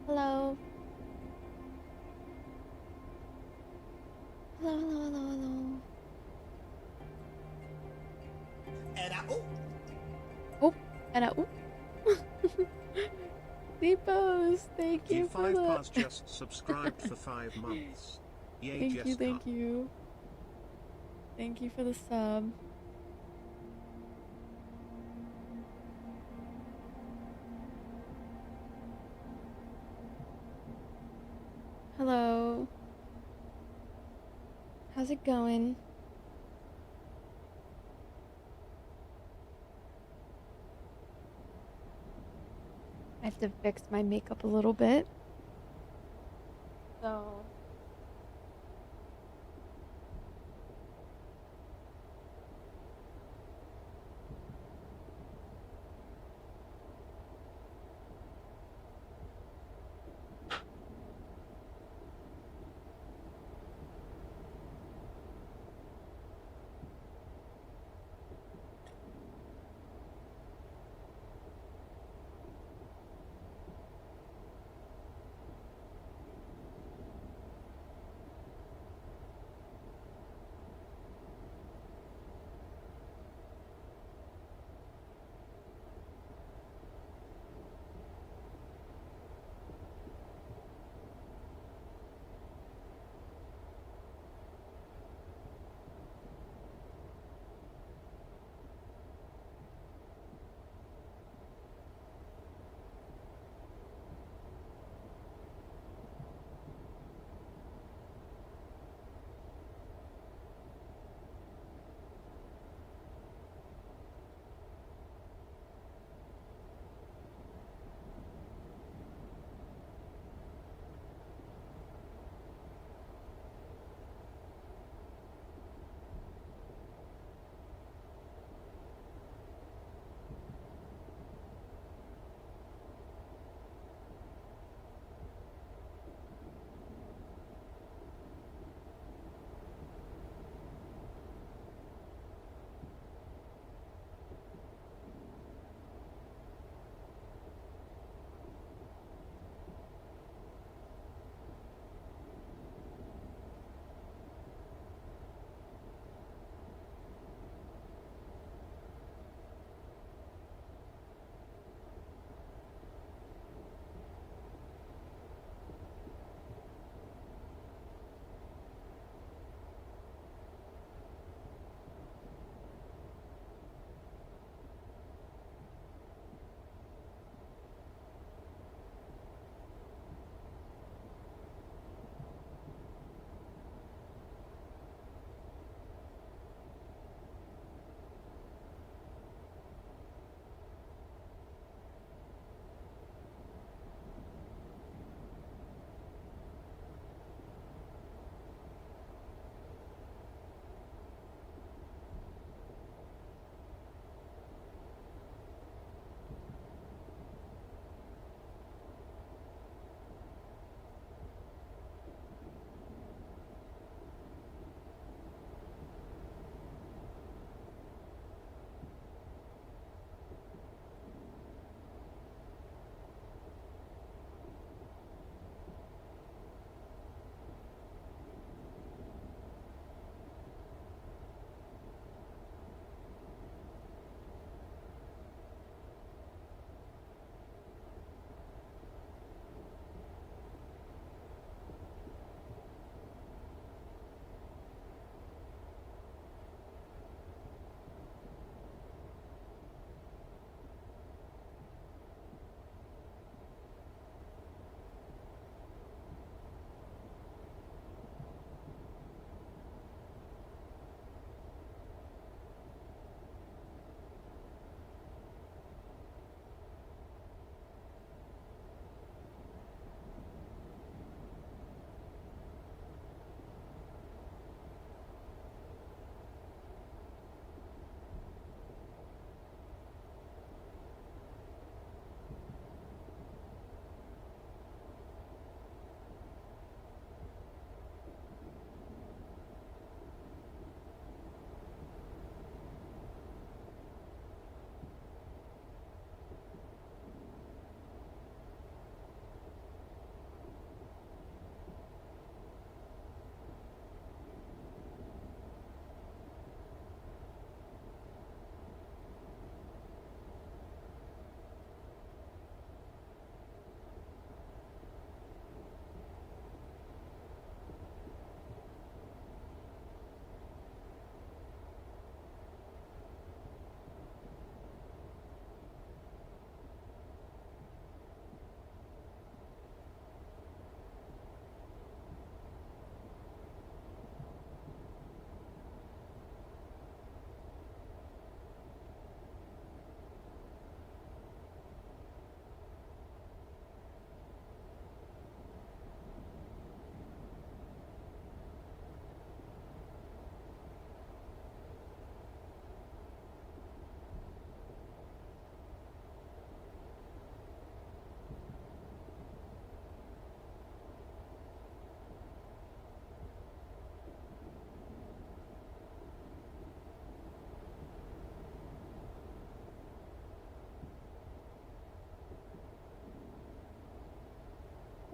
Hello. Hello, hello, hello, hello. Oh, and Deepos, thank you for G5 the... Paz just subscribed for 5 months. Yay, Thank you, Jessica. thank you. Thank you for the sub. Hello. How's it going? I have to fix my makeup a little bit. So...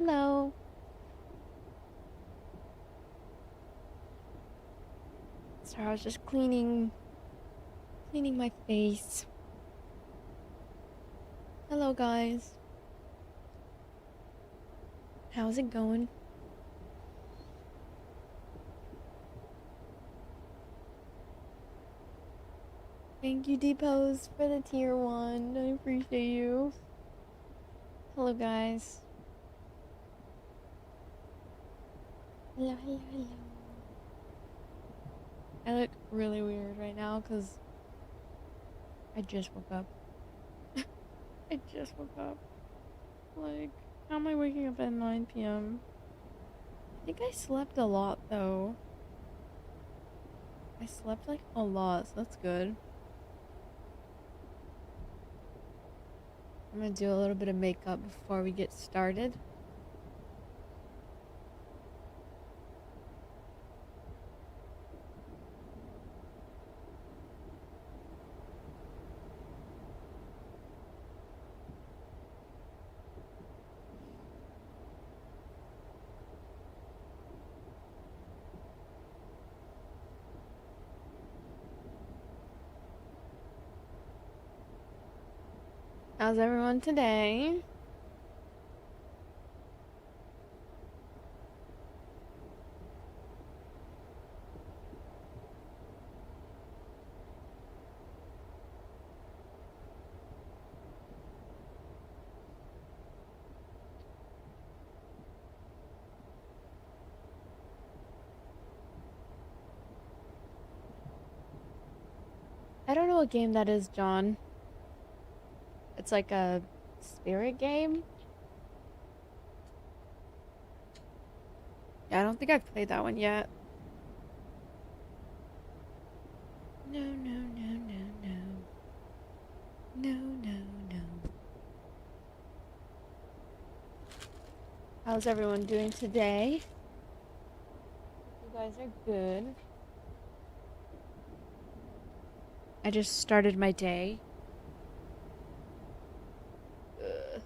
Hello. Sorry, I was just cleaning my face. Hello, guys. How's it going? Thank you, Depose, for the tier 1. I appreciate you. Hello, guys. Hello, hello, hello. I look really weird right now because I just woke up. I just woke up. Like, how am I waking up at 9 p.m.? I think I slept a lot, though. I slept, like, a lot, so that's good. I'm gonna do a little bit of makeup before we get started. How's everyone today? I don't know what game that is, John. It's like a spirit game? Yeah, I don't think I've played that one yet. No, no, no, no, no. No, no, no. How's everyone doing today? Hope you guys are good. I just started my day. Ugh.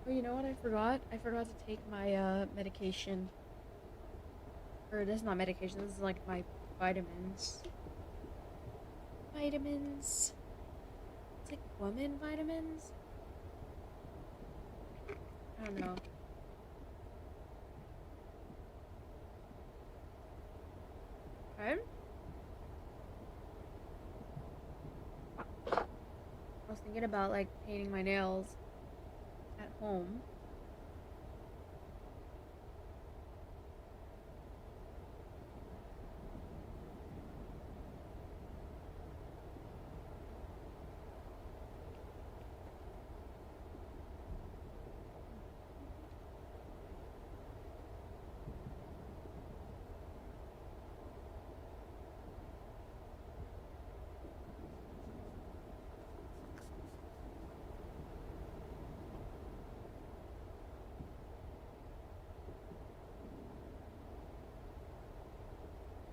Oh, you know what I forgot? I forgot to take my medication. Or this is not medication, this is like my vitamins. Vitamins. It's like woman vitamins? I don't know. Okay. I was thinking about like painting my nails at home.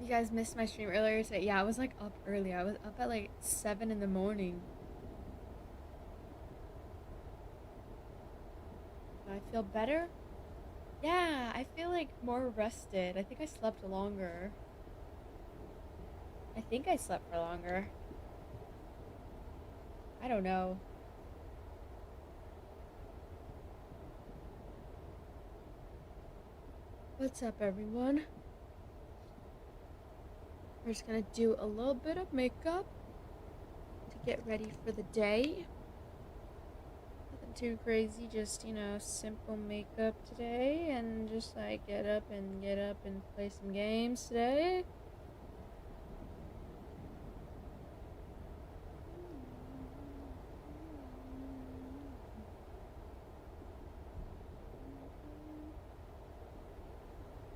You guys missed my stream earlier today. Yeah, I was like up early. I was up at like 7 in the morning. Do I feel better? Yeah, I feel like more rested. I think I slept longer. I think I slept for longer. I don't know. What's up, everyone? We're just gonna do a little bit of makeup to get ready for the day. Nothing too crazy, just, you know, simple makeup today and just like get up and play some games today.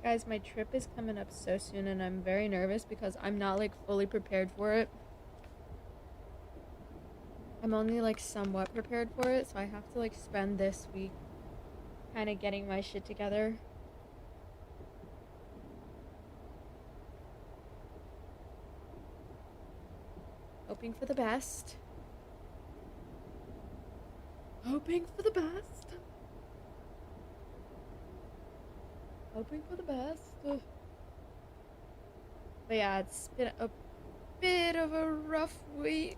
Guys, my trip is coming up so soon and I'm very nervous because I'm not like fully prepared for it. I'm only like somewhat prepared for it, so I have to like spend this week kind of getting my shit together. Hoping for the best. Hoping for the best. Hoping for the best. Ugh. But yeah, it's been a bit of a rough week.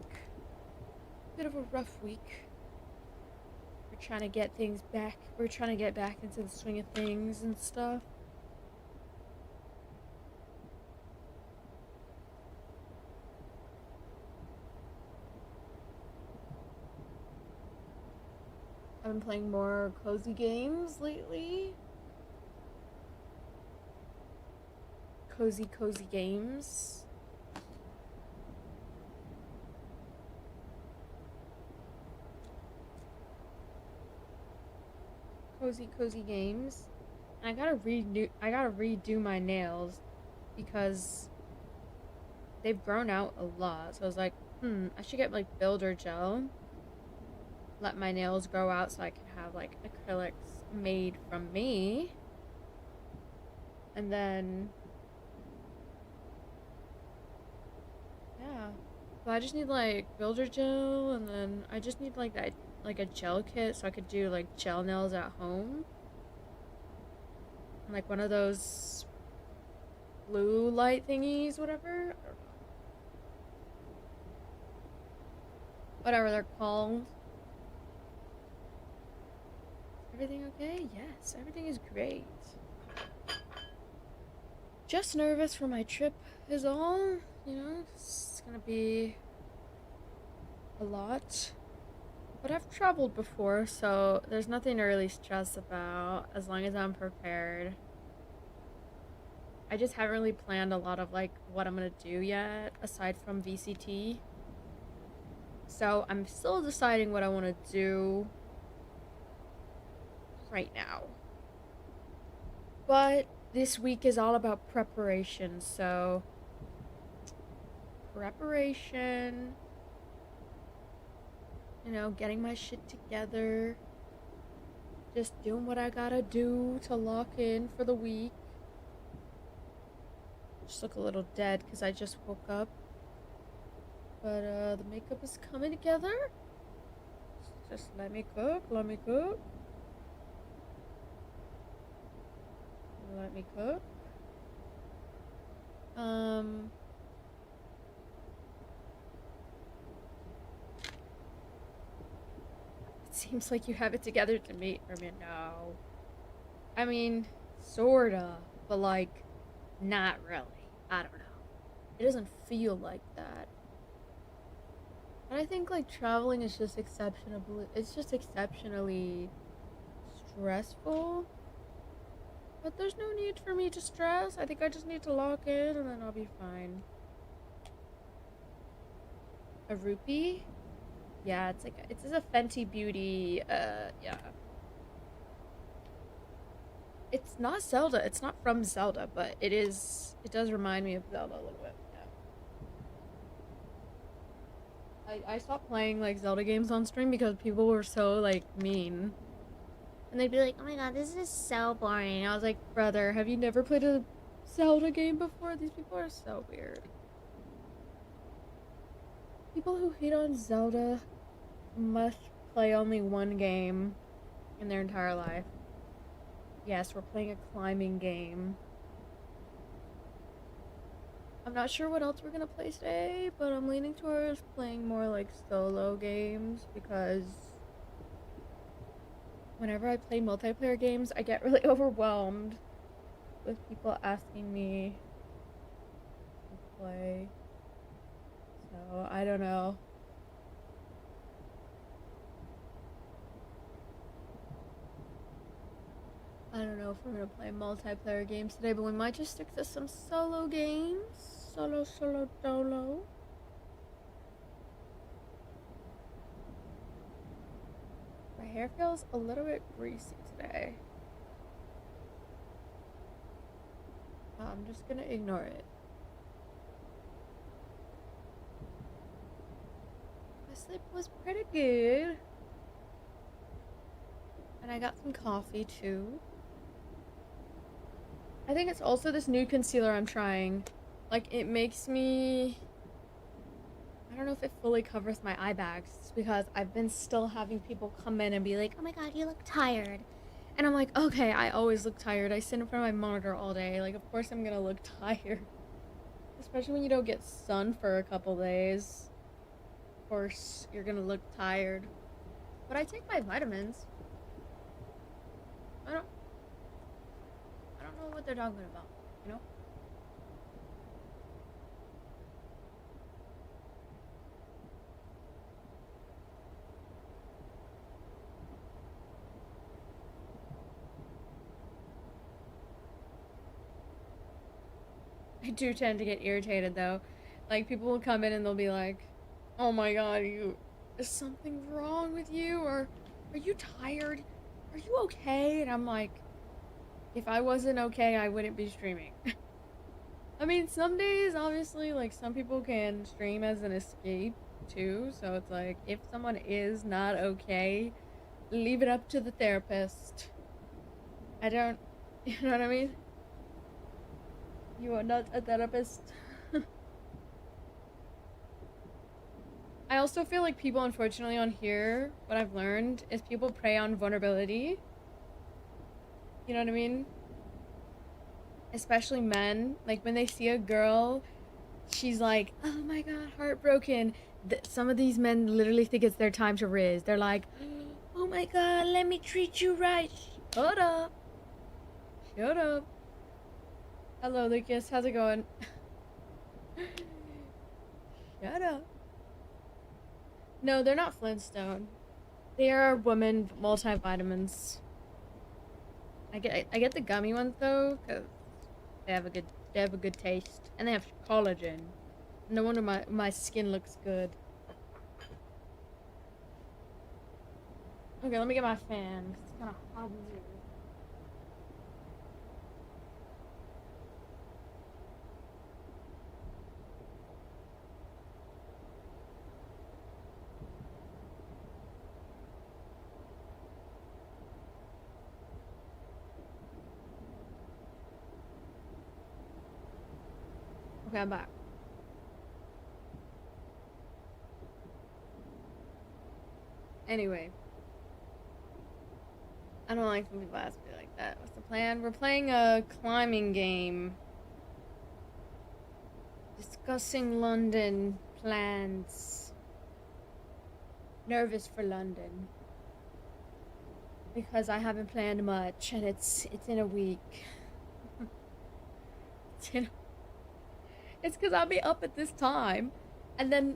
Bit of a rough week. We're trying to get things back. We're trying to get back into the swing of things and stuff. I've been playing more cozy games lately. Cozy games. Cozy games. And I gotta redo my nails because they've grown out a lot. So I was like, I should get like builder gel. Let my nails grow out so I can have like acrylics made from me. And then yeah. So I just need like builder gel, and then I just need like that, like a gel kit so I could do like gel nails at home. And like one of those blue light thingies, whatever. I don't know. Whatever they're called. Everything okay? Yes, everything is great. Just nervous for my trip is all. You know, it's gonna be a lot. But I've traveled before, so there's nothing to really stress about as long as I'm prepared. I just haven't really planned a lot of like what I'm gonna do yet, aside from VCT. So I'm still deciding what I want to do right now. But this week is all about preparation, so preparation, you know, getting my shit together, just doing what I gotta do to lock in for the week. Just look a little dead because I just woke up. But the makeup is coming together. Just let me cook, let me cook. Let me cook. It seems like you have it together to me. I mean, no. I mean, sorta, but like, not really. I don't know. It doesn't feel like that. And I think like traveling is just exceptionally stressful. But there's no need for me to stress. I think I just need to lock in and then I'll be fine. A rupee? Yeah, it's a Fenty Beauty, yeah. It's not Zelda. It's not from Zelda, but it does remind me of Zelda a little bit. Yeah. I stopped playing like Zelda games on stream because people were so like mean. And they'd be like, "Oh my god, this is so boring." I was like, "Brother, have you never played a Zelda game before? These people are so weird." People who hate on Zelda must play only one game in their entire life. Yes, we're playing a climbing game. I'm not sure what else we're gonna play today, but I'm leaning towards playing more like solo games because whenever I play multiplayer games, I get really overwhelmed with people asking me to play. So, I don't know. I don't know if we're gonna play multiplayer games today, but we might just stick to some solo games. Solo, dolo. My hair feels a little bit greasy today. I'm just gonna ignore it. My sleep was pretty good. And I got some coffee too. I think it's also this new concealer I'm trying. Like, it makes me... I don't know if it fully covers my eye bags because I've been still having people come in and be like, oh my god, you look tired. And I'm like, okay, I always look tired. I sit in front of my monitor all day. Like, of course I'm gonna look tired. Especially when you don't get sun for a couple days. Of course, you're gonna look tired. But I take my vitamins. I don't I don't know what they're talking about, you know? I do tend to get irritated though. Like, people will come in and they'll be like, oh my god, is something wrong with you? Or are you tired? Are you okay? And I'm like, if I wasn't okay, I wouldn't be streaming. I mean, some days, obviously, like, some people can stream as an escape too. So it's like, if someone is not okay, leave it up to the therapist. I don't, you know what I mean? You are not a therapist. I also feel like people, unfortunately, on here, what I've learned is people prey on vulnerability. You know what I mean? Especially men. Like, when they see a girl, she's like, oh my god, heartbroken. Some of these men literally think it's their time to riz. They're like, oh my god, let me treat you right. Shut up. Shut up. Hello, Lucas. How's it going? Shut up. No, they're not Flintstone. They are women multivitamins. I get the gummy ones though, cause they have a good taste, and they have collagen. No wonder my skin looks good. Okay, let me get my fan. It's kind of hot in here. Okay, I'm back. Anyway, I don't like when people ask me like that. What's the plan? We're playing a climbing game. Discussing London plans. Nervous for London. Because I haven't planned much and it's in a week. It's because I'll be up at this time and then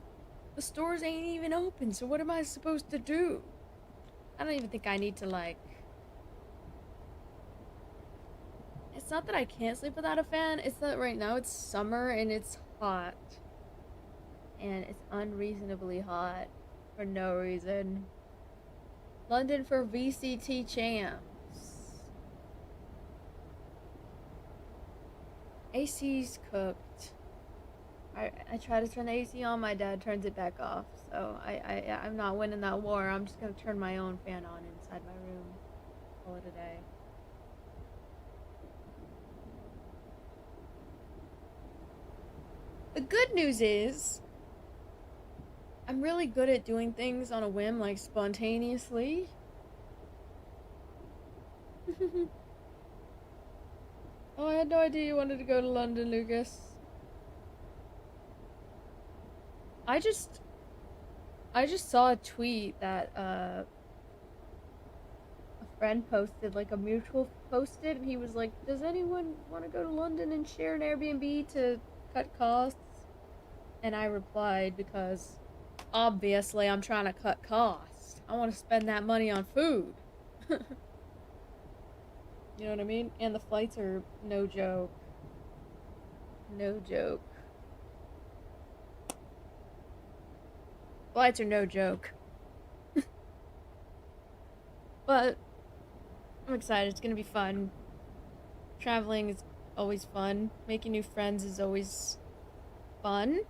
the stores ain't even open, so what am I supposed to do? I don't even think I need to, like... It's not that I can't sleep without a fan, it's that right now it's summer and it's hot. And it's unreasonably hot for no reason. London for VCT champs. AC's cooked. I try to turn the AC on, my dad turns it back off. So I'm not winning that war. I'm just gonna turn my own fan on inside my room. Call it a day. The good news is I'm really good at doing things on a whim, like spontaneously. Oh, I had no idea you wanted to go to London, Lucas. I just saw a tweet that a friend posted, like a mutual posted, and he was like, does anyone want to go to London and share an Airbnb to cut costs? And I replied, because obviously I'm trying to cut costs. I want to spend that money on food. You know what I mean? And the flights are no joke. No joke. Flights are no joke. But I'm excited. It's gonna be fun. Traveling is always fun. Making new friends is always fun.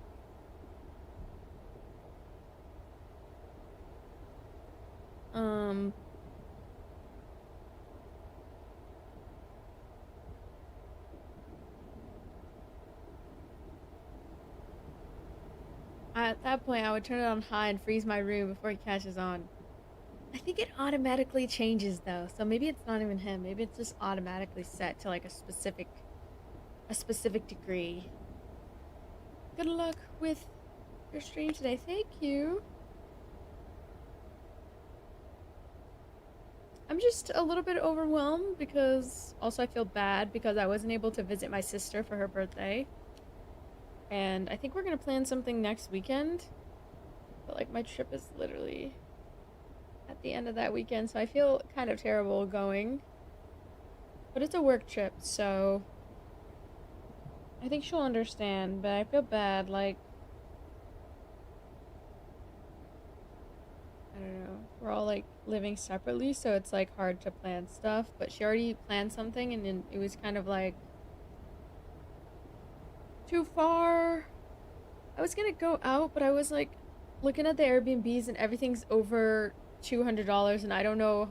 at that point, I would turn it on high and freeze my room before he catches on. I think it automatically changes though, so maybe it's not even him. Maybe it's just automatically set to like a specific degree. Good luck with your stream today. Thank you. I'm just a little bit overwhelmed because also I feel bad because I wasn't able to visit my sister for her birthday. And I think we're gonna plan something next weekend. But like my trip is literally at the end of that weekend, so I feel kind of terrible going. But it's a work trip, so I think she'll understand, but I feel bad, like I don't know. We're all like living separately, so it's like hard to plan stuff, but she already planned something and then it was kind of like too far. I was gonna go out, but I was like looking at the Airbnbs and everything's over $200 and I don't know.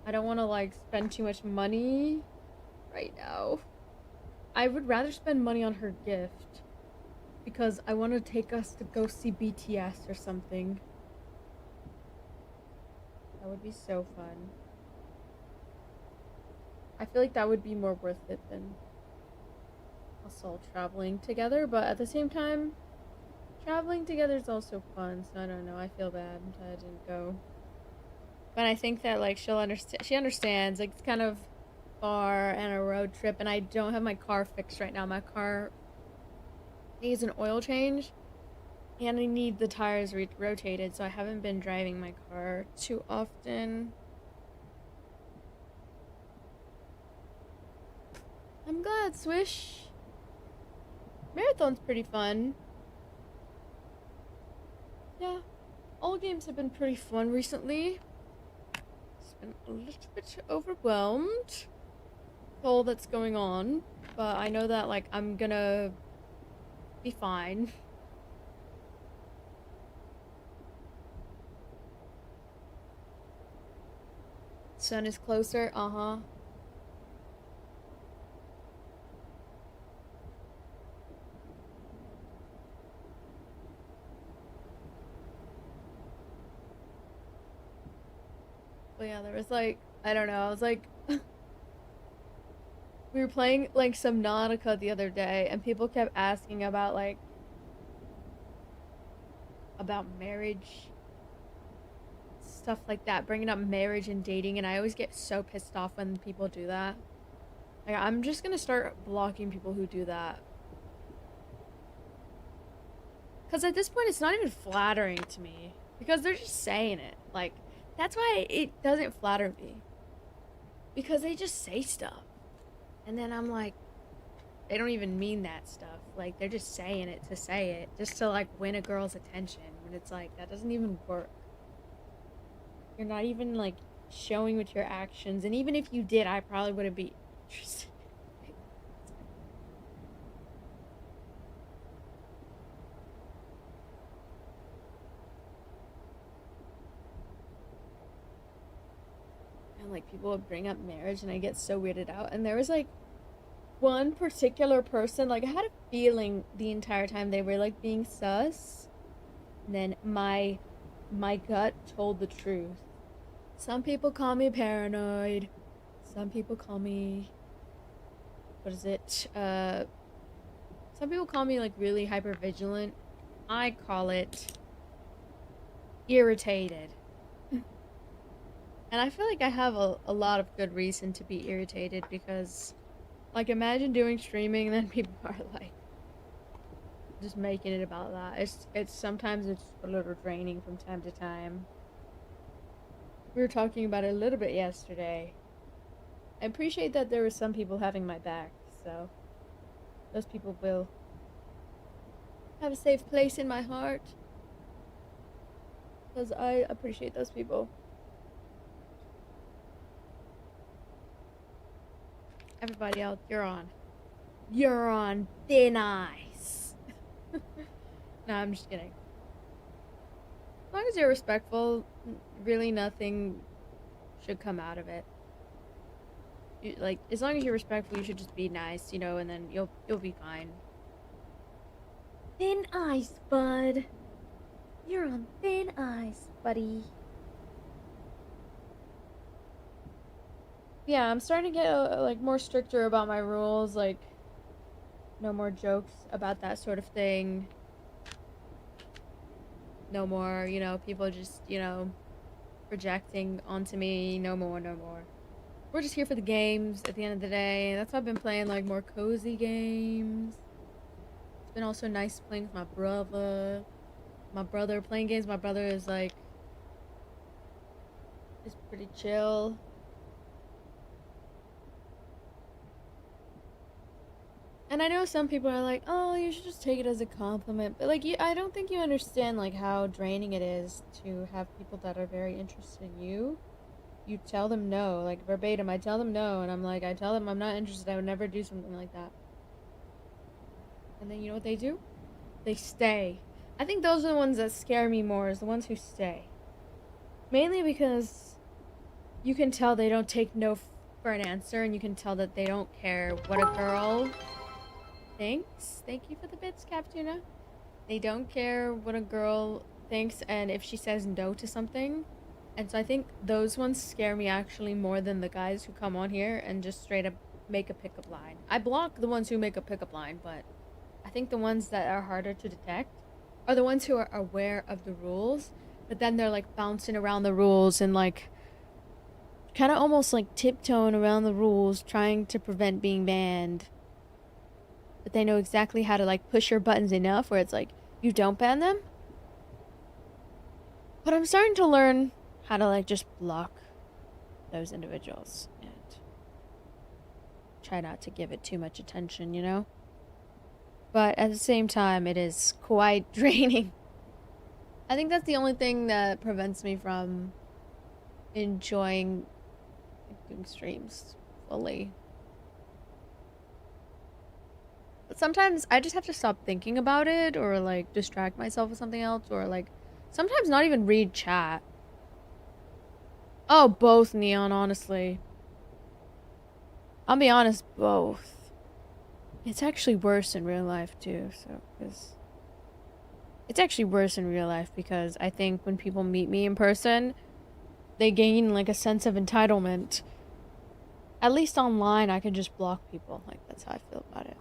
I don't want to like spend too much money right now. I would rather spend money on her gift because I want to take us to go see BTS or something. That would be so fun. I feel like that would be more worth it than us all traveling together, but at the same time, traveling together is also fun, so I don't know. I feel bad that I didn't go. But I think that like she'll understand. She understands. Like it's kind of far and a road trip, and I don't have my car fixed right now. My car needs an oil change, and I need the tires rotated, so I haven't been driving my car too often. I'm glad, Swish. Marathon's pretty fun. Yeah, all games have been pretty fun recently. It's been a little bit overwhelmed with all that's going on, but I know that like I'm gonna be fine. Sun is closer, uh-huh. But yeah, there was like, I don't know, I was like, we were playing like Subnautica the other day, and people kept asking about like, about marriage, stuff like that, bringing up marriage and dating, and I always get so pissed off when people do that. Like, I'm just gonna start blocking people who do that. Because at this point, it's not even flattering to me. Because they're just saying it. Like, that's why it doesn't flatter me. Because they just say stuff. And then I'm like, they don't even mean that stuff. Like, they're just saying it to say it. Just to, like, win a girl's attention. And it's like, that doesn't even work. You're not even, like, showing with your actions. And even if you did, I probably wouldn't be interested. And, like, people would bring up marriage, and I get so weirded out. And there was, like, one particular person, like, I had a feeling the entire time they were, like, being sus. And then my gut told the truth. Some people call me paranoid. Some people call me, what is it? Some people call me like really hyper vigilant. I call it irritated. And I feel like I have a lot of good reason to be irritated because, like, imagine doing streaming and then people are like just making it about that. It's sometimes it's a little draining from time to time. We were talking about it a little bit yesterday. I appreciate that there were some people having my back, so those people will have a safe place in my heart. Because I appreciate those people. Everybody else, you're on. You're on thin ice. No, I'm just kidding. As long as you're respectful, really nothing should come out of it. Like, as long as you're respectful, you should just be nice, and then you'll be fine. Thin ice, bud. You're on thin ice, buddy. Yeah, I'm starting to get like more stricter about my rules, like no more jokes about that sort of thing. No more, people just, projecting onto me. No more, no more. We're just here for the games at the end of the day. That's why I've been playing like more cozy games. It's been also nice playing with my brother. My brother playing games. My brother is pretty chill. And I know some people are like, "Oh, you should just take it as a compliment." But like, I don't think you understand like how draining it is to have people that are very interested in you. You tell them no, like verbatim. I tell them no, and I tell them I'm not interested. I would never do something like that. And then you know what they do? They stay. I think those are the ones that scare me more, is the ones who stay. Mainly because you can tell they don't take no for an answer, and you can tell that they don't care what a girl thinks. Thank you for the bits, Captuna. They don't care what a girl thinks, and if she says no to something. And so I think those ones scare me actually more than the guys who come on here and just straight up make a pickup line. I block the ones who make a pickup line, but I think the ones that are harder to detect are the ones who are aware of the rules, but then they're like bouncing around the rules and like kind of almost like tiptoeing around the rules, trying to prevent being banned. But they know exactly how to like push your buttons enough where it's like you don't ban them. But I'm starting to learn how to like just block those individuals and try not to give it too much attention, you know? But at the same time, it is quite draining. I think that's the only thing that prevents me from enjoying doing streams fully. But sometimes I just have to stop thinking about it or like distract myself with something else or like sometimes not even read chat. Oh, both, Neon, honestly. I'll be honest, both. It's actually worse in real life too, so because it's actually worse in real life because I think when people meet me in person, they gain like a sense of entitlement. At least online, I can just block people. Like that's how I feel about it.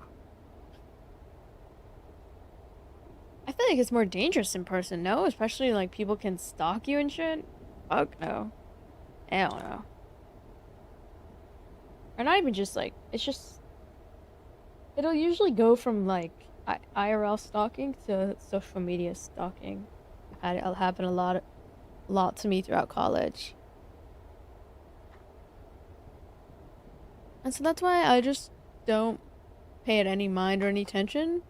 I feel like it's more dangerous in person, no? Especially like people can stalk you and shit. Fuck no. Hell no. Or not even just like it's just it'll usually go from like IRL stalking to social media stalking. It'll happen a lot to me throughout college. And so that's why I just don't pay it any mind or any attention.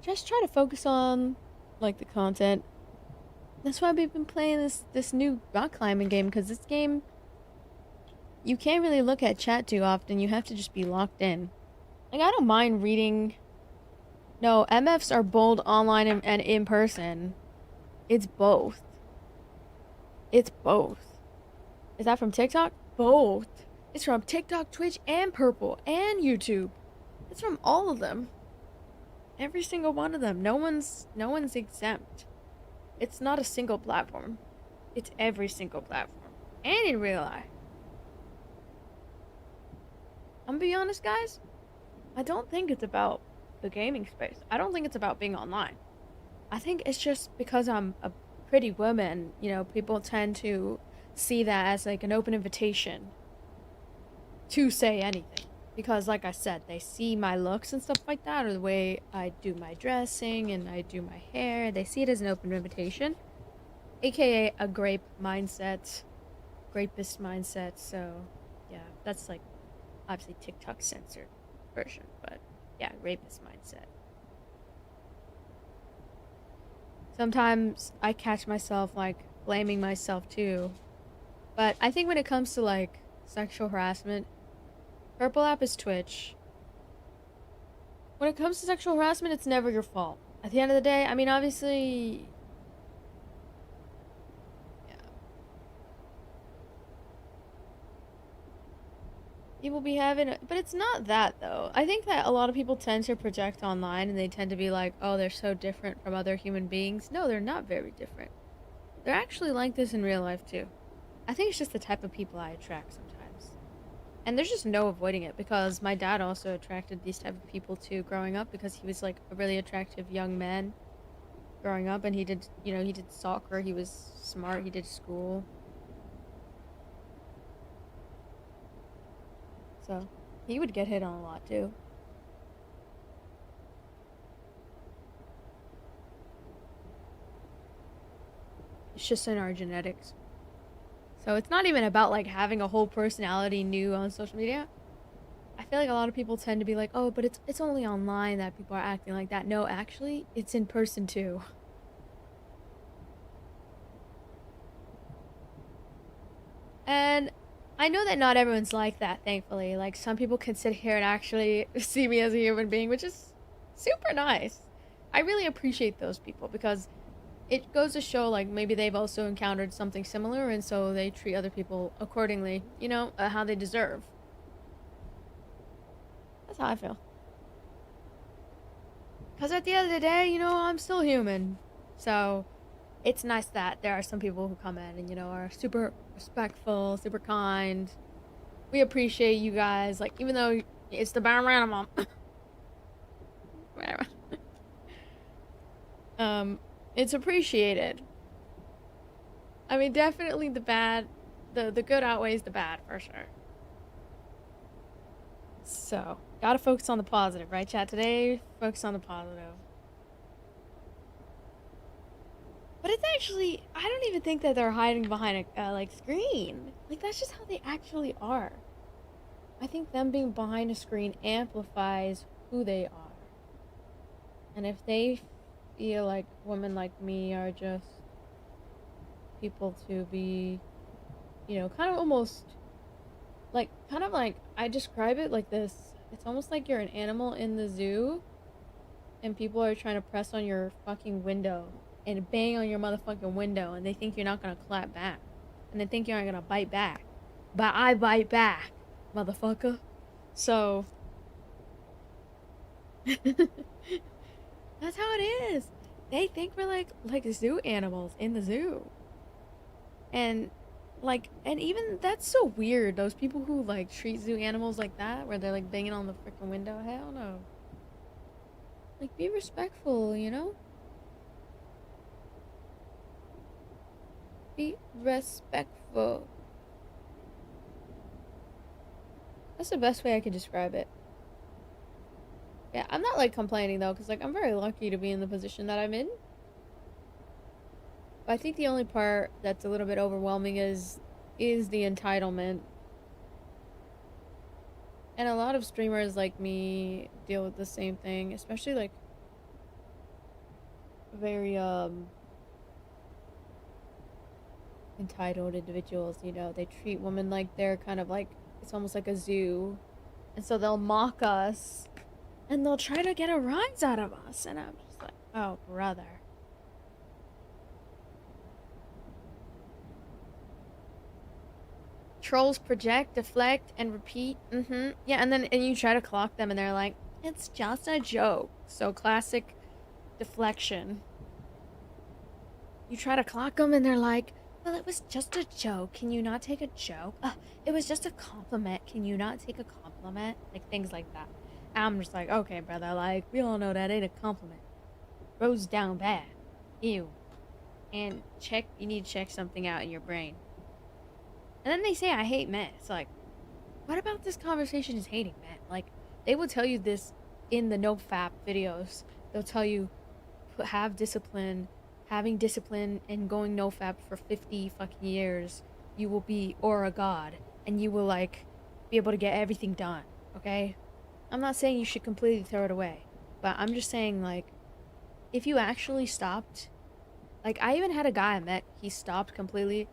Just try to focus on like the content. That's why we've been playing this new rock climbing game because this game you can't really look at chat too often. You have to just be locked in. Like I don't mind reading. No, MFs are bold online and in person. It's both. It's both. Is that from TikTok? Both. It's from TikTok, Twitch, and Purple, and YouTube. It's from all of them. Every single one of them. No one's exempt. It's not a single platform. It's every single platform. And in real life. I'm gonna be honest, guys. I don't think it's about the gaming space. I don't think it's about being online. I think it's just because I'm a pretty woman, people tend to see that as like an open invitation to say anything. Because like I said, they see my looks and stuff like that, or the way I do my dressing and I do my hair. They see it as an open invitation. AKA a grape mindset. Grapist mindset, so yeah, that's like obviously TikTok censored version, but yeah, rapist mindset. Sometimes I catch myself like blaming myself too. But I think when it comes to like sexual harassment, Purple app is Twitch. When it comes to sexual harassment, it's never your fault. At the end of the day, I mean, obviously, yeah. People be having, but it's not that though. I think that a lot of people tend to project online and they tend to be like, oh, they're so different from other human beings. No, they're not very different. They're actually like this in real life too. I think it's just the type of people I attract sometimes. And there's just no avoiding it because my dad also attracted these type of people too growing up because he was like a really attractive young man growing up and he did, he did soccer, he was smart, he did school. So, he would get hit on a lot too. It's just in our genetics. So it's not even about like having a whole personality new on social media. I feel like a lot of people tend to be like, "Oh, but it's only online that people are acting like that." No, actually, it's in person too. And I know that not everyone's like that, thankfully. Like some people can sit here and actually see me as a human being, which is super nice. I really appreciate those people because it goes to show like maybe they've also encountered something similar and so they treat other people accordingly, how they deserve. That's how I feel. Because at the end of the day, I'm still human. So it's nice that there are some people who come in and, are super respectful, super kind. We appreciate you guys. Like, even though it's the bare minimum. um, it's appreciated. I mean, definitely the bad, the good outweighs the bad for sure. So, gotta focus on the positive, right, chat? Today, focus on the positive. But it's actually, I don't even think that they're hiding behind a like screen. Like that's just how they actually are. I think them being behind a screen amplifies who they are. And if they feel like women like me are just people to be, kind of almost kind of like I describe it like this. It's almost like you're an animal in the zoo and people are trying to press on your fucking window and bang on your motherfucking window and they think you're not gonna clap back. And they think you're not gonna bite back. But I bite back, motherfucker. So that's how it is. They think we're like zoo animals in the zoo. And and even that's so weird. Those people who like treat zoo animals like that, where they're like banging on the freaking window. Hell no. Like be respectful. Be respectful. That's the best way I can describe it. Yeah, I'm not like complaining though, because like I'm very lucky to be in the position that I'm in. But I think the only part that's a little bit overwhelming is the entitlement. And a lot of streamers like me deal with the same thing, especially like very entitled individuals, they treat women like they're kind of like it's almost like a zoo. And so they'll mock us and they'll try to get a rise out of us and I'm just like, "Oh, brother." Trolls project, deflect, and repeat. Yeah, and you try to clock them and they're like, "It's just a joke." So classic deflection. You try to clock them and they're like, "Well, it was just a joke. Can you not take a joke? It was just a compliment. Can you not take a compliment?" Like things like that. And I'm just like, "Okay, brother, like, we all know that ain't a compliment. Rose down bad. Ew." And you need to check something out in your brain. And then they say I hate men. It's like, what about this conversation is hating men? Like, they will tell you this in the NoFap videos. They'll tell you, have discipline, having discipline and going NoFap for 50 fucking years, you will be Aura God. And you will, like, be able to get everything done. Okay? I'm not saying you should completely throw it away. But I'm just saying, like, if you actually stopped, like, I even had a guy I met, he stopped completely,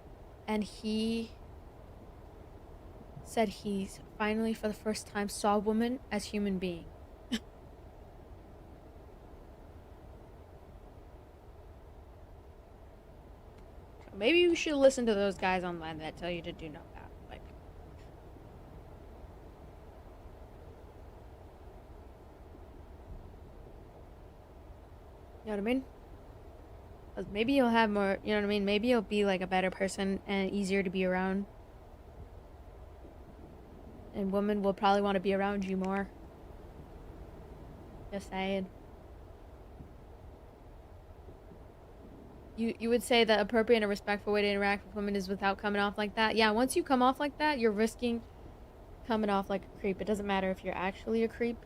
and he said he finally, for the first time, saw women as human beings. Maybe you should listen to those guys online that tell you to do no that. Like, You know what I mean? 'Cause maybe you'll have more, you know what I mean? Maybe you'll be like a better person and easier to be around. And women will probably want to be around you more. Just saying. You would say the appropriate and respectful way to interact with women is without coming off like that. Yeah, once you come off like that, you're risking coming off like a creep. It doesn't matter if you're actually a creep.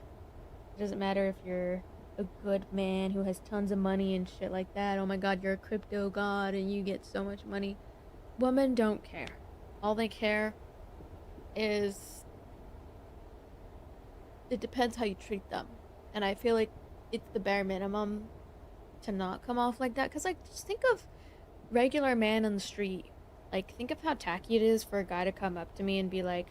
It doesn't matter if you're a good man who has tons of money and shit like that. Oh my god, you're a crypto god and you get so much money. Women don't care. All they care is it depends how you treat them. And I feel like it's the bare minimum to not come off like that. Because, like, just think of regular man on the street. Like, think of how tacky it is for a guy to come up to me and be like,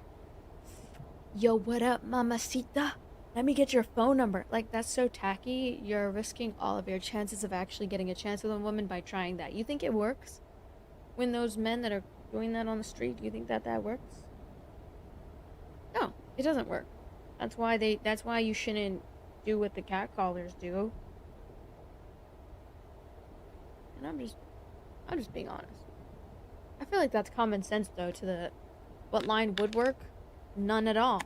yo, what up, mamacita? Let me get your phone number. Like, that's so tacky. You're risking all of your chances of actually getting a chance with a woman by trying that. You think it works? When those men that are doing that on the street, do you think that that works? No, it doesn't work. That's why you shouldn't do what the catcallers do. And I'm just being honest. I feel like that's common sense though to the what line would work? None at all.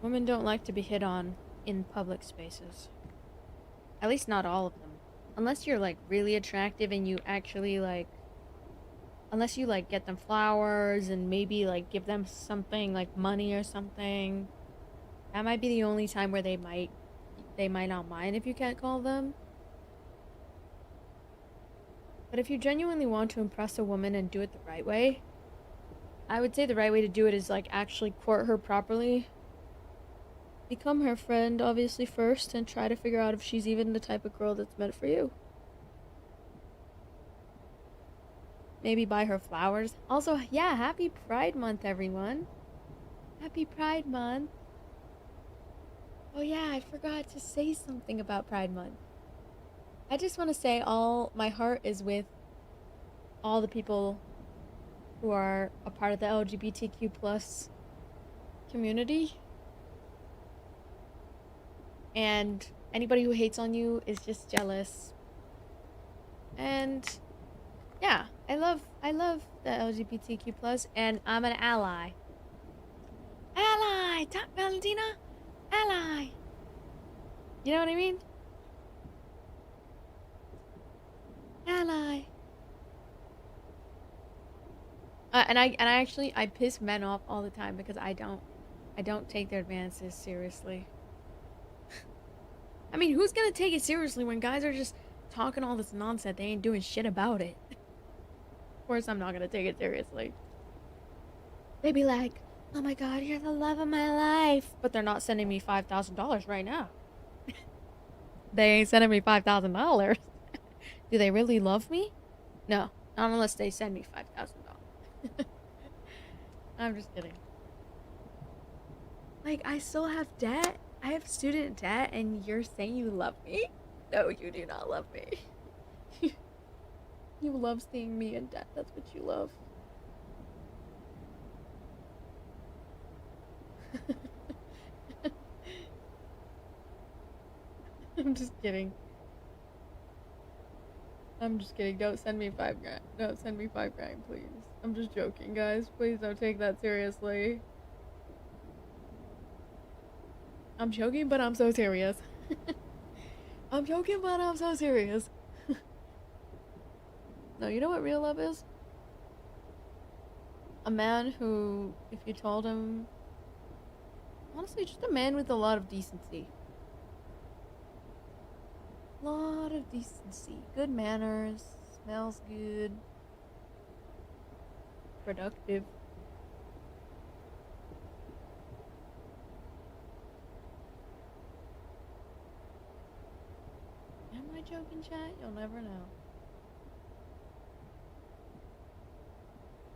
Women don't like to be hit on in public spaces. At least not all of them. Unless you're like really attractive and you actually like unless you like get them flowers and maybe like give them something like money or something. That might be the only time where they might not mind if you can't call them. But if you genuinely want to impress a woman and do it the right way, I would say the right way to do it is like actually court her properly. Become her friend obviously first and try to figure out if she's even the type of girl that's meant for you. Maybe buy her flowers. Also, yeah, happy Pride Month, everyone. Happy Pride Month. Oh yeah, I forgot to say something about Pride Month. I just want to say all my heart is with all the people who are a part of the LGBTQ plus community. And anybody who hates on you is just jealous. And yeah, I love the LGBTQ plus and I'm an ally. Ally! Valentina! Ally! You know what I mean? Ally. I piss men off all the time because I don't take their advances seriously. I mean, who's gonna take it seriously when guys are just talking all this nonsense? They ain't doing shit about it. Of course, I'm not gonna take it seriously. They be like, "Oh my god, you're the love of my life," but they're not sending me $5,000 right now. They ain't sending me $5,000. Do they really love me? No, not unless they send me $5,000. I'm just kidding. Like, I still have debt. I have student debt, and you're saying you love me? No, you do not love me. You love seeing me in debt. That's what you love. I'm just kidding. I'm just kidding. Don't send me $5,000. Don't send me $5,000, please. I'm just joking, guys. Please don't take that seriously. I'm joking, but I'm so serious. I'm joking, but I'm so serious. No, you know what real love is? A man who, if you told him, honestly, just a man with a lot of decency. Lot of decency. Good manners. Smells good. Productive. Am I joking, chat? You'll never know.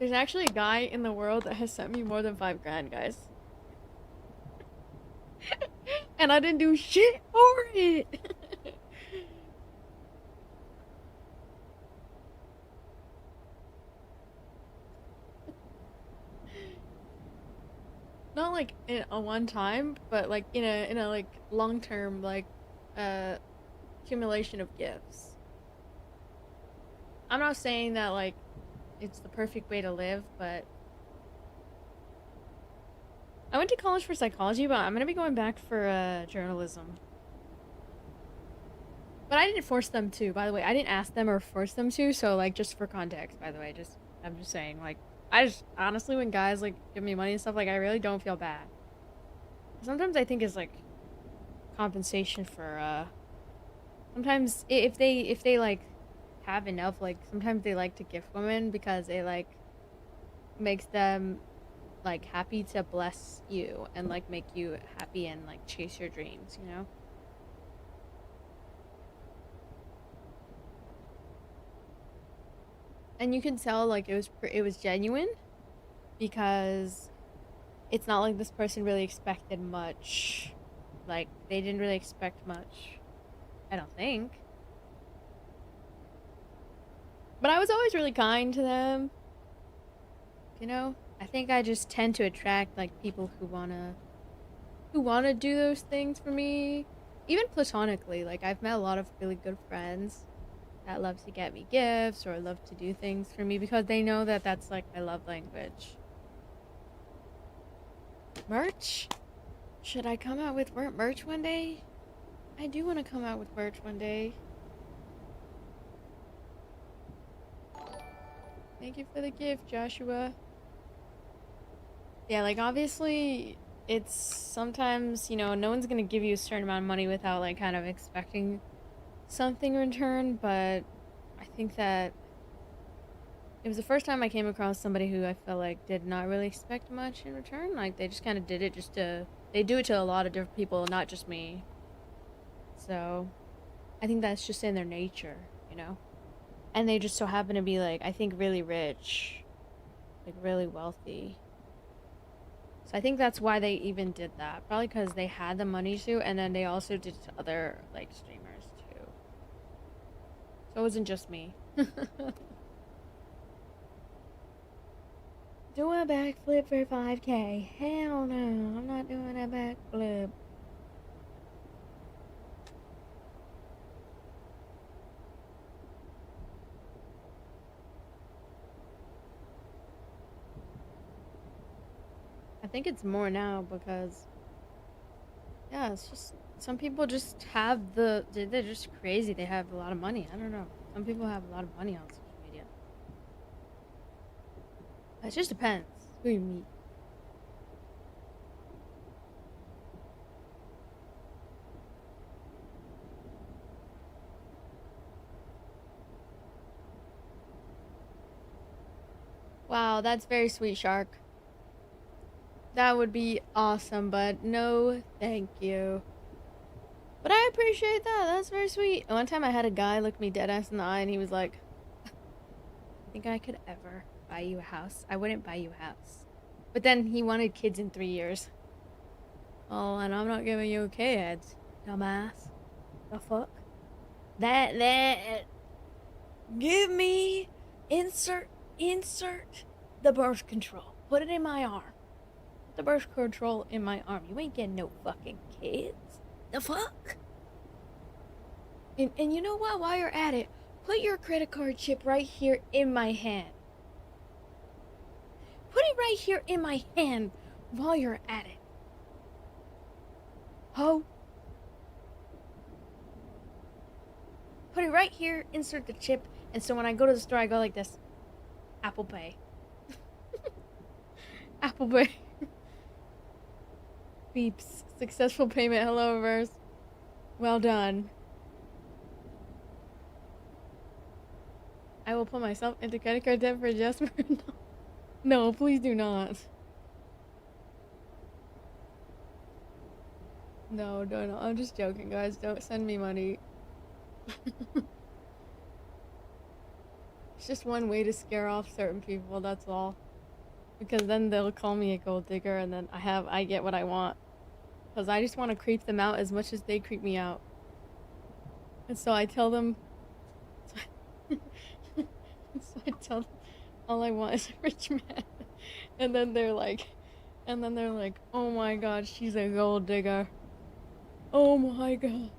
There's actually a guy in the world that has sent me more than $5,000, guys. And I didn't do shit for it. Not like in a one time, but like in a like long term like uh accumulation of gifts. I'm not saying that like it's the perfect way to live, but I went to college for psychology, but I'm gonna be going back for journalism. But I didn't force them to, by the way. I didn't ask them or force them to, so like just for context, by the way, just I'm just saying, like I just honestly when guys like give me money and stuff, like I really don't feel bad. Sometimes I think it's like compensation for sometimes if they like have enough, like sometimes they like to gift women because it like makes them like happy to bless you and like make you happy and like chase your dreams, you know? And you can tell like it was genuine because it's not like this person really expected much. Like they didn't really expect much. I don't think. But I was always really kind to them, you know? I think I just tend to attract like people who wanna do those things for me. Even platonically, like I've met a lot of really good friends that love to get me gifts or love to do things for me because they know that that's like my love language. Merch? Should I come out with merch one day? I do want to come out with merch one day. Thank you for the gift, Joshua. Yeah, like obviously it's sometimes, no one's gonna give you a certain amount of money without like kind of expecting something in return, but I think that it was the first time I came across somebody who I felt like did not really expect much in return. Like they just kind of did it they do it to a lot of different people, not just me. So I think that's just in their nature, you know? And they just so happen to be like, I think really rich, like really wealthy. So I think that's why they even did that. Probably because they had the money to, and then they also did it to other like streamers too. So it wasn't just me. Doing a backflip for 5K. Hell no, I'm not doing a backflip. I think it's more now because, yeah, it's just some people just have they're just crazy. They have a lot of money. I don't know. Some people have a lot of money on social media. It just depends who you meet. Wow, that's very sweet, Shark. That would be awesome, but no, thank you. But I appreciate that. That's very sweet. One time I had a guy look me dead ass in the eye and he was like, I think I could ever buy you a house. I wouldn't buy you a house. But then he wanted kids in 3 years. Oh, and I'm not giving you kids, dumbass. The fuck? That. Give me. Insert the birth control. Put it in my arm. Put the birth control in my arm. You ain't getting no fucking kids. The fuck? And you know what? While you're at it, put your credit card chip right here in my hand. Put it right here in my hand while you're at it. Ho. Put it right here, insert the chip, and so when I go to the store, I go like this. Apple Pay. Apple Pay. Beeps. Successful payment. Hello, verse. Well done. I will put myself into credit card debt for Jasper. No, please do not. No, no. I'm just joking, guys. Don't send me money. It's just one way to scare off certain people, that's all. Because then they'll call me a gold digger and then I get what I want. Because I just want to creep them out as much as they creep me out. And so I tell them... so I tell them all I want is a rich man. And then they're like... oh my god, she's a gold digger. Oh my god.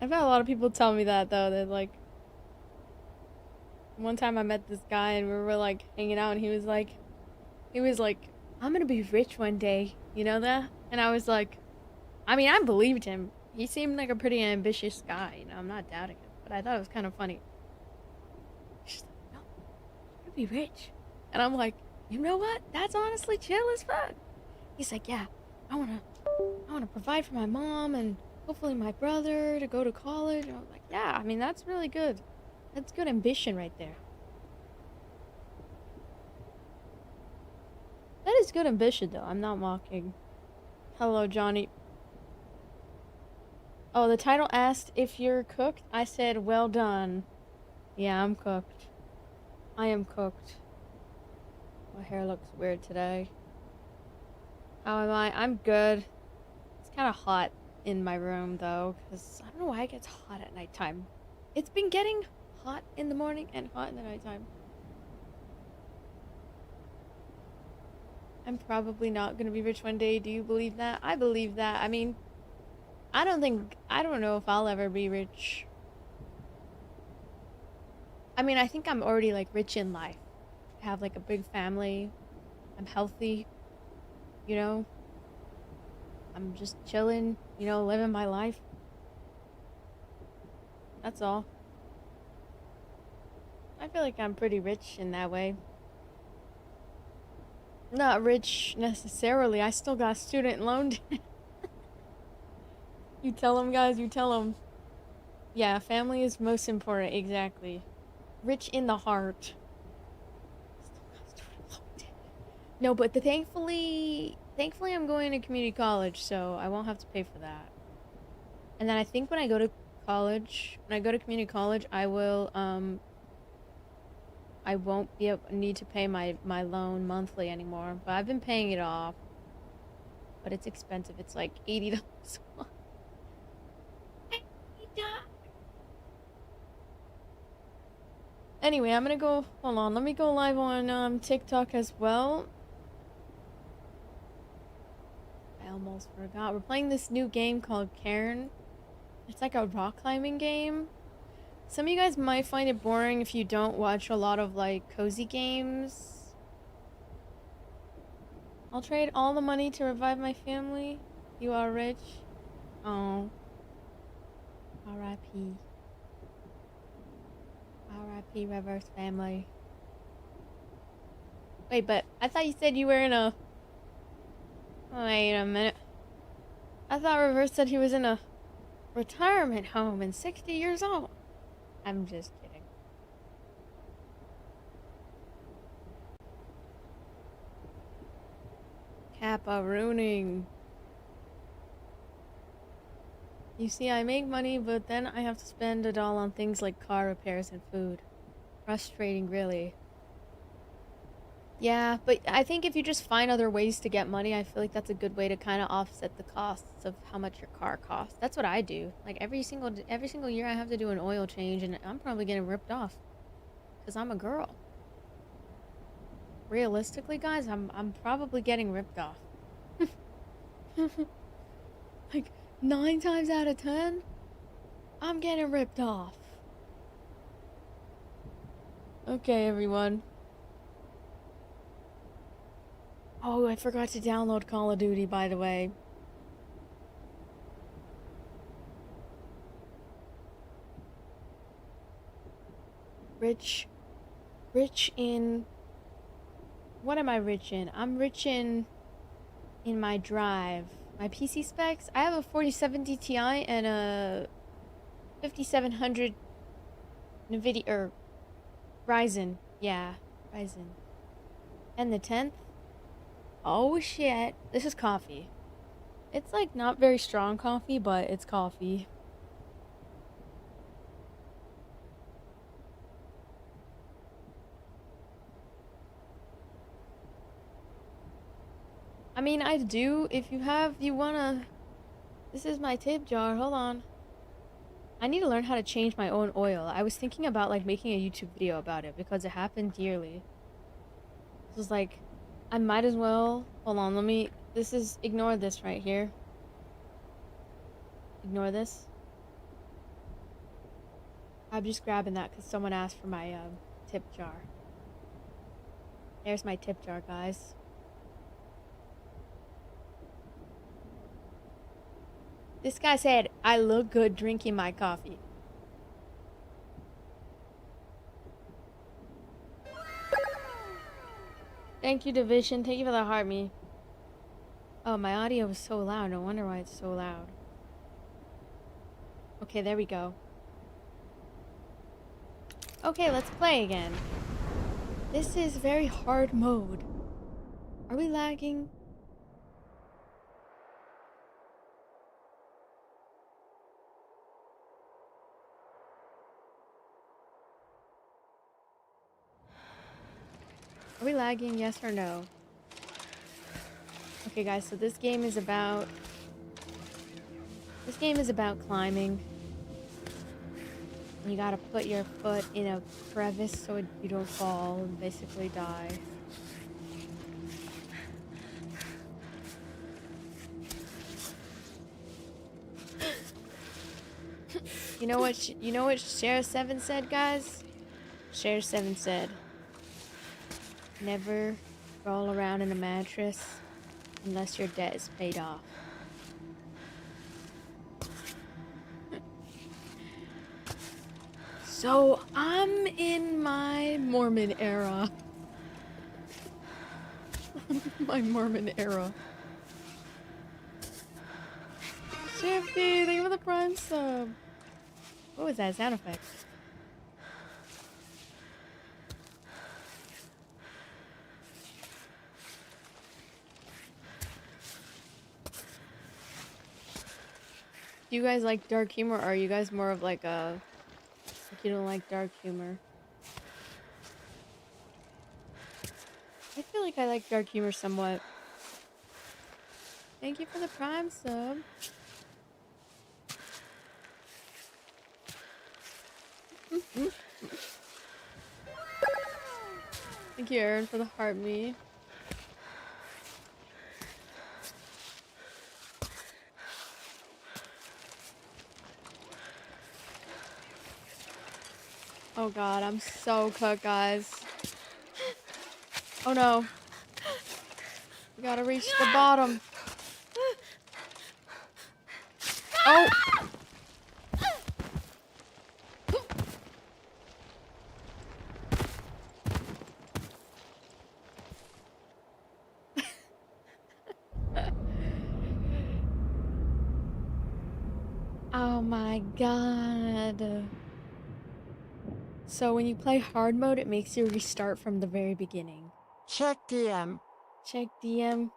I've had a lot of people tell me that though. That like one time I met this guy and we were like hanging out and he was like, I'm gonna be rich one day. You know that? And I was like, I mean, I believed him. He seemed like a pretty ambitious guy. You know, I'm not doubting him, but I thought it was kind of funny. She's like, no, I'm gonna be rich, and I'm like, you know what? That's honestly chill as fuck. He's like, yeah, I wanna provide for my mom and hopefully my brother to go to college. And I was like, yeah, I mean, that's really good. That's good ambition right there. That is good ambition, though. I'm not mocking. Hello, Johnny. Oh, the title asked if you're cooked. I said, well done. Yeah, I'm cooked. I am cooked. My hair looks weird today. How am I? I'm good. It's kind of hot in my room, though, because I don't know why it gets hot at nighttime. It's been getting hot in the morning and hot in the nighttime. I'm probably not gonna be rich one day. Do you believe that? I believe that. I mean, I don't know if I'll ever be rich. I mean, I think I'm already like rich in life. I have like a big family. I'm healthy, you know? I'm just chilling, you know, living my life. That's all. I feel like I'm pretty rich in that way. Not rich necessarily. I still got student loan debt. You tell them, guys, you tell them. Yeah, family is most important, exactly. Rich in the heart. Still got student loan debt. No, but thankfully I'm going to community college, so I won't have to pay for that. And then I think when I go to community college, I won't need to pay my loan monthly anymore. But I've been paying it off. But it's expensive. It's like $80 a month. Anyway, I'm gonna go. Hold on, let me go live on TikTok as well. I almost forgot. We're playing this new game called Cairn. It's like a rock climbing game. Some of you guys might find it boring if you don't watch a lot of like cozy games. I'll trade all the money to revive my family. You are rich. Oh. R.I.P. R.I.P. Reverse family. Wait, but I thought you said you were in a... Wait a minute. I thought Reverse said he was in a retirement home and 60 years old. I'm just kidding. Kappa ruining. You see, I make money, but then I have to spend it all on things like car repairs and food. Frustrating, really. Yeah, but I think if you just find other ways to get money, I feel like that's a good way to kind of offset the costs of how much your car costs. That's what I do. Like every single year I have to do an oil change and I'm probably getting ripped off cuz I'm a girl. Realistically, guys, I'm probably getting ripped off. Like 9 times out of 10, I'm getting ripped off. Okay, everyone. Oh, I forgot to download Call of Duty, by the way. Rich in... What am I rich in? I'm rich in my drive. My PC specs? I have a 4070 Ti and a 5700 NVIDIA, or Ryzen. Yeah, Ryzen. And the 10th? Oh shit. This is coffee. It's like not very strong coffee, but it's coffee. I mean, I do. If you wanna... This is my tip jar. Hold on. I need to learn how to change my own oil. I was thinking about like making a YouTube video about it because it happened yearly. This was like, I might as well... Hold on, let me... This is... Ignore this right here. Ignore this. I'm just grabbing that because someone asked for my tip jar. There's my tip jar, guys. This guy said, I look good drinking my coffee. Thank you, Division. Thank you for the heart me. Oh, my audio was so loud. No wonder why it's so loud. Okay, there we go. Okay, let's play again. This is very hard mode. Are we lagging? Are we lagging, yes or no? Okay, guys, so this game is about climbing. You gotta put your foot in a crevice so you don't fall and basically die. You know what Sheriff 7 said, guys? Sheriff 7 said, never roll around in a mattress unless your debt is paid off. So, I'm in my Mormon era. My Mormon era. Shifty, thank you for the prime sub. What was that sound effect? Do you guys like dark humor, or are you guys more of like a... Like you don't like dark humor? I feel like I like dark humor somewhat. Thank you for the prime sub. Thank you, Aaron, for the heart me. Oh god, I'm so cooked, guys. Oh no. We gotta reach the bottom. Oh! Oh my god. So when you play hard mode, it makes you restart from the very beginning. Check DM. Check DM.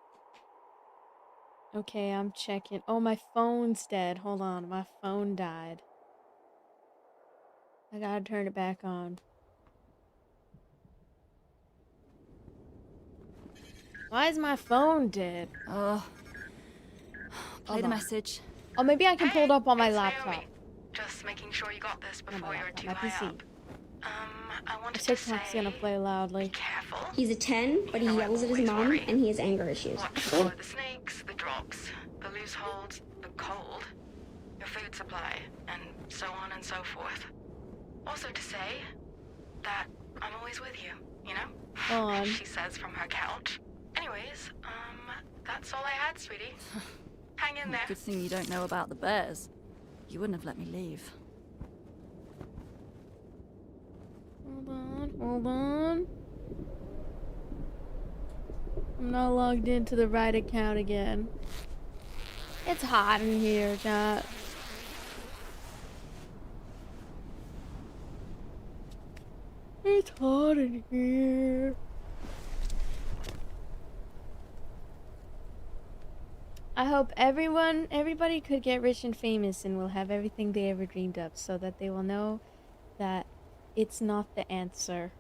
Okay, I'm checking. Oh, my phone's dead. Hold on, my phone died. I gotta turn it back on. Why is my phone dead? Oh. Play Hold the on. message. Oh, maybe I can pull it up on my it's laptop. Naomi. Just making sure you got this before you're too my high PC. up. I My wanted to TikTok's say, gonna play loudly. be careful. He's a 10, but he You know, I yells at his always mom worry. and he has anger issues. Watch for the snakes, the drops, the loose holds, the cold, your food supply, and so on and so forth. Also to say that I'm always with you, you know? On. She says from her couch. Anyways, that's all I had, sweetie. Hang in there. Good thing you don't know about the bears. You wouldn't have let me leave. Hold on. I'm not logged into the right account again. It's hot in here, chat. It's hot in here. I hope everybody could get rich and famous and will have everything they ever dreamed of, so that they will know that it's not the answer.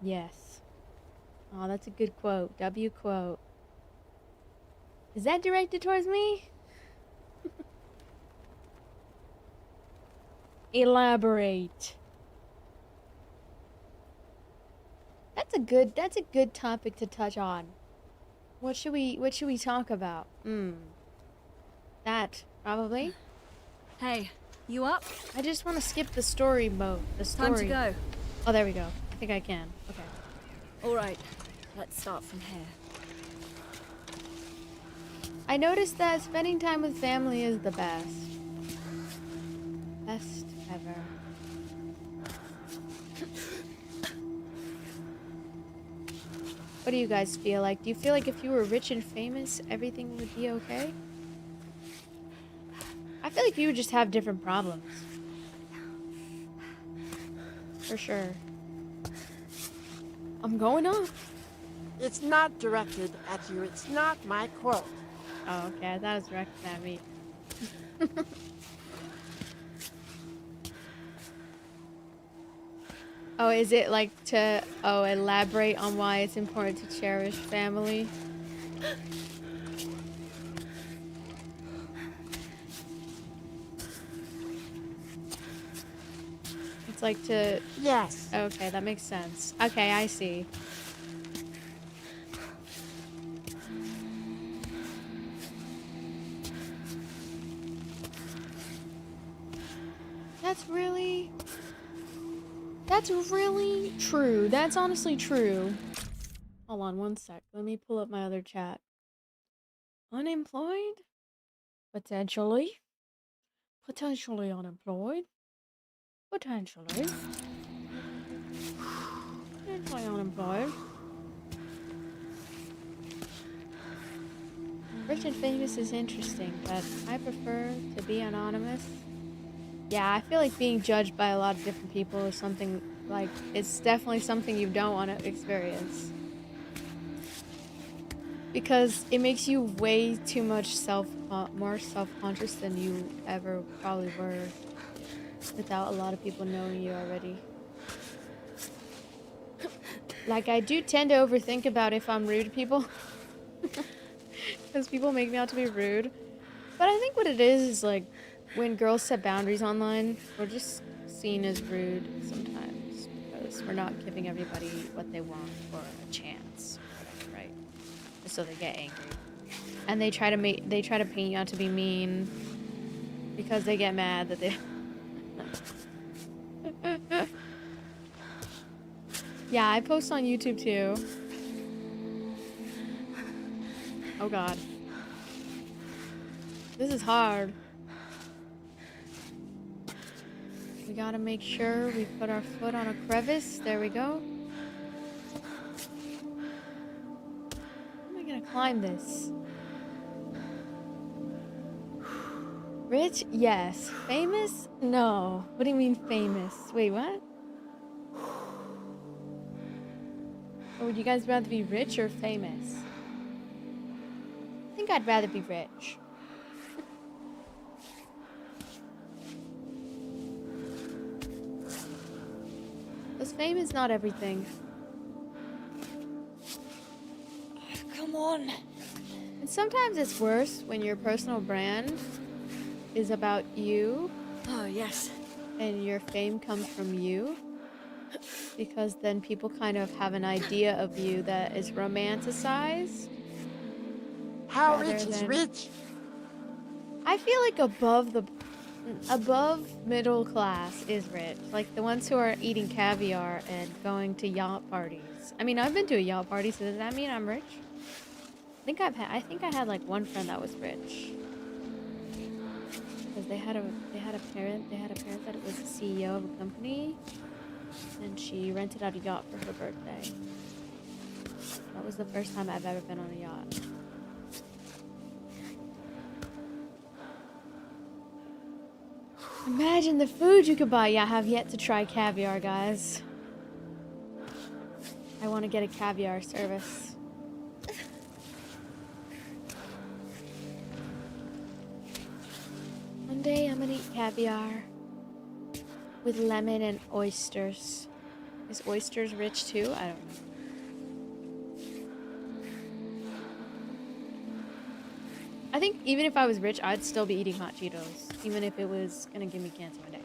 Yes. Oh, that's a good quote. W quote. Is that directed towards me? Elaborate. That's a good topic to touch on. What should we talk about? That, probably. Hey, You up? I just want to skip the story mode. The story. Time to go. Oh, there we go. I think I can. Okay. All right, let's start from here. I noticed that spending time with family is the best. Best ever. What do you guys feel like? Do you feel like if you were rich and famous, everything would be okay? I feel like you would just have different problems. For sure. I'm going off. It's not directed at you. It's not my quote. Oh, okay. I thought it was directed at me. Oh, is it like to, elaborate on why it's important to cherish family? It's like to... Yes. Okay, that makes sense. Okay, I see. That's really true. That's honestly true. Hold on one sec. Let me pull up my other chat. Unemployed? Potentially. Potentially unemployed. Potentially. Potentially unemployed. Rich and famous is interesting, but I prefer to be anonymous. Yeah, I feel like being judged by a lot of different people is something, like, it's definitely something you don't want to experience. Because it makes you way too much more self-conscious than you ever probably were without a lot of people knowing you already. Like, I do tend to overthink about if I'm rude to people. Because people make me out to be rude. But I think what it is like, when girls set boundaries online, we're just seen as rude sometimes. Because we're not giving everybody what they want or a chance. Right? So they get angry. And they try to paint you out to be mean. Because they get mad that they... Yeah, I post on YouTube too. Oh god. This is hard. We gotta make sure we put our foot on a crevice. There we go. How am I gonna climb this? Rich? Yes. Famous? No. What do you mean famous? Wait, what? Or would you guys rather be rich or famous? I think I'd rather be rich. Because fame is not everything. Come on. And sometimes it's worse when your personal brand is about you. Oh, yes. And your fame comes from you. Because then people kind of have an idea of you that is romanticized. How rich is rich? I feel like above middle class is rich. Like the ones who are eating caviar and going to yacht parties. I mean, I've been to a yacht party, so does that mean I'm rich? I think I had like one friend that was rich. Because they had a parent that was the CEO of a company, and she rented out a yacht for her birthday. That was the first time I've ever been on a yacht. Imagine the food you could buy. Yeah, I have yet to try caviar, guys. I want to get a caviar service. One day I'm gonna eat caviar with lemon and oysters. Is oysters rich too? I don't know. I think even if I was rich, I'd still be eating hot Cheetos, even if it was gonna give me cancer one day.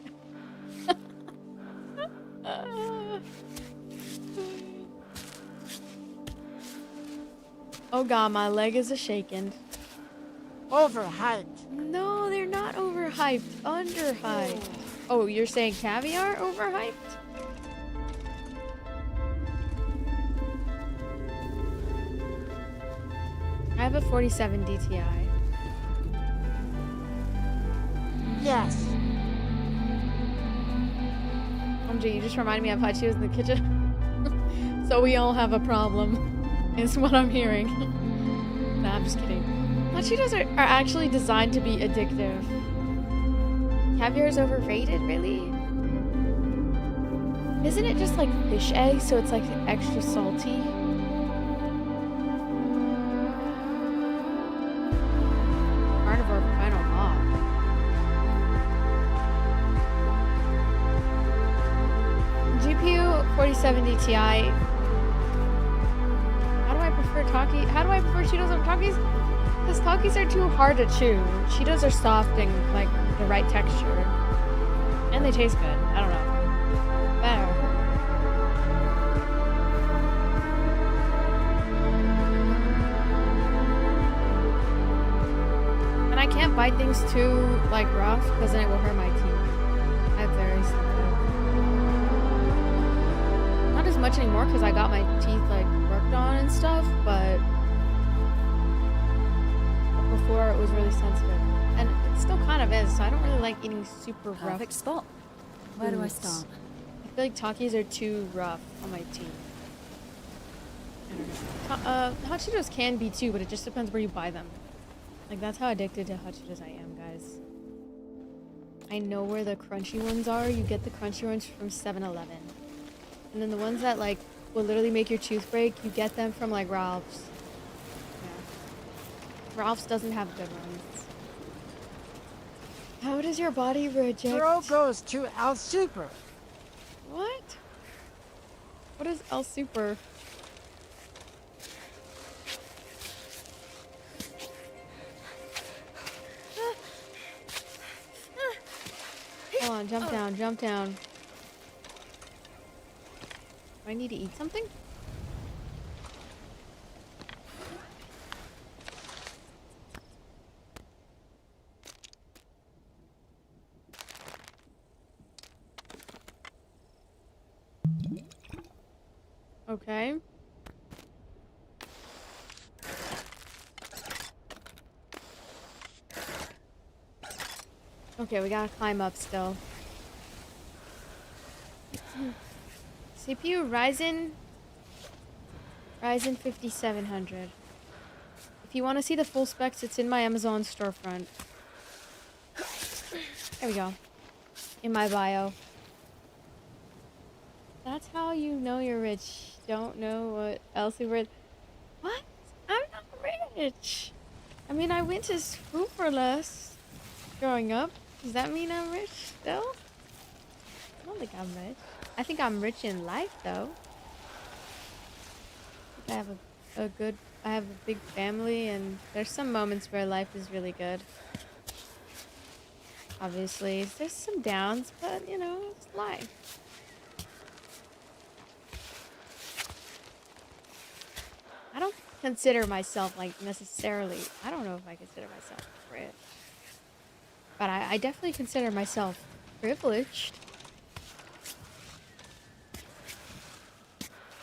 Oh god, my leg is a-shaking. Overhyped. No, they're not overhyped. Underhyped. Underhyped. Oh, you're saying caviar overhyped? I have a 47 DTI. Yes. OMG, you just reminded me of hot Cheetos in the kitchen. So we all have a problem, is what I'm hearing. Nah, I'm just kidding. Hot Cheetos are actually designed to be addictive. Caviar is overrated, really? Isn't it just like fish egg, so it's like extra salty? Carnivore final law. GPU 4070 Ti. How do I prefer Takis? How do I prefer Cheetos over Takis? Because Takis are too hard to chew. Cheetos are soft and like the right texture. And they taste good. I don't know. Better. And I can't bite things too like rough because then it will hurt my teeth. I have very sensitive. Not as much anymore because I got my teeth like worked on and stuff, but before it was really sensitive. And it still kind of is, so I don't really like eating super rough. Perfect spot. Where do I foods. start? I feel like Takis are too rough on my teeth. I don't know. Hot Cheetos can be too, but it just depends where you buy them. Like, that's how addicted to Hot Cheetos I am, guys. I know where the crunchy ones are. You get the crunchy ones from 7-Eleven. And then the ones that, like, will literally make your tooth break, you get them from, like, Ralph's. Yeah. Ralph's doesn't have good ones. How does your body reject... Girl goes to El Super. What? What is El Super? Hold on, jump down, jump down. Do I need to eat something? Okay. Okay, we gotta climb up still. CPU Ryzen 5700. If you want to see the full specs, it's in my Amazon storefront. There we go. In my bio. That's how you know you're rich. Don't know what else you were. What? I'm not rich. I mean, I went to school for less growing up. Does that mean I'm rich still? I don't think I'm rich. I think I'm rich in life, though. I have I have a big family, and there's some moments where life is really good. Obviously, there's some downs, but you know, it's life. I don't consider myself like necessarily, I don't know if I consider myself rich. But I definitely consider myself privileged.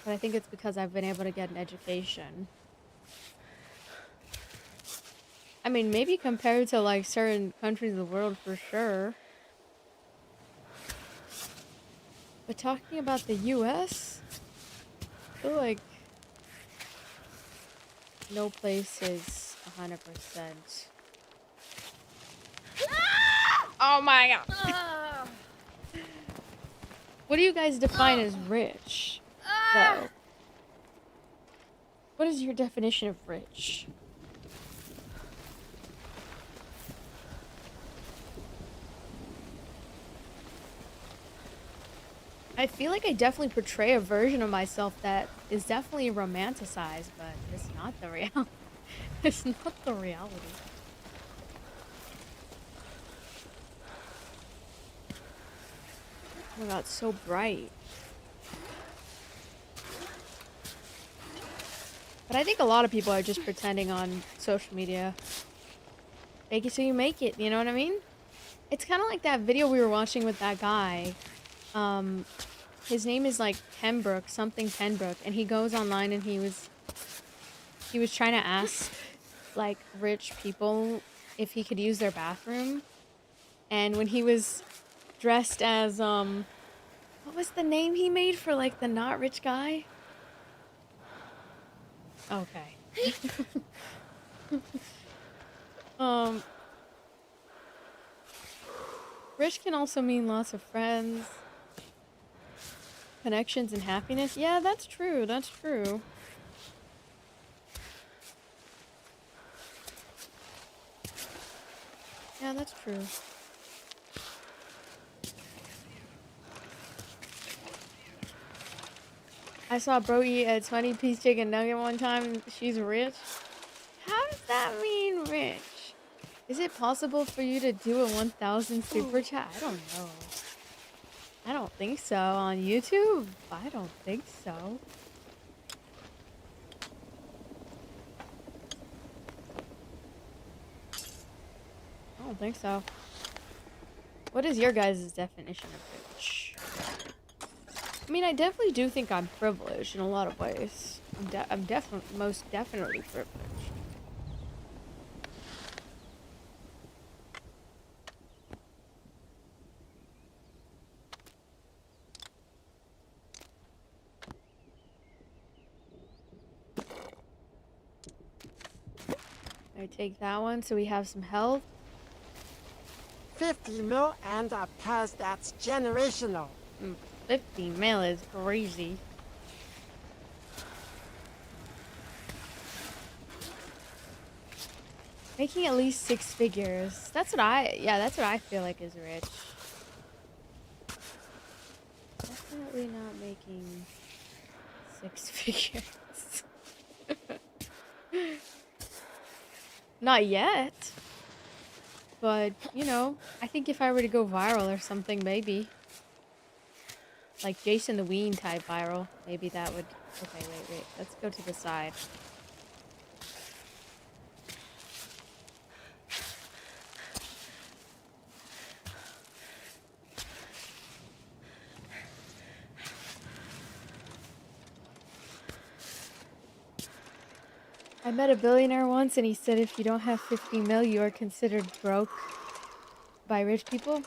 But I think it's because I've been able to get an education. I mean, maybe compared to like certain countries of the world for sure. But talking about the US, I feel like no place is 100%. Oh my god. What do you guys define as rich, though? What is your definition of rich? I feel like I definitely portray a version of myself that is definitely romanticized, but it's not the reality. It's not the reality. Oh my god, it's so bright. But I think a lot of people are just pretending on social media. Fake it till you make it, you know what I mean? It's kind of like that video we were watching with that guy. His name is like Pembroke, something Pembroke, and he goes online and he was trying to ask like rich people if he could use their bathroom. And when he was dressed as what was the name he made for like the not rich guy? Okay. um Rich can also mean lots of friends, connections, and happiness. Yeah, that's true. That's true. Yeah, that's true. I saw bro eat a 20-piece chicken nugget one time. She's rich. How does that mean rich? Is it possible for you to do a 1,000 super chat? I don't know. I don't think so. On YouTube? I don't think so. I don't think so. What is your guys' definition of rich? I mean, I definitely do think I'm privileged in a lot of ways. I'm most definitely privileged. I take that one so we have some health. 50 mil and a pass that's generational. 50 mil is crazy. Making at least 6 figures. That's what I feel like is rich. Definitely not making 6 figures. Not yet. But, you know, I think if I were to go viral or something, maybe. Like Jason the Ween type viral. Maybe that would... Okay, wait. Let's go to the side. I met a billionaire once and he said if you don't have 50 mil, you are considered broke by rich people.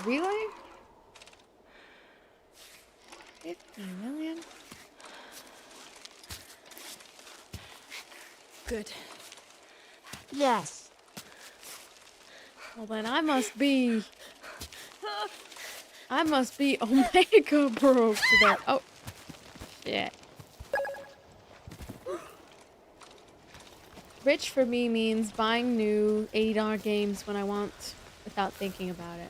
Really? 50 million? Good. Yes. Well then I must be Omega broke today. Oh shit. Rich for me means buying new $80 games when I want without thinking about it.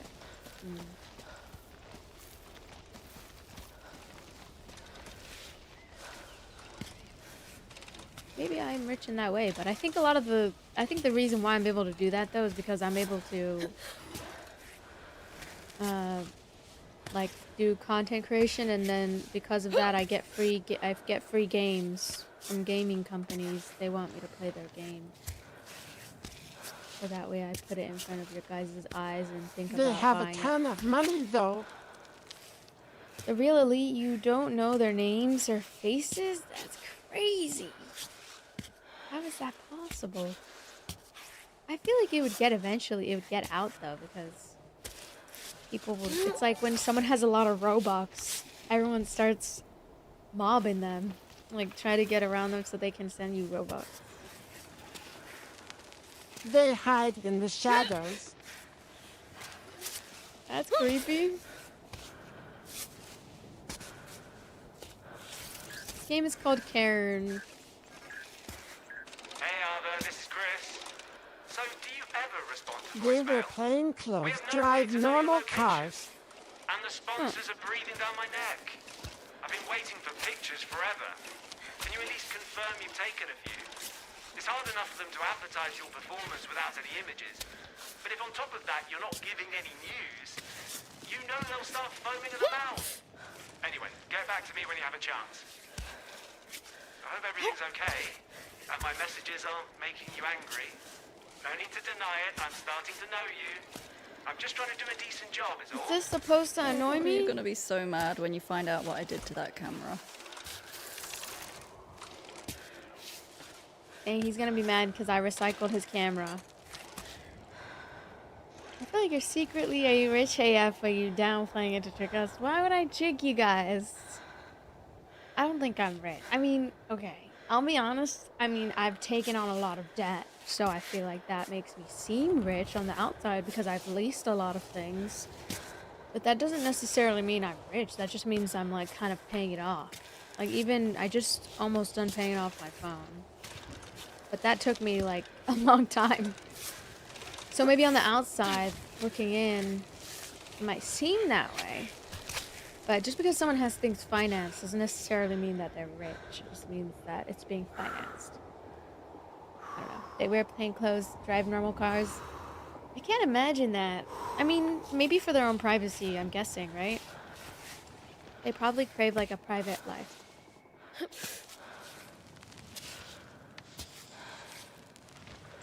Maybe I'm rich in that way, but I think the reason why I'm able to do that though is because I'm able to like do content creation, and then because of that I get free games from gaming companies. They want me to play their game. So that way I put it in front of your guys' eyes and think They about have a buying it. ton of money though. The real elite, you don't know their names or faces? That's crazy. How is that possible? I feel like it would get out though, because people would, it's like when someone has a lot of Robux, everyone starts mobbing them. Like, try to get around them so they can send you Robux. They hide in the shadows. That's creepy. This game is called Cairn. Hey Arthur, this is Chris. So, do you ever respond to They were voicemail? plain clothes, We have no drive way to know your normal location. cars. And the sponsors are breathing down my neck. I've been waiting for pictures forever. Can you at least confirm you've taken a few? It's hard enough for them to advertise your performance without any images. But if on top of that you're not giving any news, you know they'll start foaming at the mouth. Anyway, get back to me when you have a chance. I hope everything's okay, and my messages aren't making you angry. No need to deny it, I'm starting to know you. I'm just trying to do a decent job, is all. Is this supposed to annoy me? You're gonna be so mad when you find out what I did to that camera. And he's gonna be mad because I recycled his camera. I feel like you're secretly a rich AF, but you downplaying it to trick us. Why would I trick you guys? I don't think I'm rich. I mean, okay. I'll be honest. I mean, I've taken on a lot of debt, so I feel like that makes me seem rich on the outside because I've leased a lot of things. But that doesn't necessarily mean I'm rich. That just means I'm like kind of paying it off. Like even I just almost done paying off my phone. But that took me like a long time. So maybe on the outside, looking in, it might seem that way. But just because someone has things financed doesn't necessarily mean that they're rich. It just means that it's being financed. I don't know. They wear plain clothes, drive normal cars. I can't imagine that. I mean, maybe for their own privacy, I'm guessing, right? They probably crave like a private life. I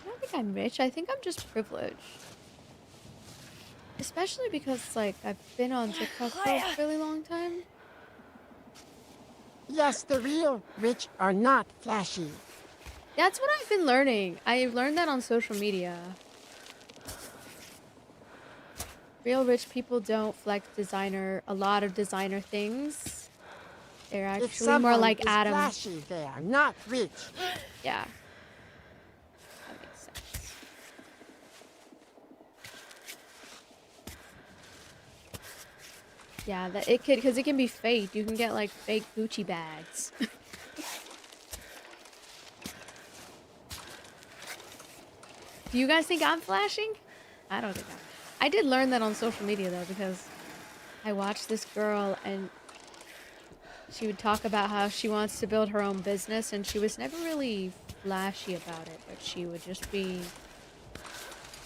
don't think I'm rich. I think I'm just privileged. Especially because, like, I've been on TikTok for a really long time. Yes, the real rich are not flashy. That's what I've been learning. I learned that on social media. Real rich people don't flex a lot of designer things. They're If actually someone more like is Adam. flashy, they are not rich. Yeah. That makes sense. Yeah, that it could, because it can be fake. You can get like fake Gucci bags. Do you guys think I'm flashing? I don't think I did learn that on social media though, because I watched this girl and she would talk about how she wants to build her own business, and she was never really flashy about it, but she would just be.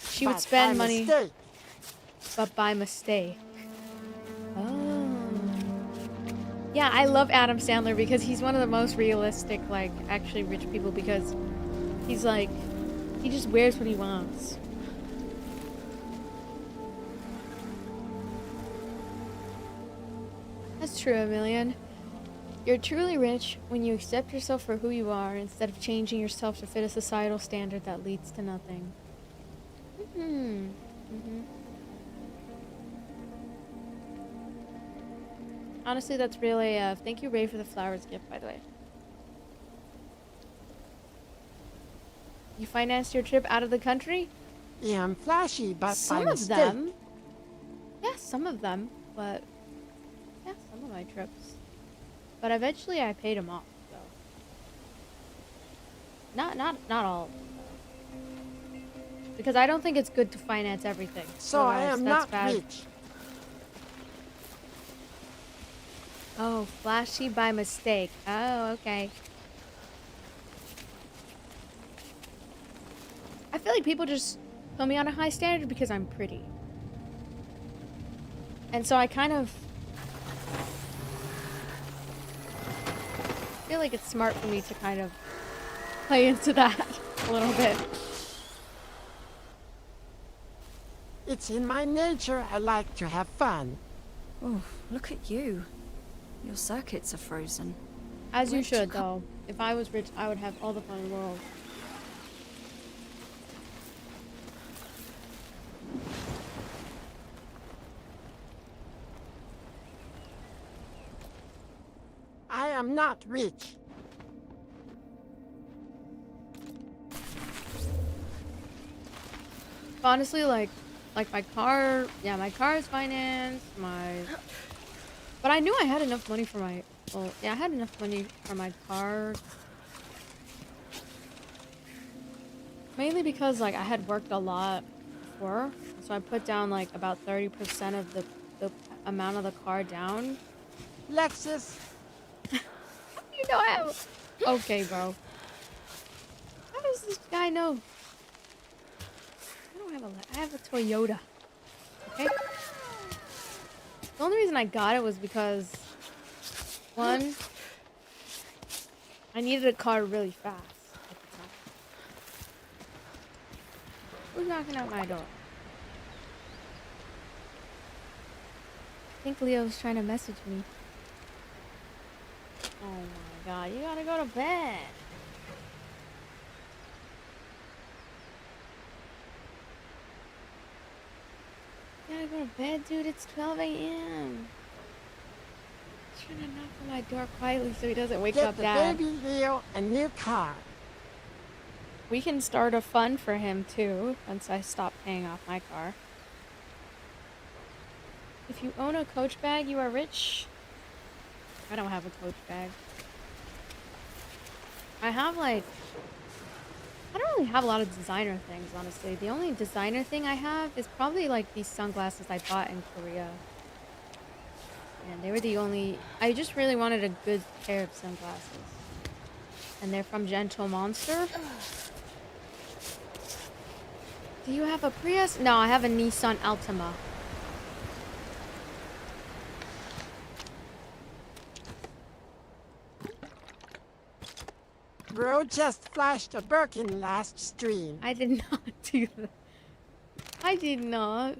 She would But spend by money, mistake. but by mistake. Oh. Yeah, I love Adam Sandler because he's one of the most realistic, like, actually rich people, because he's like, he just wears what he wants. That's true, Emilian. You're truly rich when you accept yourself for who you are instead of changing yourself to fit a societal standard that leads to nothing. Honestly, that's really, thank you, Ray, for the flowers gift, by the way. You financed your trip out of the country? Yeah, I'm flashy, but Some by of mistake. them. Yeah, some of them, but yeah, some of my trips. But eventually I paid them off, so. Not all. Because I don't think it's good to finance everything. So I Otherwise, am that's not bad. rich. Oh, flashy by mistake. Oh, okay. I feel like people just put me on a high standard because I'm pretty. And so I kind of feel like it's smart for me to kind of play into that a little bit. It's in my nature. I like to have fun. Oh, look at you. Your circuits are frozen. As you Where'd you should, come- though. If I was rich, I would have all the fun in the world. I am not rich. Honestly, like my car, yeah, my car is financed, but I knew I had enough money for my, well, yeah, I had enough money for my car. Mainly because, like, I had worked a lot before, so I put down, like, about 30% of the amount of the car down. Lexus. You know I have... Okay, bro. How does this guy know? I have a Toyota. Okay? The only reason I got it was because... One... I needed a car really fast at the time. Who's knocking at my door? think Leo's trying to message me. Oh my god, you gotta go to bed. You gotta go to bed, dude. It's 12 a.m. Trying to knock on my door quietly so he doesn't wake Get up the Dad. baby Leo a new car. We can start a fund for him too once I stop paying off my car. If you own a Coach bag, you are rich. I don't have a Coach bag. I have like... I don't really have a lot of designer things, honestly. The only designer thing I have is probably like these sunglasses I bought in Korea. And they were the only... I just really wanted a good pair of sunglasses. And they're from Gentle Monster. Do you have a Prius? No, I have a Nissan Altima. Bro just flashed a Birkin last stream. I did not do that. I did not.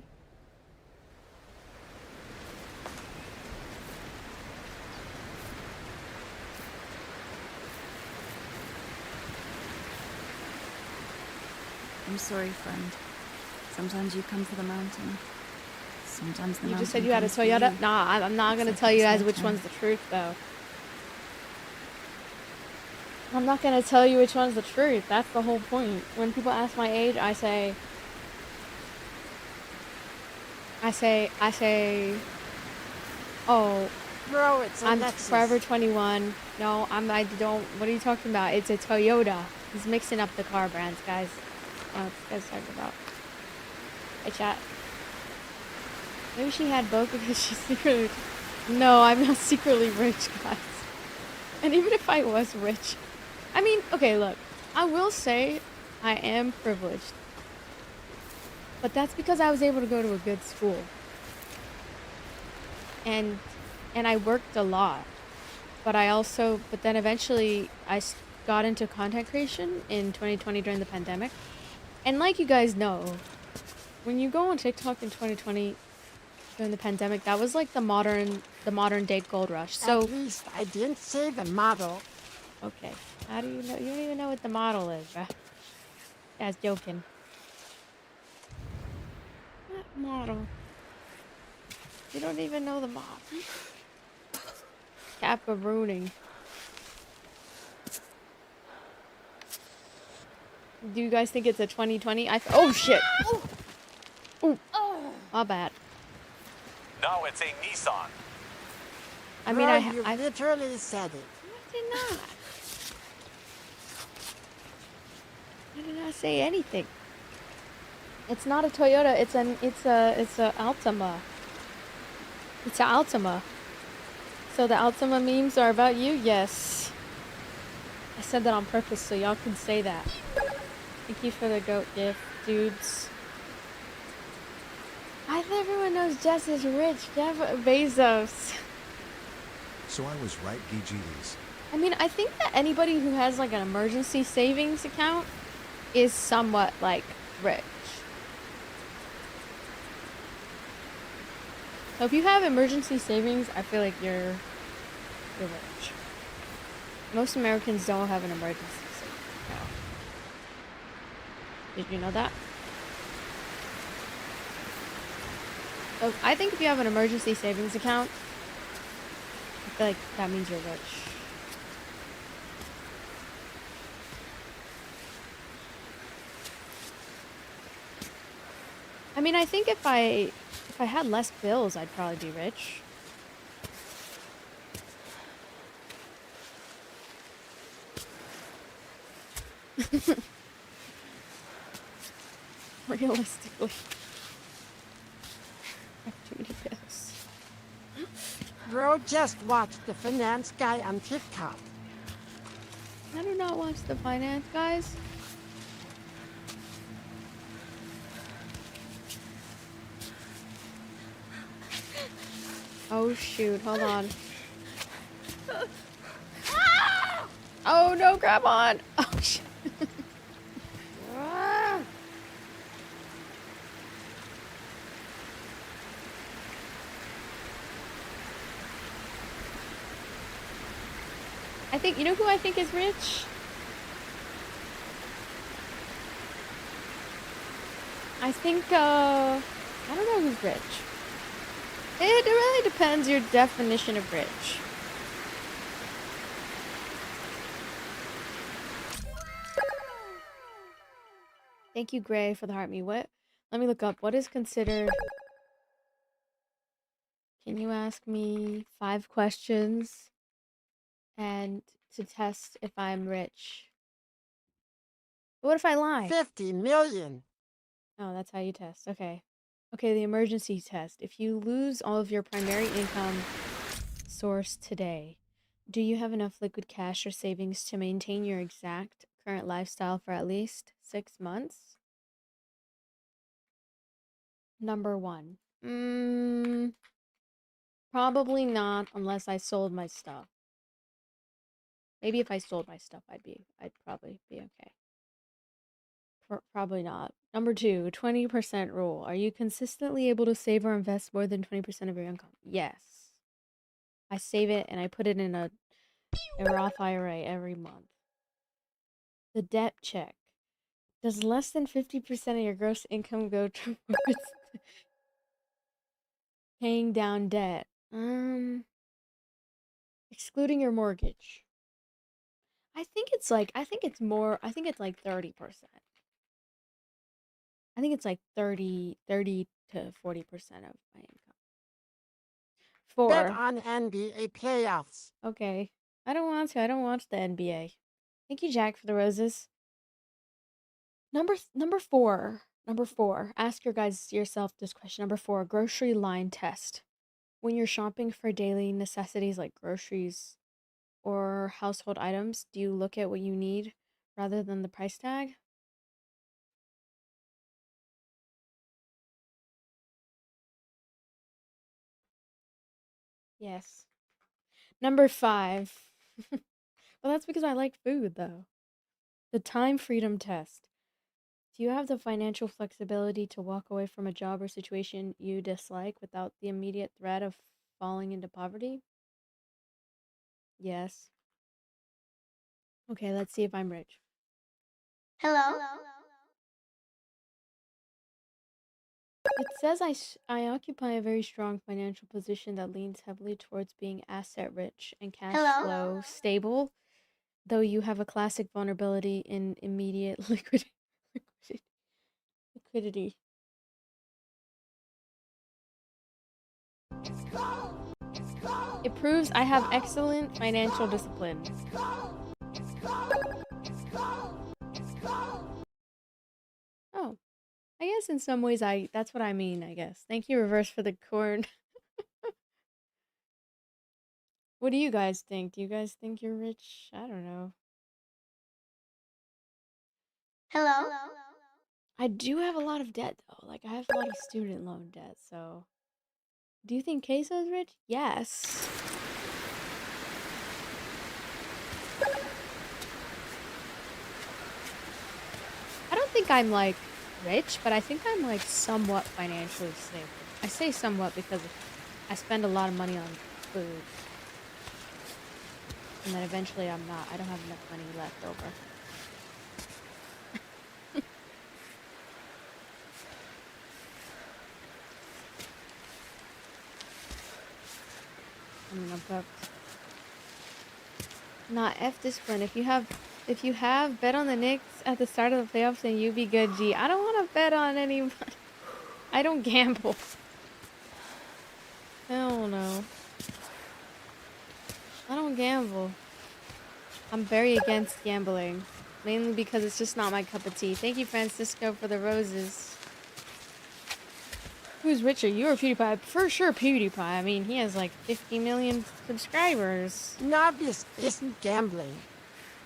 I'm sorry, friend. Sometimes you come for the mountain. Sometimes the mountain. You just said you had a comes for Toyota? you. Nah, I'm not gonna Except tell you it's guys my which turn. one's the truth, though. I'm not gonna tell you which one's the truth. That's the whole point. When people ask my age, I say, oh, Bro, it's a I'm Lexus. forever 21. No, I don't, what are you talking about? It's a Toyota. He's mixing up the car brands, guys. What you guys talking about? Hey, chat. Maybe she had both because she's secretly... No, I'm not secretly rich, guys. And even if I was rich... I mean, okay, look. I will say I am privileged. But that's because I was able to go to a good school. And I worked a lot. But then eventually I got into content creation in 2020 during the pandemic. And like you guys know, when you go on TikTok in 2020 during the pandemic, that was like the modern day gold rush. So At least I didn't say the model. okay, how do you know? You don't even know what the model is, bruh. That's joking. What model? You don't even know the model. Caparooning. Do you guys think it's a 2020? Oh shit! Ooh, my bad. No, it's a Nissan. I mean, Bro, I you literally said it. I did not. I did not say anything. It's not a Toyota. It's a Altima. It's an Altima. So the Altima memes are about you? Yes. I said that on purpose so y'all can say that. Thank you for the goat gift, dudes. I thought everyone knows Jess is rich. Jeff Bezos. So I was right, GG's. I mean, I think that anybody who has like an emergency savings account is somewhat like rich. So if you have emergency savings, I feel like you're rich. Most Americans don't have an emergency savings account. Did you know that? So I think if you have an emergency savings account, I feel like that means you're rich. I mean, I think if I had less bills, I'd probably be rich. Realistically. I have too many bills. Bro just watched the finance guy on TikTok. I do not watch the finance guys. Oh shoot, hold on. Oh no, grab on! Oh shit. I think, you know who I think is rich? I think, I don't know who's rich. It really depends your definition of rich. Thank you, Gray, for the heart me. What? Let me look up. What is considered... Can you ask me 5 questions and to test if I'm rich? What if I lie? 50 million. Oh, that's how you test. Okay. Okay, the emergency test. If you lose all of your primary income source today, do you have enough liquid cash or savings to maintain your exact current lifestyle for at least 6 months? Number 1. Probably not unless I sold my stuff. Maybe if I sold my stuff, I'd probably be okay. Probably not. Number 2, 20% rule. Are you consistently able to save or invest more than 20% of your income? Yes. I save it and I put it in a Roth IRA every month. The debt check. Does less than 50% of your gross income go towards paying down debt? Excluding your mortgage. I think it's like 30%. I think it's like 30 to 40% of my income. Bet 4. on NBA playoffs. Okay. I don't want to. I don't watch the NBA. Thank you, Jack, for the roses. Number 4. Number 4. Ask yourself this question. Number 4. Grocery line test. When you're shopping for daily necessities like groceries or household items, do you look at what you need rather than the price tag? Yes. Number 5. Well, that's because I like food, though. The time freedom test. Do you have the financial flexibility to walk away from a job or situation you dislike without the immediate threat of falling into poverty? Yes. Okay, let's see if I'm rich. Hello? It says I occupy a very strong financial position that leans heavily towards being asset rich and cash flow stable, though you have a classic vulnerability in immediate liquidity. It proves I have excellent financial discipline. Oh, I guess in some ways that's what I mean, I guess. Thank you, Reverse, for the corn. What do you guys think? Do you guys think you're rich? I don't know. Hello? I do have a lot of debt though. Like I have a lot of student loan debt, so do you think Queso's rich? Yes. I don't think I'm like rich, but I think I'm like somewhat financially stable. I say somewhat because I spend a lot of money on food. And then eventually I don't have enough money left over. I mean, I'm cooked. Nah, F discipline. If you have bet on the Knicks at the start of the playoffs, then you be good, G. I don't want to bet on anybody. I don't gamble. Hell no. I don't gamble. I'm very against gambling. Mainly because it's just not my cup of tea. Thank you, Francisco, for the roses. Who's richer, you or PewDiePie? For sure PewDiePie. I mean, he has like 50 million subscribers. Now this isn't gambling.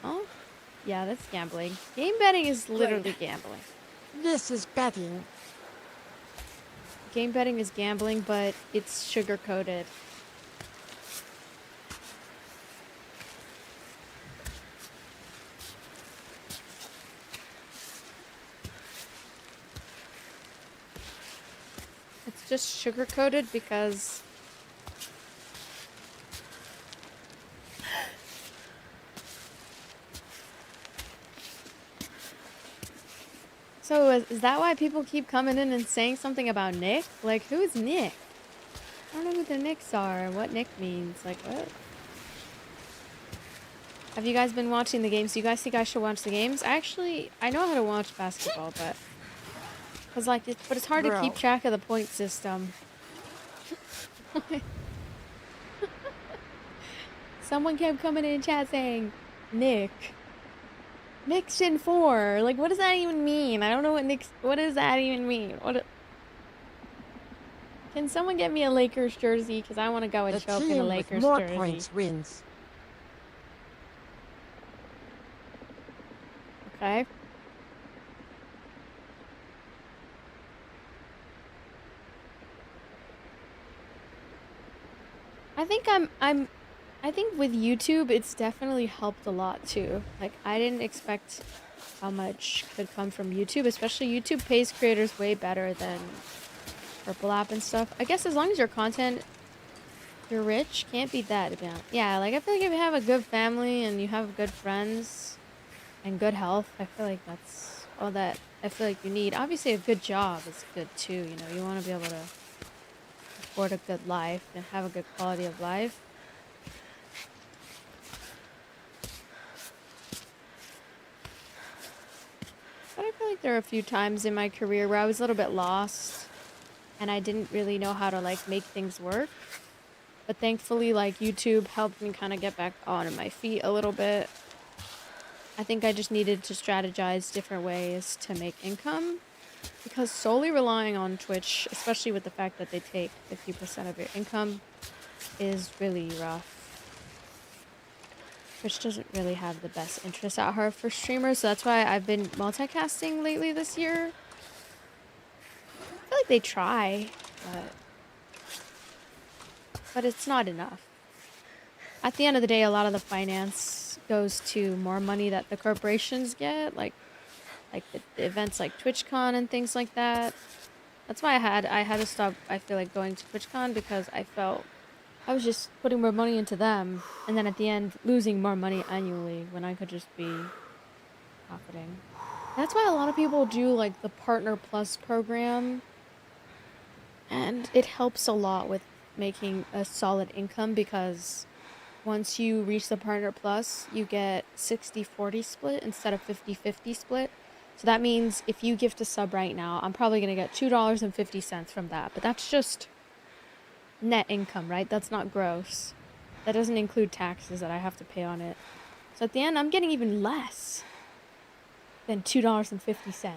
Oh? Yeah, that's gambling. Game betting is literally gambling. This is betting. Game betting is gambling, but it's sugar-coated. It's just sugar-coated because So is that why people keep coming in and saying something about Nick? Like, who is Nick? I don't know who the Nicks are, what Nick means. Like, what? Have you guys been watching the games? Do you guys think I should watch the games? Actually, I know how to watch basketball, but... Cause like, but it's hard to keep Bro. track of the point system. Someone kept coming in chat saying, Nick. Mixin 4. Like, what does that even mean? I don't know what does that even mean? Can someone get me a Lakers jersey? Because I want to go and The show up in a team with Lakers more jersey. points wins. Okay. I think with YouTube, it's definitely helped a lot too. Like, I didn't expect how much could come from YouTube, especially YouTube pays creators way better than Purple App and stuff. I guess as long as your content, you're rich, can't beat that, to be honest. Yeah, like, I feel like if you have a good family and you have good friends and good health, I feel like that's all that I feel like you need. Obviously, a good job is good too, you know, you want to be able to afford a good life and have a good quality of life. But I feel like there are a few times in my career where I was a little bit lost and I didn't really know how to like make things work. But thankfully, like, YouTube helped me kind of get back on my feet a little bit. I think I just needed to strategize different ways to make income, because solely relying on Twitch, especially with the fact that they take 50% of your income, is really rough. Twitch doesn't really have the best interests at heart for streamers, so that's why I've been multicasting lately this year. I feel like they try, but it's not enough. At the end of the day, a lot of the finance goes to more money that the corporations get, like the events like TwitchCon and things like that. That's why I had to stop, I feel like, going to TwitchCon, because I felt I was just putting more money into them, and then at the end losing more money annually when I could just be profiting. That's why a lot of people do like the Partner Plus program, and it helps a lot with making a solid income, because once you reach the Partner Plus, you get 60-40 split instead of 50-50 split. So that means if you gift a sub right now, I'm probably going to get $2.50 from that. But that's just net income, right? That's not gross. That doesn't include taxes that I have to pay on it. So at the end, I'm getting even less than $2.50.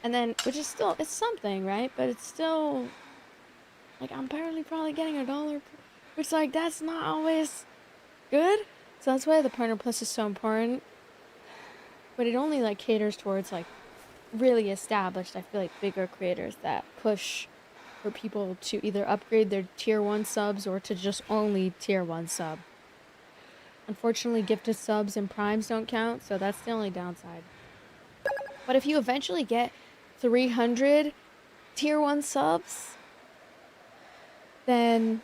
And then, which is still, it's something, right? But it's still, like, I'm barely probably getting $1, which, like, that's not always good. So that's why the Partner Plus is so important. But it only, like, caters towards, like, really established, I feel like, bigger creators that push for people to either upgrade their tier 1 subs or to just only tier 1 sub. Unfortunately, gifted subs and primes don't count, so that's the only downside. But if you eventually get 300 tier 1 subs, then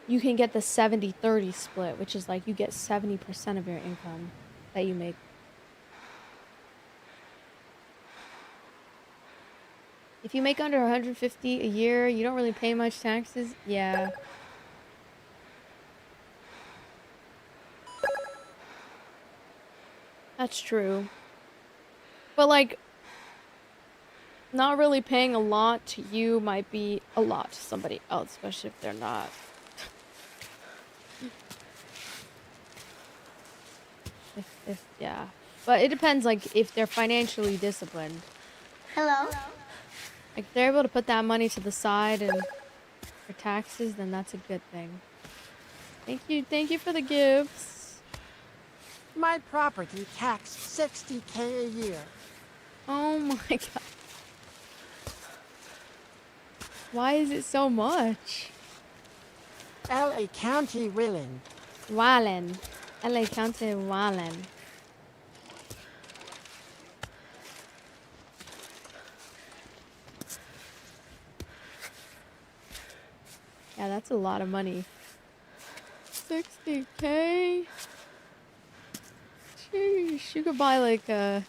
you can get the 70-30 split, which is like you get 70% of your income that you make. If you make under 150 a year, you don't really pay much taxes. Yeah. That's true. But, like, not really paying a lot to you might be a lot to somebody else, especially if they're not. Yeah. But it depends, like, if they're financially disciplined. Hello? Like, if they're able to put that money to the side and for taxes, then that's a good thing. Thank you for the gifts. My property taxed $60K a year. Oh my god. Why is it so much? LA County willing. Wallen. LA County Wallen. Yeah, that's a lot of money. 60K? Sheesh, you could buy like a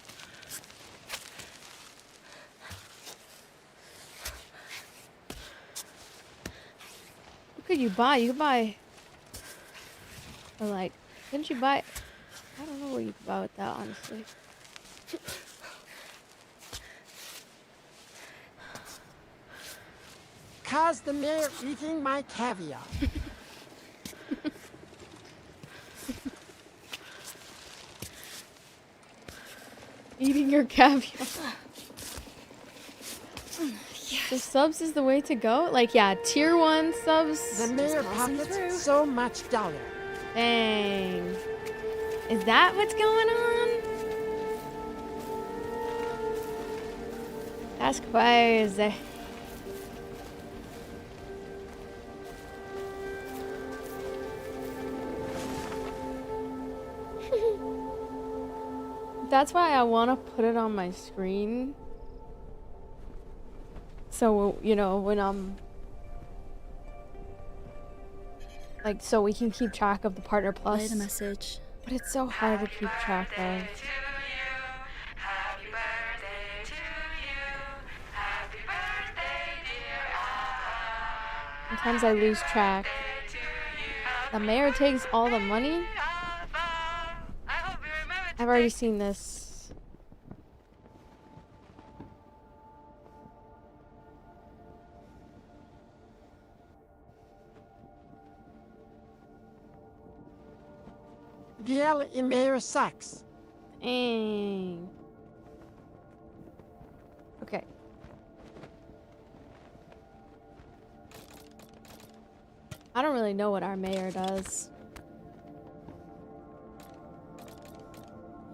could you buy? You could buy... Or like, couldn't you buy... I don't know what you could buy with that, honestly. Cause the mayor eating my caviar. Eating your caviar. The subs is the way to go? Like, yeah, tier 1 subs. The mayor passing pockets through. so much dollar. Dang. Is that what's going on? That's crazy. That's why I want to put it on my screen. So, you know, when I'm... Like, so we can keep track of the Partner Play Plus. the message. But it's so hard to keep track of. Happy birthday to you. Happy birthday, dear Alpha. Sometimes I lose track. The mayor takes all the money? I've already seen this. DL in mayor sucks. Dang. Okay. I don't really know what our mayor does.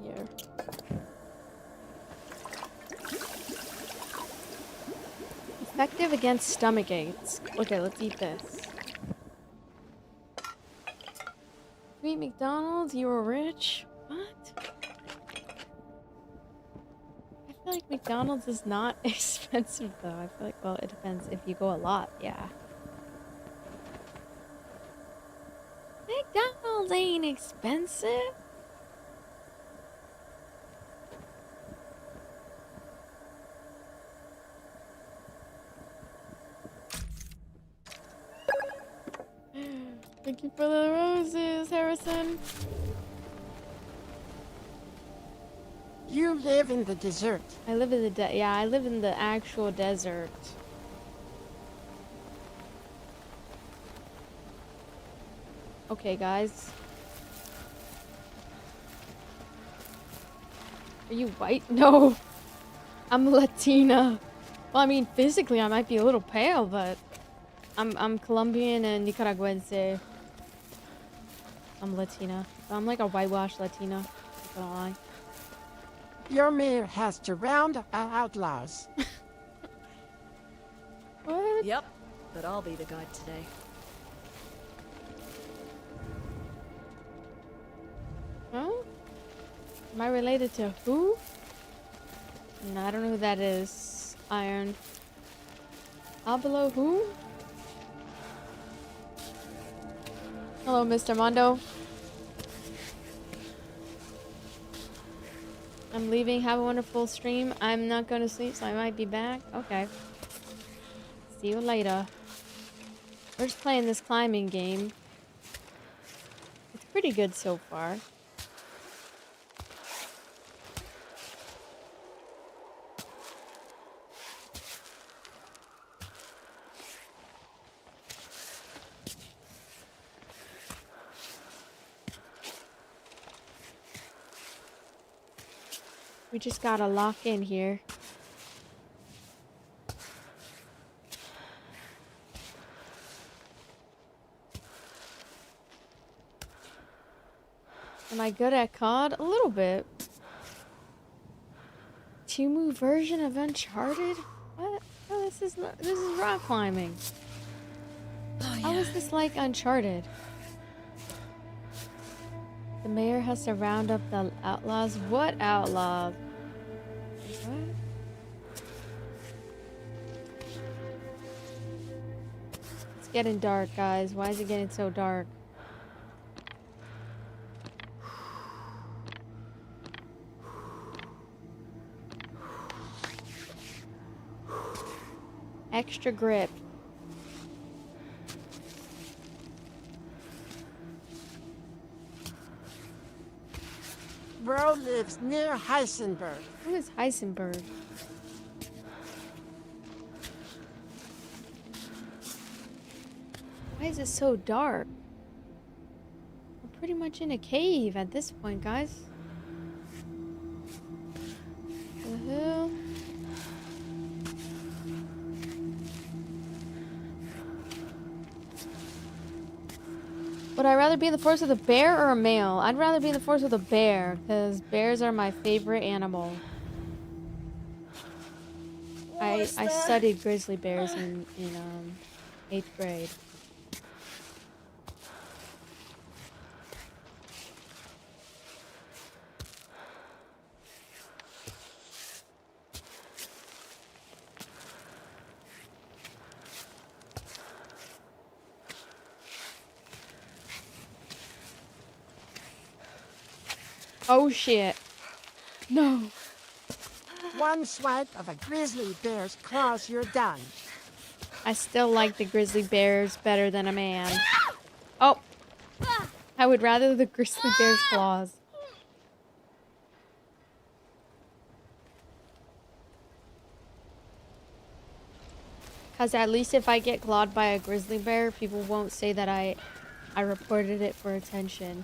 Here. Effective against stomach aches. Okay, let's eat this. You eat McDonald's? You were rich? What? I feel like McDonald's is not expensive though. I feel like, well, it depends if you go a lot, yeah. McDonald's ain't expensive. Thank you for the roses, Harrison. You live in the desert. I live in the I live in the actual desert. Okay, guys. Are you white? No. I'm Latina. Well, I mean, physically I might be a little pale, but I'm Colombian and Nicaraguense. I'm Latina. I'm like a whitewashed Latina. Not gonna lie. Your mayor has to round our outlaws. What? Yep, but I'll be the guide today. Huh? Am I related to who? No, I don't know who that is. Iron. Abelo who? Hello, Mr. Mondo. I'm leaving. Have a wonderful stream. I'm not going to sleep, so I might be back. Okay. See you later. We're just playing this climbing game. It's pretty good so far. We just gotta lock in here. Am I good at COD? A little bit. 2-move version of Uncharted? What? Oh, this is rock climbing. Oh, How is this like Uncharted? The mayor has to round up the outlaws. What outlaws? What? It's getting dark, guys. Why is it getting so dark? Extra grip. bro lives near Heisenberg. Who is Heisenberg? Why is it so dark? We're pretty much in a cave at this point, guys. What the hell? Would I rather be in the forest with a bear or a male? I'd rather be in the forest with a bear, because bears are my favorite animal. I studied grizzly bears in 8th grade. Oh shit. No. One swipe of a grizzly bear's claws, you're done. I still like the grizzly bears better than a man. Oh. I would rather the grizzly bear's claws. Because at least if I get clawed by a grizzly bear, people won't say that I reported it for attention.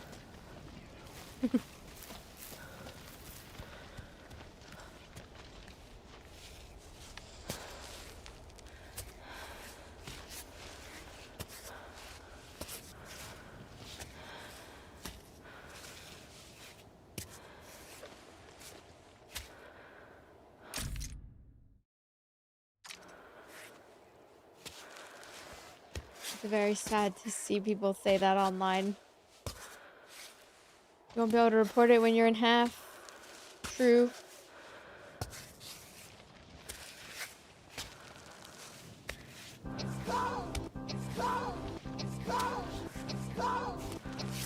It's very sad to see people say that online. You won't be able to report it when you're in half. True.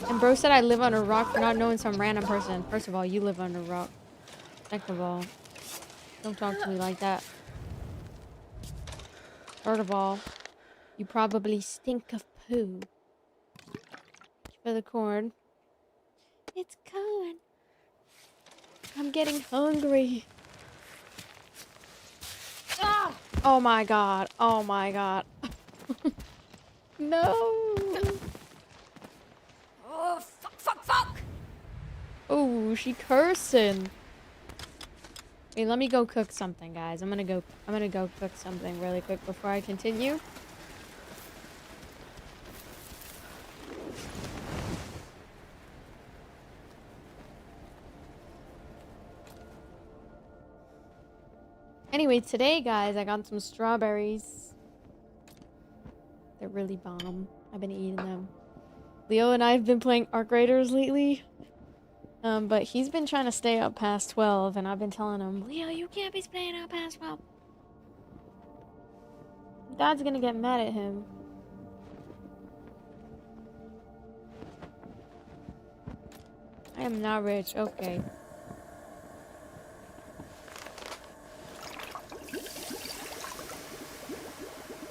And bro said I live on a rock for not knowing some random person. First of all, you live on a rock. Second of all, don't talk to me like that. Third of all, you probably stink of poo. For the corn. It's corn. I'm getting hungry. Ah! Oh my god. Oh my god. No. Oh, fuck, fuck, fuck! Oh, she cursing. Hey, let me go cook something, guys. I'm gonna go cook something really quick before I continue. Anyway, today, guys, I got some strawberries. They're really bomb. I've been eating them. Leo and I have been playing Arc Raiders lately. But he's been trying to stay up past 12, and I've been telling him, Leo, you can't be staying up past 12. Dad's gonna get mad at him. I am not rich. Okay.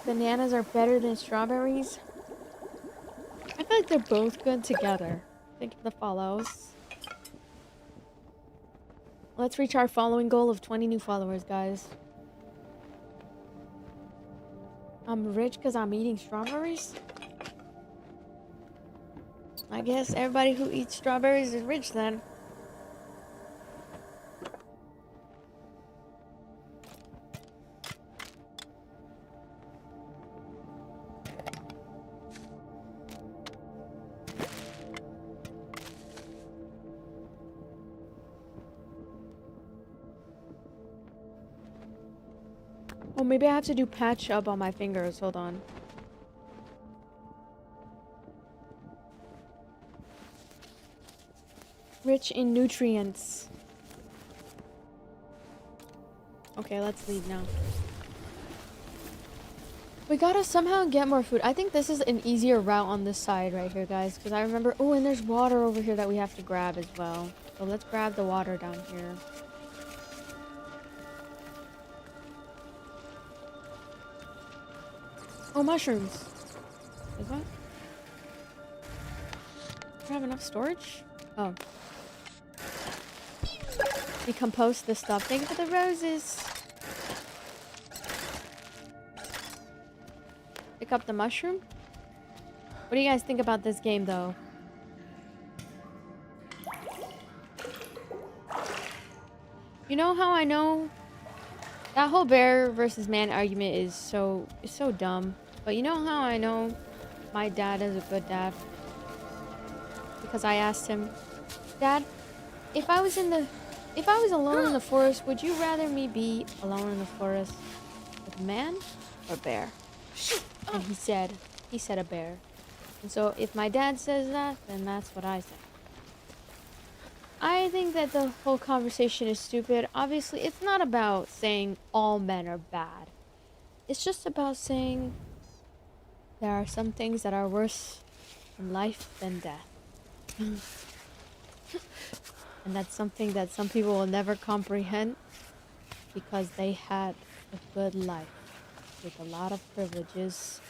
Bananas are better than strawberries? I feel like they're both good together. Think of the follows. Let's reach our following goal of 20 new followers, guys. I'm rich because I'm eating strawberries? I guess everybody who eats strawberries is rich then. Oh, maybe I have to do patch up on my fingers. Hold on. Rich in nutrients. Okay, let's leave now. We gotta somehow get more food. I think this is an easier route on this side right here, guys. Because I remember... Oh, and there's water over here that we have to grab as well. So let's grab the water down here. Oh, mushrooms. Is what? Do I have enough storage? Oh. Decompost the stuff. Thank you for the roses. Pick up the mushroom. What do you guys think about this game, though? You know how I know that whole bear versus man argument is so dumb. But you know how I know my dad is a good dad? Because I asked him, Dad, if I was alone in the forest, would you rather me be alone in the forest with a man or bear? And he said a bear. And so if my dad says that, then that's what I say. I think that the whole conversation is stupid. Obviously, it's not about saying all men are bad. It's just about saying there are some things that are worse in life than death. And that's something that some people will never comprehend because they had a good life with a lot of privileges,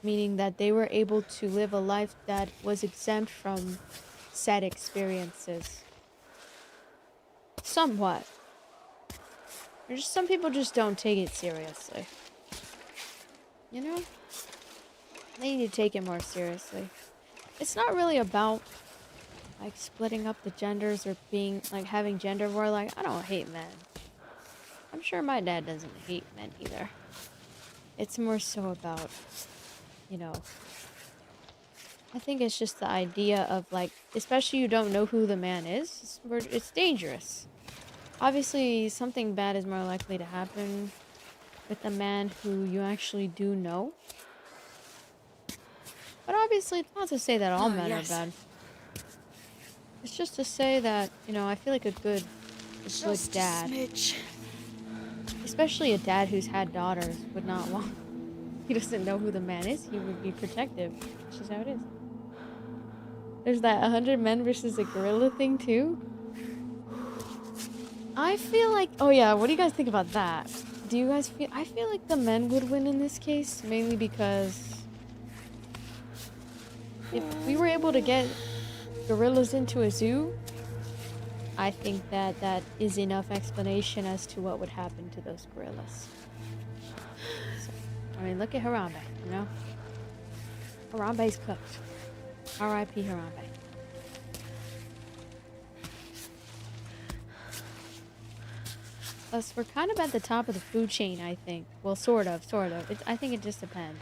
meaning that they were able to live a life that was exempt from sad experiences. Somewhat. There's just some people just don't take it seriously. You know? They need to take it more seriously. It's not really about like splitting up the genders or being like having gender war. Like, I don't hate men. I'm sure my dad doesn't hate men either. It's more so about, you know, I think it's just the idea of like, especially you don't know who the man is, it's dangerous. Obviously, something bad is more likely to happen with a man who you actually do know. But obviously, it's not to say that all men are bad. It's just to say that, you know, I feel like a good dad, especially a dad who's had daughters, would not want. He doesn't know who the man is. He would be protective. It's just how it is. There's that 100 men versus a gorilla thing too. I feel like, oh yeah, what do you guys think about that? Do you guys feel, I feel like the men would win in this case, mainly because if we were able to get gorillas into a zoo, I think that that is enough explanation as to what would happen to those gorillas. So, I mean, look at Harambe, you know? Harambe's cooked. R.I.P. Harambe. Plus, we're kind of at the top of the food chain, I think. Well, sort of. I think it just depends.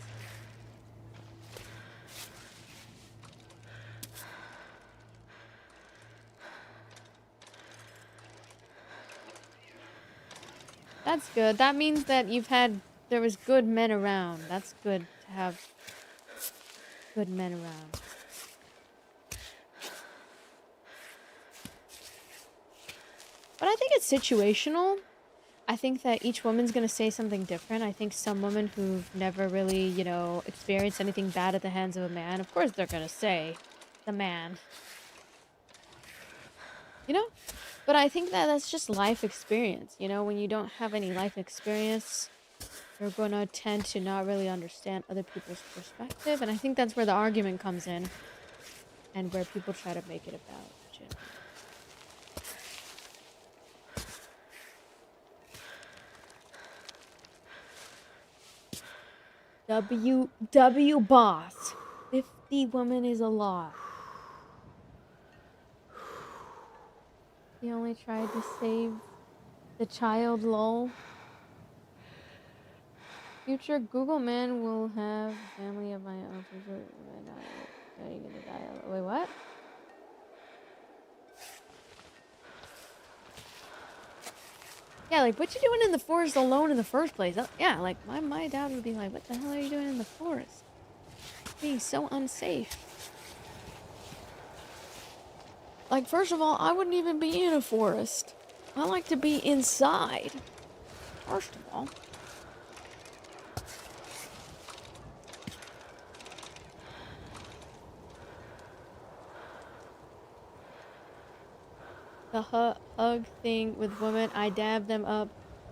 That's good. That means that there was good men around. That's good to have good men around. But I think it's situational. I think that each woman's gonna say something different. I think some women who've never really, you know, experienced anything bad at the hands of a man, of course they're gonna say the man. You know? But I think that that's just life experience. You know, when you don't have any life experience, you're gonna tend to not really understand other people's perspective. And I think that's where the argument comes in. And where people try to make it about gender. W boss. 50 woman is a lot. He only tried to save the child, lol. Future Google man will have family of my own. Are you gonna die? Wait, what? Yeah, like, what you doing in the forest alone in the first place? Yeah, like, my dad would be like, what the hell are you doing in the forest? Being so unsafe. Like, first of all, I wouldn't even be in a forest. I like to be inside. First of all. The hug thing with women, I dab them up,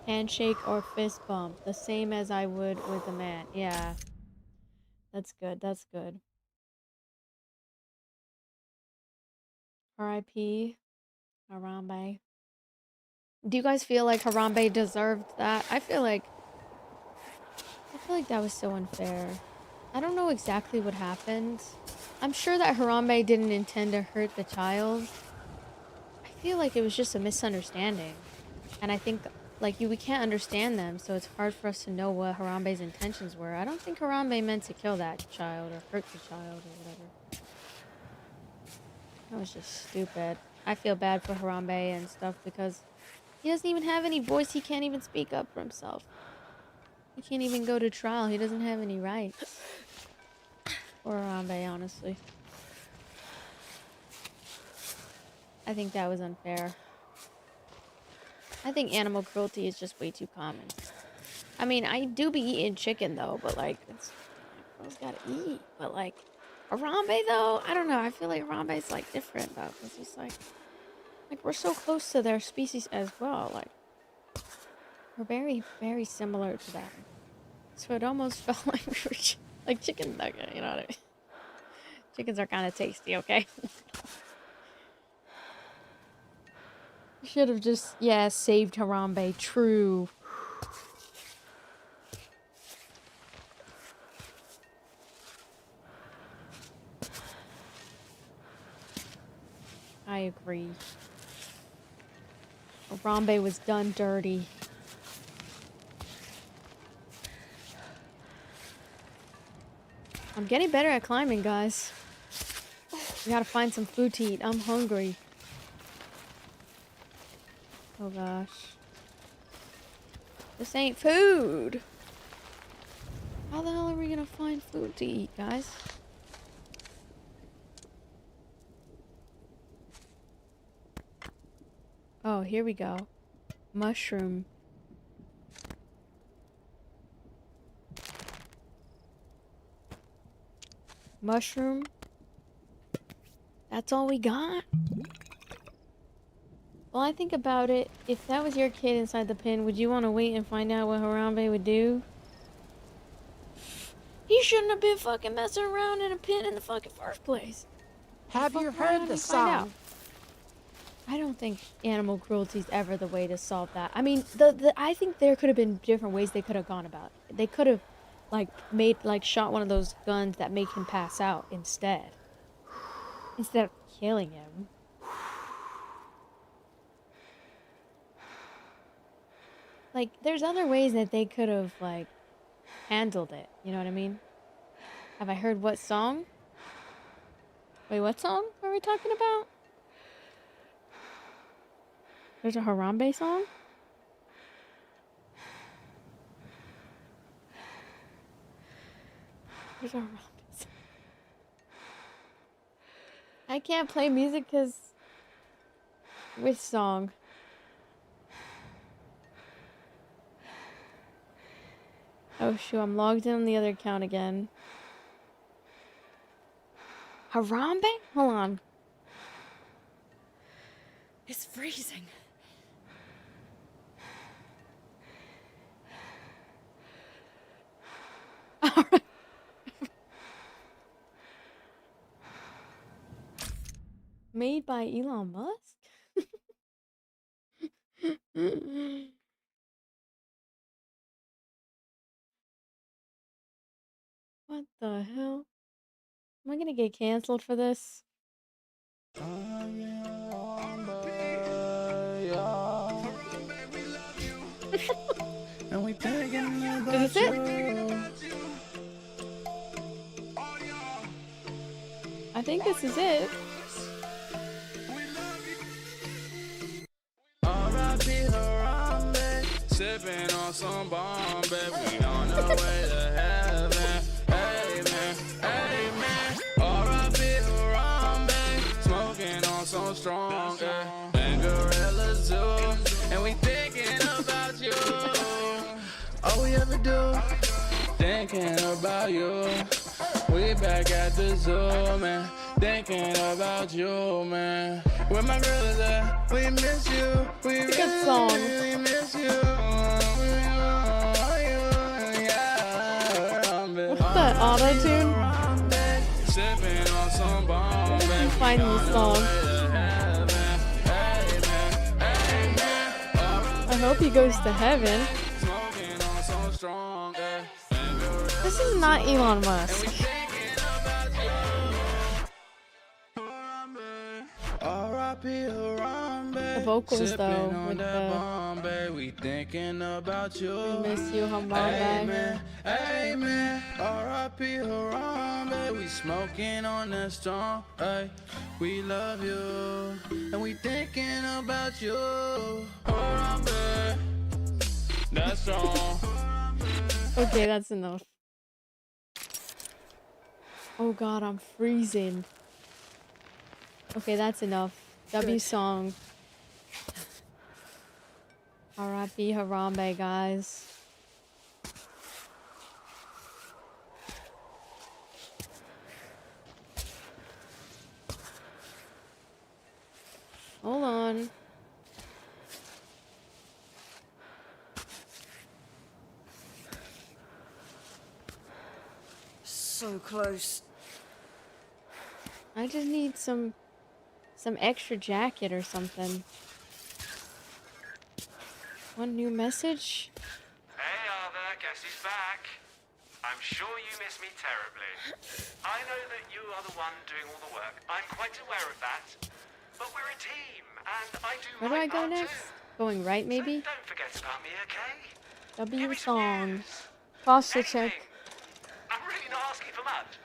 handshake or fist bump, the same as I would with a man. Yeah, that's good. That's good. R.I.P. Harambe. Do you guys feel like Harambe deserved that? I feel like that was so unfair. I don't know exactly what happened. I'm sure that Harambe didn't intend to hurt the child. I feel like it was just a misunderstanding. And I think, like, we can't understand them, so it's hard for us to know what Harambe's intentions were. I don't think Harambe meant to kill that child or hurt the child or whatever. That was just stupid. I feel bad for Harambe and stuff because he doesn't even have any voice. He can't even speak up for himself. He can't even go to trial. He doesn't have any rights. Or Harambe, honestly. I think that was unfair. I think animal cruelty is just way too common. I mean, I do be eating chicken though, but like, girls gotta eat. But like, Harambe though, I don't know. I feel like Harambe's like different though, because he's like we're so close to their species as well. Like, we're very, very similar to them. So it almost felt like we were like chicken nugget, you know what I mean? Chickens are kind of tasty, okay? Should have just, yeah, saved Harambe. True. I agree. Harambe was done dirty. I'm getting better at climbing, guys. We gotta find some food to eat. I'm hungry. Oh gosh. This ain't food! How the hell are we gonna find food to eat, guys? Oh, here we go. Mushroom. Mushroom. That's all we got? Well, I think about it. If that was your kid inside the pen, would you want to wait and find out what Harambe would do? He shouldn't have been fucking messing around in a pen in the fucking first place. Have you heard the song? I don't think animal cruelty is ever the way to solve that. I mean, I think there could have been different ways they could have gone about it. They could have, shot one of those guns that make him pass out instead of killing him. Like, there's other ways that they could have, handled it. You know what I mean? Have I heard what song? Wait, what song are we talking about? There's a Harambe song? There's a Harambe song. I can't play music because... Which song? Oh shoot, I'm logged in on the other account again. Harambe? Hold on. It's freezing. Made by Elon Musk? What the hell? Am I gonna get canceled for this? Is this it? I think this is it. Sipping on some Bombay, we on the way to heaven. Amen, amen. R.I.P. Harambe, smoking on some strong, and gorillas too. And we thinking about you. All we ever do, thinking about you. We back at the zoo, man. Thinking about you, man. Where my girl is at? We miss you. We It's a good song. really miss you. What's that auto-tune? Sipping on some bomb. Where did you find this song? hope he goes to heaven. Smoking on so strong, yeah. This is not Elon Musk. The vocals though, with the we thinking about I you. miss you, Harambe. Amen, amen. R.I.P. Harambe. We smoking on that strong. Ay. We love you, and we thinking about you. Harambe. That's strong. Okay, that's enough. Oh god, I'm freezing. Okay, that's enough. W song. R.I.P. Harambe, guys. Hold on. So close. I just need some extra jacket or something. One new message? Hey Arthur, guess who's back? I'm sure you miss me terribly. I know that you are the one doing all the work. I'm quite aware of that. But we're a team, and I do Where do my I go part next? too. Going right, So maybe? don't forget about me, okay? Give W me some song. news. Posture check. Anything. I'm really not asking for much.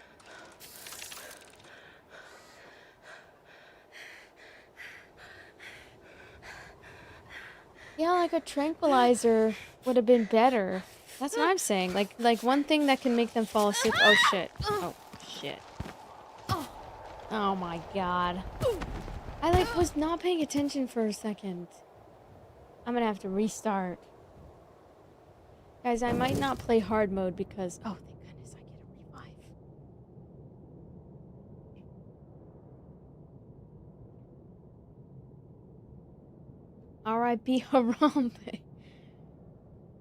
Yeah, like a tranquilizer would have been better. That's what I'm saying. Like one thing that can make them fall asleep. Oh shit. Oh shit. Oh my god. I like was not paying attention for a second. I'm gonna have to restart. Guys, I might not play hard mode because oh thank goodness I get a revive. R.I.P. Harambe.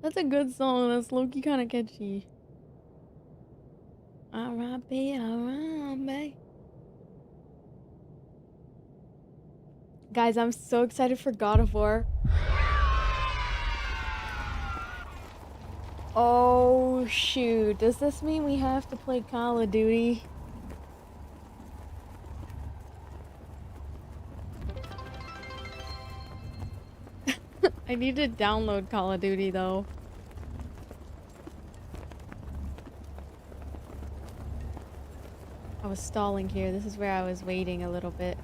That's a good song. That's low-key kind of catchy. R.I.P. Harambe. Guys, I'm so excited for God of War. Oh shoot. Does this mean we have to play Call of Duty? I need to download Call of Duty though. I was stalling here. This is where I was waiting a little bit.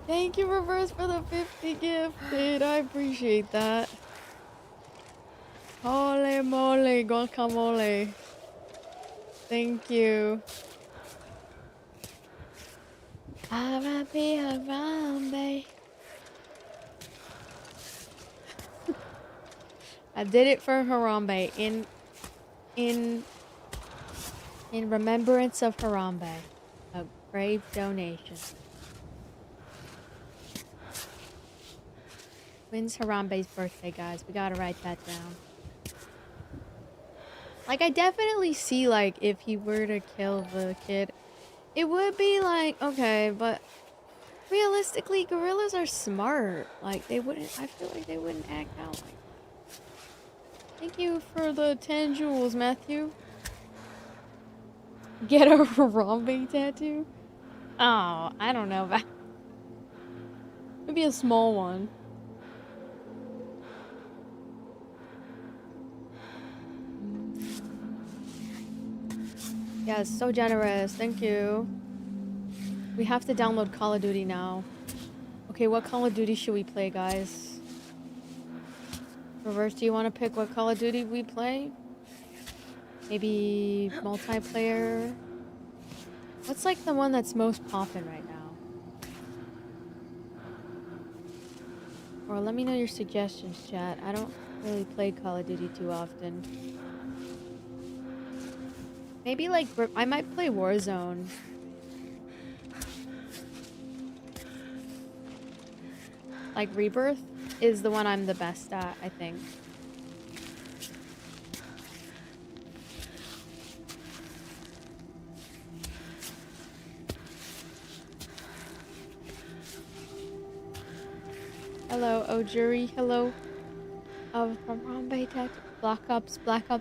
Thank you, Reverse, for the 50 gifted. I appreciate that. Holy moly, guacamole. Thank you. R.I.P. Harambe. I did it for Harambe in remembrance of Harambe. A brave donation. When's Harambe's birthday, guys? We gotta write that down. Like, I definitely see, like, if he were to kill the kid, it would be like, okay, but realistically, gorillas are smart. Like, they wouldn't, I feel like they wouldn't act out like that. Thank you for the 10 jewels, Matthew. Get a Harambe tattoo? Oh, I don't know about... Maybe a small one. Yes, so generous. Thank you. We have to download Call of Duty now. Okay, what Call of Duty should we play, guys? Reverse, do you want to pick what Call of Duty we play? Maybe multiplayer? What's like the one that's most poppin' right now? Or let me know your suggestions, chat. I don't really play Call of Duty too often. Maybe like, I might play Warzone. Like Rebirth is the one I'm the best at, I think. Hello, Ojuri. Hello. From Harambe Tech. Black Ops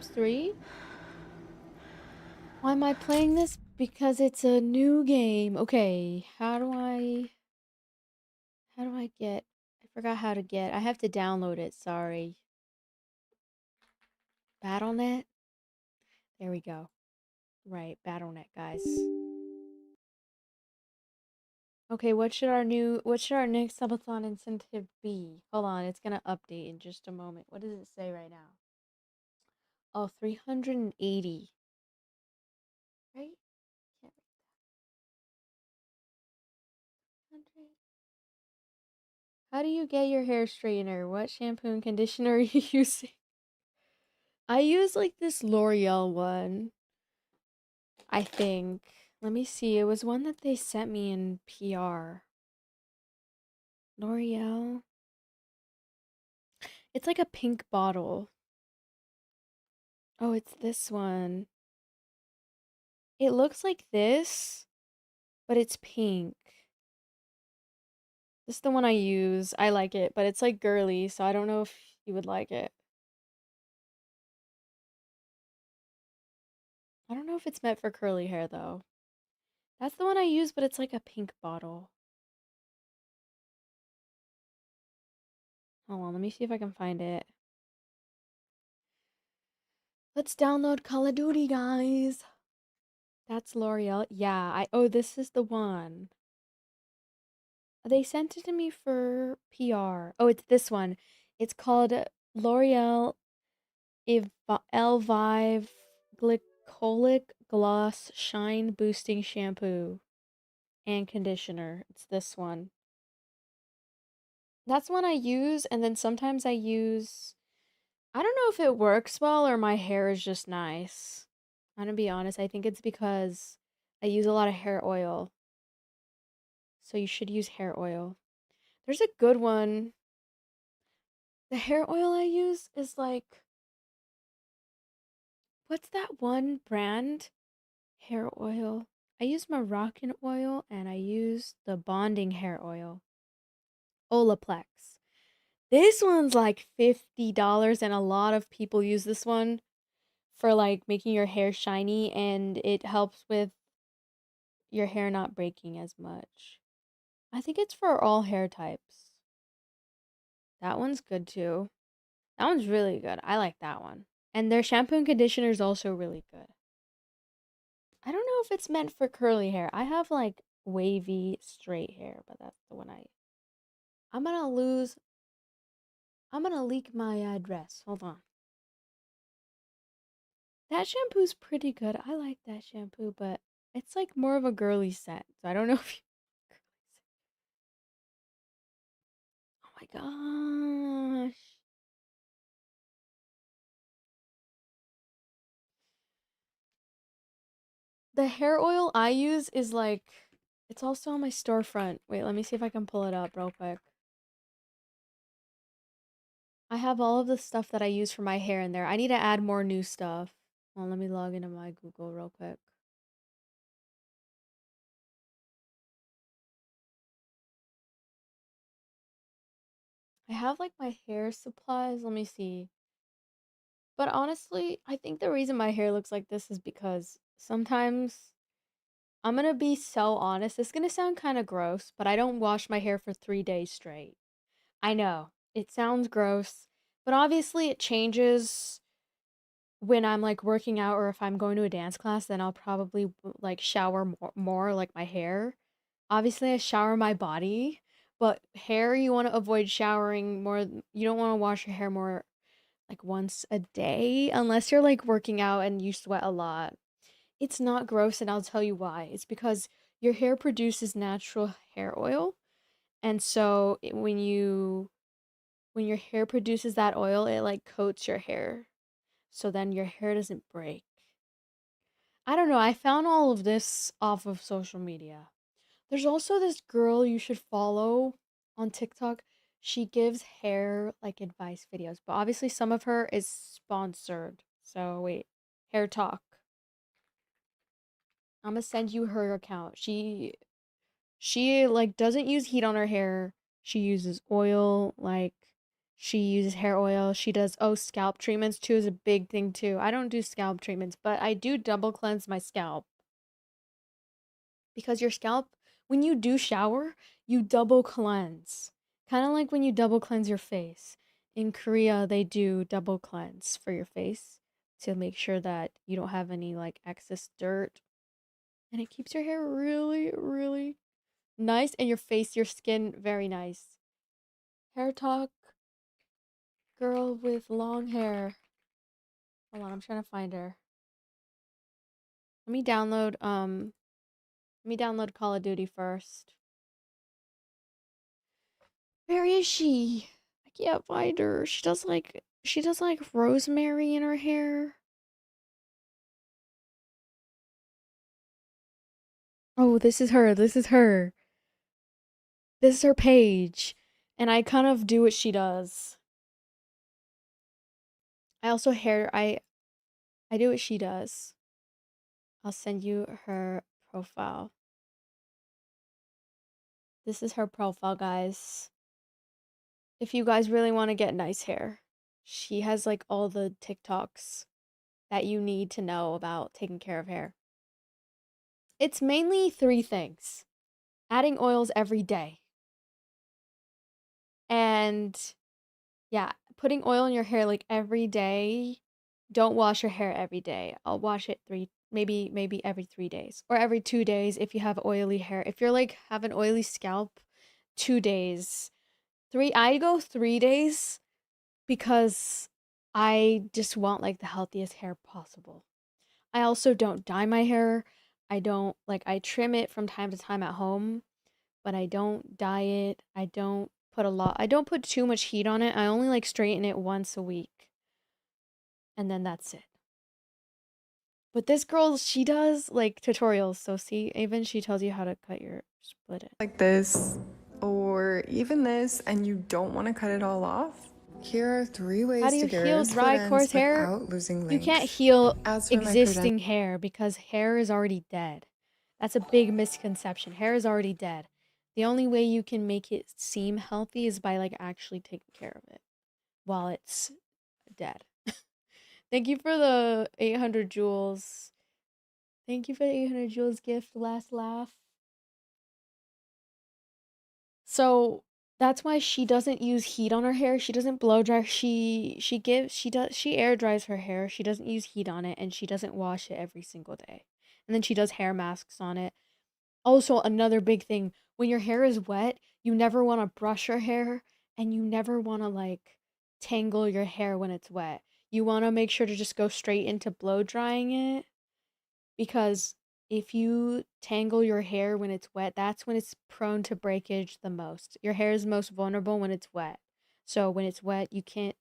3. Why am I playing this? Because it's a new game. Okay, how do I get, I forgot how to get, I have to download it, sorry. Battle.net? There we go. Right, Battle.net, guys. Okay, what should our next subathon incentive be? Hold on, it's gonna update in just a moment. What does it say right now? Oh, 380. Right? Can't read that. 100. How do you get your hair straightener? What shampoo and conditioner are you using? I use like this L'Oreal one, I think. Let me see. It was one that they sent me in PR. L'Oreal. It's like a pink bottle. Oh, it's this one. It looks like this, but it's pink. This is the one I use. I like it, but it's like girly, so I don't know if you would like it. I don't know if it's meant for curly hair though. That's the one I use, but it's like a pink bottle. Hold on, let me see if I can find it. Let's download Call of Duty, guys. That's L'Oreal. Yeah, oh, this is the one. They sent it to me for PR. Oh, it's this one. It's called L'Oreal Elvive Glycolic Gloss Shine Boosting Shampoo and Conditioner. It's this one. That's one I use, and then sometimes I use, I don't know if it works well or my hair is just nice. I'm gonna be honest, I think it's because I use a lot of hair oil. So you should use hair oil. There's a good one. The hair oil I use is like, what's that one brand? Hair oil. I use Moroccan oil and I use the bonding hair oil. Olaplex. This one's like $50 and a lot of people use this one for like making your hair shiny and it helps with your hair not breaking as much. I think it's for all hair types. That one's good too. That one's really good. I like that one. And their shampoo and conditioner is also really good. I don't know if it's meant for curly hair. I have like wavy straight hair, but that's the one I'm gonna lose. I'm gonna leak my address. Hold on. That shampoo's pretty good. I like that shampoo, but it's like more of a girly scent. So I don't know if you. Oh my gosh. The hair oil I use is like, it's also on my storefront. Wait, let me see if I can pull it up real quick. I have all of the stuff that I use for my hair in there. I need to add more new stuff. Well, let me log into my Google real quick. I have like my hair supplies. Let me see. But honestly, I think the reason my hair looks like this is because sometimes I'm gonna be so honest. It's gonna sound kind of gross, but I don't wash my hair for 3 days straight. I know it sounds gross, but obviously it changes when I'm like working out or if I'm going to a dance class, then I'll probably like shower more like my hair. Obviously, I shower my body, but hair you want to avoid showering more. You don't want to wash your hair more like once a day unless you're like working out and you sweat a lot. It's not gross, and I'll tell you why. It's because your hair produces natural hair oil, and so when your hair produces that oil, it like coats your hair, so then your hair doesn't break. I don't know. I found all of this off of social media. There's also this girl you should follow on TikTok. She gives hair like advice videos, but obviously some of her is sponsored. So wait, Hair Talk. I'm gonna send you her account. She like doesn't use heat on her hair. She uses oil, like she uses hair oil. She does, oh, scalp treatments too is a big thing too. I don't do scalp treatments, but I do double cleanse my scalp. Because your scalp, when you do shower, you double cleanse. Kind of like when you double cleanse your face. In Korea, they do double cleanse for your face to make sure that you don't have any like excess dirt. And it keeps your hair really, really nice, and your face, your skin, very nice. Hair talk, girl with long hair. Hold on, I'm trying to find her. Let me download Call of Duty first. Where is she? I can't find her. She does like rosemary in her hair. Oh, this is her. This is her. This is her page. And I kind of do what she does. I also I do what she does. I'll send you her profile. This is her profile, guys. If you guys really want to get nice hair, she has like all the TikToks that you need to know about taking care of hair. It's mainly 3 things. Adding oils every day. And yeah, putting oil in your hair like every day. Don't wash your hair every day. I'll wash it maybe every 3 days or every 2 days if you have oily hair. If you're like have an oily scalp, 2 days. I go 3 days because I just want like the healthiest hair possible. I also don't dye my hair. I trim it from time to time at home, but I don't dye it. I don't put too much heat on it. I only like straighten it once a week. And then that's it. But this girl, she does like tutorials. So see, even she tells you how to cut your split it. Like this, or even this, and you don't want to cut it all off. Here are 3 ways How do you to get heal rid of dry, split coarse ends hair? without losing You length. can't heal As for my existing hair because hair is already dead. That's a big misconception. Hair is already dead. The only way you can make it seem healthy is by like actually taking care of it while it's dead. Thank you for the 800 jewels. Thank you for the 800 jewels gift. Last laugh. So that's why she doesn't use heat on her hair. She doesn't blow dry. She air dries her hair. She doesn't use heat on it, and she doesn't wash it every single day. And then she does hair masks on it. Also, another big thing, when your hair is wet, you never want to brush your hair, and you never want to like tangle your hair when it's wet. You want to make sure to just go straight into blow drying it, because if you tangle your hair when it's wet, that's when it's prone to breakage the most. Your hair is most vulnerable when it's wet. So when it's wet, you can't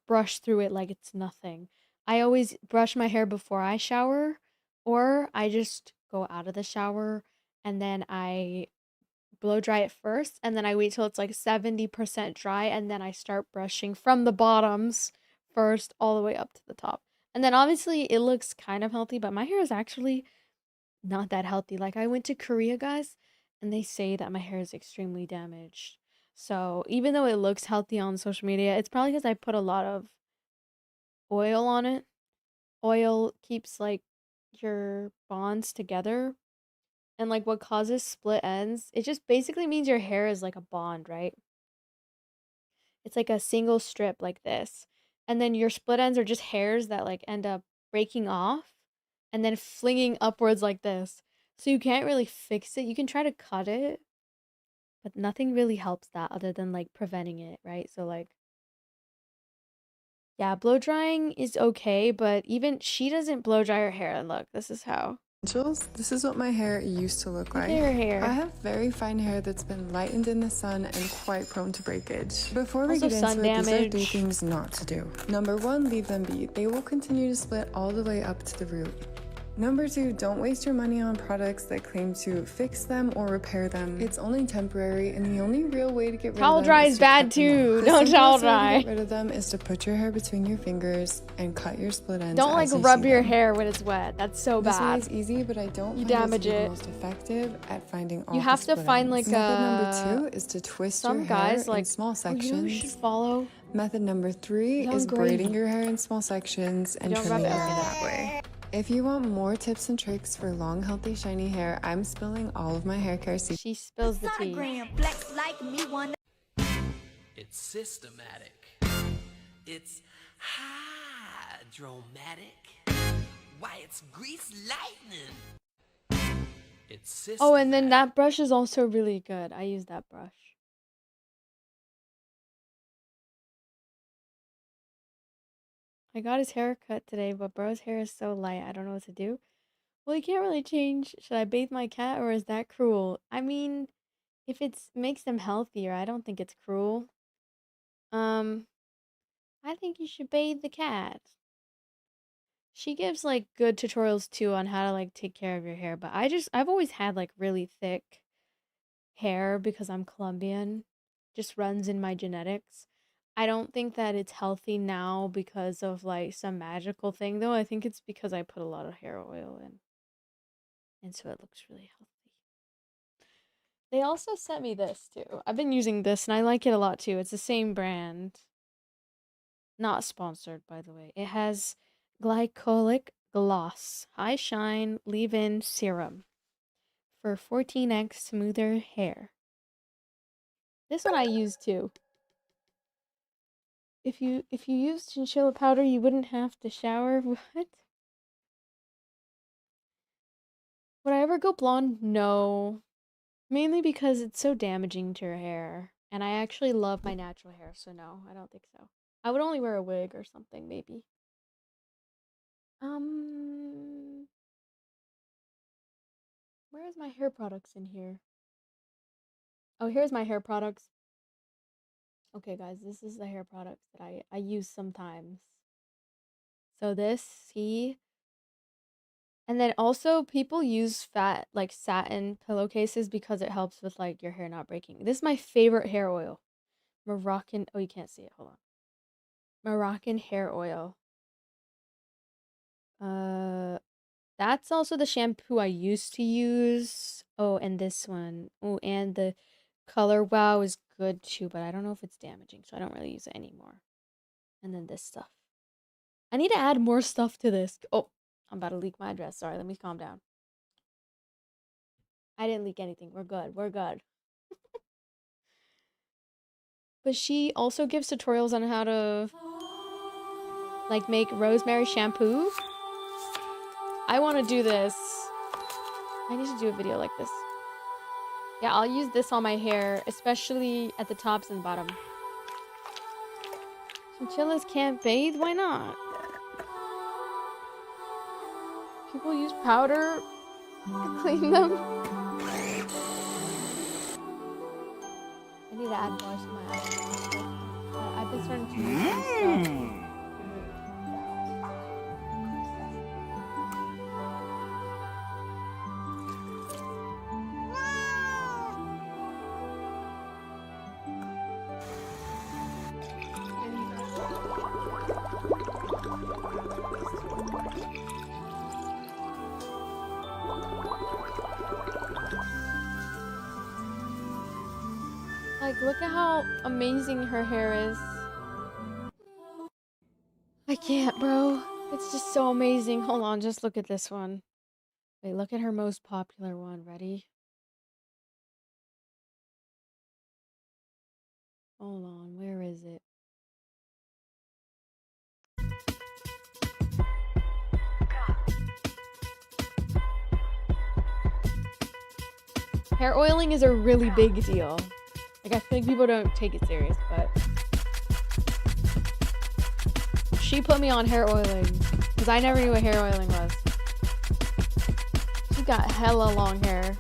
brush through it like it's nothing. I always brush my hair before I shower, or I just go out of the shower and then I blow dry it first, and then I wait till it's like 70% dry, and then I start brushing from the bottoms first all the way up to the top. And then obviously it looks kind of healthy, but my hair is actually not that healthy. Like I went to Korea, guys, and they say that my hair is extremely damaged. So even though it looks healthy on social media, it's probably because I put a lot of oil on it. Oil keeps like your bonds together. And like what causes split ends, it just basically means your hair is like a bond, right? It's like a single strip like this. And then your split ends are just hairs that like end up breaking off and then flinging upwards like this. So you can't really fix it. You can try to cut it, but nothing really helps that other than like preventing it, right? So like, yeah, blow drying is okay, but even she doesn't blow dry her hair. And look, this is how. This is what my hair used to look like. Look at her hair. I have very fine hair that's been lightened in the sun and quite prone to breakage. Before we Also get into sun it, these are 3 damage. things not to do. Number 1, leave them be. They will continue to split all the way up to the root. Number 2, don't waste your money on products that claim to fix them or repair them. It's only temporary, and the only real way to get rid Towel of them dry is is to bad cut them off. too. The Don't towel simplest way to dry. get rid of them is to put your hair between your fingers and cut your split ends. Don't like as you rub see your them. hair when it's wet. That's so This way bad. is easy, but I don't You find it to damage be the it. most effective at finding all You have to find like Method number 2 is to twist your some hair guys like in small you sections. should follow. Method number 3 Young is braiding Gravy. your hair in small sections and don't trimming it rub it. that way. If you want more tips and tricks for long, healthy, shiny hair, I'm spilling all of my hair care secrets. She spills the tea. It's systematic. It's hydromatic. Why, it's grease lightning. It's systematic. Oh, and then that brush is also really good. I use that brush. I got his hair cut today, but bro's hair is so light. I don't know what to do. Well, you can't really change. Should I bathe my cat or is that cruel? I mean, if it makes them healthier, I don't think it's cruel. I think you should bathe the cat. She gives like good tutorials too on how to like take care of your hair, but I've always had like really thick hair because I'm Colombian. Just runs in my genetics. I don't think that it's healthy now because of like some magical thing though. I think it's because I put a lot of hair oil in. And so it looks really healthy. They also sent me this too. I've been using this and I like it a lot too. It's the same brand. Not sponsored, by the way. It has glycolic gloss, high shine, leave-in serum for 14x smoother hair. This one I use too. If you use chinchilla powder, you wouldn't have to shower. What? Would I ever go blonde? No. Mainly because it's so damaging to your hair. And I actually love my natural hair, so no, I don't think so. I would only wear a wig or something, maybe. Where is my hair products in here? Oh, here's my hair products. Okay, guys, this is the hair products that I use sometimes. So this, see? And then also people use fat, like satin pillowcases because it helps with like your hair not breaking. This is my favorite hair oil. Moroccan, oh, you can't see it, hold on. Moroccan hair oil. That's also the shampoo I used to use. Oh, and this one. Oh, and the Color Wow is good too, but I don't know if it's damaging, so I don't really use it anymore. And then this stuff. I need to add more stuff to this. Oh, I'm about to leak my address. Sorry, let me calm down. I didn't leak anything. We're good. We're good. But she also gives tutorials on how to like make rosemary shampoo. I want to do this. I need to do a video like this. Yeah, I'll use this on my hair, especially at the tops and bottom. Chinchillas can't bathe? Why not? People use powder to clean them. I need to add blush to my eyes. I've been starting to use this stuff. Like, look at how amazing her hair is. I can't, bro. It's just so amazing. Hold on, just look at this one. Wait, look at her most popular one. Ready? Hold on, where is it? Hair oiling is a really big deal. Like, I think people don't take it serious, but she put me on hair oiling because I never knew what hair oiling was. She got hella long hair.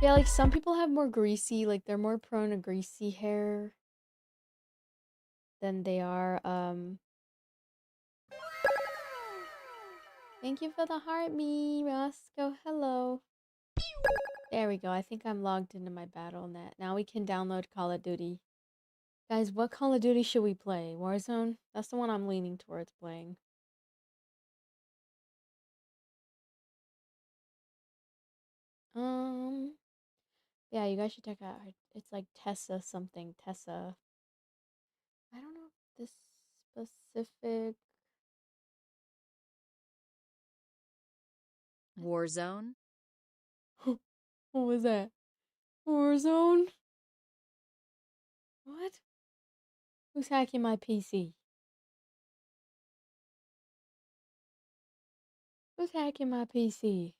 Yeah, like some people have more greasy, like they're more prone to greasy hair. than they are Thank you for the heart, me, Roscoe. Hello. There we go. I think I'm logged into my BattleNet. Now we can download Call of Duty. Guys, what Call of Duty should we play? Warzone? That's the one I'm leaning towards playing. Yeah, you guys should check out her. It's like Tessa something. Tessa. I don't know this specific. Warzone? What was that? Warzone? What? Who's hacking my PC? Who's hacking my PC?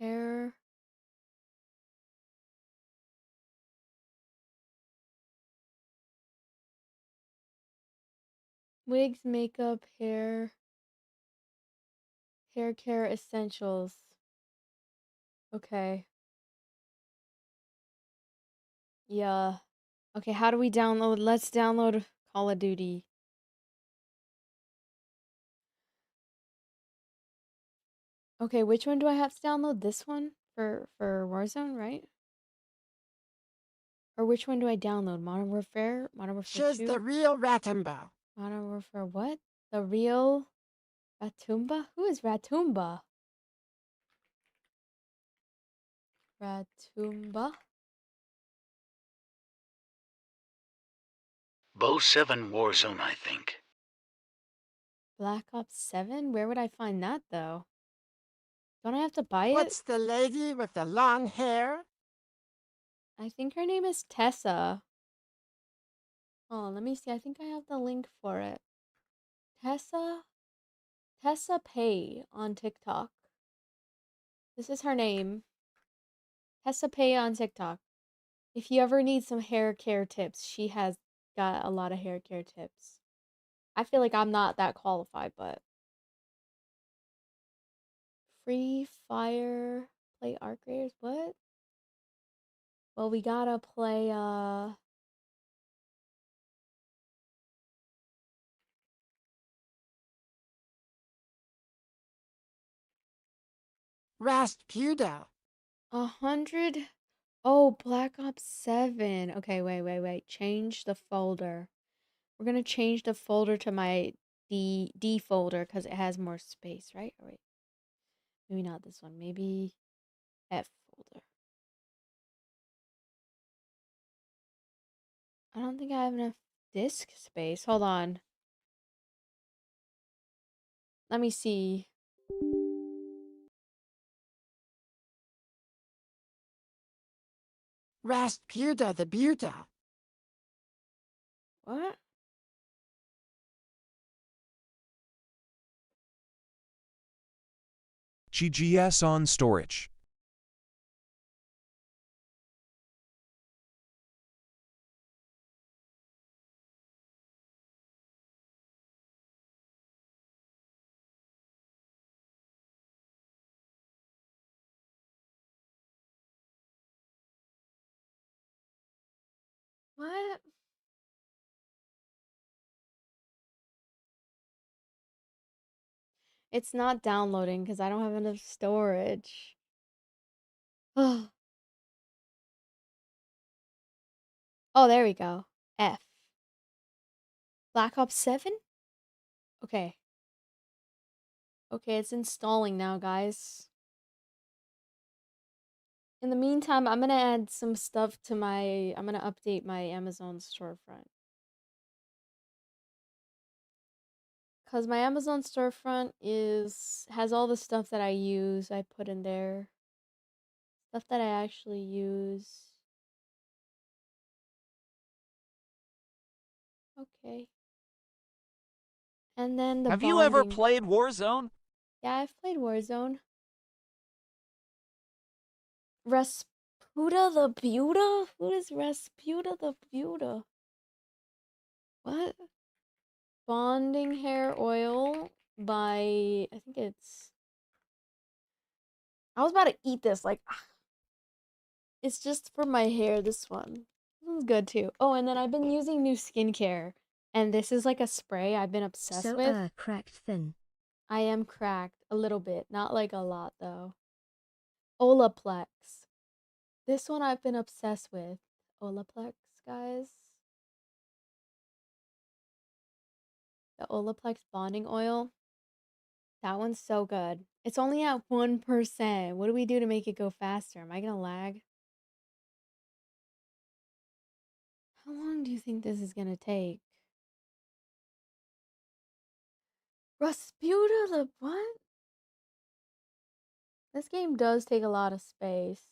Hair. Wigs, makeup, hair. Hair care essentials. Okay. Yeah. Okay, how do we download? Let's download Call of Duty. Okay, which one do I have to download? This one for Warzone, right? Or which one do I download? Modern Warfare? Modern Warfare She's 2? the real Ratumba. Modern Warfare what? The real Ratumba? Who is Ratumba? Ratumba? Bo 7 Warzone, I think. Black Ops 7? Where would I find that though? Don't I have to buy it? What's the lady with the long hair? I think her name is Tessa. Oh, let me see. I think I have the link for it. Tessa Pay on TikTok. This is her name. Tessa Pay on TikTok. If you ever need some hair care tips, she has got a lot of hair care tips. I feel like I'm not that qualified, but Free Fire play Arc Raiders? What? Well, we gotta play Raspuda. 100. Oh, Black Ops 7. Okay, wait. Change the folder. We're gonna change the folder to my D folder because it has more space, right? Oh, wait. Maybe not this one. Maybe F folder. I don't think I have enough disk space. Hold on. Let me see. Raspuda the Buta. What? GGS on storage. What? It's not downloading because I don't have enough storage. Oh, there we go. F. Black Ops 7? Okay. Okay, it's installing now, guys. In the meantime, I'm gonna add some stuff to I'm gonna update my Amazon storefront. Cause my Amazon storefront has all the stuff that I use. I put in there. Stuff that I actually use. Okay. And then the Have you ever bonding. played Warzone? Yeah, I've played Warzone. Rasputa the Buta? Who is Rasputa the Buta? What? Bonding hair oil by, I think it's, I was about to eat this, like, It's just for my hair, this one. This one's good too. Oh, and then I've been using new skincare. And this is like a spray I've been obsessed with. Cracked thin. I am cracked a little bit. Not like a lot though. Olaplex. This one I've been obsessed with. Olaplex, guys. The Olaplex bonding oil. That one's so good. It's only at 1%. What do we do to make it go faster? Am I gonna lag? How long do you think this is gonna take? Rasputa the what? This game does take a lot of space.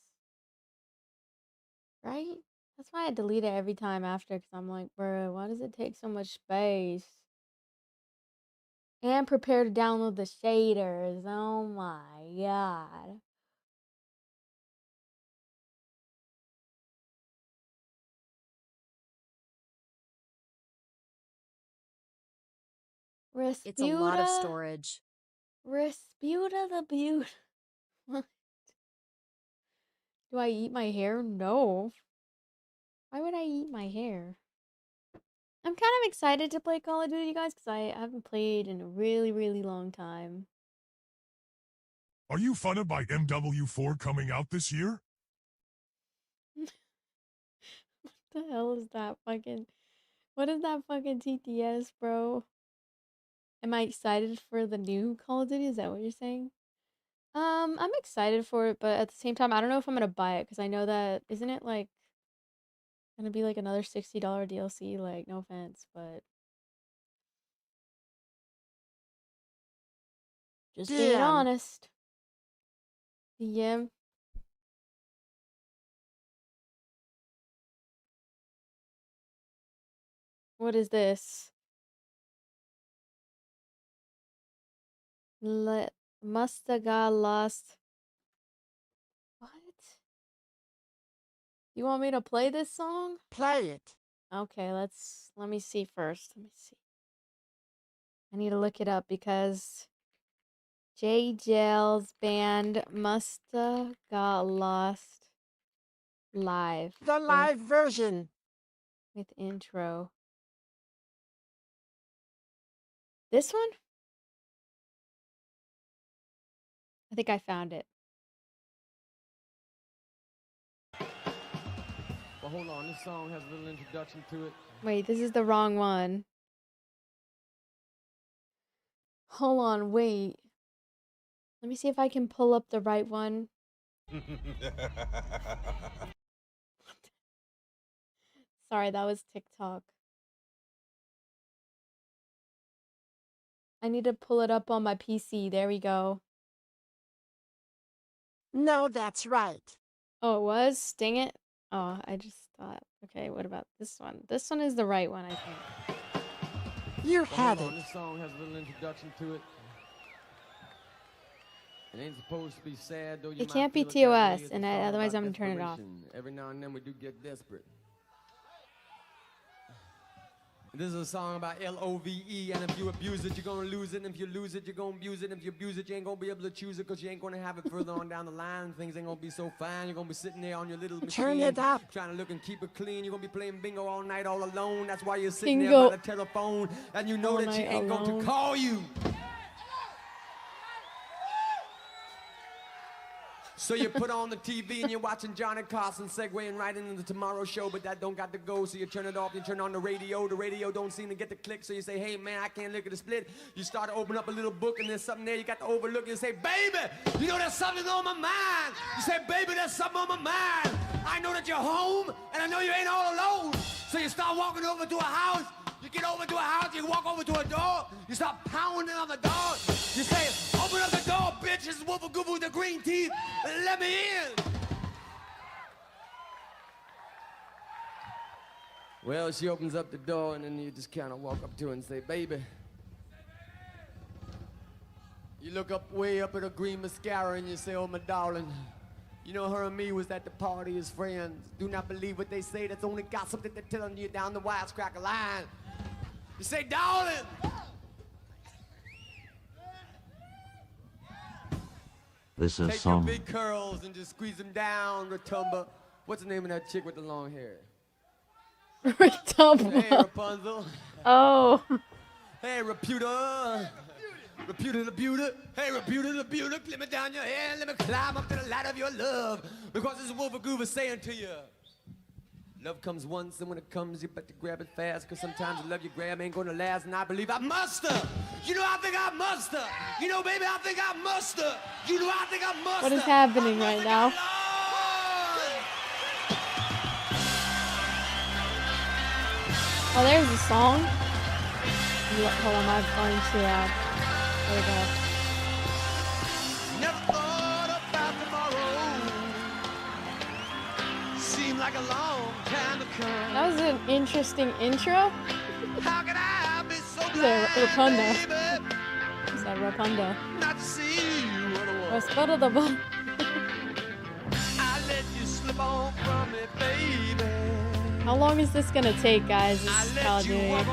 Right? That's why I delete it every time after, because I'm like, bro, why does it take so much space? And prepare to download the shaders. Oh my god. Rasputa? It's a lot of storage. Rasputa the Beaut. What? Do I eat my hair? No. Why would I eat my hair? I'm kind of excited to play Call of Duty, guys, because I haven't played in a really, really long time. Are you funded by MW4 coming out this year? What the hell is that fucking... What is that fucking TTS, bro? Am I excited for the new Call of Duty? Is that what you're saying? I'm excited for it, but at the same time, I don't know if I'm gonna buy it, because I know that... Isn't it, like, gonna be, like, another $60 DLC? Like, no offense, but... Just being honest. Yeah. What is this? Mustaga lost. What? You want me to play this song? Play it. Okay, let me see first. Let me see. I need to look it up because J Jail's band Musta Got Lost live. The live version. With intro. This one? I think I found it. Well, hold on. This song has a little introduction to it. Wait, this is the wrong one. Hold on, wait. Let me see if I can pull up the right one. Sorry, that was TikTok. I need to pull it up on my PC. There we go. No, that's right. Oh, it was? Dang it. Oh, I just thought. Okay, what about this one? This one is the right one, I think. You had it. This song has a little introduction to it. It ain't supposed to be sad, though. It can't be TOS, and otherwise I'm gonna turn it off. Every now and then we do get desperate. This is a song about L-O-V-E, and if you abuse it, you're gonna lose it, and if you lose it, you're gonna abuse it, and if you abuse it, you ain't gonna be able to choose it, because you ain't gonna have it further on down the line. Things ain't gonna be so fine. You're gonna be sitting there on your little machine, turn it up, trying to look and keep it clean. You're gonna be playing bingo all night all alone. That's why you're sitting there by the telephone, and you know that she ain't going to call you. So you put on the TV and you're watching Johnny Carson segueing right into the Tomorrow Show, but that don't got to go, so you turn it off, you turn on the radio don't seem to get the click, so you say, hey man, I can't look at the split. You start to open up a little book and there's something there you got to overlook, you say, baby, you know there's something on my mind. You say, baby, there's something on my mind. I know that you're home, and I know you ain't all alone. So you start walking over to a house. You get over to a house, you walk over to a door, you start pounding on the door. You say, open up the door, bitch, this is Woofa Goofa with the green teeth, and let me in. Well, she opens up the door, and then you just kind of walk up to her and say, baby. You look up way up at her green mascara, and you say, oh, my darling. You know, her and me was at the party as friends. Do not believe what they say, that's only gossip that they're telling you down the wisecracker line. You say, darling. This is Take your big curls and just squeeze them down, Rotumba. What's the name of that chick with the long hair? Dumbo. Hey, Rapunzel. Oh. Hey, Reputa. Reputa the beauty. Hey, Reputa the beauty. Let me down your hair. Let me climb up to the light of your love. Because this is Wolf of Groove is saying to you. Love comes once, and when it comes, you better grab it fast. Cause sometimes the love you grab ain't gonna last. And I believe I must have. You know, I think I must have. You know, baby, I think I must have. You know, I think I must have. What is happening right now? Oh, there's the song. Hold on, I'm going to, there we go. Never thought about tomorrow. Seemed like a long time to come. That was an interesting intro. How can I be so blind, Rapunda. baby? Is that Rapunda? Not to see you otherwise. Respeto the ball. I let you slip on from me, baby. How long is this gonna take, guys? This Call of Duty.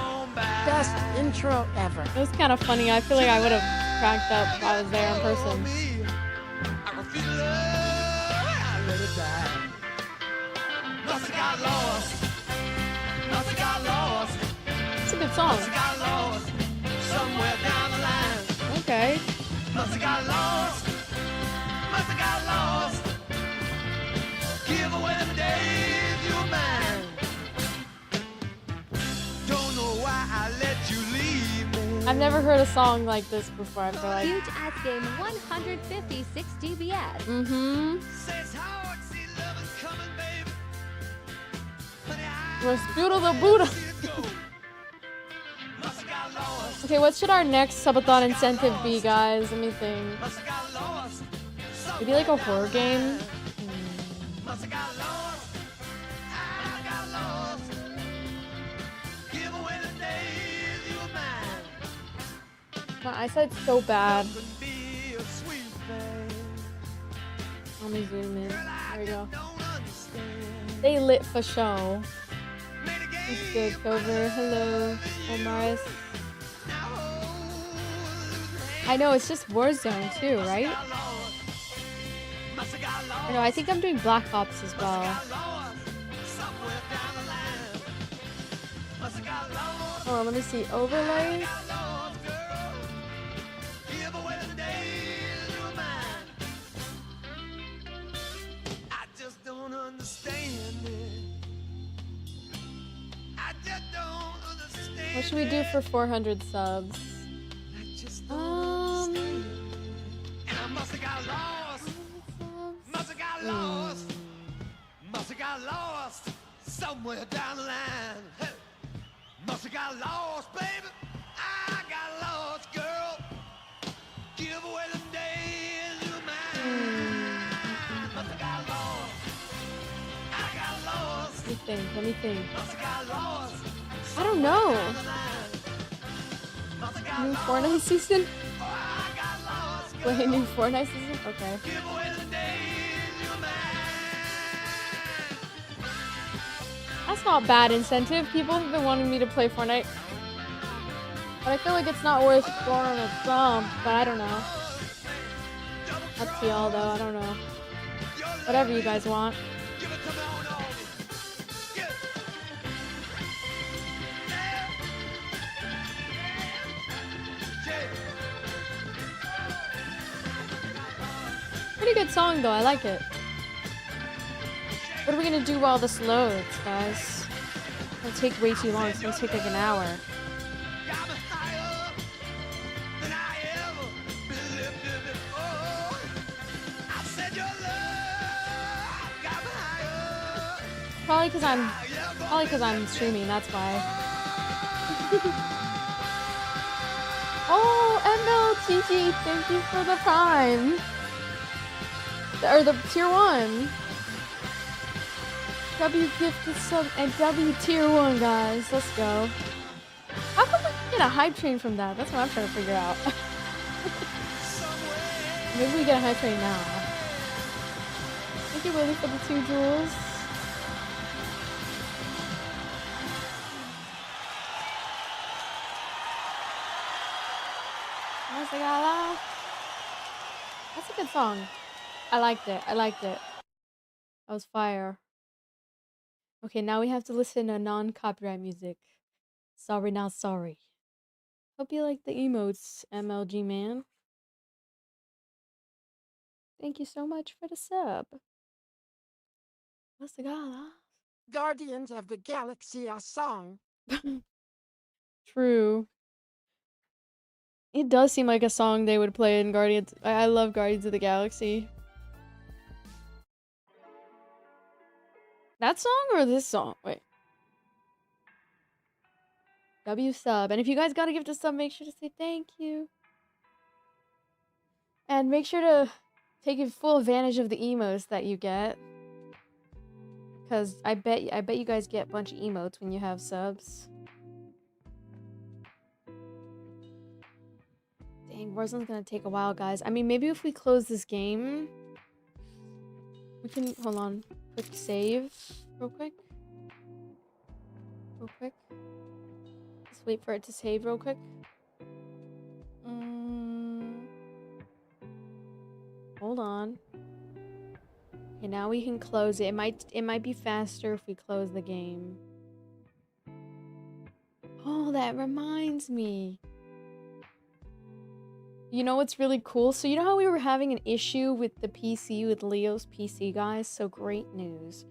Best intro ever. It was kind of funny. I feel like I would have cracked up if I was there in person. I refuse to love, I let it die. Must have got lost. Must have got lost. It's a good song. Must have got lost. Somewhere down the line. Okay. Must have got lost. Must have got lost. Give away them days you were mine. Don't know why I let you leave me. I've never heard a song like this before. I feel like. Huge ads game 156 dBs. Mm-hmm. Says how it see love is coming, baby. Respeto the Buddha. Must have got lost. Okay, what should our next subathon incentive be, guys? Let me think. Must have got lost. Maybe like a horror game? Must have got lost. I got lost. Give away the days you were mine. My eyesight's so bad. Could be a sweet thing. Let me zoom in. There we go. Don't understand. They lit for show. It's good, Cover. Hello, Omaris. I know, it's just Warzone too, right? Or no, I think I'm doing Black Ops as well. Oh, let me see. Overlays? I just don't understand it. I just don't understand. What should we do for 400 subs? And I must have got lost. Must have got lost. Must have got lost. Somewhere down the line. Hey. Must have got lost, baby. I got lost, girl. Give away them days you mine. Must have got lost. I got lost. Let me think. Must have got lost. I don't know. Down the line. Must have got New lost. Fortnite season? Oh, I got lost, girl. Wait, new Fortnite season? Okay. Give away the days you mine. That's not bad incentive. People have been wanting me to play Fortnite. But I feel like it's not worth throwing a thumb, but I don't know. Up to y'all though, I don't know. Whatever you guys want. Give it to me on all. Get. Pretty good song though, I like it. What are we gonna do while this loads, guys? It'll take way too long, it's gonna take like an hour. Got me higher than I ever been lifted before. I said your love got me higher. Probably cause I'm streaming, that's why. Oh, MLTG, thank you for the prime. Or the tier 1. W gifted sub and W tier 1, guys. Let's go. How come we get a hype train from that? That's what I'm trying to figure out. Maybe we get a hype train now. Thank you, Willie, for the 2 jewels. That's a good song. I liked it. That was fire. Okay, now we have to listen to non-copyright music. Sorry, not sorry. Hope you like the emotes, MLG man. Thank you so much for the sub. What's the gala? Guardians of the Galaxy, a song. True. It does seem like a song they would play in Guardians. I love Guardians of the Galaxy. That song or this song? Wait. W sub. And if you guys gotta give to sub, make sure to say thank you. And make sure to take full advantage of the emotes that you get. Cause I bet you guys get a bunch of emotes when you have subs. Dang, Warzone's gonna take a while, guys. I mean, maybe if we close this game, we can hold on. Quick save, real quick. Real quick. Just wait for it to save, real quick. Hold on. Okay, now we can close it. It might be faster if we close the game. Oh, that reminds me. You know what's really cool? So you know how we were having an issue with the PC, with Leo's PC, guys? So great news.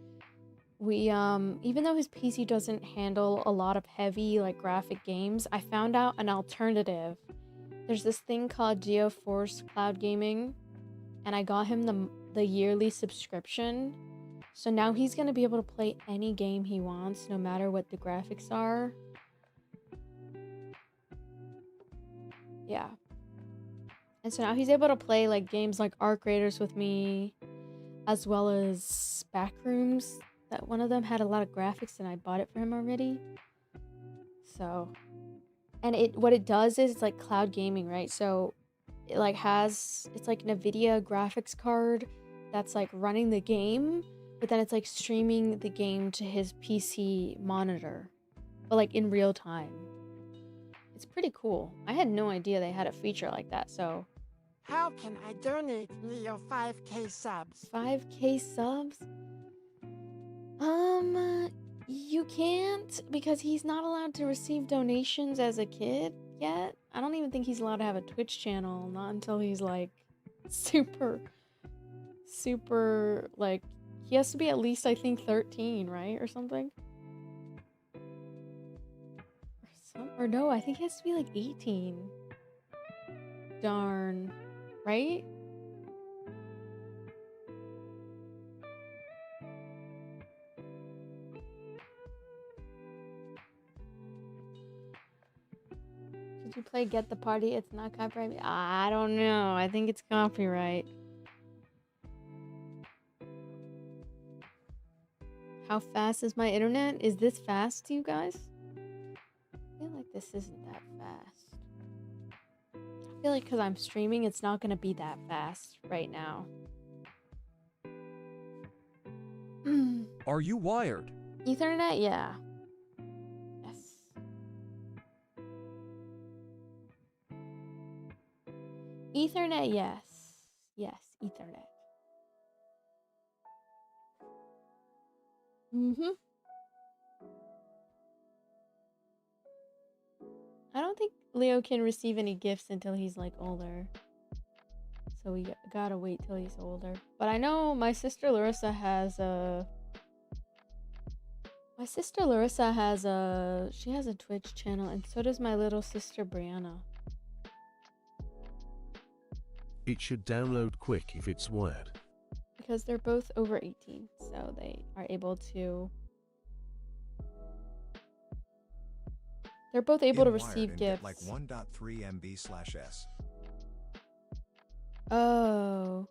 We, even though his PC doesn't handle a lot of heavy, like, graphic games, I found out an alternative. There's this thing called GeoForce Cloud Gaming, and I got him the yearly subscription. So now he's gonna be able to play any game he wants, no matter what the graphics are. Yeah. And so now he's able to play like games like Arc Raiders with me, as well as Backrooms. That one of them had a lot of graphics and I bought it for him already. So, and what it does is it's like cloud gaming, right? So it like it's like NVIDIA graphics card that's like running the game, but then it's like streaming the game to his PC monitor, but like in real time. It's pretty cool. I had no idea they had a feature like that, so. How can I donate Leo 5k subs? 5k subs? You can't, because he's not allowed to receive donations as a kid yet. I don't even think he's allowed to have a Twitch channel, not until he's like super, like, he has to be at least, I think, 13, right? Or something? Or no, I think he has to be like 18. Darn. Right? Did you play Get the Party? It's not copyright. I don't know. I think it's copyright. How fast is my internet? Is this fast to you guys? I feel like this isn't that fast. I feel like because I'm streaming, it's not going to be that fast right now. Are you wired? Ethernet? Yeah. Yes. Ethernet? Yes. Yes, Ethernet. I don't think Leo can receive any gifts until he's like older. So we gotta wait till he's older. But I know my sister Larissa has a... She has a Twitch channel, and so does my little sister Brianna. It should download quick if it's wired. Because they're both over 18, so they are able to... They're both able to receive gifts. Like 1.3 MB/s. Oh.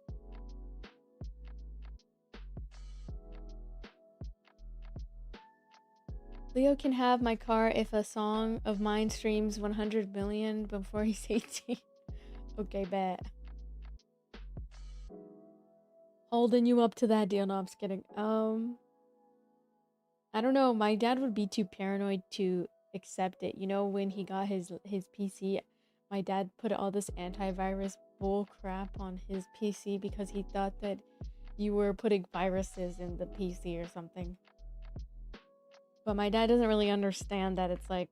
Leo can have my car if a song of mine streams 100 million before he's 18. Okay, bet. Holding you up to that deal. No, I'm just kidding. I don't know. My dad would be too paranoid to accept it. You know, when he got his PC, my dad put all this antivirus bull crap on his PC because he thought that you were putting viruses in the PC or something. But my dad doesn't really understand that it's like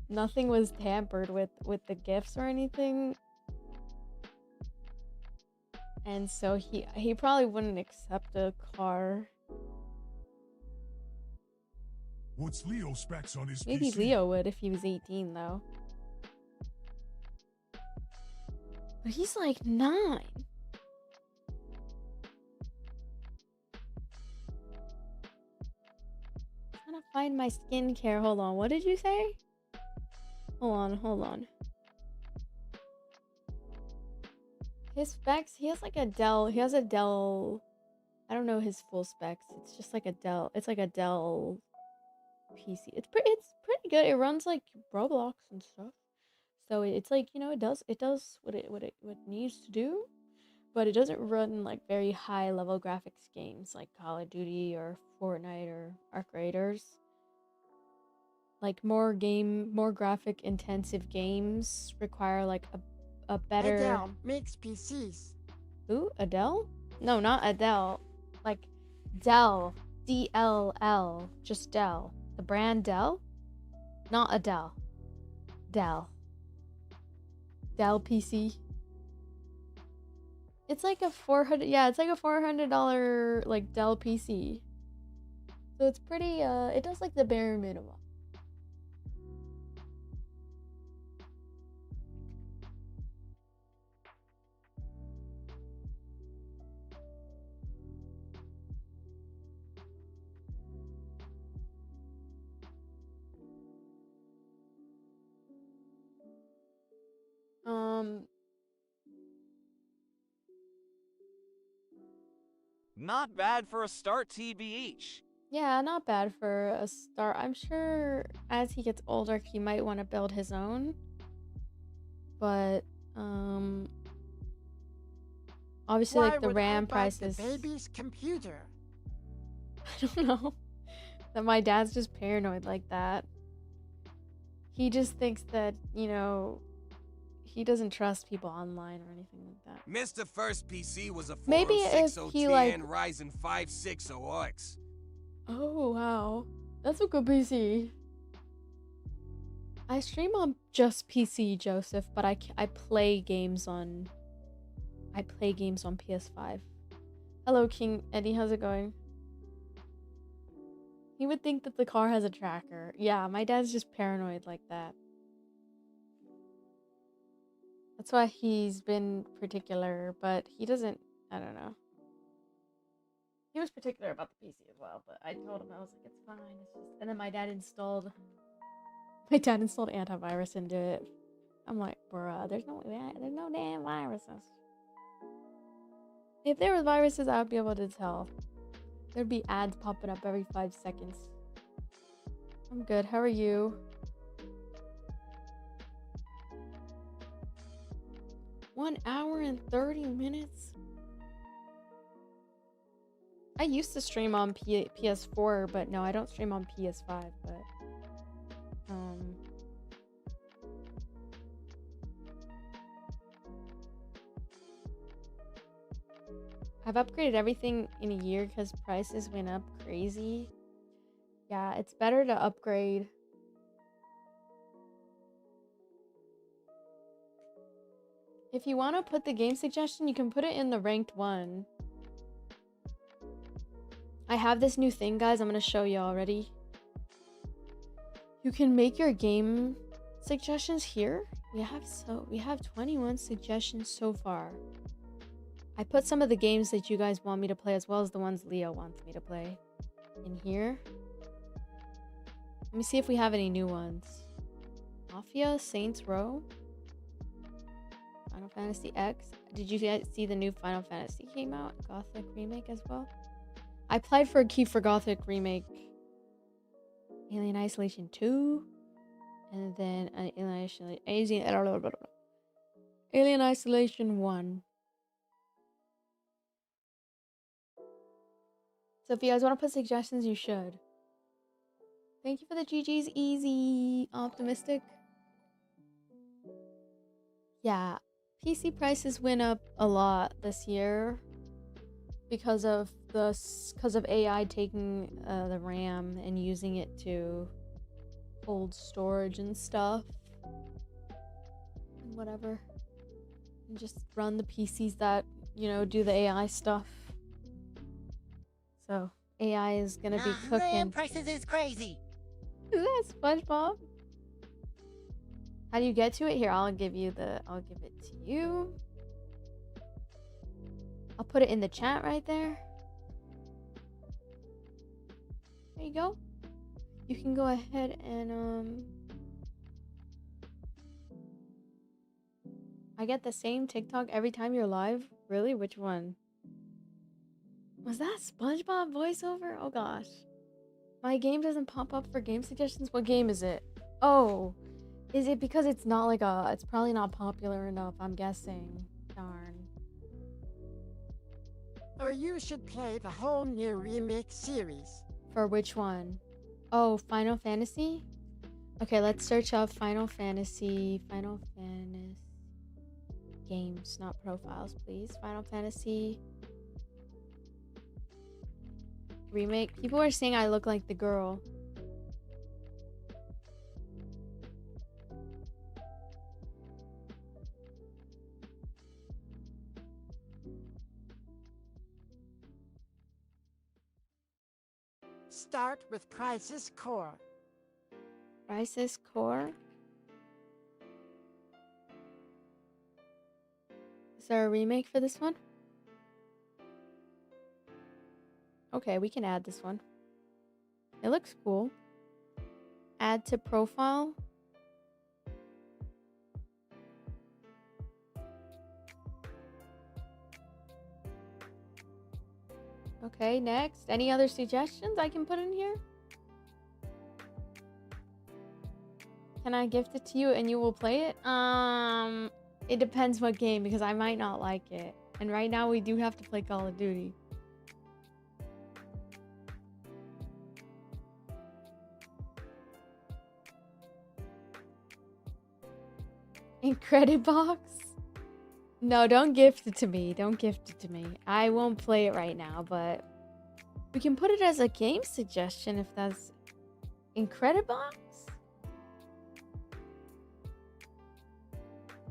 nothing was tampered with the gifts or anything. And so he probably wouldn't accept a car. What's Leo specs on his Maybe PC? Leo would if he was 18 though. But he's like 9. Trying to find my skincare. Hold on. What did you say? Hold on. His specs, he has like a Dell. He has a Dell. I don't know his full specs. It's just like a Dell. It's like a Dell PC. It's pretty good. It runs like Roblox and stuff. So it's like, you know, it does what it needs to do, but it doesn't run like very high level graphics games like Call of Duty or Fortnite or Arc Raiders. Like more graphic intensive games require like a better Adele makes PCs. Who? Adele? No, not Adele. Like Dell. DLL. Just Dell. The brand Dell? Not Adele. Dell. Dell PC. It's like a $400 like Dell PC. So it's pretty it does like the bare minimum. Not bad for a start, TBH. Yeah, not bad for a start. I'm sure as he gets older, he might want to build his own. But, obviously, Why like, the would I RAM buy prices... the baby's computer? I don't know. That my dad's just paranoid like that. He just thinks that, you know, he doesn't trust people online or anything like that. Mr. First PC was a Maybe if 4060 he, Ti like... and Ryzen 560X. Oh, wow. That's a good PC. I stream on just PC, Joseph, but I play games on... I play games on PS5. Hello, King Eddie. How's it going? He would think that the car has a tracker. Yeah, my dad's just paranoid like that. That's why he's been particular, but he doesn't... I don't know. He was particular about the PC as well, but I told him, I was like, it's fine. It's just... And then my dad installed antivirus into it. I'm like, bruh, there's no damn viruses. If there was viruses, I would be able to tell. There'd be ads popping up every 5 seconds. I'm good. How are you? One hour and 30 minutes? I used to stream on PS4, but no, I don't stream on PS5, but... I've upgraded everything in a year because prices went up crazy. Yeah, it's better to upgrade. If you want to put the game suggestion, you can put it in the ranked one. I have this new thing, guys. I'm going to show you already. You can make your game suggestions here. We have 21 suggestions so far. I put some of the games that you guys want me to play as well as the ones Leo wants me to play in here. Let me see if we have any new ones. Mafia, Saints Row, Final Fantasy X. Did you guys see the new Final Fantasy came out? Gothic Remake as well. I applied for a key for Gothic Remake. Alien Isolation 2. And then Alien Isolation 1. So if you guys want to put suggestions, you should. Thank you for the GG's easy. Optimistic. Yeah. PC prices went up a lot this year. Because of AI taking the RAM and using using it to hold storage and stuff. And whatever. And just run the PCs that, you know, do the AI stuff. So, AI is gonna be cooking. Ram prices is crazy. Is that SpongeBob? How do you get to it? Here, I'll give it to you. I'll put it in the chat right there. There you go. You can go ahead and I get the same TikTok every time you're live? Really? Which one? Was that SpongeBob voiceover? Oh gosh. My game doesn't pop up for game suggestions. What game is it? Oh. Is it because it's not like it's probably not popular enough, I'm guessing. Darn. Or you should play the whole new remake series. For which one? Oh, Final Fantasy? Okay, let's search up Final Fantasy games, not profiles, please. Final Fantasy remake. People are saying I look like the girl. Start with Crisis Core. Crisis Core? Is there a remake for this one? Okay, we can add this one. It looks cool. Add to profile. Okay, next. Any other suggestions I can put in here? Can I gift it to you and you will play it? It depends what game, because I might not like it. And right now we do have to play Call of Duty. In credit box? No, don't gift it to me. Don't gift it to me. I won't play it right now, but we can put it as a game suggestion if that's in credit box.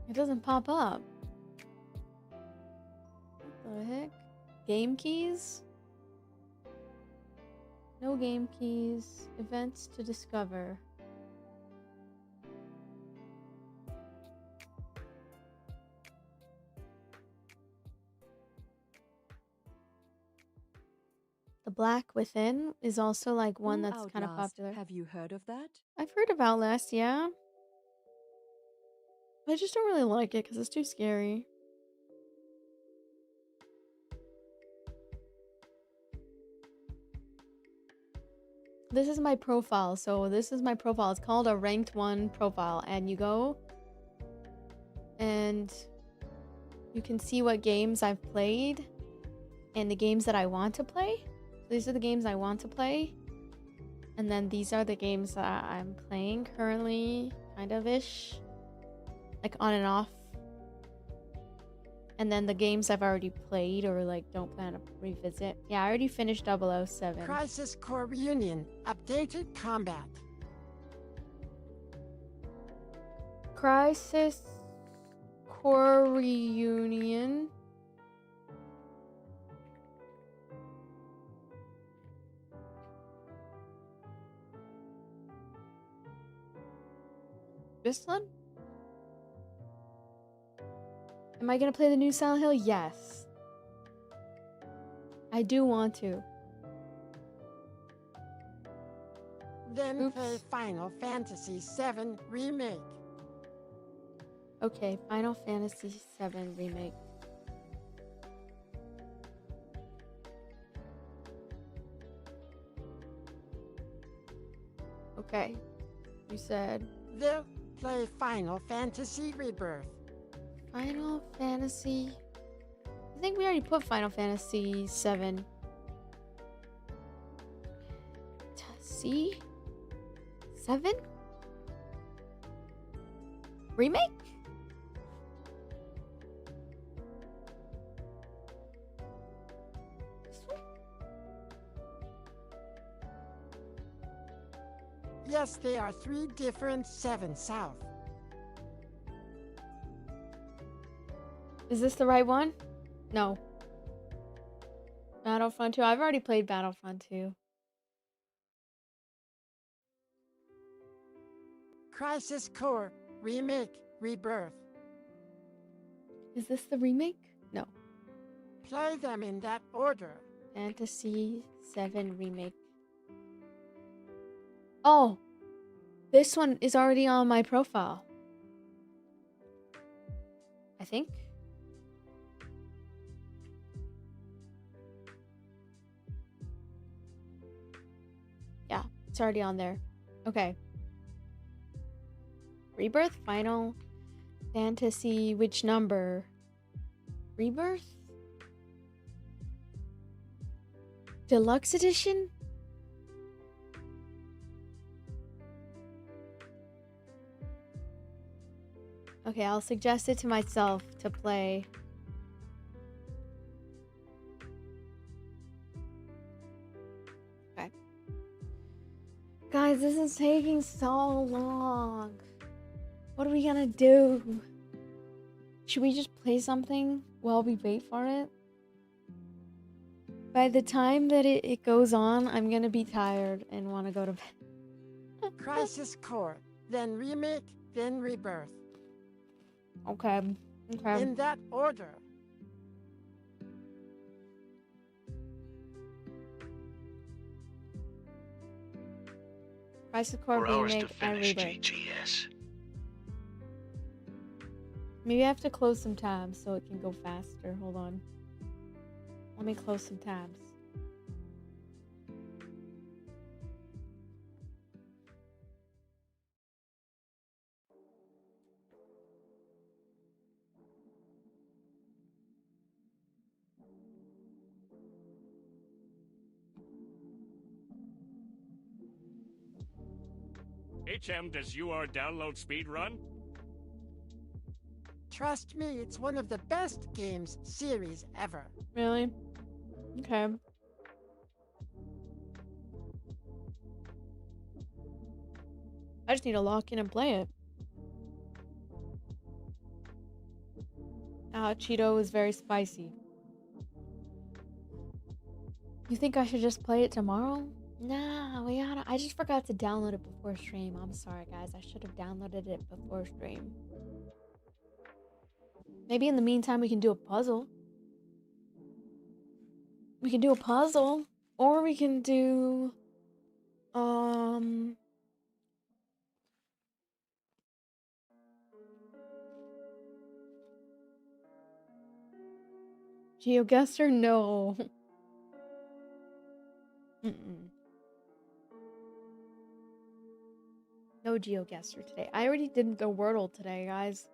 It doesn't pop up. What the heck? Game keys? No game keys. Events to discover. The Black Within is also like one that's kind of popular. Have you heard of that? I've heard of Outlast, yeah. I just don't really like it because it's too scary. This is my profile. So this is my profile. It's called a ranked 1 profile. And you go and you can see what games I've played and the games that I want to play. So these are the games I want to play. And then these are the games that I'm playing currently, kind of ish. Like on and off. And then the games I've already played or like don't plan to revisit. Yeah, I already finished 007. Crisis Core Reunion. Updated combat. Crisis Core Reunion. This one? Am I gonna play the new Silent Hill? Yes. I do want to. Then play Final Fantasy VII Remake. Okay, Final Fantasy VII Remake. Okay. You said... Then play Final Fantasy Rebirth. Final Fantasy... I think we already put Final Fantasy VII. See? 7? Remake? This one? Yes, they are 3 different 7 South. Is this the right one? No. Battlefront 2. I've already played Battlefront 2. Crisis Core, Remake, Rebirth. Is this the remake? No. Play them in that order. Fantasy 7 remake. Oh! This one is already on my profile. I think. Yeah, it's already on there. Okay. Rebirth, Final Fantasy, which number? Rebirth? Deluxe Edition? Okay, I'll suggest it to myself to play. Okay. Guys, this is taking so long. What are we gonna do? Should we just play something while we wait for it? By the time that it goes on, I'm gonna be tired and want to go to bed. Crisis Core, then Remake, then Rebirth. Okay. Okay. In that order. Crisis Core 4 hours to remake and finish Rebirth. GGS. Maybe I have to close some tabs so it can go faster. Hold on. Let me close some tabs. HM, does your download speed run? Trust me, it's one of the best games series ever. Really? Okay. I just need to lock in and play it. Cheeto is very spicy. You think I should just play it tomorrow? Nah, I just forgot to download it before stream. I'm sorry, guys. I should have downloaded it before stream. Maybe in the meantime we can do a puzzle. We can do a puzzle. Or we can do... GeoGuessr? No. Mm-mm. No GeoGuessr today. I already did the Wordle today, guys.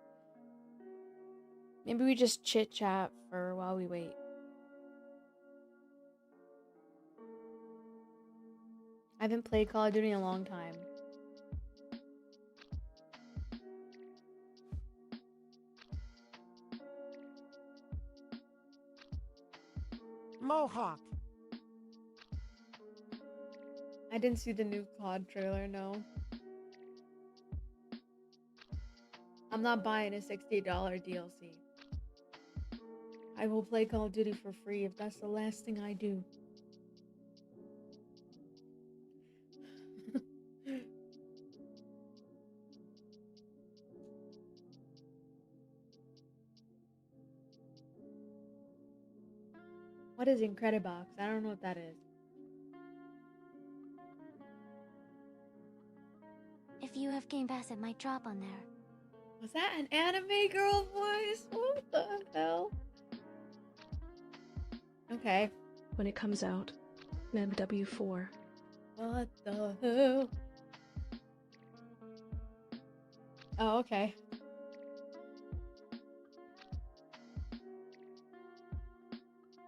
Maybe we just chit-chat for while we wait. I haven't played Call of Duty in a long time. Mohawk. I didn't see the new COD trailer, no. I'm not buying a $60 DLC. I will play Call of Duty for free if that's the last thing I do. What is Incredibox? I don't know what that is. If you have Game Pass, it might drop on there. Was that an anime girl voice? What the hell? Okay. When it comes out, MW4. What the hell? Oh, okay.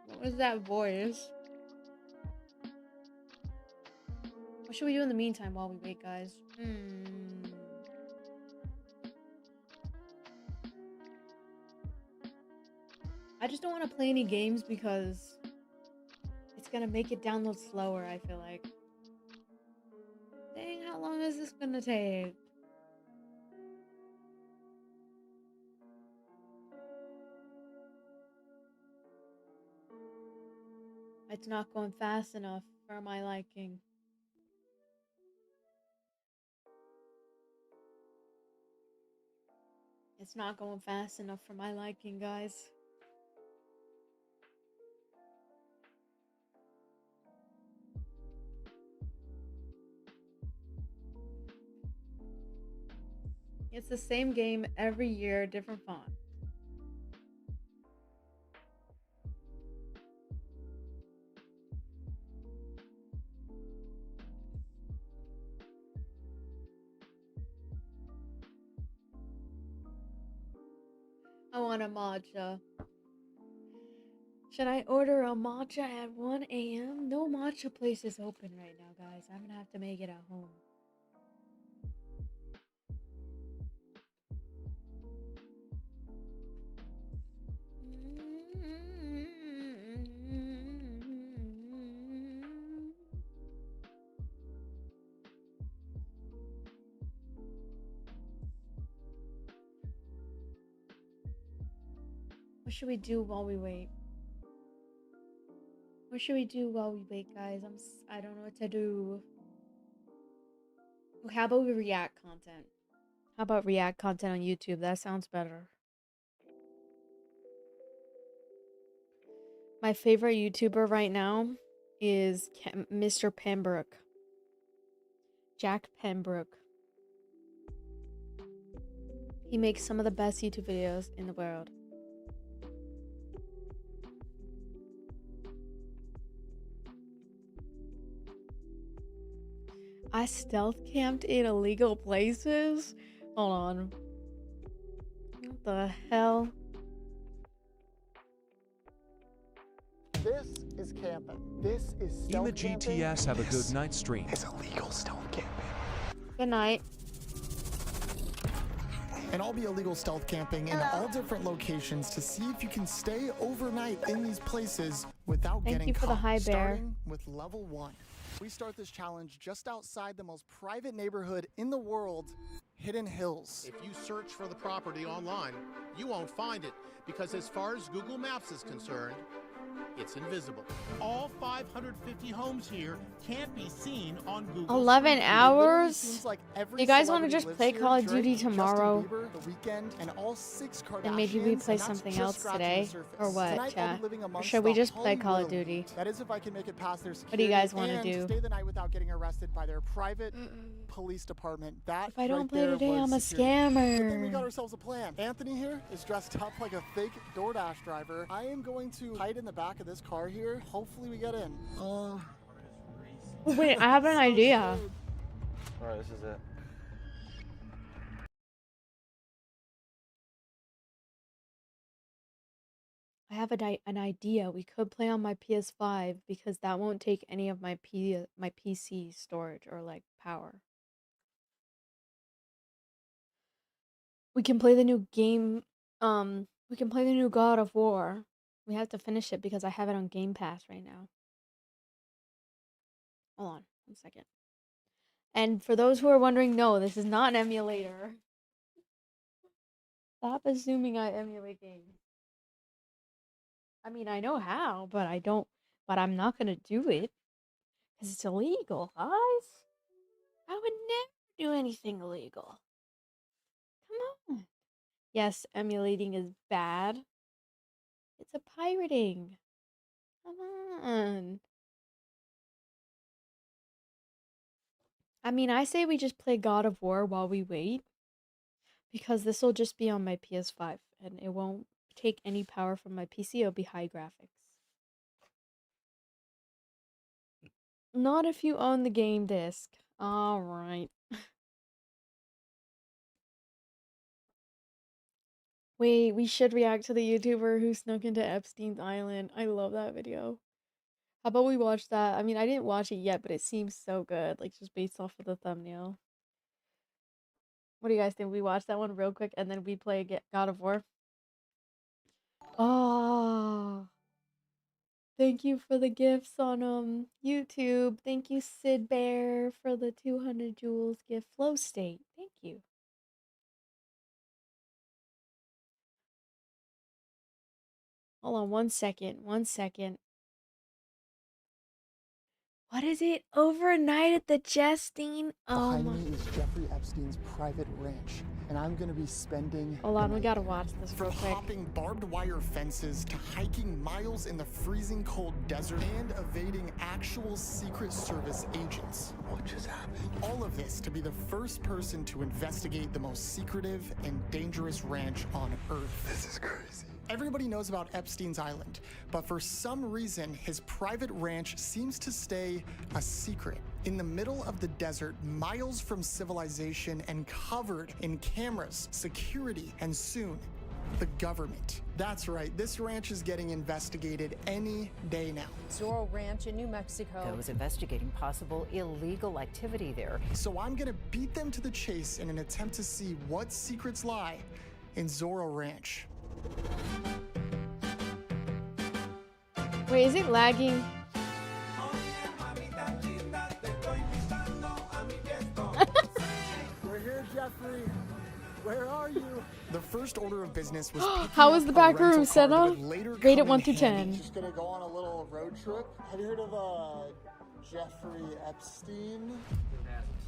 What was that voice? What should we do in the meantime while we wait, guys? I just don't want to play any games because it's gonna make it download slower, I feel like. Dang, how long is this gonna take? It's not going fast enough for my liking. It's not going fast enough for my liking, guys. It's the same game every year, different font. I want a matcha. Should I order a matcha at 1 a.m.? No matcha place is open right now, guys. I'm gonna have to make it at home. What should we do while we wait? What should we do while we wait, guys? I don't know what to do. How about we react content? How about react content on YouTube? That sounds better. My favorite YouTuber right now is Mr. Pembroke. Jack Pembroke. He makes some of the best YouTube videos in the world. I stealth camped in illegal places? Hold on. What the hell? This is camping. This is stealth EMA camping. GTS have a good night stream. It's illegal stealth camping. Good night. And I'll be illegal stealth camping in all different locations to see if you can stay overnight in these places without Thank getting you for the caught. high bear. Starting with level 1. We start this challenge just outside the most private neighborhood in the world, Hidden Hills. If you search for the property online, you won't find it because as far as Google Maps is concerned, it's invisible. All 550 homes here can't be seen on Google. 11 hours? Seems like every You guys want to celebrity just lives play here. Call of Drake, Duty Justin tomorrow? Bieber, The Weeknd, and all 6 And maybe we Kardashians, play and that's something just else scratching today? the surface. Or what, Tonight, I'll chat? be living Or amongst should we the just play Call of Hollywood Duty? elite. That is if I can make it past their What do security you guys want to and do? stay the night without getting arrested by their private police department. That If I don't right play there today, was I'm a security. But then we scammer. got ourselves a plan. Anthony here is dressed up like a fake DoorDash driver. I am going to hide in the back of this car here. Hopefully we get in. Wait, I have an idea. Alright, this is it. I have an idea. We could play on my PS5 because that won't take any of my PC storage or like power. We can play the new game. We can play the new God of War. We have to finish it because I have it on Game Pass right now. Hold on, 1 second. And for those who are wondering, no, this is not an emulator. Stop assuming I emulate games. I mean, I know how, but I don't. But I'm not gonna do it because it's illegal, guys. I would never do anything illegal. Come on. Yes, emulating is bad. It's a pirating. Come on. I mean, I say we just play God of War while we wait. Because this will just be on my PS5. And it won't take any power from my PC. It'll be high graphics. Not if you own the game disc. Alright. Wait, we should react to the YouTuber who snuck into Epstein's Island. I love that video. How about we watch that? I mean, I didn't watch it yet, but it seems so good. Like, just based off of the thumbnail. What do you guys think? We watch that one real quick and then we play God of War? Oh. Thank you for the gifts on YouTube. Thank you, Sid Bear, for the 200 jewels gift. Flow State. Thank you. Hold on 1 second. 1 second. What is it? Overnight at the Jestine? Oh Behind my. me is Jeffrey Epstein's private ranch, and I'm gonna be spending. Hold on, we gotta watch this real From quick. hopping barbed wire fences to hiking miles in the freezing cold desert and evading actual Secret Service agents. What just happened? All of this to be the first person to investigate the most secretive and dangerous ranch on Earth. This is crazy. Everybody knows about Epstein's Island, but for some reason, his private ranch seems to stay a secret. In the middle of the desert, miles from civilization and covered in cameras, security, and soon, the government. That's right, this ranch is getting investigated any day now. Zorro Ranch in New Mexico is investigating possible illegal activity there. So I'm gonna beat them to the chase in an attempt to see what secrets lie in Zorro Ranch. Wait, is it lagging? We're here, Jeffrey. Where are you? The first order of business was How was the back room, rental car that Senna? would later Rate it come 1 in to handy. 10. Just gonna go on a little road trip. Have you heard of Jeffrey Epstein?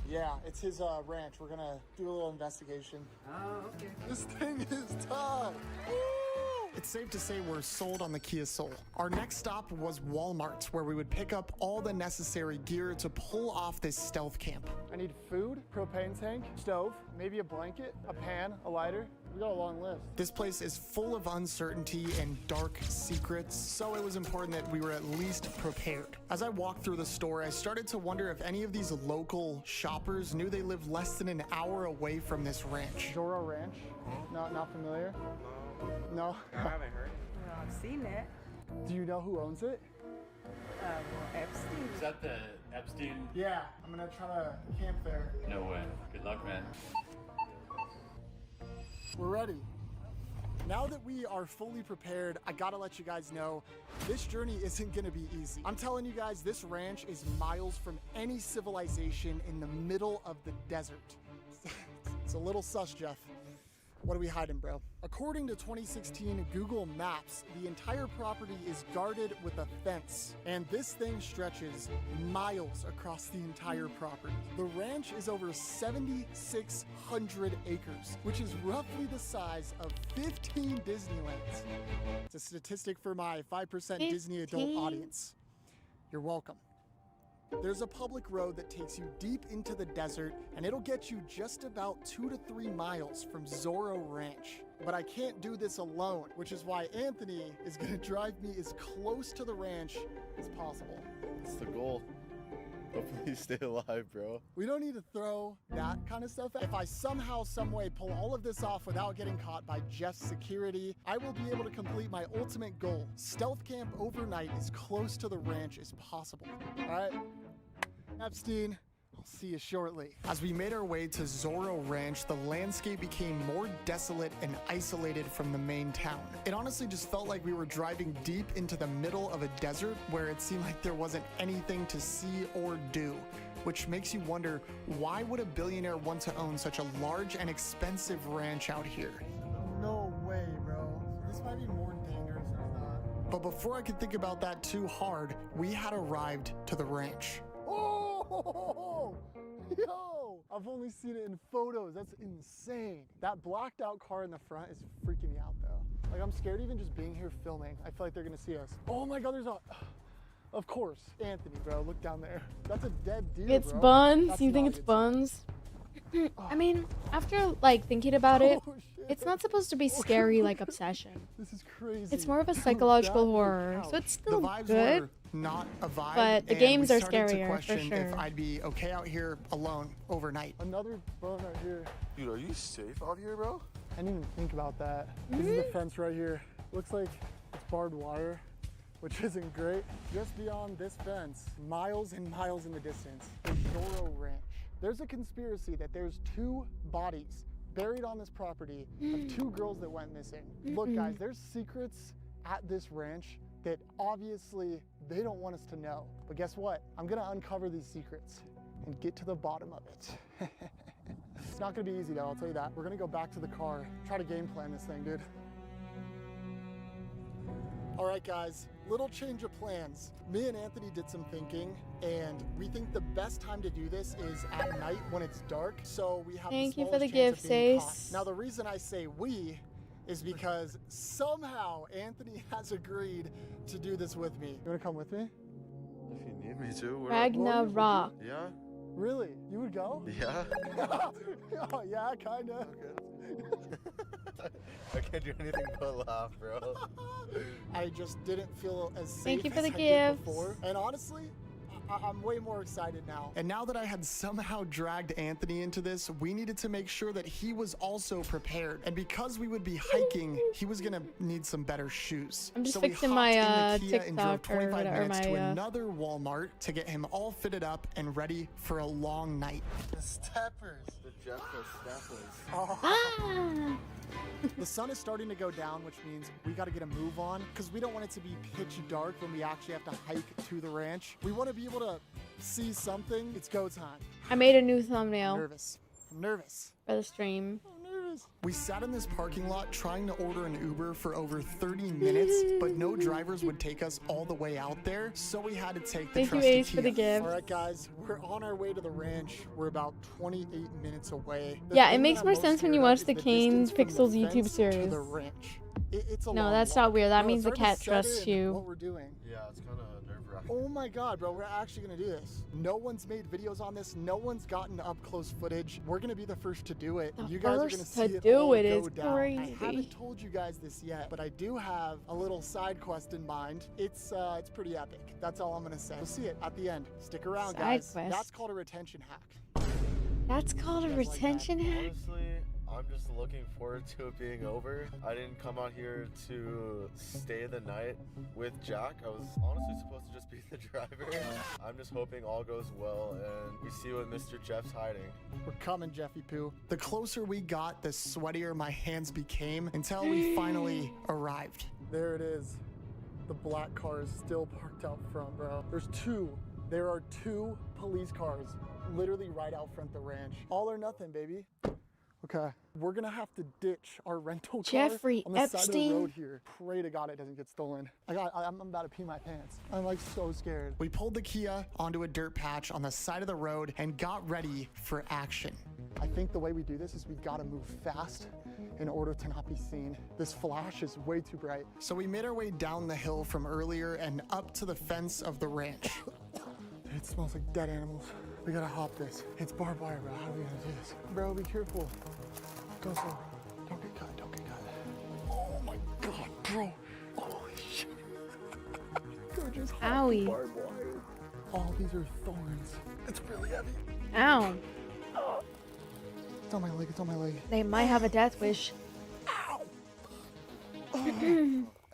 Yeah, it's his ranch. We're gonna do a little investigation. Oh, okay. This thing is tough. Woo! It's safe to say we're sold on the Kia Soul. Our next stop was Walmart, where we would pick up all the necessary gear to pull off this stealth camp. I need food, propane tank, stove, maybe a blanket, a pan, a lighter. We got a long list. This place is full of uncertainty and dark secrets, so it was important that we were at least prepared. As I walked through the store, I started to wonder if any of these local shoppers knew they lived less than an hour away from this ranch. Zorro Ranch? Not familiar? No? I haven't heard it. No, I've seen it. Do you know who owns it? Well, Epstein. Is that the Epstein? Yeah, I'm gonna try to camp there. No way. Good luck, man. We're ready. Now that we are fully prepared, I gotta let you guys know, this journey isn't gonna be easy. I'm telling you guys, this ranch is miles from any civilization in the middle of the desert. It's a little sus, Jeff. What are we hiding, bro? According to 2016 Google Maps, the entire property is guarded with a fence, and this thing stretches miles across the entire property. The ranch is over 7,600 acres, which is roughly the size of 15 Disneylands. It's a statistic for my 5% Disney adult audience. You're welcome. There's a public road that takes you deep into the desert, and it'll get you just about 2 to 3 miles from Zorro Ranch. But I can't do this alone, which is why Anthony is gonna drive me as close to the ranch as possible. It's the goal. Hopefully you stay alive, bro. We don't need to throw that kind of stuff. If I somehow, some way pull all of this off without getting caught by Jeff's security, I will be able to complete my ultimate goal. Stealth camp overnight as close to the ranch as possible. All right, Epstein, I'll see you shortly. As we made our way to Zorro Ranch, the landscape became more desolate and isolated from the main town. It honestly just felt like we were driving deep into the middle of a desert where it seemed like there wasn't anything to see or do, which makes you wonder, why would a billionaire want to own such a large and expensive ranch out here? No way, bro. This might be more dangerous than that. But before I could think about that too hard, we had arrived to the ranch. Oh, yo, I've only seen it in photos. That's insane. That blacked out car in the front is freaking me out though. Like, I'm scared even just being here filming. I feel like they're gonna see us. Oh my God, there's a, of course, Anthony, bro, look down there. That's a dead deer, It's bro. buns. That's You think not it's a good buns? I mean, after like thinking about it, it's not supposed to be scary like Obsession. This is crazy. It's more of a psychological horror, so it's still good. Were not a vibe, but the and games we are started to scarier, for question sure. if I'd be okay out here alone overnight. Another bun right here. Dude, are you safe out here, bro? I didn't even think about that. This is the fence right here. Looks like it's barbed wire, which isn't great. Just beyond this fence, miles and miles in the distance, is Zorro Ranch. There's a conspiracy that there's 2 bodies buried on this property of 2 girls that went missing. Look, guys, there's secrets at this ranch that obviously they don't want us to know. But guess what? I'm gonna uncover these secrets and get to the bottom of it. It's not gonna be easy though, I'll tell you that. We're gonna go back to the car, try to game plan this thing, dude. All right, guys, little change of plans. Me and Anthony did some thinking, and we think the best time to do this is at night when it's dark, so we have Thank the you for the smallest chance gift, of being Ace. caught. Now, the reason I say we is because somehow Anthony has agreed to do this with me. You wanna come with me? If you need me to. Ragnarök. Yeah? Really? You would go? Yeah? Oh, yeah, kinda. Okay. I can't do anything but laugh, bro. I just didn't feel as safe Thank you for as the I did gifts. before. And honestly, I'm way more excited now. And now that I had somehow dragged Anthony into this, we needed to make sure that he was also prepared. And because we would be hiking, he was gonna need some better shoes. I'm just so fixing we my hopped in the Kia and drove TikTok or 25 whatever, minutes to my, another Walmart to get him all fitted up and ready for a long night. The steppers. The Jets are steppers. Oh. Ah! The sun is starting to go down, which means we got to get a move on because we don't want it to be pitch dark when we actually have to hike to the ranch. We want to be able to see something. It's go time. I made a new I'm thumbnail nervous. I'm nervous. for the stream. We sat in this parking lot trying to order an Uber for over 30 minutes, but no drivers would take us all the way out there, so we had to take the Thank you, trusty Ace, for the Kia. gift. All right, guys, we're on our way to the ranch. We're about 28 minutes away. The Yeah, it thing makes that more I'm sense most when you scared of watch is the distance Kane from the Pixels YouTube fence to series. the ranch. It's a No, long that's walk. not weird. That Bro, means the it's hard cat to set trusts in you. What we're doing. Yeah, it's kind of nerve-wracking. Oh my god, bro, we're actually gonna do this. No one's made videos on this. No one's gotten up close footage. We're gonna be the first to do it. The You guys are gonna first see to it do all it go is down. I crazy. haven't told you guys this yet, but I do have a little side quest in mind. It's pretty epic. That's all I'm gonna say. You'll see it at the end. Stick around, Side guys. quest. That's called a retention hack. That's called a You guys like that? retention hack? Honestly, I'm just looking forward to it being over. I didn't come out here to stay the night with Jack. I was honestly supposed to just be the driver. I'm just hoping all goes well and we see what Mr. Jeff's hiding. We're coming, Jeffy Poo. The closer we got, the sweatier my hands became until we finally arrived. There it is. The black car is still parked out front, bro. There are two police cars literally right out front the ranch. All or nothing, baby. Okay, we're gonna have to ditch our rental car Jeffrey on the side of the Epstein? road here. Pray to God it doesn't get stolen. I'm about to pee my pants. I'm like so scared. We pulled the Kia onto a dirt patch on the side of the road and got ready for action. I think the way we do this is we gotta move fast in order to not be seen. This flash is way too bright. So we made our way down the hill from earlier and up to the fence of the ranch. It smells like dead animals. We gotta hop this. It's barbed wire, bro. How are we gonna do this? Bro, be careful. Go slow. Don't get cut. Don't get cut. Oh my God, bro. Holy shit. Bro, just hop the Owie. barbed wire. Oh, these are thorns. It's really heavy. Ow. It's on my leg. It's on my leg. They might have a death wish.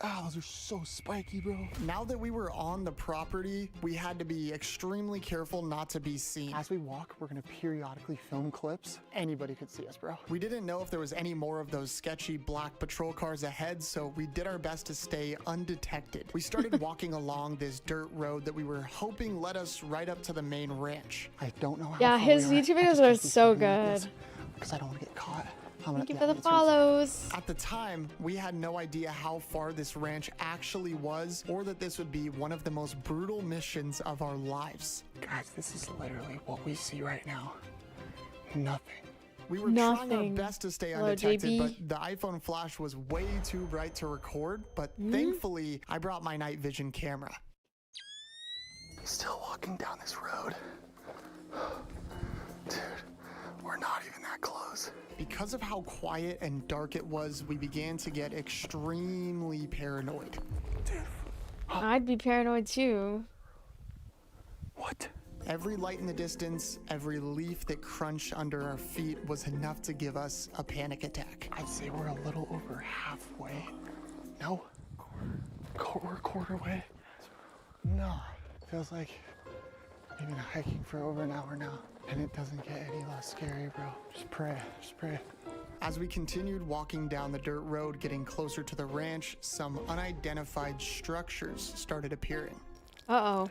Ah, those are so spiky, bro. Now that we were on the property, we had to be extremely careful not to be seen. As we walk, we're gonna periodically film clips. Anybody could see us, bro. We didn't know if there was any more of those sketchy black patrol cars ahead, so we did our best to stay undetected. We started walking along this dirt road that we were hoping led us right up to the main ranch. I don't know how Yeah, far his we are. YouTube I videos just are can't be so filming like this good. because I don't want to get caught. Thank you for the follows. At the time, we had no idea how far this ranch actually was, or that this would be one of the most brutal missions of our lives. Guys, this is literally what we see right now. Nothing. We were trying our Nothing. best to stay Hello, undetected, JB. but the iPhone flash was way too bright to record, but thankfully, I brought my night vision camera. He's still walking down this road. Dude, we're not even that close. Because of how quiet and dark it was, we began to get extremely paranoid. I'd be paranoid too. What? Every light in the distance, every leaf that crunched under our feet was enough to give us a panic attack. I'd say we're a little over halfway. No? We're a quarter way? No. Feels like we've been hiking for over an hour now, and it doesn't get any less scary, bro. Just pray. Just pray. As we continued walking down the dirt road, getting closer to the ranch, some unidentified structures started appearing. Uh-oh.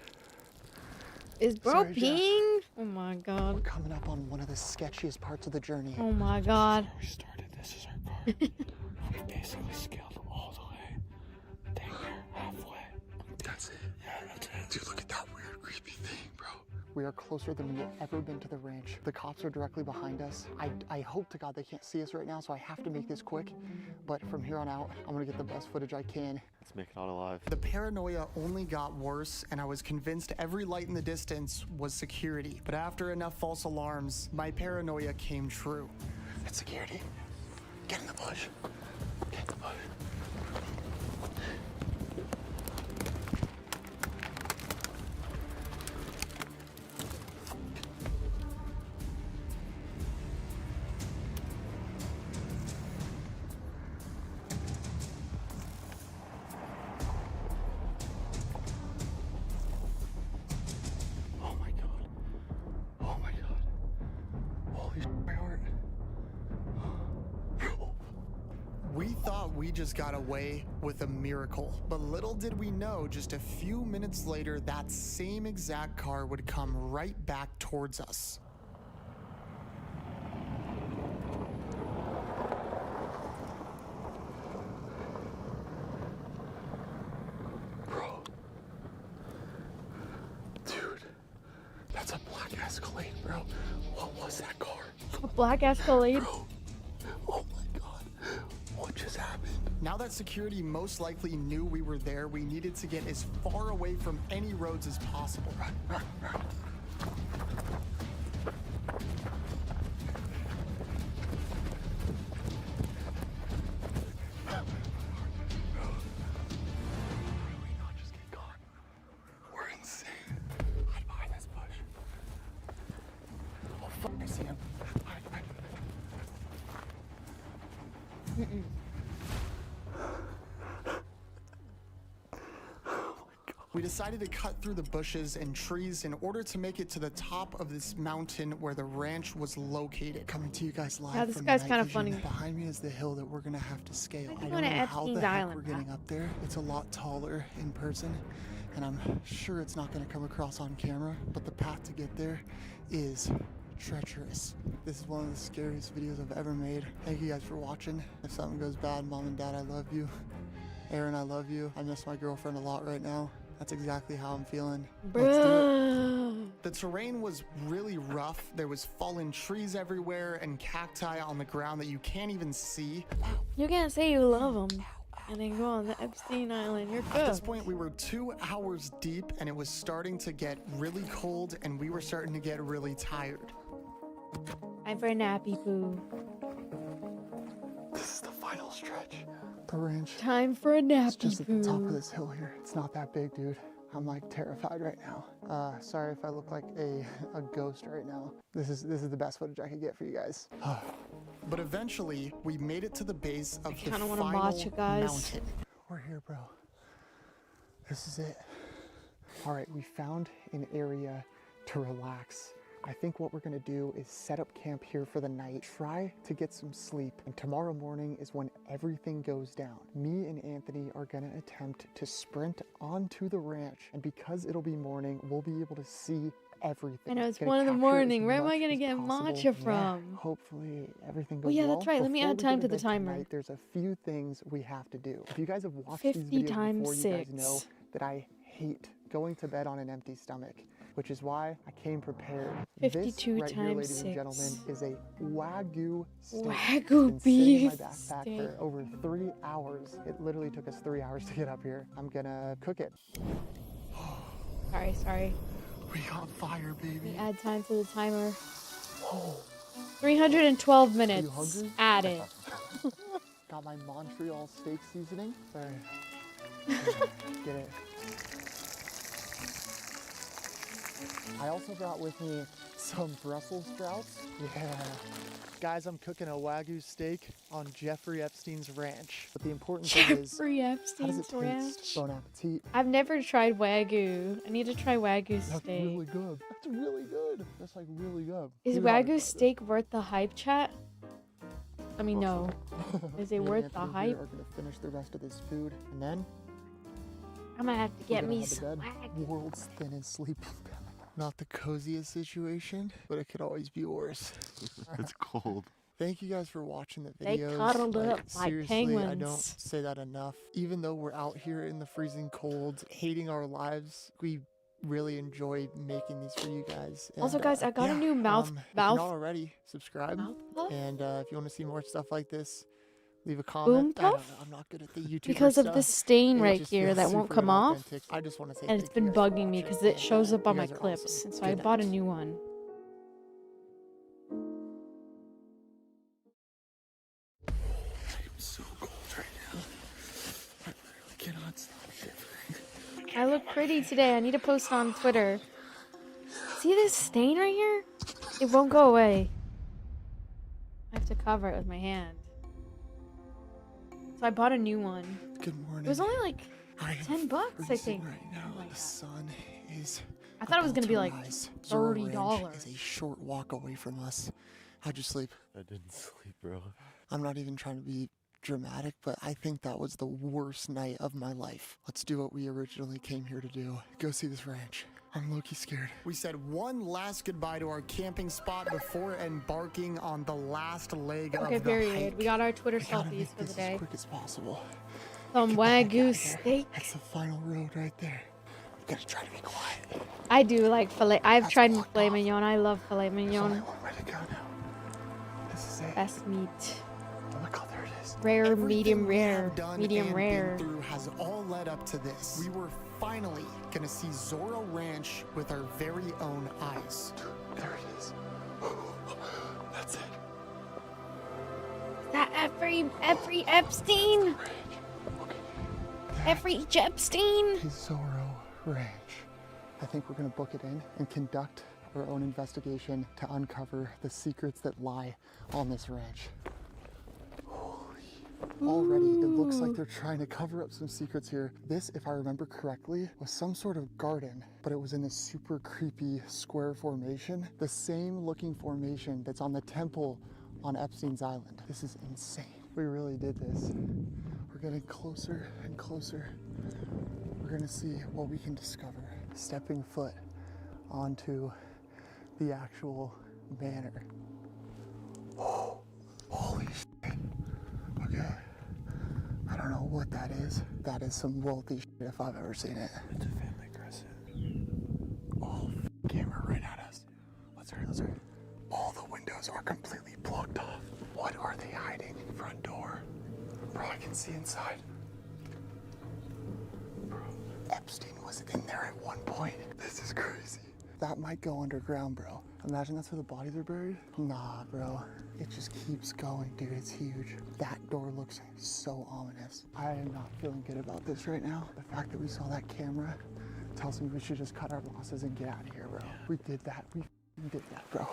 Is bro Sorry, Jeff. peeing? Oh my god. We're coming up on one of the sketchiest parts of the journey. Oh my god. We started, this is our car. We basically scaled all the way. Dang near halfway. That's it. Yeah, that's it. Dude, look at that weird, creepy thing, bro. We are closer than we've ever been to the ranch. The cops are directly behind us. I hope to God they can't see us right now, so I have to make this quick. But from here on out, I'm gonna get the best footage I can. Let's make it out alive. The paranoia only got worse, and I was convinced every light in the distance was security. But after enough false alarms, my paranoia came true. It's security. Get in the bush. Get in the bush. Oh my god. Oh my god. Holy shit, my heart. We thought we just got away with a miracle, but little did we know just a few minutes later that same exact car would come right back towards us. Bro. Dude. That's a black Escalade, bro. What was that car? A black Escalade? Bro. Oh my god. What just happened? Now that security most likely knew we were there, we needed to get as far away from any roads as possible. Run, run, run. We're insane. Hide behind this bush. Oh fuck, I see him. Hide, hide. We decided to cut through the bushes and trees in order to make it to the top of this mountain where the ranch was located. Coming to you guys live Yeah, this from guy's the kind night of funny. vision. Behind me is the hill that we're gonna have to scale. I don't going know to how the Epstein's heck Island, we're getting up there. It's a lot taller in person, and I'm sure it's not gonna come across on camera, but the path to get there is treacherous. This is one of the scariest videos I've ever made. Thank you guys for watching. If something goes bad, Mom and Dad, I love you. Aaron, I love you. I miss my girlfriend a lot right now. That's exactly how I'm feeling. Let's do it. The terrain was really rough. There was fallen trees everywhere and cacti on the ground that you can't even see. You can't say you love them and then go on the Epstein Island. You're good. At this point, we were 2 hours deep and it was starting to get really cold and we were starting to get really tired. Time for a nappy poo. This is the final stretch. The ranch. Time for a nappy It's just at the poo. top of this hill here. It's not that big, dude. I'm like terrified right now. Sorry if I look like a ghost right now. This is the best footage I could get for you guys. But eventually, we made it to the base of the kinda final wanna watch it, guys. mountain. We're here, bro. This is it. All right, we found an area to relax. I think what we're gonna do is set up camp here for the night, try to get some sleep, and tomorrow morning is when everything goes down. Me and Anthony are gonna attempt to sprint onto the ranch, and because it'll be morning, we'll be able to see everything. I know it's Gonna 1 in the capture morning. as Where am I much gonna as get possible. matcha Yeah, from? hopefully everything goes Oh yeah, well. that's right. Let me Before add we time go to the bed timer. tonight, there's a few things we have to do. If you guys have watched these 50 videos times before, you guys 6. know that I hate going to bed on an empty stomach, which is why I came prepared. 52 this right here, times ladies 6. and gentlemen, is a Wagyu steak. Wagyu It's been sitting in my beef backpack steak. for over 3 hours. It literally took us 3 hours to get up here. I'm gonna cook it. Sorry. We on fire, baby. Add time to the timer. 312 Are you minutes. hungry? Added. Got my Montreal steak seasoning. Sorry. Get it. I also brought with me some Brussels sprouts. Yeah. Guys, I'm cooking a Wagyu steak on Jeffrey Epstein's ranch. But the important thing is, Jeffrey how does Epstein's it ranch. taste? Bon appetit. I've never tried Wagyu. I need to try Wagyu That's steak. really good. That's really good. That's like really good. Is Even though I Wagyu steak worth the hype, chat? let me know. Is it worth the hype? Are gonna finish the rest of this food, and then I'm gonna have to get me some swag. World's thinnest sleeping bag. Not the coziest situation, but it could always be worse. It's cold. Thank you guys for watching the They videos. cuddled up like seriously, penguins. I don't say that enough. Even though we're out here in the freezing cold, hating our lives, we really enjoyed making these for you guys. Also, And, guys, I got a new mouth. If you're not already, subscribe. And if you want to see more stuff like this, leave a comment. I don't know, I'm not good at the YouTube because of stuff. this stain It right just here feels that won't super come off. inauthentic. I just want to say And it's thank you been guys for bugging me because watching. it shows up on You my guys are clips. awesome. And so I Good bought a night. new one. I'm so cold right now. I literally cannot stop shivering. I look pretty today. I need to post it on Twitter. See this stain right here? It won't go away. I have to cover it with my hand. So I bought a new one. Good morning. It was only like $10, I think. Right now, the sun is. I thought it was gonna be like Zoro $30. Ranch is a short walk away from us. How'd you sleep? I didn't sleep, bro. I'm not even trying to be dramatic, but I think that was the worst night of my life. Let's do what we originally came here to do. Go see this ranch. I'm low-key scared. We said one last goodbye to our camping spot before embarking on the last leg of the period. hike. We got our Twitter We gotta selfies make for the this day. as quick as possible. Some Wagyu steak. That's the final road right there. We gotta try to be quiet. I do like filet. I've tried filet mignon. I love filet mignon. Where to go now? This is it. Best meat. Look, oh, there it is. Rare, Everything medium we have rare, done medium and rare. been through has all led up to this. We were finally gonna see Zoro Ranch with our very own eyes. There it is. That's it. That every Epstein. Every Epstein. The Zoro Ranch. I think we're gonna book it in and conduct our own investigation to uncover the secrets that lie on this ranch. Already, it looks like they're trying to cover up some secrets here. This, if I remember correctly, was some sort of garden, but it was in this super creepy square formation. The same looking formation that's on the temple on Epstein's Island. This is insane. We really did this. We're getting closer and closer. We're gonna see what we can discover. Stepping foot onto the actual manor. Oh, holy shit. Okay. I don't know what that is. That is some wealthy shit if I've ever seen it. It's a family crescent. Oh, camera right at us. Let's hurry, let's hurry. All the windows are completely blocked off. What are they hiding? Front door. Bro, I can see inside. Bro, Epstein was in there at one point. This is crazy. That might go underground, bro. Imagine that's where the bodies are buried. Nah, bro. It just keeps going, dude. It's huge. That door looks so ominous. I am not feeling good about this right now. The fact that we saw that camera tells me we should just cut our losses and get out of here, bro. We did that. We did that, bro.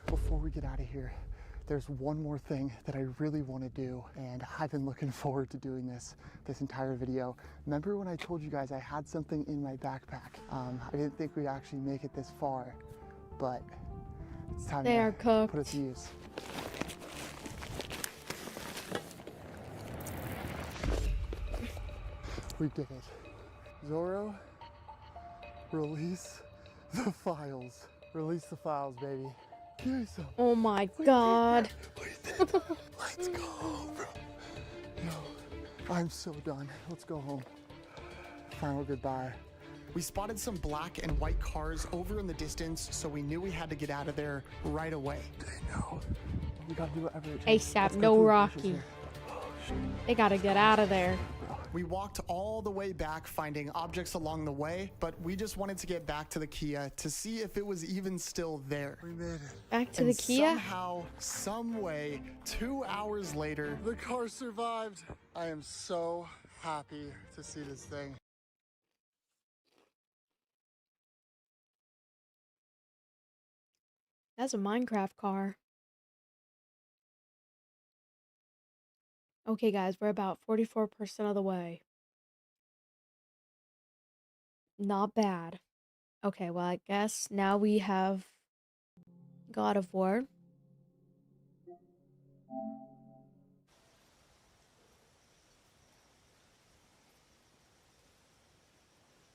Before we get out of here, there's one more thing that I really want to do, and I've been looking forward to doing this entire video. Remember when I told you guys I had something in my backpack? I didn't think we'd actually make it this far, but it's time They are to cooked. put it to use. We did it. Zoro, release the files. Release the files, baby. Give me some. Oh my god. Let's go, bro. No, I'm so done. Let's go home. Final goodbye. We spotted some black and white cars over in the distance, so we knew we had to get out of there right away. They know. We gotta do whatever it takes. ASAP, Let's go no through the Rocky. bushes here. They gotta get out of there. We walked all the way back, finding objects along the way, but we just wanted to get back to the Kia to see if it was even still there. We made it. Back to the Kia? Somehow, some way, 2 hours later, the car survived. I am so happy to see this thing. That's a Minecraft car. Okay, guys, we're about 44% of the way. Not bad. Okay, well, I guess now we have God of War.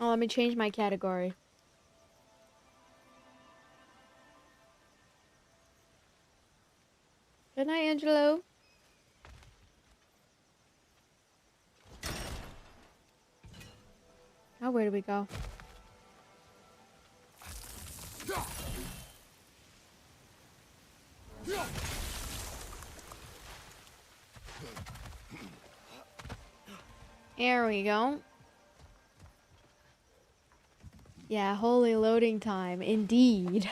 Oh, let me change my category. Good night, Angelo. Oh, where do we go? There we go. Yeah, holy loading time, indeed.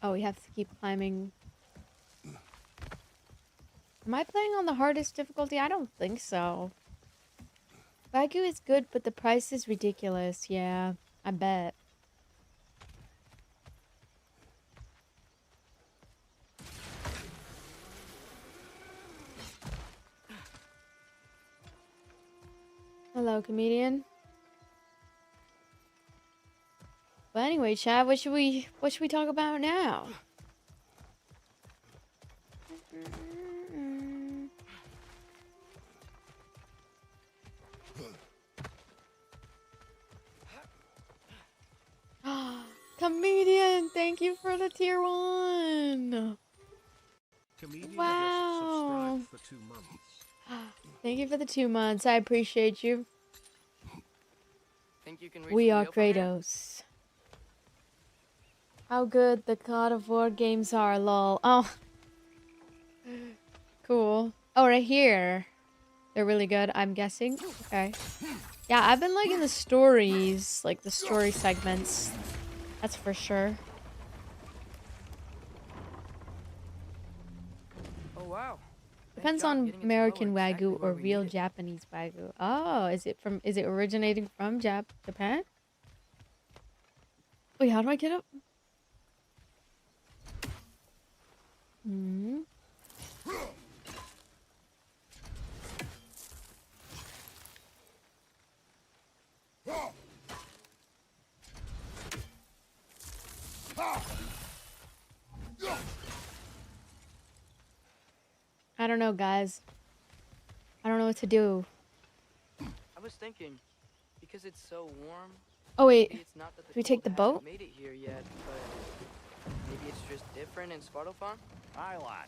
Oh, we have to keep climbing. Am I playing on the hardest difficulty? I don't think so. Wagyu is good, but the price is ridiculous. Yeah, I bet. Hello, comedian. But anyway, Chad, what should we talk about now? Comedian, thank you for the tier 1. Comedian Wow. just subscribed for 2 months. Thank you for the 2 months. I appreciate you. Think you can reach We the are wheel from here? Kratos. How good the God of War games are, lol. Oh. Cool. Oh, right here. They're really good, I'm guessing. Okay. Yeah, I've been liking the stories, like the story segments. That's for sure. Oh wow. Depends on American Wagyu or real Japanese Wagyu. Oh, is it originating from Japan? Wait, how do I get up? Hmm. I don't know, guys. I don't know what to do. I was thinking, because it's so warm. Oh wait, maybe it's not that do we cold take the hasn't boat? Made it here yet, but maybe it's just different in Svartalfheim. Aye, lad.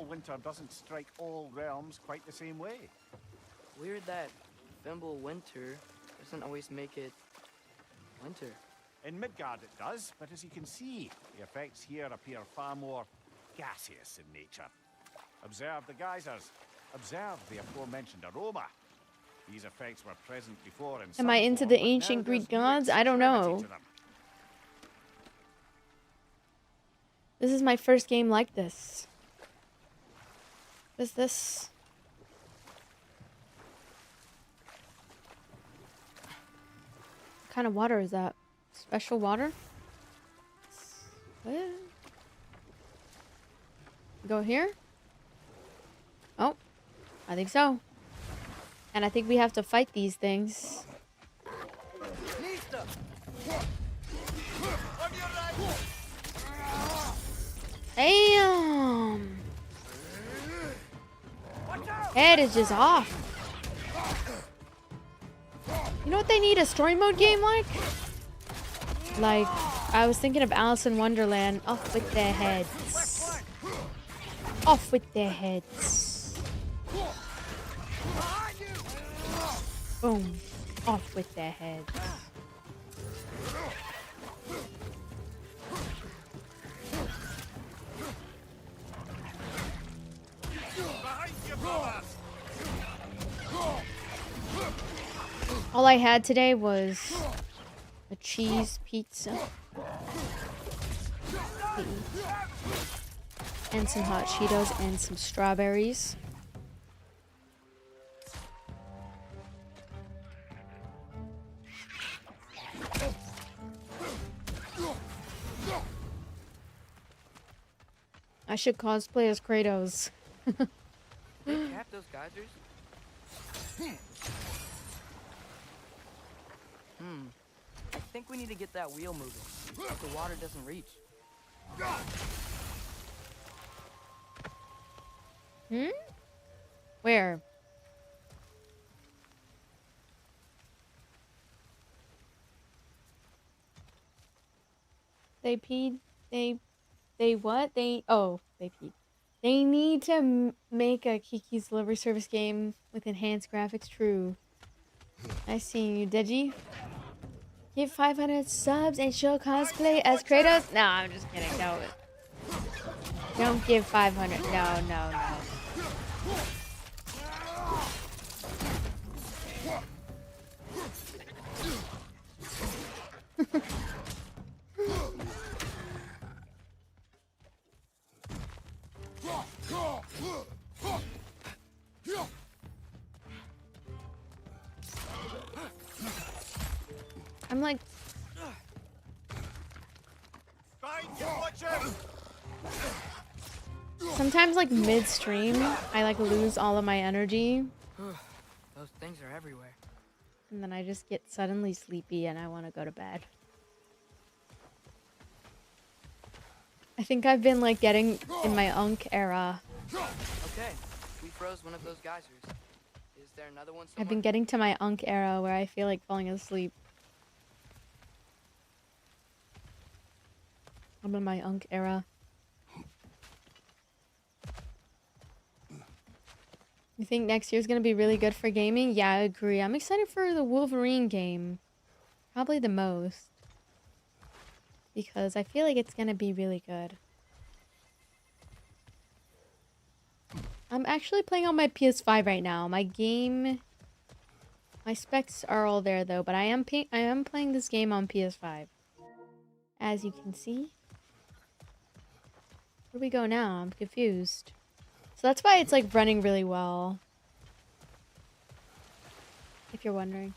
Winter doesn't strike all realms quite the same way. Weird that Winter doesn't always make it winter. In Midgard it does, but as you can see, the effects here appear far more gaseous in nature. Observe the geysers. Observe the aforementioned aroma. These effects were present before in Am I into some the form, but ancient now Greek there's gods? new I don't know. extremity to them. This is my first game like this. What is this? What kind of water is that? Special water? What? Go here? Oh, I think so. And I think we have to fight these things. Damn! Head is just off. You know what they need a story mode game like? Like, I was thinking of Alice in Wonderland. Off with their heads. Off with their heads. Boom. Off with their heads. All I had today was a cheese pizza and some hot Cheetos and some strawberries. I should cosplay as Kratos. They cap those geysers? I think we need to get that wheel moving. If the water doesn't reach. Hmm? Where? They peed. They what? They peed. They need to make a Kiki's Delivery Service game with enhanced graphics. True. I see you, Digi. Give 500 subs and show cosplay as Kratos. No, I'm just kidding. No. Don't give 500. No, no, no. I'm like... Sometimes, like, mid-stream, I, like, lose all of my energy. Those things are everywhere. And then I just get suddenly sleepy and I want to go to bed. I think I've been, like, getting in my Unk era. Okay, we froze one of those geysers. Is there another one somewhere? I've been getting to my Unk era where I feel like falling asleep. I'm in my Unk era. You think next year's gonna be really good for gaming? Yeah, I agree. I'm excited for the Wolverine game. Probably the most. Because I feel like it's gonna be really good. I'm actually playing on my PS5 right now. My specs are all there though, but I am playing this game on PS5. As you can see. Where do we go now? I'm confused. So that's why it's like running really well. If you're wondering.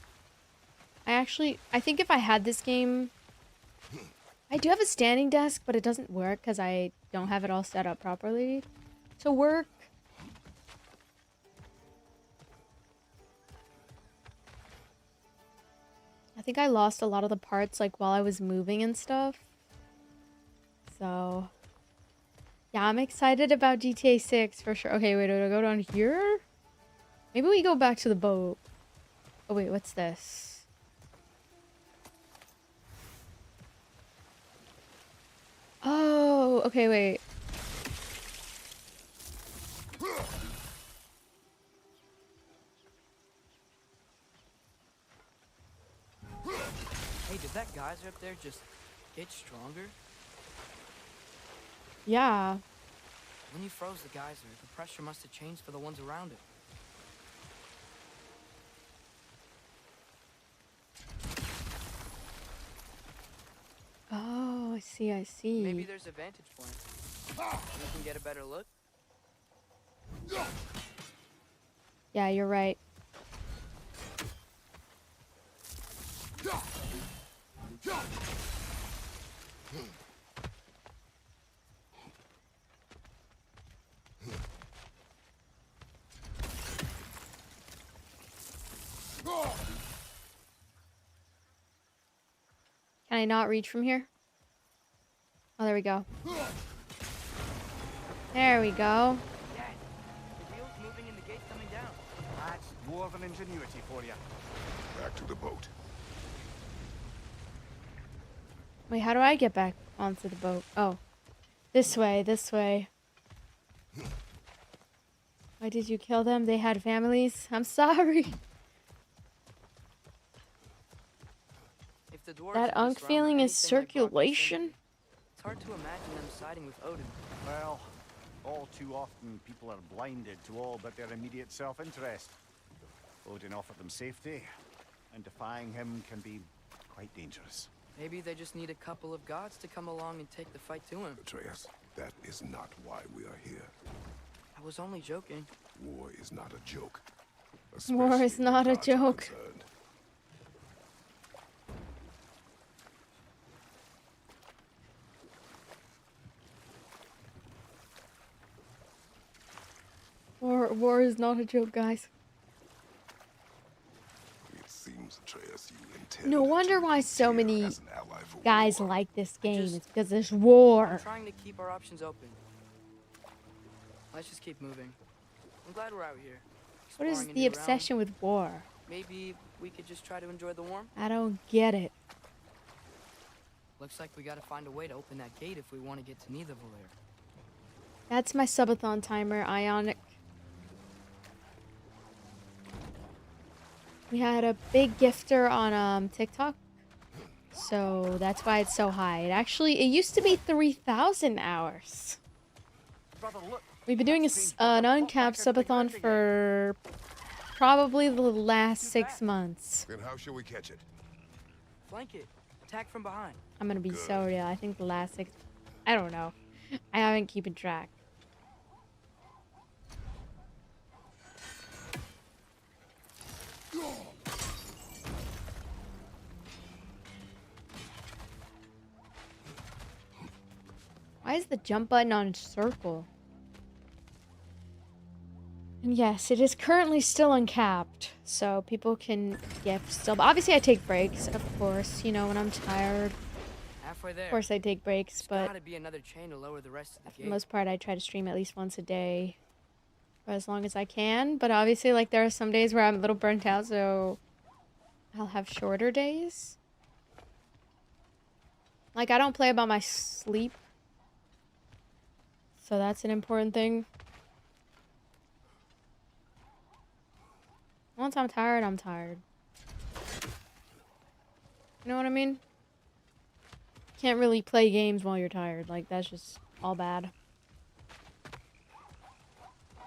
I think if I had this game... I do have a standing desk, but it doesn't work because I don't have it all set up properly to work. I think I lost a lot of the parts like while I was moving and stuff. So... yeah, I'm excited about GTA 6 for sure. Okay, wait, do I go down here? Maybe we go back to the boat. Oh, wait, what's this? Oh, okay, wait. Hey, did that geyser up there just get stronger? Yeah. When you froze the geyser, the pressure must have changed for the ones around it. Oh, I see, I see. Maybe there's a vantage point. You can get a better look. Yeah, you're right. Can I not reach from here? Oh, there we go. There we go. Dad, the wheel's moving and the gate's coming down. That's dwarven ingenuity for you. Back to the boat. Wait, how do I get back onto the boat? Oh. This way, this way. Why did you kill them? They had families. I'm sorry. If the dwarves That are Unk disarmed feeling by is anything like rock and circulation? sand, it's hard to imagine them siding with Odin. Well, all too often people are blinded to all but their immediate self-interest. Odin offered them safety, and defying him can be quite dangerous. Maybe they just need a couple of gods to come along and take the fight to him. Atreus, that is not why we are here. I was only joking. War is not a joke. War is not a joke. War is not a joke, guys. It seems, Atreus, you intend No wonder why so many as an ally for guys war. like this game. It's because there's war. I'm trying to keep our options open. Let's just keep moving. I'm glad we're out here. What is exploring a the new obsession with war? realm. Maybe we could just try to enjoy the warmth. I don't get it. Looks like we gotta find a way to open that gate if we want to get to Nidavellir. That's my subathon timer, Ionic. We had a big gifter on TikTok, so that's why it's so high. It used to be 3,000 hours. Brother, look. We've been doing an uncapped subathon for probably the last 6 months. Then how shall we catch it? Flank it. Attack from behind. I'm gonna be so real. I think the last 6... I don't know. I haven't keeping track. Why is the jump button on circle? And yes, it is currently still uncapped, so people can gift still. But obviously I take breaks, of course, you know, when I'm tired. Halfway there. Of course I take breaks, but gotta be another chain to lower the rest of the for the gate. most part I try to stream at least once a day for as long as I can. But obviously, like, there are some days where I'm a little burnt out, so I'll have shorter days. Like, I don't play about my sleep, so that's an important thing. Once I'm tired, I'm tired. You know what I mean? Can't really play games while you're tired. Like, that's just all bad.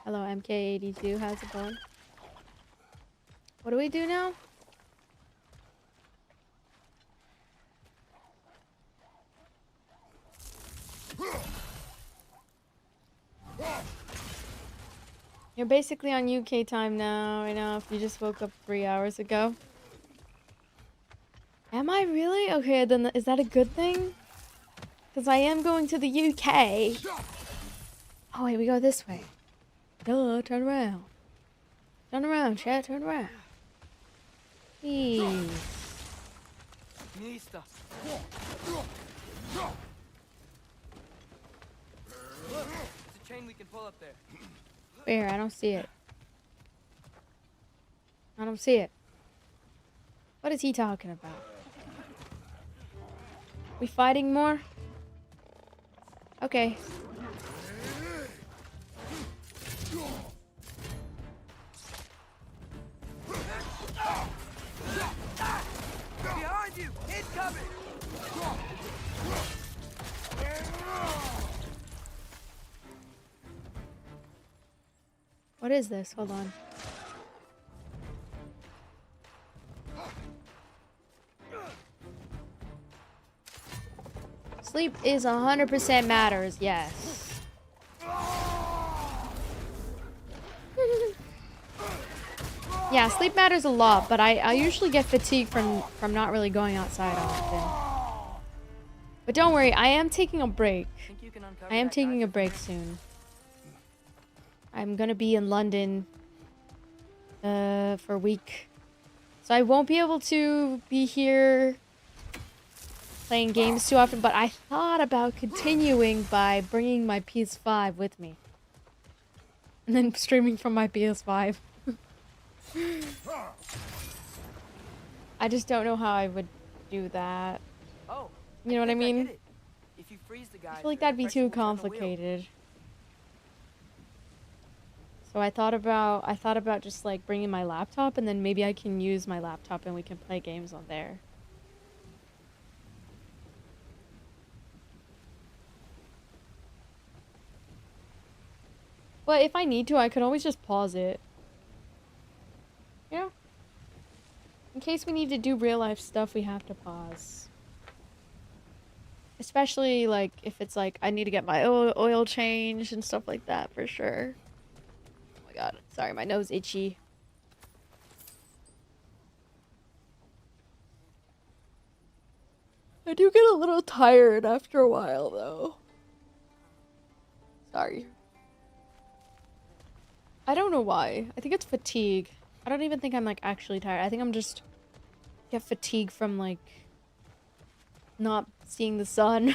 Hello, MK82. How's it going? What do we do now? You're basically on UK time now, right now, if you just woke up 3 hours ago. Am I really? Okay, then is that a good thing? Because I am going to the UK. Oh, wait, we go this way. Duh, turn around. Turn around, chat, turn around. Jeez. Nista. There's a chain we can pull up there. Where? I don't see it. I don't see it. What is he talking about? We fighting more? Okay. Behind you! Incoming! What is this? Hold on. Sleep is 100% matters, yes. Yeah, sleep matters a lot, but I usually get fatigued from not really going outside often. But don't worry, I am taking a break. I am taking a break soon. I'm gonna be in London for a week. So I won't be able to be here playing games too often, but I thought about continuing by bringing my PS5 with me. And then streaming from my PS5. I just don't know how I would do that. Oh, you know what I mean? If you freeze the guy, I feel like that'd be too complicated. So I thought about just like bringing my laptop, and then maybe I can use my laptop and we can play games on there. But if I need to, I could always just pause it. You know? In case we need to do real life stuff, we have to pause. Especially like if it's like I need to get my oil changed and stuff like that, for sure. Oh my god, sorry, my nose itchy. I do get a little tired after a while though. Sorry. I don't know why. I think it's fatigue. I don't even think I'm like actually tired. I think I'm just get fatigue from like not seeing the sun.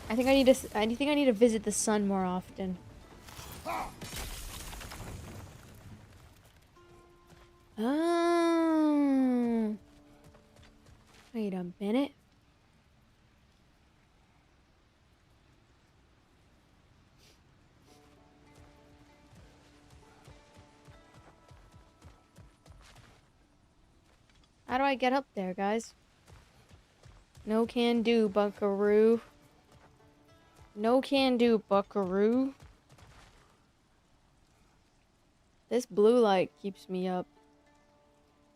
I think I need to visit the sun more often. Oh. Wait a minute. How do I get up there, guys? No can do, buckaroo. No can do, buckaroo. This blue light keeps me up.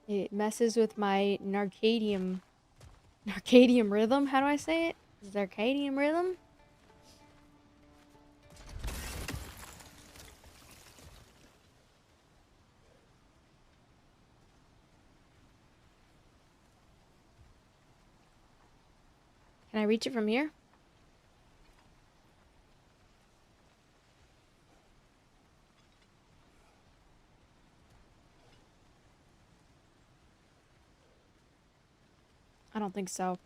It messes with my narcadium rhythm? How do I say it? Is it circadian rhythm? Can I reach it from here? I don't think so.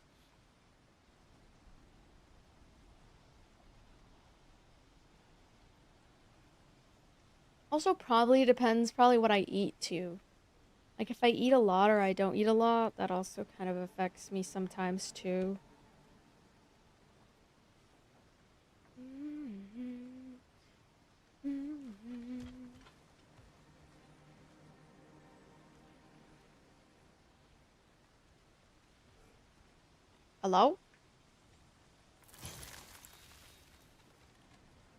Also, probably depends what I eat too. Like if I eat a lot or I don't eat a lot, that also kind of affects me sometimes too. Hello?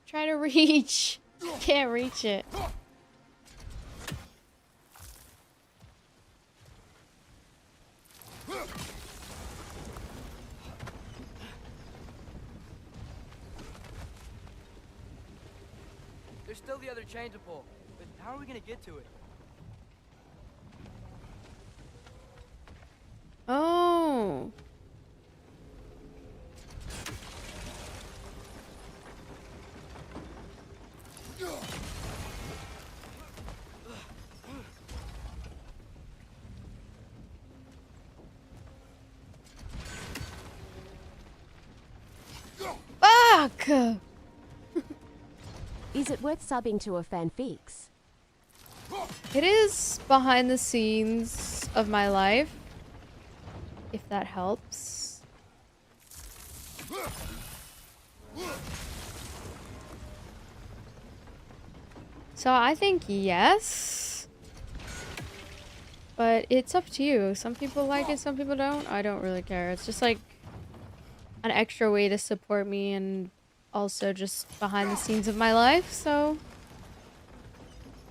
Try to reach. Can't reach it. There's still the other chain to pull, but how are we gonna get to it? Oh. Fuck! Is it worth subbing to a fanfics? It is behind the scenes of my life, if that helps. So I think yes, but it's up to you. Some people like it, some people don't. I don't really care. It's just like an extra way to support me and also just behind the scenes of my life, so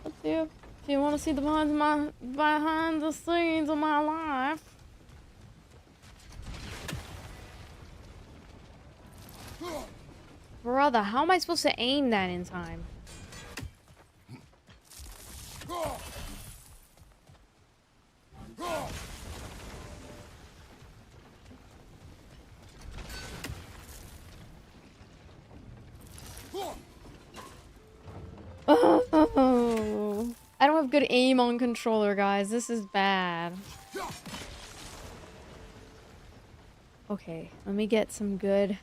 up to you. If you want to see the behind the scenes of my life. Brother, how am I supposed to aim that in time? Oh, I don't have good aim on controller, guys. This is bad. Okay, let me get some good.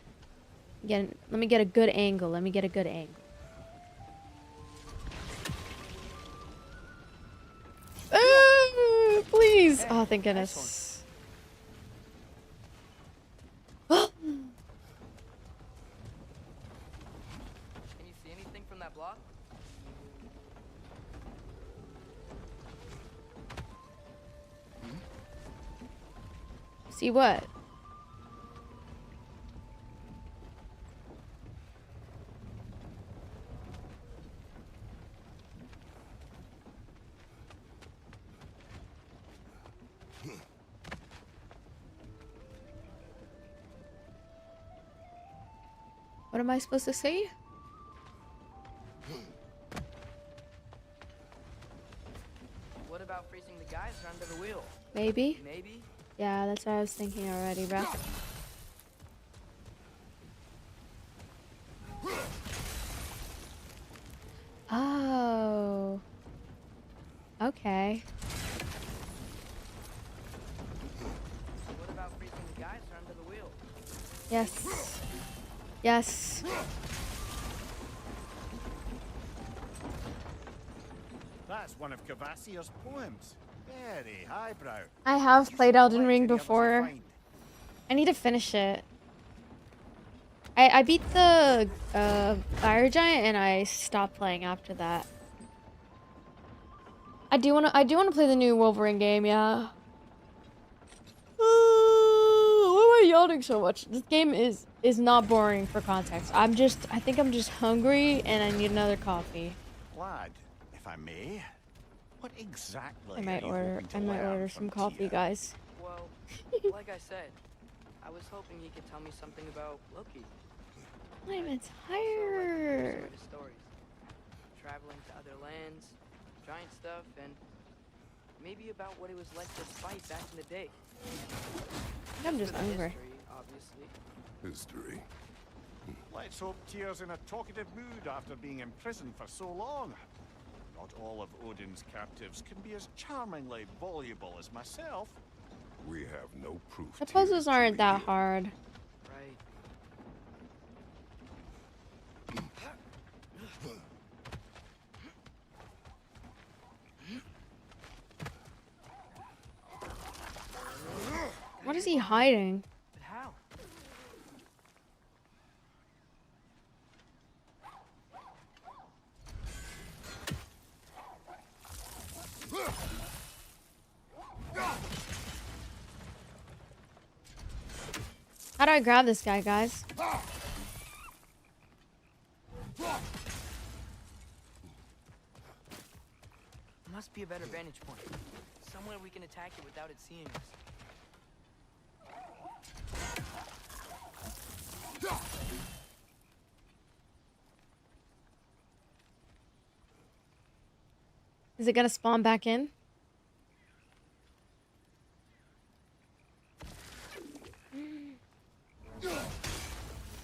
Let me get a good angle. Let me get a good angle. Please. Hey, oh, thank goodness. Nice Can you see anything from that block? See what? What am I supposed to say? What about freezing the geyser under the wheel? Maybe? Maybe? Yeah, that's what I was thinking already, bro. Oh. Okay. What about freezing the geyser under the wheel? Yes. Yes. is one of Cavassier's poems. Very highbrow. I have played Elden Ring before. I need to finish it. I beat the Fire Giant and I stopped playing after that. I do wanna play the new Wolverine game, yeah. Why am I yawning so much? This game is not boring for context. I think I'm just hungry and I need another coffee. Lad, if I may, what exactly I might are you order hoping to learn some from coffee, Tia? guys. Well, like I said, I was hoping he could tell me something about Loki. I'm Some tired. of his stories. Traveling to other lands, giant stuff, and maybe about what it was like to fight back in the day. I'm just For the hungry. History, obviously. History. Let's hope Tyr's in a talkative mood after being imprisoned for so long. Not all of Odin's captives can be as charmingly voluble as myself. We have no proof. The puzzles aren't that hard. Right. What is he hiding? But how? How do I grab this guy, guys? Must be a better vantage point. Somewhere we can attack it without it seeing us. Is it gonna spawn back in?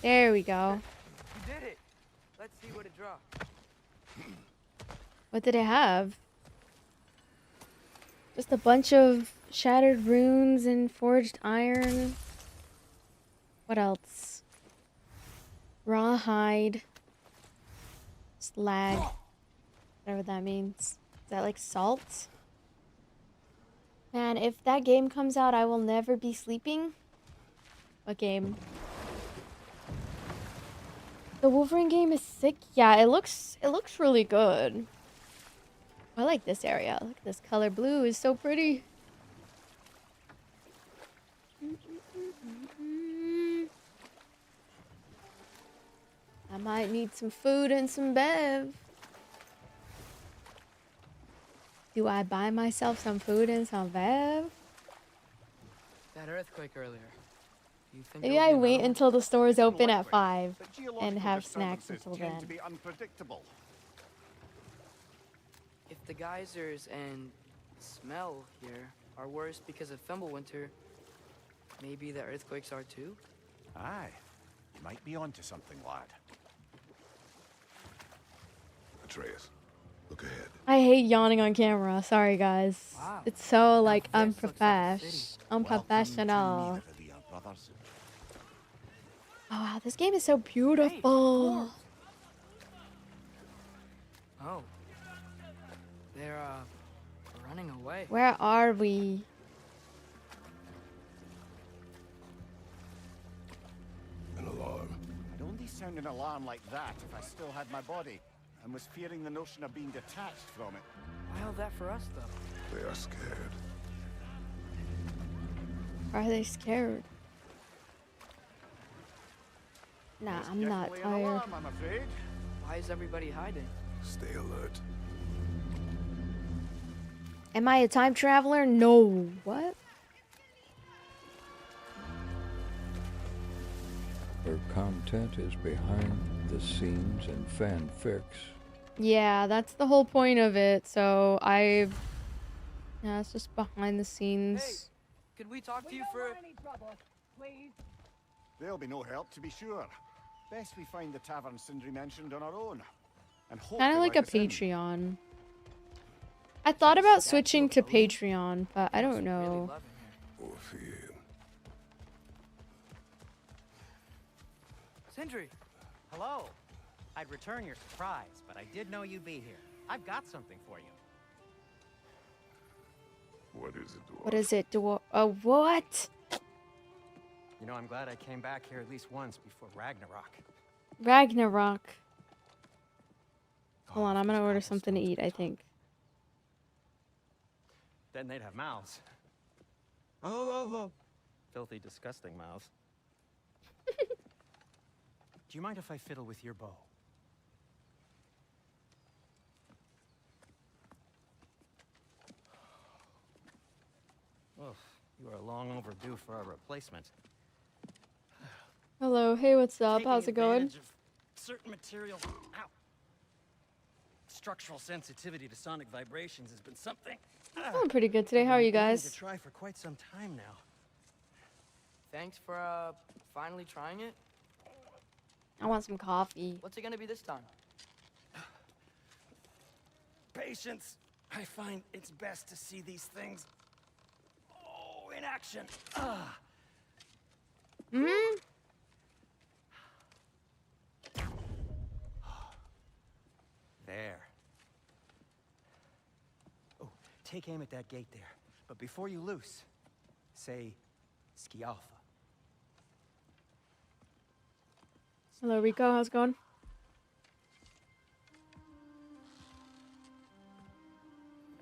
There we go. You did it! Let's see what it dropped. What did it have? Just a bunch of shattered runes and forged iron. What else? Rawhide. Slag. Whatever that means. Is that like salt? Man, if that game comes out, I will never be sleeping. What game? The Wolverine game is sick. Yeah, it looks really good. I like this area. Look at this color blue. It's so pretty. I might need some food and some bev. Do I buy myself some food and some bev? That earthquake earlier. You think Maybe there'll I be wait another one? until the stores open at 5 But and geological have snacks disturbances until tend then. to be unpredictable. If the geysers and smell here are worse because of Fimbulwinter, maybe the earthquakes are too? Aye, you might be onto something, lad. Atreus, look ahead. I hate yawning on camera. Sorry, guys. Wow. It's so like Now this looks like a city. unprofessional. Brothers. Oh wow, this game is so beautiful. Oh. They're, running away. Where are we? An alarm. I'd only sound an alarm like that if I still had my body and was fearing the notion of being detached from it. Why all that for us, though? They are scared. Are they scared? Nah, It's I'm not definitely an tired. alarm, I'm afraid. Why is everybody hiding? Stay alert. Am I a time traveler? No. What? Her content is behind the scenes and fanfics. Yeah, that's the whole point of it. So yeah, it's just behind the scenes. Could we talk to you for There'll be no help, to be sure. Best we find the tavern Sindri mentioned on our own. And hope Kind they of like let a us in. Patreon. I thought about switching to Patreon, but I don't know. Sindri? Hello. I'd return your surprise, but I did know you'd be here. I've got something for you. What is it, dwarf? What is it, dwarf? Oh, what? You know, I'm glad I came back here at least once before Ragnarok. Ragnarok. Hold on, I'm gonna order something to eat, I think. Then they'd have mouths. Oh. Filthy, disgusting mouths. Do you mind if I fiddle with your bow? Well, you are long overdue for a replacement. Hello, hey, what's up? Taking How's it going? advantage of certain materials. Ow. Structural sensitivity to sonic vibrations has been something. I'm pretty good today. How are you I've been meaning guys? to try for quite some time now. Thanks for finally trying it. I want some coffee. What's it gonna be this time? Patience. I find it's best to see these things in action. Hmm? There. Oh, take aim at that gate there. But before you loose, say Skialfa. Hello, Rico. How's it going?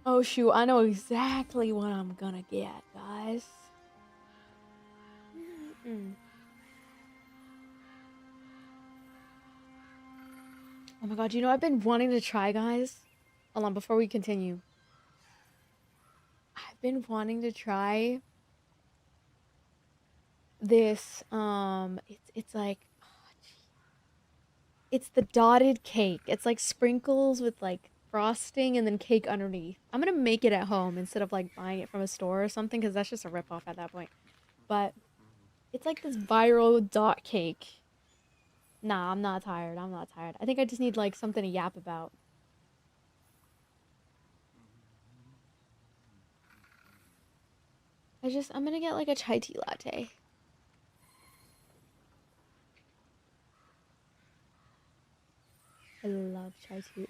Oh, shoot. I know exactly what I'm gonna get, guys. Oh my god, you know I've been wanting to try, guys? Hold on, before we continue. I've been wanting to try this, it's like, it's the dotted cake. It's like sprinkles with like frosting and then cake underneath. I'm gonna make it at home instead of like buying it from a store or something, because that's just a ripoff at that point. But it's like this viral dot cake. Nah, I'm not tired. I'm not tired. I think I just need like something to yap about. I'm gonna get like a chai tea latte. I love chai tea.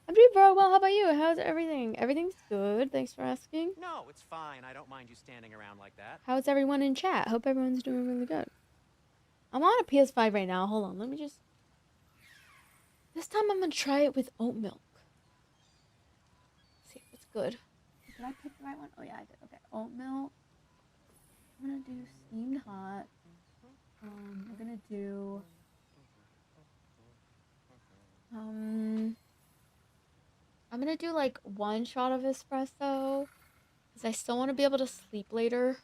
I'm doing very well. How about you? How's everything? Everything's good. Thanks for asking. No, it's fine. I don't mind you standing around like that. How's everyone in chat? Hope everyone's doing really good. I'm on a PS5 right now. Hold on. Let me just... This time I'm gonna try it with oat milk. See if it's good. Did I pick the right one? Oh yeah, I did. Okay, oat milk. I'm gonna do steamed hot. I'm gonna do... I'm gonna do like 1 shot of espresso, because I still want to be able to sleep later.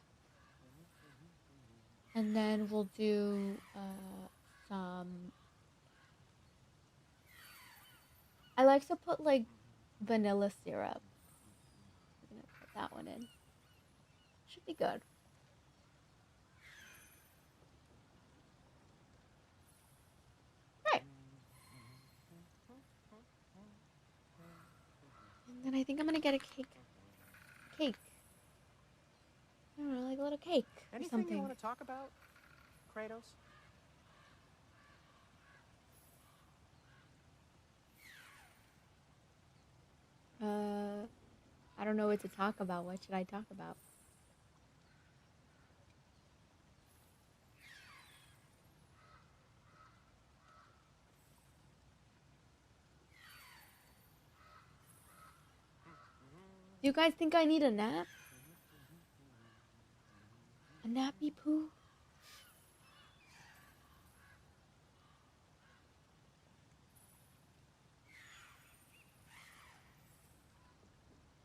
And then we'll do some... I like to put like vanilla syrup. I'm gonna put that one in. Should be good. Right. And then I think I'm gonna get a cake. I don't know, like a little cake or Anything something. you want to talk about, Kratos? I don't know what to talk about. What should I talk about? Do you guys think I need a nap? A nappy poo?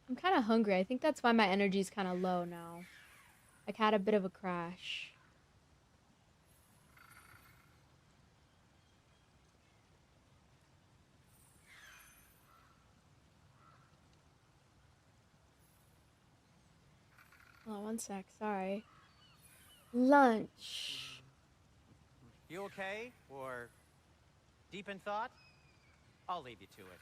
I'm kind of hungry. I think that's why my energy is kind of low now. Like, had a bit of a crash. Oh, 1 sec. Sorry. Lunch. You okay? Or deep in thought? I'll leave you to it.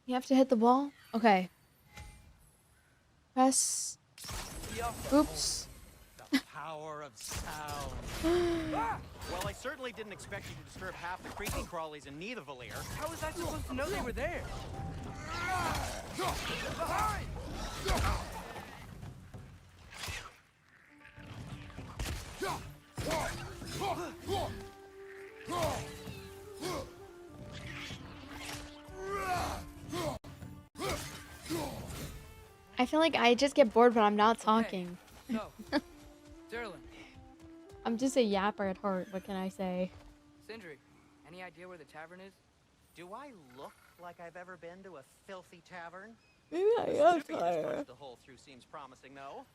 You have to hit the ball? Okay. Press. Oops. Power of sound. Well, I certainly didn't expect you to disturb half the creepy crawlies in Nidavellir. How was I supposed to know they were there? Behind! I feel like I just get bored when I'm not talking. So, Derlin, I'm just a yapper at heart. What can I say? Sindri, any idea where the tavern is? Do I look like I've ever been to a filthy tavern? Maybe I The am snippy just tired. punched a hole through seems promising, though.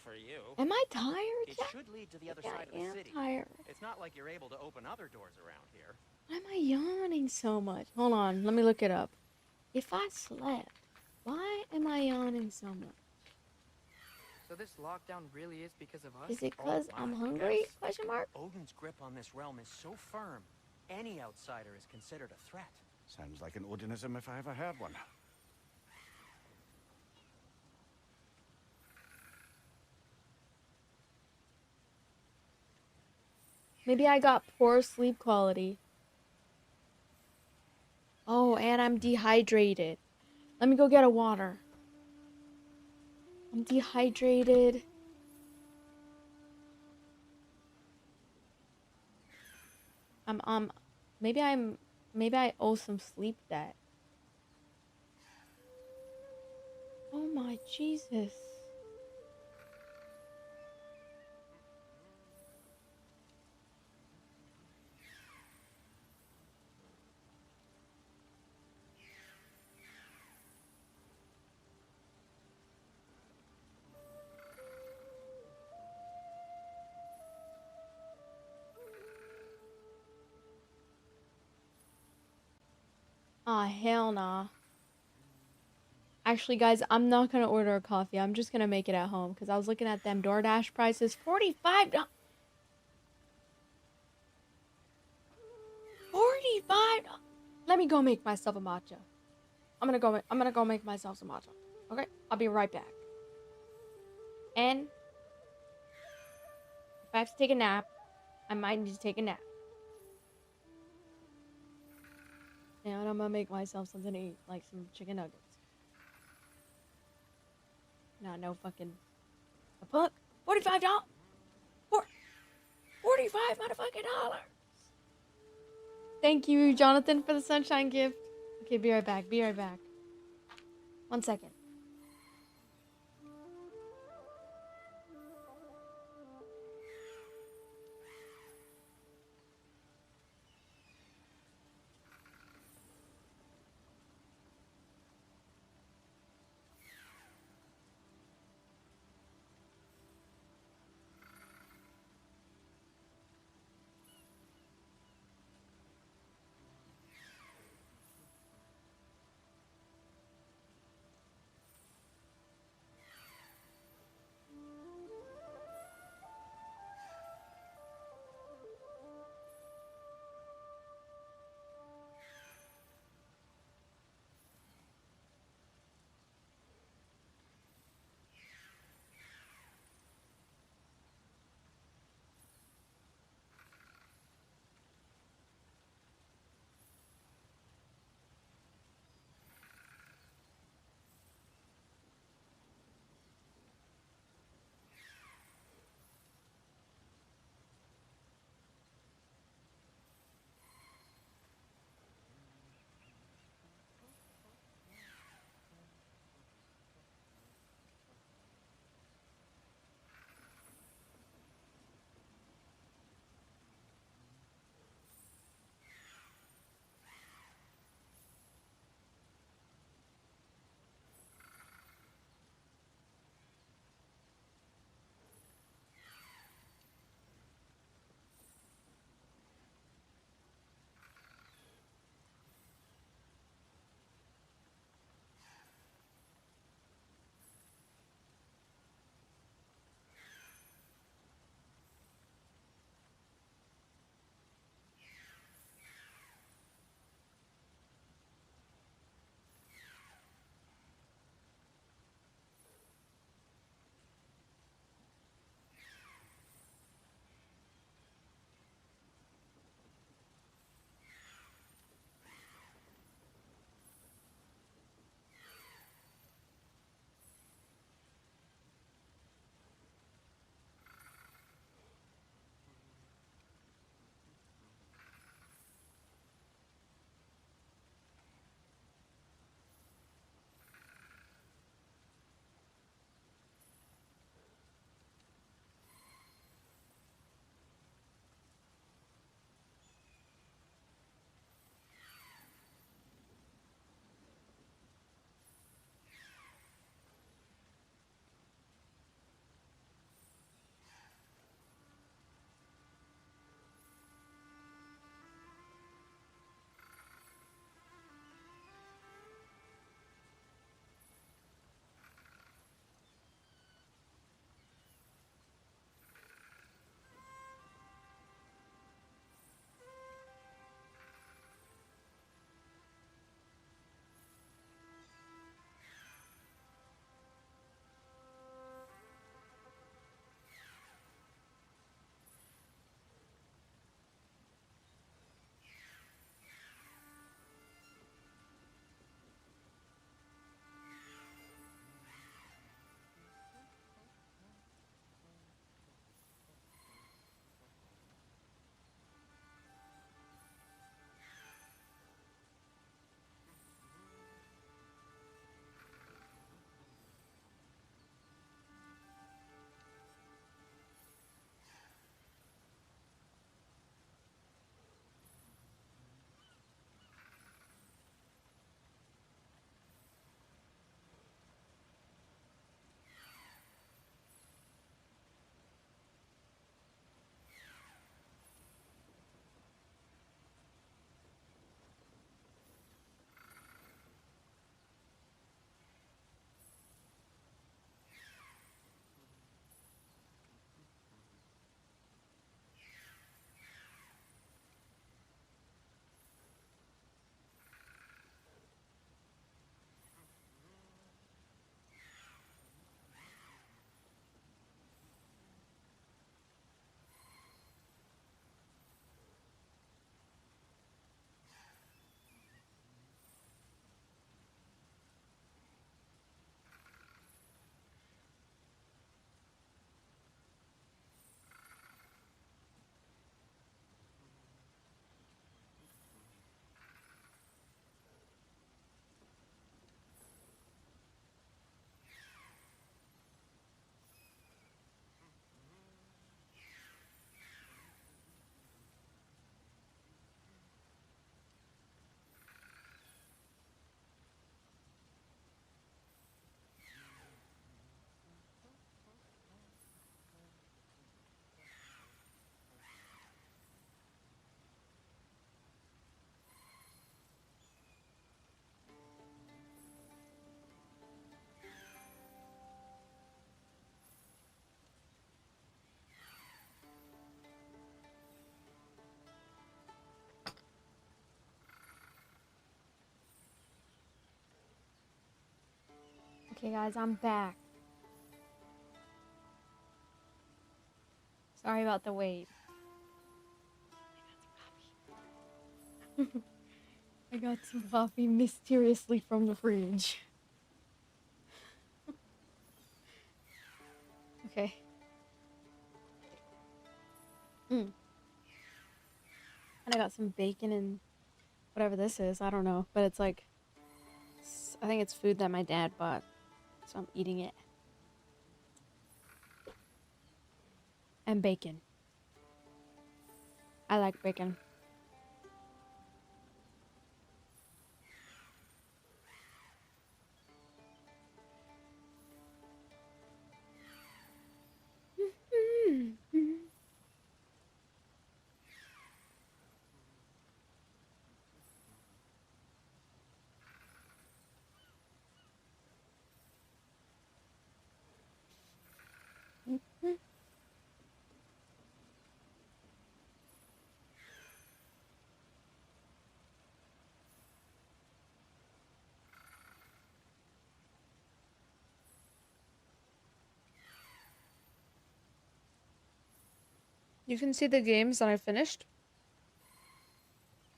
For you. Am I tired? It Yeah. should lead to the other Yeah, side of I the am city. tired. It's not like you're able to open other doors around here. Why am I yawning so much? Hold on, let me look it up. If I slept, why am I yawning so much? So this lockdown really is because of us? Is it because I'm hungry? Yes. Question mark. Odin's grip on this realm is so firm, any outsider is considered a threat. Sounds like an Odinism if I ever heard one. Maybe I got poor sleep quality. Oh, and I'm dehydrated. Let me go get a water. I'm dehydrated. Maybe I owe some sleep debt. Oh my Jesus. Aw, hell nah. Actually, guys, I'm not gonna order a coffee. I'm just gonna make it at home because I was looking at them DoorDash prices. $45. $45. Let me go make myself a matcha. I'm gonna go make myself some matcha. Okay, I'll be right back. And if I have to take a nap, I might need to take a nap. And I'm gonna make myself something to eat, like some chicken nuggets. Not no fucking a buck. $45. 45 motherfucking dollars. Thank you, Jonathan, for the sunshine gift. Okay, be right back. Be right back. 1 second. Okay, guys, I'm back. Sorry about the wait. I got some coffee mysteriously from the fridge. Okay. And I got some bacon and whatever this is. I don't know. But it's like, I think it's food that my dad bought. So I'm eating it. And bacon. I like bacon. You can see the games that I finished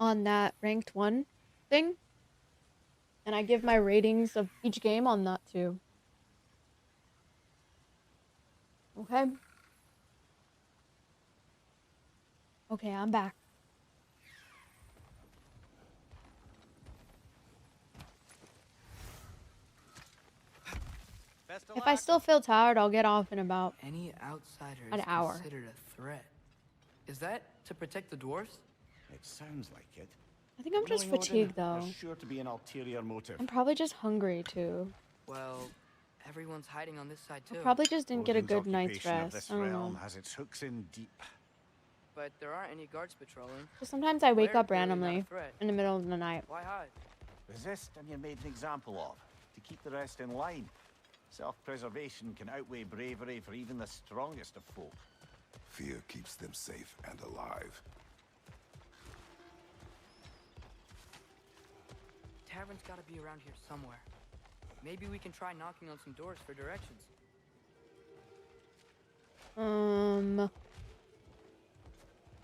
on that ranked 1 thing. And I give my ratings of each game on that too. Okay? Okay, I'm back. If I still feel tired, I'll get off in about Any outsider an is hour. considered a threat. Is that to protect the dwarves? It sounds like it. I think I'm just Knowing Odin, fatigued though. There's sure to be an ulterior motive. I'm probably just hungry too. Well, everyone's hiding on this side I too. probably just didn't get a Odin's good night's occupation of rest. this I don't realm know. has its hooks in deep. But there aren't any guards patrolling. So sometimes I wake They're up clearly not a randomly threat. in the middle of the night. Why hide? Resist and you're made an example of, to keep the rest in line. Self-preservation can outweigh bravery for even the strongest of folk. Fear keeps them safe and alive. Tavern's gotta be around here somewhere. Maybe we can try knocking on some doors for directions.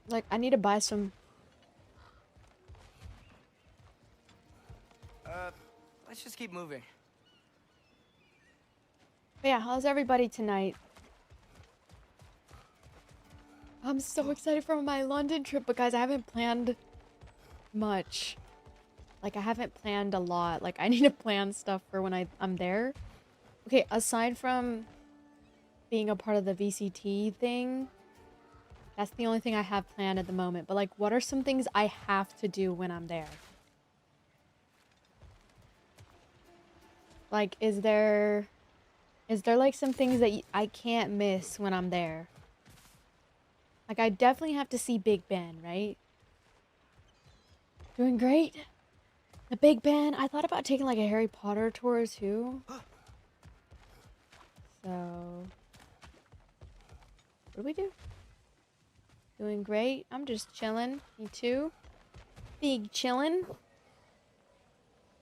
Like, I need to buy some. Let's just keep moving. But yeah, how's everybody tonight? I'm so excited for my London trip, but guys, I haven't planned much. Like, I haven't planned a lot. Like, I need to plan stuff for when I'm there. Okay, aside from being a part of the VCT thing, that's the only thing I have planned at the moment. But, like, what are some things I have to do when I'm there? Like, is there like some things that I can't miss when I'm there? Like, I definitely have to see Big Ben, right? Doing great. The Big Ben. I thought about taking like a Harry Potter tour too. So, what do we do? Doing great. I'm just chilling. Me too. Big chillin'.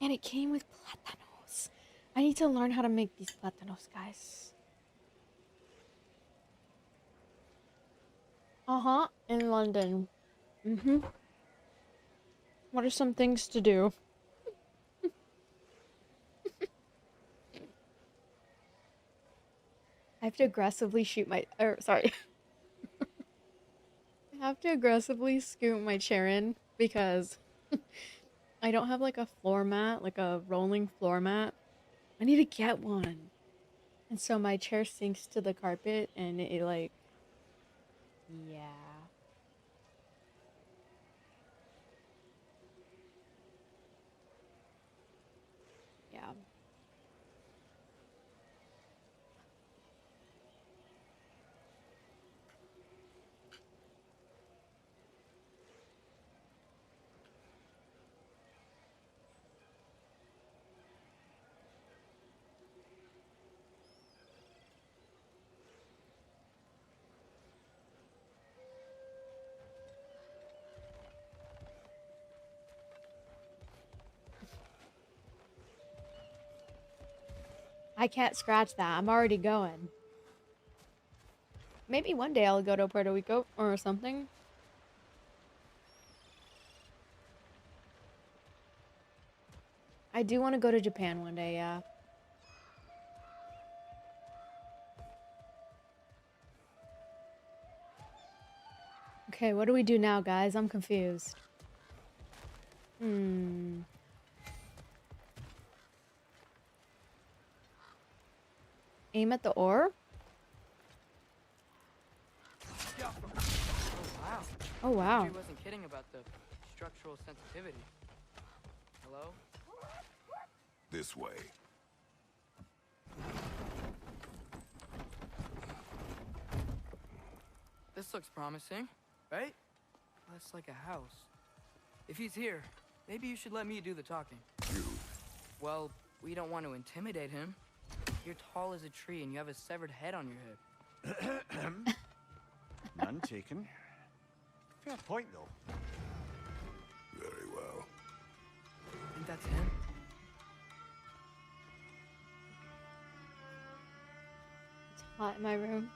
And it came with plátanos. I need to learn how to make these plátanos, guys. In London. What are some things to do? I have to aggressively shoot my... sorry. I have to aggressively scoot my chair in because I don't have like a floor mat, like a rolling floor mat. I need to get one. And so my chair sinks to the carpet and it like... Yeah. Yeah. I can't scratch that. I'm already going. Maybe one day I'll go to Puerto Rico or something. I do want to go to Japan one day, yeah. Okay, what do we do now, guys? I'm confused. Aim at the ore? Oh, wow. He wasn't kidding about the structural sensitivity. Hello? This way. This looks promising, right? Less like a house. If he's here, maybe you should let me do the talking. You? Well, we don't want to intimidate him. You're tall as a tree and you have a severed head on your head. None taken. Fair point, though. Very well. I think that's him. It's hot in my room.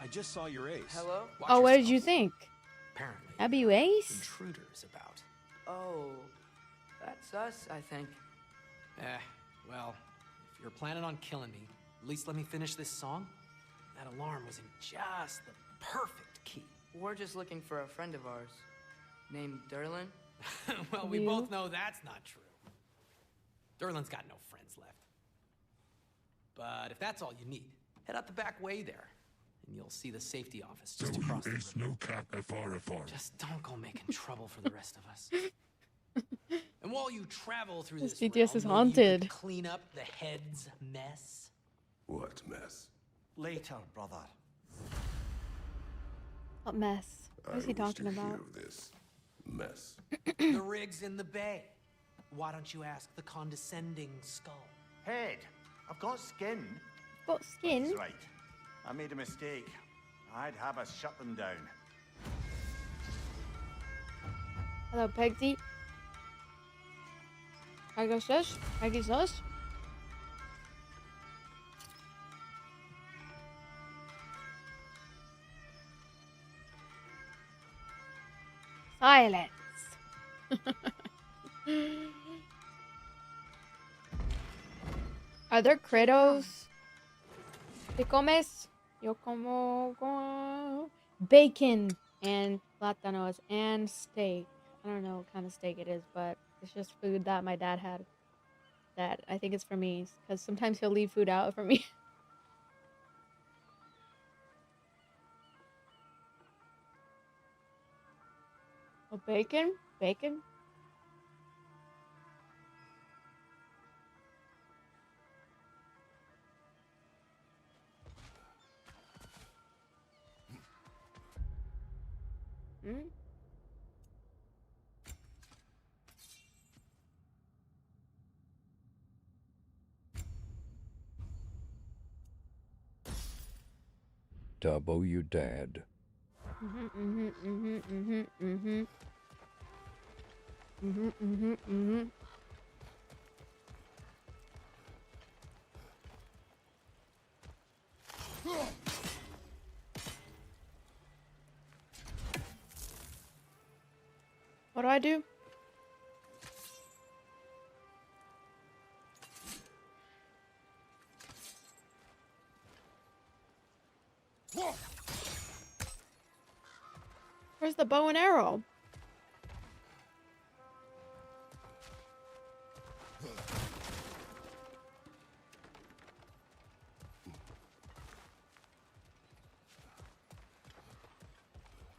I just saw your ace. Hello? Oh, what did you think? Apparently, W Ace? intruders about. Oh, that's us, I think. Well, if you're planning on killing me, at least let me finish this song. That alarm was in just the perfect key. We're just looking for a friend of ours named Derlin. Well, we both know that's not true. Derlin's got no friends left. But if that's all you need, head out the back way there, and you'll see the safety office just across the river. No cap FR. Just don't go making trouble for the rest of us. And while you travel through This this BTS is realm, maybe you haunted. could clean up the head's mess. What mess? Later, brother. What mess? What is he talking about? This mess. The rig's in the bay. Why don't you ask the condescending skull? Head, I've got skin. Got skin? He's right. I made a mistake. I'd have us shut them down. Hello, Pegsy. Pegasus? Pegasus? Silence. Are there Kratos? ¿Qué comes? Yo como bacon and plátanos and steak. I don't know what kind of steak it is, but it's just food that my dad had. That I think it's for me, because sometimes he'll leave food out for me. Oh, bacon? Bacon? Hmm? Double you dad. What do I do? Where's the bow and arrow?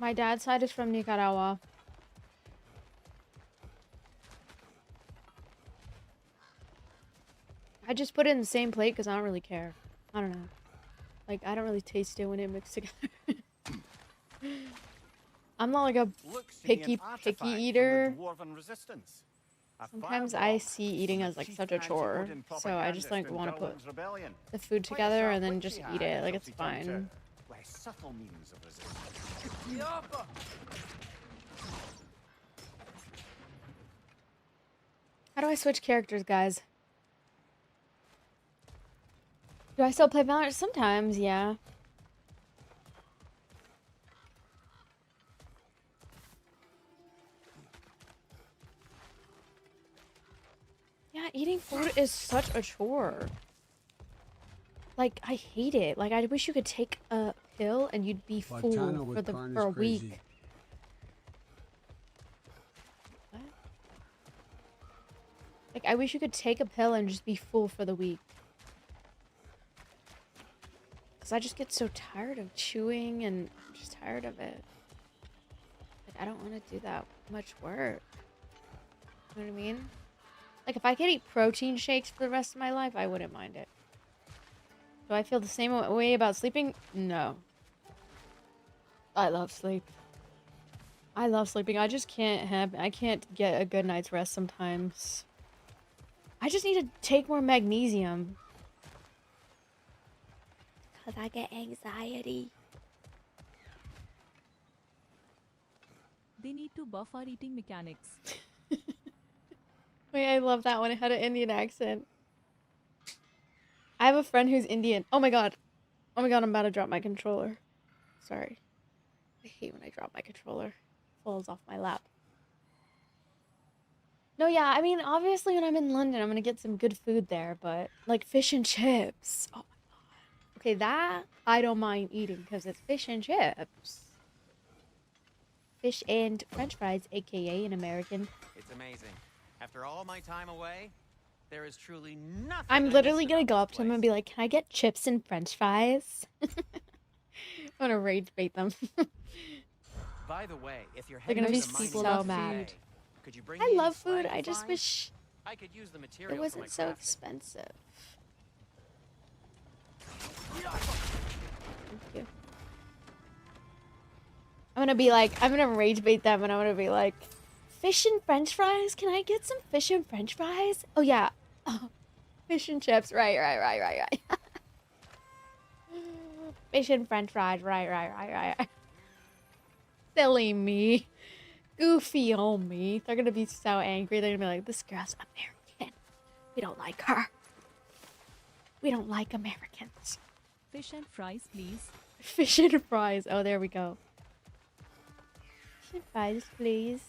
My dad's side is from Nicaragua. I just put it in the same plate because I don't really care. I don't know. Like, I don't really taste it when it mixed together. I'm not like a picky eater. Sometimes I see eating as like such a chore, so I just like want to put the food together and then just eat it. Like, it's fine. How do I switch characters, guys? Do I still play Valorant? Sometimes, yeah. Yeah, eating food is such a chore. Like, I hate it. Like, I wish you could take a pill and you'd be full for a week. What? Like, I wish you could take a pill and just be full for the week. Because I just get so tired of chewing and I'm just tired of it. Like, I don't want to do that much work. You know what I mean? Like, if I could eat protein shakes for the rest of my life, I wouldn't mind it. Do I feel the same way about sleeping? No. I love sleep. I love sleeping. I just I can't get a good night's rest sometimes. I just need to take more magnesium. Because I get anxiety. They need to buff our eating mechanics. Wait, I love that one. It had an Indian accent. I have a friend who's Indian. Oh my god. Oh my god, I'm about to drop my controller. Sorry. I hate when I drop my controller. It falls off my lap. No, yeah, I mean, obviously when I'm in London, I'm gonna get some good food there, but like fish and chips. Oh my god. Okay, that I don't mind eating because it's fish and chips. Fish and French fries, aka an American. It's amazing. After all my time away, there is truly nothing. I'm literally gonna go up to him and be like, "Can I get chips and French fries?" I'm gonna rage bait them. By the way, if you're They're heading gonna be to the so mining mad. today, could you bring I me any love food. slag I you just find? wish I could use the material it wasn't so for my crafting. expensive. Thank you. I'm gonna rage bait them and I'm gonna be like, fish and French fries? Can I get some fish and French fries? Oh yeah. Oh, fish and chips. Right. Fish and French fries. Right. Silly me. Goofy on me. They're gonna be so angry. They're gonna be like, this girl's American. We don't like her. We don't like Americans. Fish and fries, please. Fish and fries. Oh, there we go. Fish and fries, please.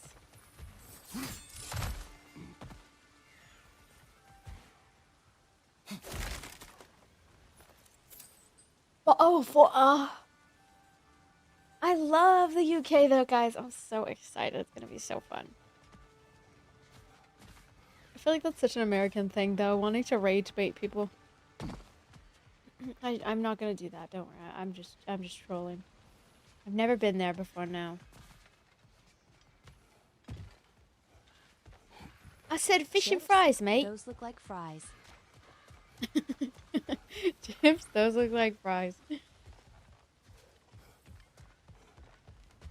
But I love the UK though, guys. I'm so excited. It's gonna be so fun. I feel like that's such an American thing though, wanting to rage bait people. I'm not gonna do that, don't worry. I'm just trolling. I've never been there before now. I said fish and fries, mate. Those look like fries. Chips, those look like fries.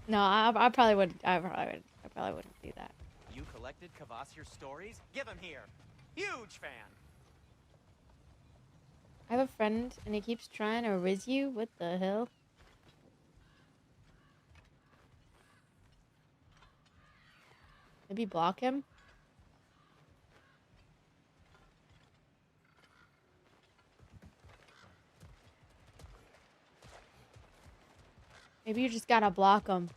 No, I probably wouldn't. I probably wouldn't do that. You collected Kvasir's stories? Give them here. Huge fan. I have a friend and he keeps trying to riz you. What the hell? Maybe block him? Maybe you just gotta block him.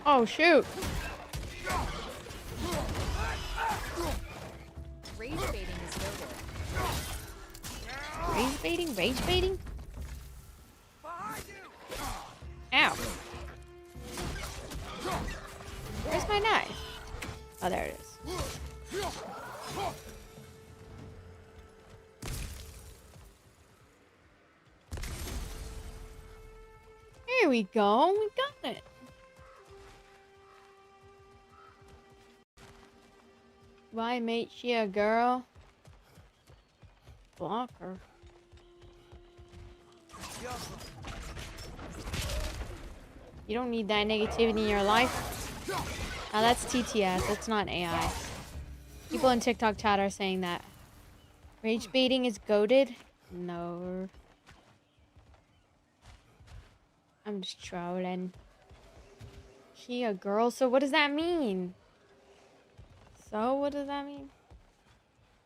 Oh, shoot. Rage baiting is loaded. Rage baiting? Rage baiting? Ow. Where's my knife? Oh, there it is. Here we go. We got it. Why, mate? She a girl? Block her. You don't need that negativity in your life. Now that's TTS. That's not AI. People in TikTok chat are saying that. Rage baiting is goated? No. I'm just trolling. She a girl? So what does that mean? So what does that mean?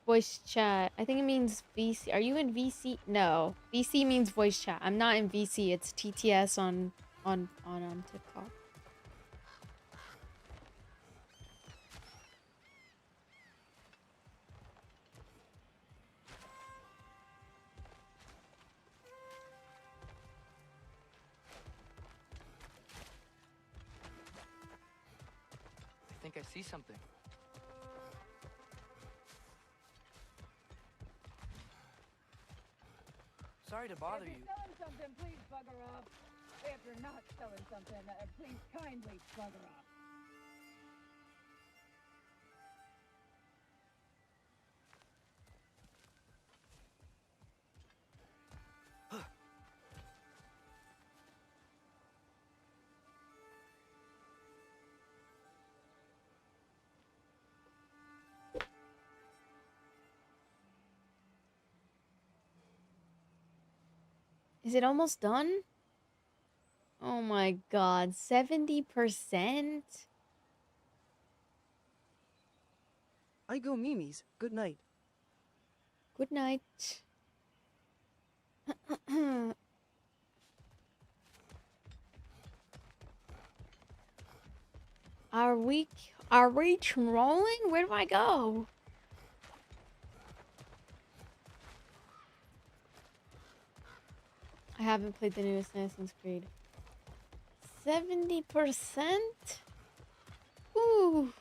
Voice chat. I think it means VC. Are you in VC? No. VC means voice chat. I'm not in VC. It's TTS on TikTok. I think I see something. Sorry to bother If you. you're selling something, please bugger off. If you're not selling something, please kindly bugger off. Is it almost done? Oh my god, 70%? I go Mimi's. Good night. Good night. Are we trolling? Where do I go? I haven't played the newest Assassin's Creed. 70%? Ooh.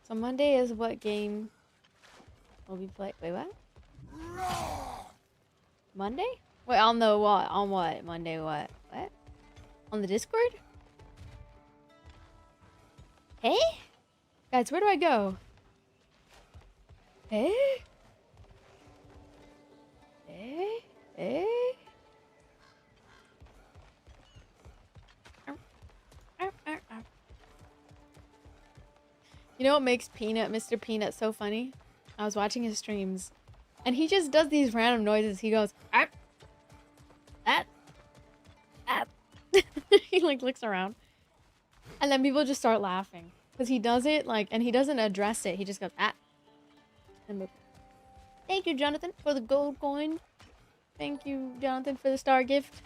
So Monday is what game will be played? Wait, what? Monday? Wait, on the what? On what? Monday what? What? On the Discord? Hey? Guys, where do I go? Hey? Hey? Hey? You know what makes Mr. Peanut so funny? I was watching his streams, and he just does these random noises. He goes, "Arp, arp, arp." He like looks around, and then people just start laughing because he does it like, and he doesn't address it. He just goes, "Ah," and move. Thank you, Jonathan, for the gold coin. Thank you, Jonathan, for the star gift.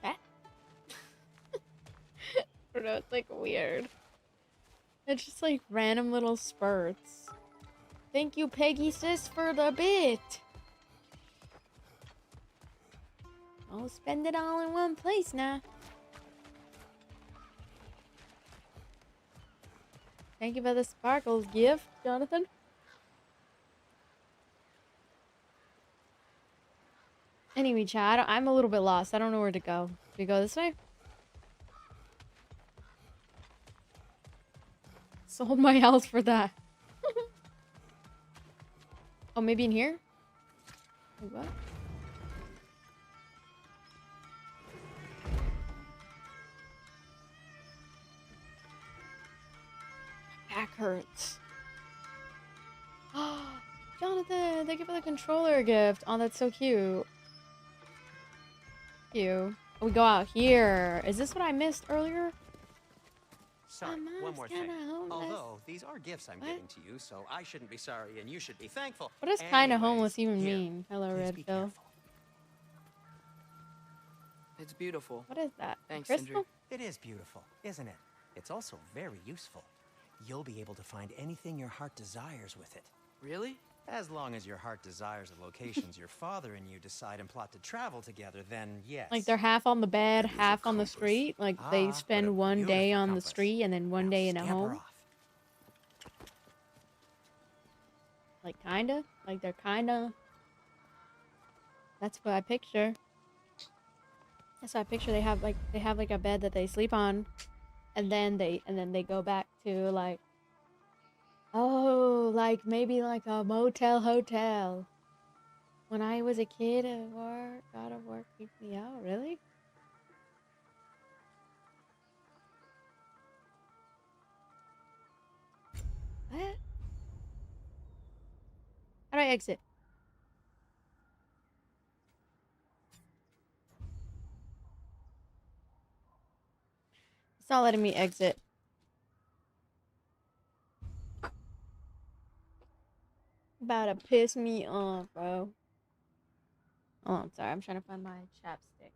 Ah. I don't know, it's like weird. It's just like random little spurts. Thank you, Peggy sis, for the bit. I'll spend it all in one place now. Thank you for the sparkles gift, Jonathan. Anyway, Chad, I'm a little bit lost. I don't know where to go. Do we go this way? Sold my house for that. Oh, maybe in here? Wait, what? My back hurts. Jonathan, thank you for the controller gift. Oh, that's so cute. Cute. Oh, we go out here. Is this what I missed earlier? Sorry, one more thing. Homeless. Although these are gifts I'm giving to you, so I shouldn't be sorry and you should be thankful. What does kind of Anyways, homeless even here, mean? Hello, please Red be Phil. careful. It's beautiful. What is that? Thanks, Crystal? Sindri. It is beautiful, isn't it? It's also very useful. You'll be able to find anything your heart desires with it. Really? As long as your heart desires the locations your father and you decide and plot to travel together, then yes. Like they're half on the bed, half on the street. Like they spend one day on the street and then one day in a home. Off. Like kinda. Like they're kinda. That's what I picture. That's what I picture. They have like a bed that they sleep on, and then they go back to like. Oh, like maybe like a motel hotel. When I was a kid at work, God of War creeped me out. Really? What? How do I exit? It's not letting me exit. about to piss me off, bro. Oh, I'm sorry. I'm trying to find my chapstick.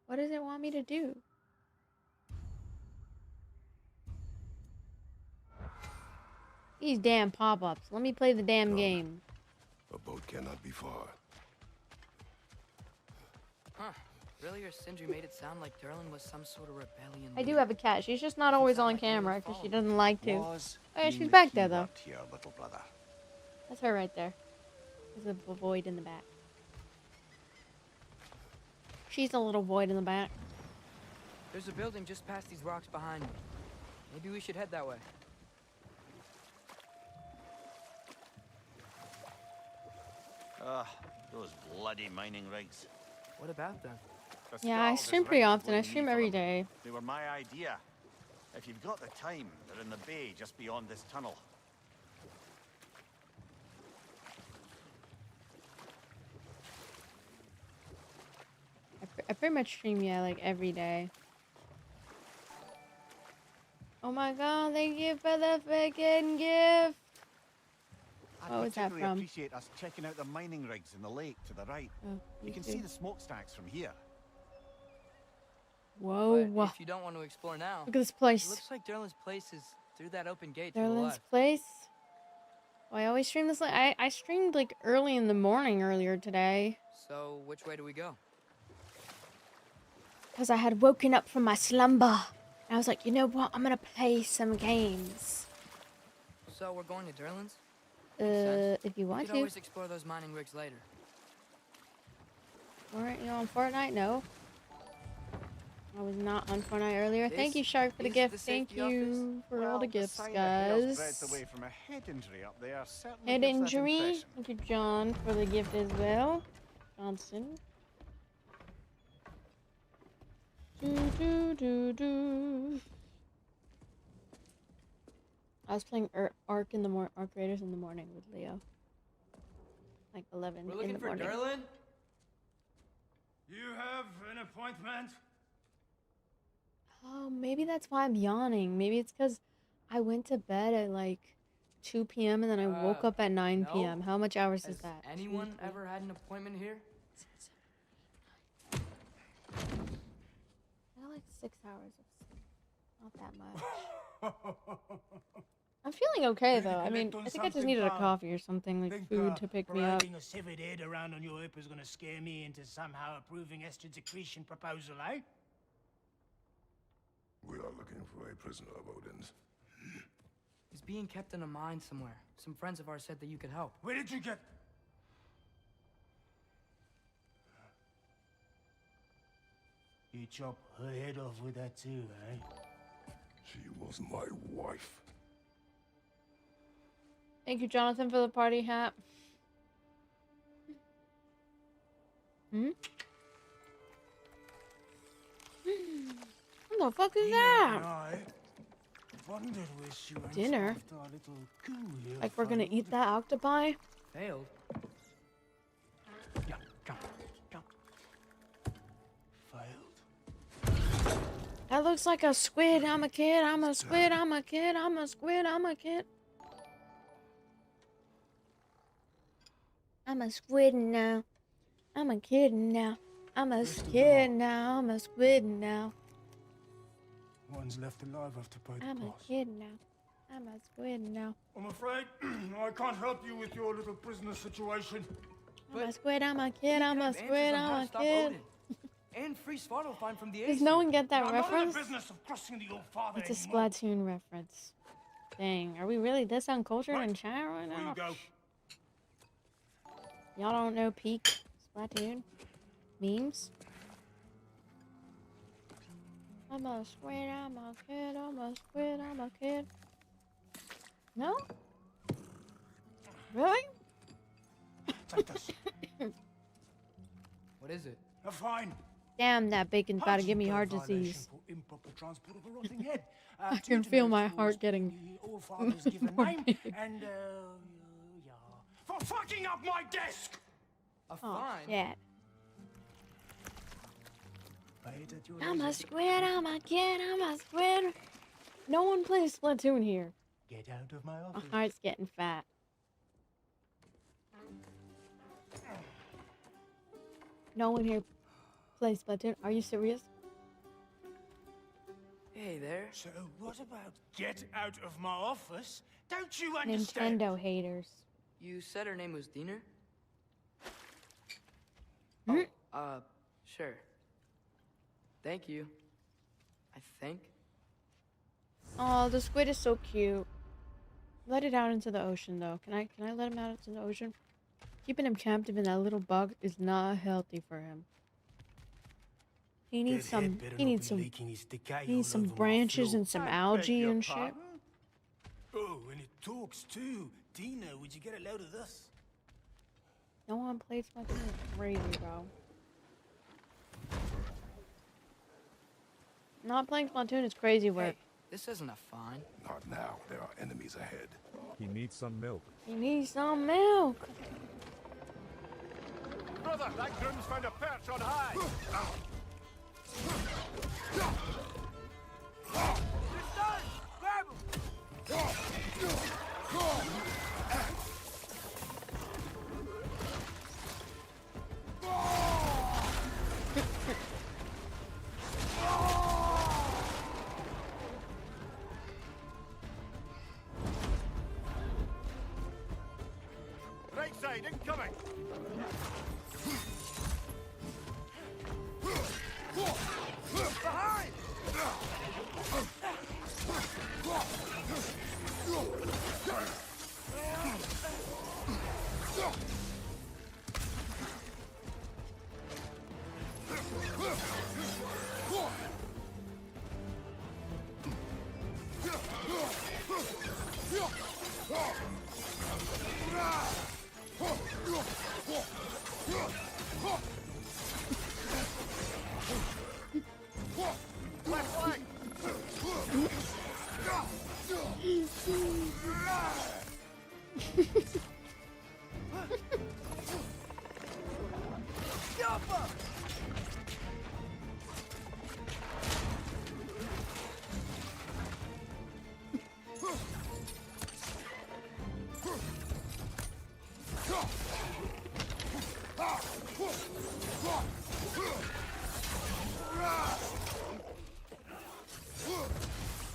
What does it want me to do? These damn pop-ups. Let me play the damn game. A boat cannot be far. Huh. Earlier, Sindri made it sound like Durlin was some sort of rebellion. I do have a cat. She's just not always on camera because she doesn't like to. Oh yeah, she's back there though. Here, little brother. That's her right there. There's a void in the back. She's a little void in the back. There's a building just past these rocks behind me. Maybe we should head that way. Ah, those bloody mining rigs. What about them? Yeah, I stream pretty often. I stream every day. They were my idea. If you've got the time, they're in the bay just beyond this tunnel. I pretty much stream, yeah, like every day. Oh my god, thank you for the freaking gift! What was that from? I appreciate us checking out the mining rigs in the lake to the right. Oh, you can see the smokestacks from here. Whoa. But if you don't want to explore now, look at this place. It looks like Durlin's place is through that open gate. Durlin's place? Oh, I always stream this like I streamed like early in the morning earlier today. So which way do we go? Because I had woken up from my slumber. And I was like, you know what? I'm going to play some games. So we're going to Durlin's? If you want We could to. always explore those mining rigs later. Weren't you on Fortnite? No. I was not on Fortnite earlier. Thank you, Shark, for the gift. Thank you for all the gifts, guys. Away from a head injury up there head injury? Thank you, John, for the gift as well. Johnson. I was playing Ark Raiders in the morning with Leo. Like 11 We're looking in the morning. for Durlin? You have an appointment? Oh, maybe that's why I'm yawning. Maybe it's because I went to bed at like 2 p.m. and then I woke up at 9 p.m. How much hours is that? Anyone ever had an appointment here? I got like 6 hours of sleep. Not that much. I'm feeling okay though. I mean, I think I just needed a coffee or something, like food to pick me up. Parading a severed head around on your hip is gonna scare me into somehow approving estrogen secretion proposal, eh? We are looking for a prisoner of Odin's. He's being kept in a mine somewhere. Some friends of ours said that you could help. Where did you get... You chop her head off with that too, eh? She was my wife. Thank you, Jonathan, for the party hat. What the fuck is that? Dinner? Like we're gonna eat that octopi? Failed. Yeah, jump. That looks like a squid. I'm a kid. I'm a squid. I'm a kid. I'm a squid. I'm a kid. I'm a squid now. I'm a kid now. I'm a kid now. I'm a squid now. One's left alive after pay the I'm a kid now. I'm a squid now. I'm afraid I can't help you with your little prisoner situation. I'm a squid. I'm a kid. I'm a squid. I'm a kid. And free Svartalfheim from the Does no one get that I'm reference? not in the business of crossing the old father It's a anymore. Splatoon reference. Dang, are we really this uncultured in chat right Before now? you go, Y'all don't know peak Splatoon memes? I'm a squid, I'm a kid, I'm a squid, I'm a kid. No? Really? take this. What is it? A fine. Damn, that bacon's about to give me heart Violation disease. for improper transport of a rotting head. I can feel my heart getting All fathers give a more name, big. and yeah, for fucking up my desk. A Oh, fine? shit. I'm a squid, I'm a kid, I'm a squid. No one plays Splatoon here. Get out of my My office. heart's getting fat. No one here plays Splatoon. Are you serious? Hey there. So what about get out of my office? Don't you understand? Nintendo haters. You said her name was Diener? Hmm? Sure. Thank you. I think. Oh, the squid is so cute. Let it out into the ocean, though. Can I let him out into the ocean? Keeping him captive in that little bug is not healthy for him. He needs some branches and some algae and shit. Oh, and it talks too. Dina, would you get a load of this? No one plays Splatoon. It's crazy, bro. Not playing Splatoon is crazy work. Hey, this isn't a fine. Not now. There are enemies ahead. He needs some milk. He needs some milk. Brother, that groom's found a perch on high. Grab him! Right side, incoming. Behind! Left flank.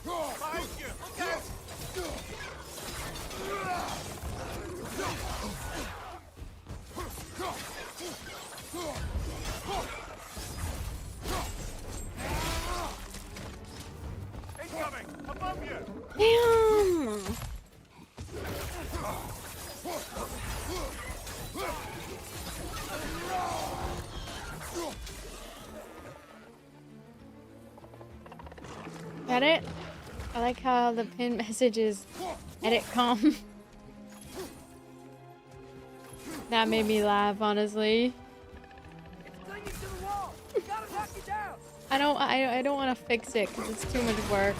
Behind you. Look out. Incoming. Above you. Damn. Got it? I like how the pin message is edit calm. That made me laugh, honestly. Cling you to the wall! Gotta knock you down! I don't want to fix it because it's too much work.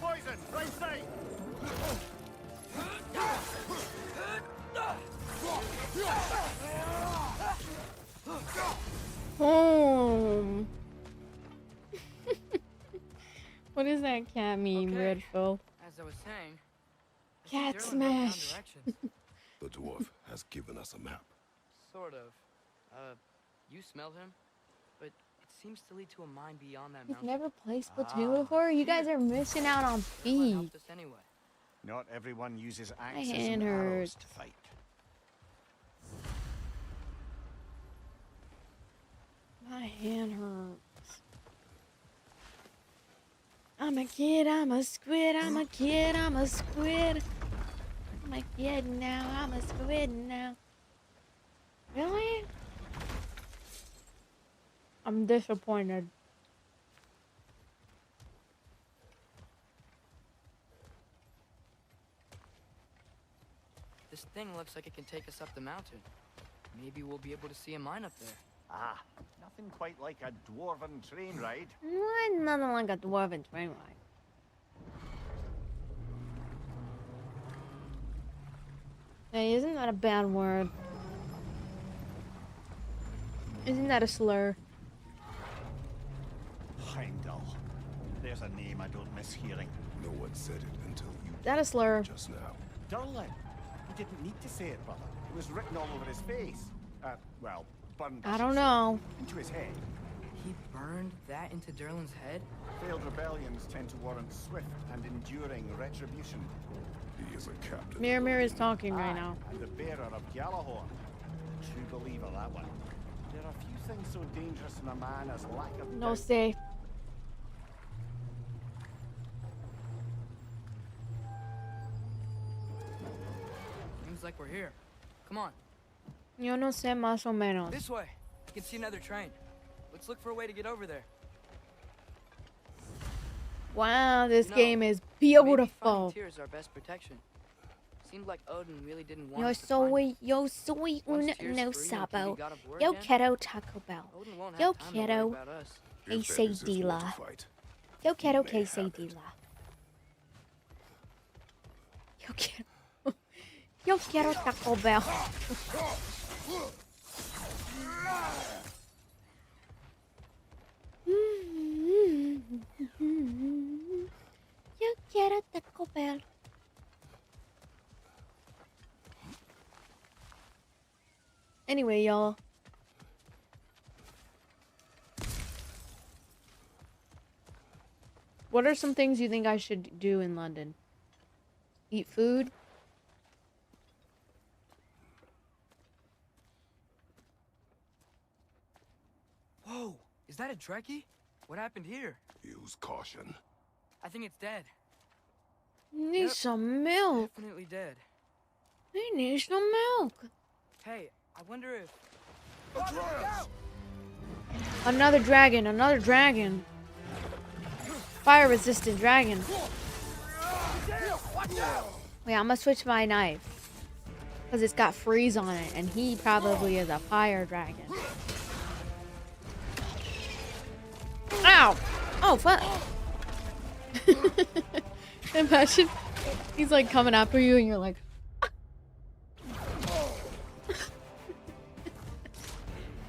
Poison. Right side. Home. What is that cat meme, Redfill? As I was saying, Cat Derlin had found smash. directions. The dwarf has given us a map. Sort of. You smelled him, but it seems to lead to a mine beyond that You've mountain. never played Splatoon before? You guys are missing out on feet. Helped us anyway. Not everyone uses My axes hand and arrows hurts. to fight. My hand hurts. I'm a kid, I'm a squid, I'm a kid, I'm a squid. I'm a kid now, I'm a squid now. Really? I'm disappointed. This thing looks like it can take us up the mountain. Maybe we'll be able to see a mine up there. Ah, nothing quite like a dwarven train ride. Nothing like a dwarven train ride. Hey, isn't that a bad word? Isn't that a slur? Heimdall. There's a name I don't miss hearing. No one said it until you Is that a slur? just now. Durlin. You didn't need to say it, brother. It was written all over his face. Well, burned. I don't know. Into his head. He burned that into Durlin's head? Failed rebellions tend to warrant swift and enduring retribution. He is a captain. Mirror is talking right now. And the bearer of Gjallarhorn. True believer, that one. There are few things so dangerous in a man as lack of No doubt. say. Seems like we're here. Come on. Yo no sé más o menos. This way. You can see another train. Let's look for a way to get over there. Wow, this You know, game is maybe beautiful. finding tears our best protection. Seemed like Odin really didn't want Yo us to find it. soy un Once Tears no 3 and sabo. Kitty got aboard Yo again, quiero Taco Bell. Odin won't Yo have time to worry quiero about us. quesadilla. Yo quiero quesadilla. Yo quiero. Yo quiero Taco Bell. Yo quiero Taco Bell. Anyway, y'all. What are some things you think I should do in London? Eat food? Whoa! Is that a Trekkie? What happened here? Use caution. I think it's dead. Need some milk. Definitely dead. I need some milk. Hey, I wonder if... Another dragon, another dragon. Fire resistant dragon. Wait, I'm gonna switch my knife. Because it's got freeze on it, and he probably is a fire dragon. Ow! Oh, fuck. Imagine he's like coming after you and you're like...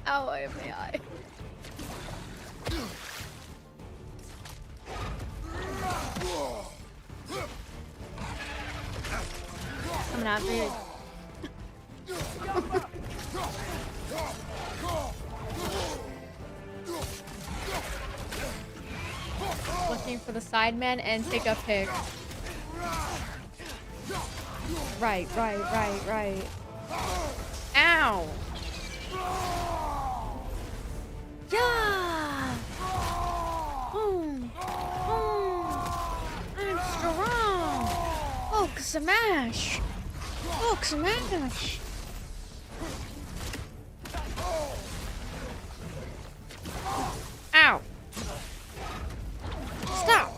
Ow, I have my eye. Coming after you. Looking for the sideman and take a pick. Right. Ow! Yeah! I'm strong! Hulk smash! Hulk smash! Ow! Stop!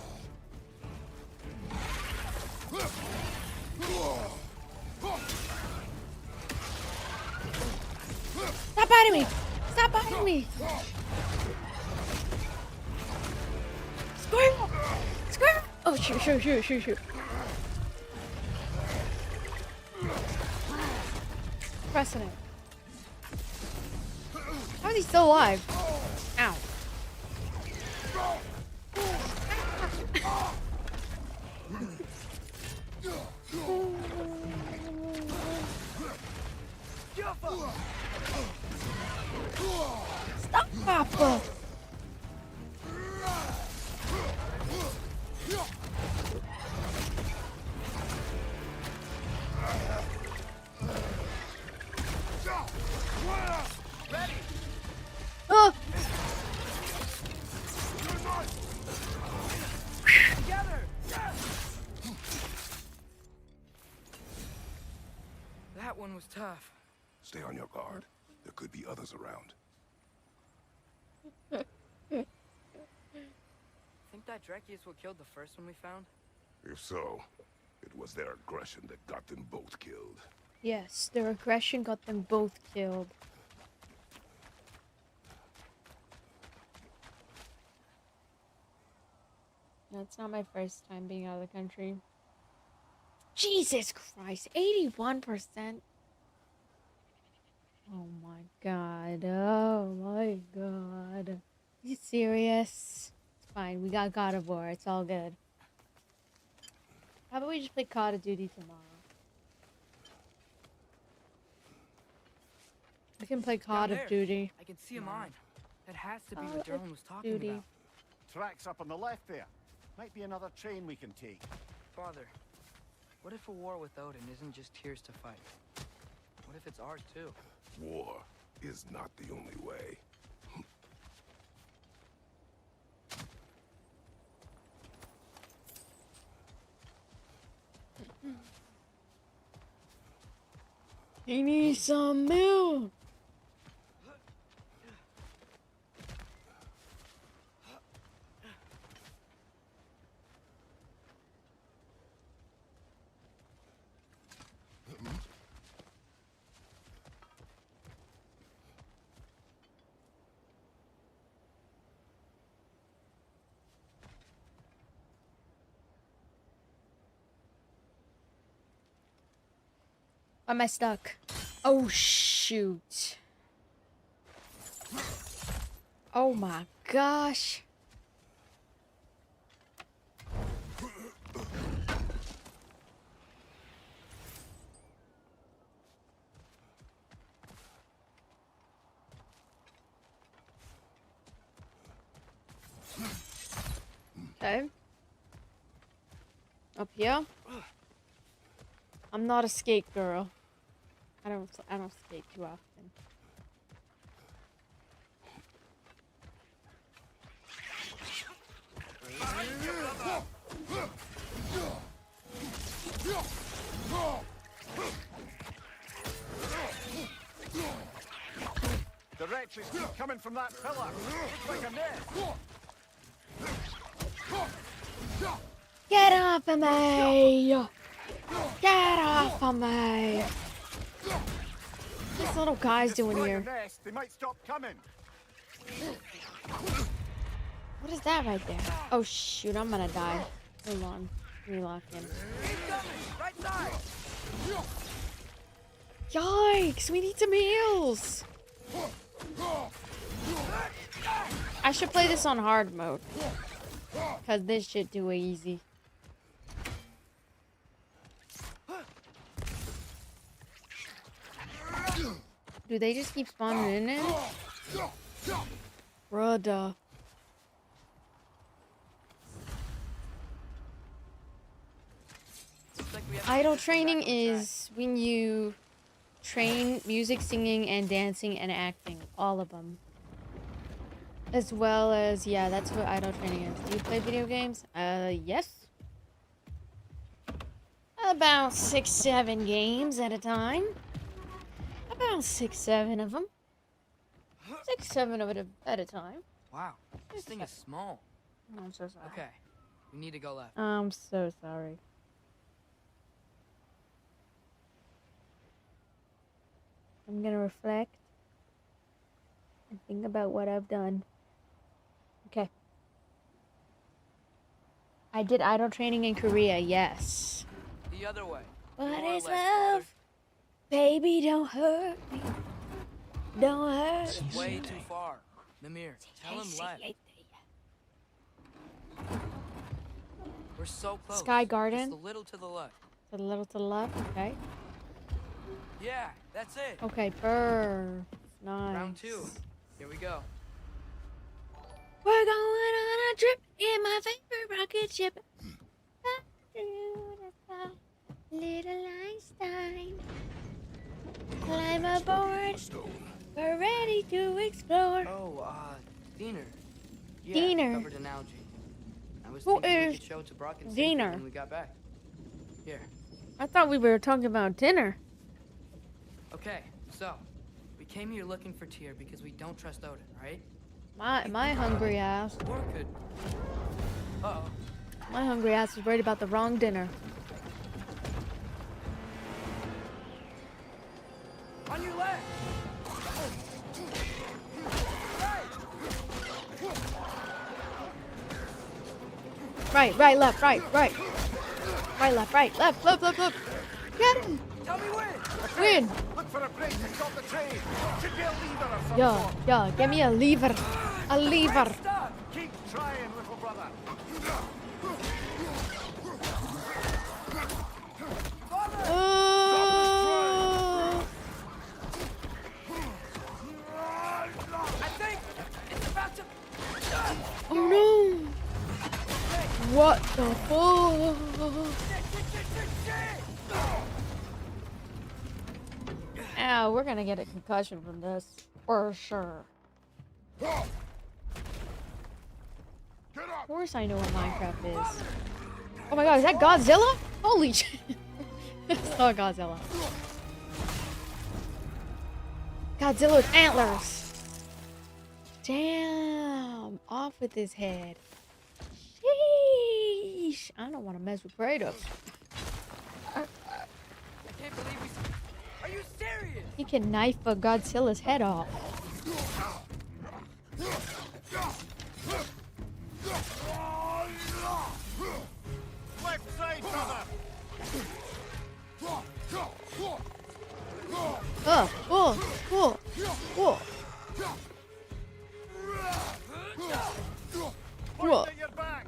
Stop biting me! Stop biting me! Squirrel! Squirrel! Oh, shoot. Pressing it. How are they still alive? Ow. Stop, Papa! Ready! Oh! Together! That one was tough. Stay on your guard. There could be others around. Think that Trekkie is what killed the first one we found? If so, it was their aggression that got them both killed. Yes, their aggression got them both killed. No, it's not my first time being out of the country. Jesus Christ, 81%. Oh my god. Oh my god. Are you serious? It's fine. We got God of War. It's all good. How about we just play Call of Duty tomorrow? We can play Call of Duty. I can see a mine. That has to be Call what of Derlin was talking Duty. about. Tracks up on the left there. Might be another train we can take. Father, what if a war with Odin isn't just Tyr's to fight? What if it's ours too? War is not the only way. He needs some milk. Why am I stuck? Oh, shoot. Oh my gosh. Okay. Up here. I'm not a skate girl. I don't skate too often. The wretches keep coming from that pillar. Looks like a net. Get off of me! Get off of me! This little guy's doing here. Nest, they might stop coming. What is that right there? Oh shoot, I'm gonna die. Hold on. Let me lock in. Right side. Yikes! We need some heals! I should play this on hard mode. Cause this shit too easy. Do they just keep spawning in it? Brother. Idol training is when you train music, singing, and dancing and acting. All of them. As well as, yeah, that's what idol training is. Do you play video games? Yes. About 6-7 games at a time. About 6-7 of them. 6-7 of it at a time. Wow, this thing is small. I'm so sorry. Okay, we need to go left. I'm so sorry. I'm gonna reflect and think about what I've done. Okay. I did idol training in Korea, yes. The other way. What More is left, love? Father. Baby, don't hurt me. Don't hurt That's me. way too far. Namir, tell him left. We're so close. Sky Garden? Just a little to the left. A little to the left, okay. Yeah, that's it. Okay, nice. Round 2. Here we go. We're going on a trip in my favorite rocket ship. Little Einstein. Climb aboard. We're ready to explore. Oh, Diener. Yeah, Diener. covered an algae. I was Who thinking we is could show it to Brock and Diener? when we got back. Here. I thought we were talking about dinner. Okay, so we came here looking for Tyr because we don't trust Odin, right? My hungry ass. Or could. Uh-oh. My hungry ass was worried about the wrong dinner. On your left. right, right, left, right, right. Right, left, right, left, left, left, left. Get him! Tell me when. Win! Look for a break to stop the train. Should be a lever or something. Yeah, yeah, give me a lever. A lever. Keep trying, little brother. I think it's about to. Oh no! What the fuck? Ow, we're gonna get a concussion from this. For sure. Of course I know what Minecraft is. Oh my god, is that Godzilla? Holy shit. It's not Godzilla. Godzilla with antlers. Damn. Off with his head. Sheesh. I don't want to mess with Kratos. I can't believe we. Are you serious? He can knife a Godzilla's head off. Left side, brother. Oh. Point at your back.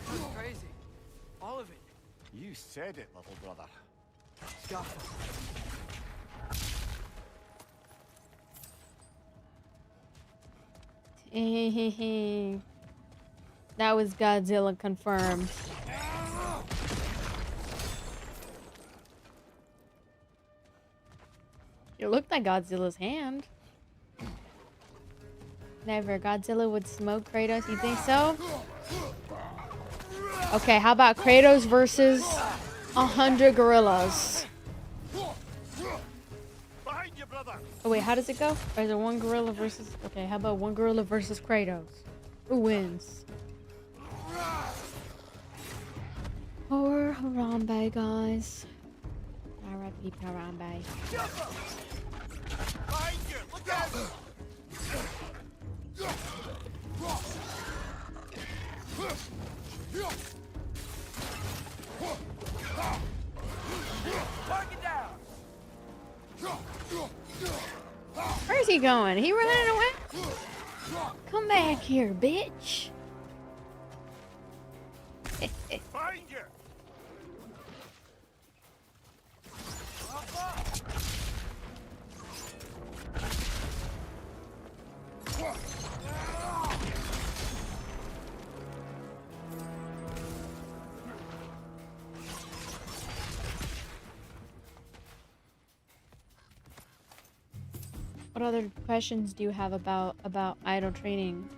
That's crazy. All of it. You said it, little brother. That was Godzilla confirmed. It looked like Godzilla's hand. Never. Godzilla would smoke Kratos. You think so? Okay, how about Kratos versus 100 gorillas? Behind you, brother. Oh wait, how does it go? Or is it one gorilla versus... Okay, how about one gorilla versus Kratos? Who wins? Poor Harambe, guys. R.I.P. Harambe. Behind you. Look out. Target down. Where's he going? He running away? Come back here, bitch. Behind you. What other questions do you have about idle training?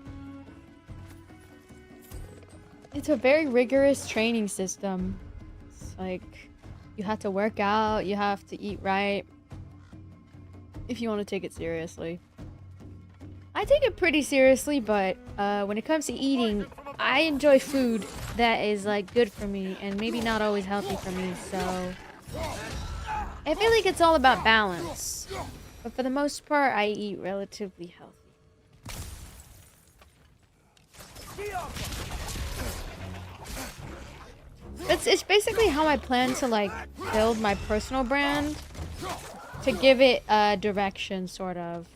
It's a very rigorous training system. It's like you have to work out, you have to eat right if you want to take it seriously. I take it pretty seriously, but when it comes to eating, I enjoy food that is like good for me and maybe not always healthy for me, so I feel like it's all about balance. But for the most part, I eat relatively healthy. It's basically how I plan to like build my personal brand, to give it a direction, sort of.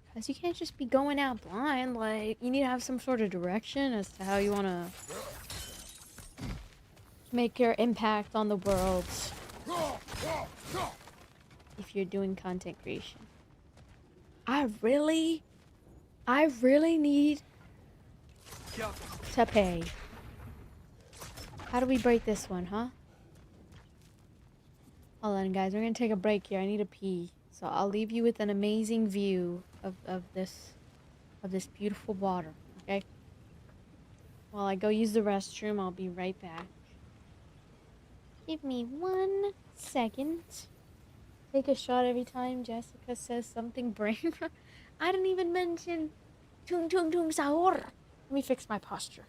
Because you can't just be going out blind, like you need to have some sort of direction as to how you want to make your impact on the world. If you're doing content creation. I really need to pay. How do we break this one, huh? Hold on, guys. We're gonna take a break here. I need to pee. So I'll leave you with an amazing view of this beautiful water, okay? While I go use the restroom, I'll be right back. Give me 1 second. Take a shot every time Jessica says something brain. I didn't even mention tung tung tung sahur. Let me fix my posture.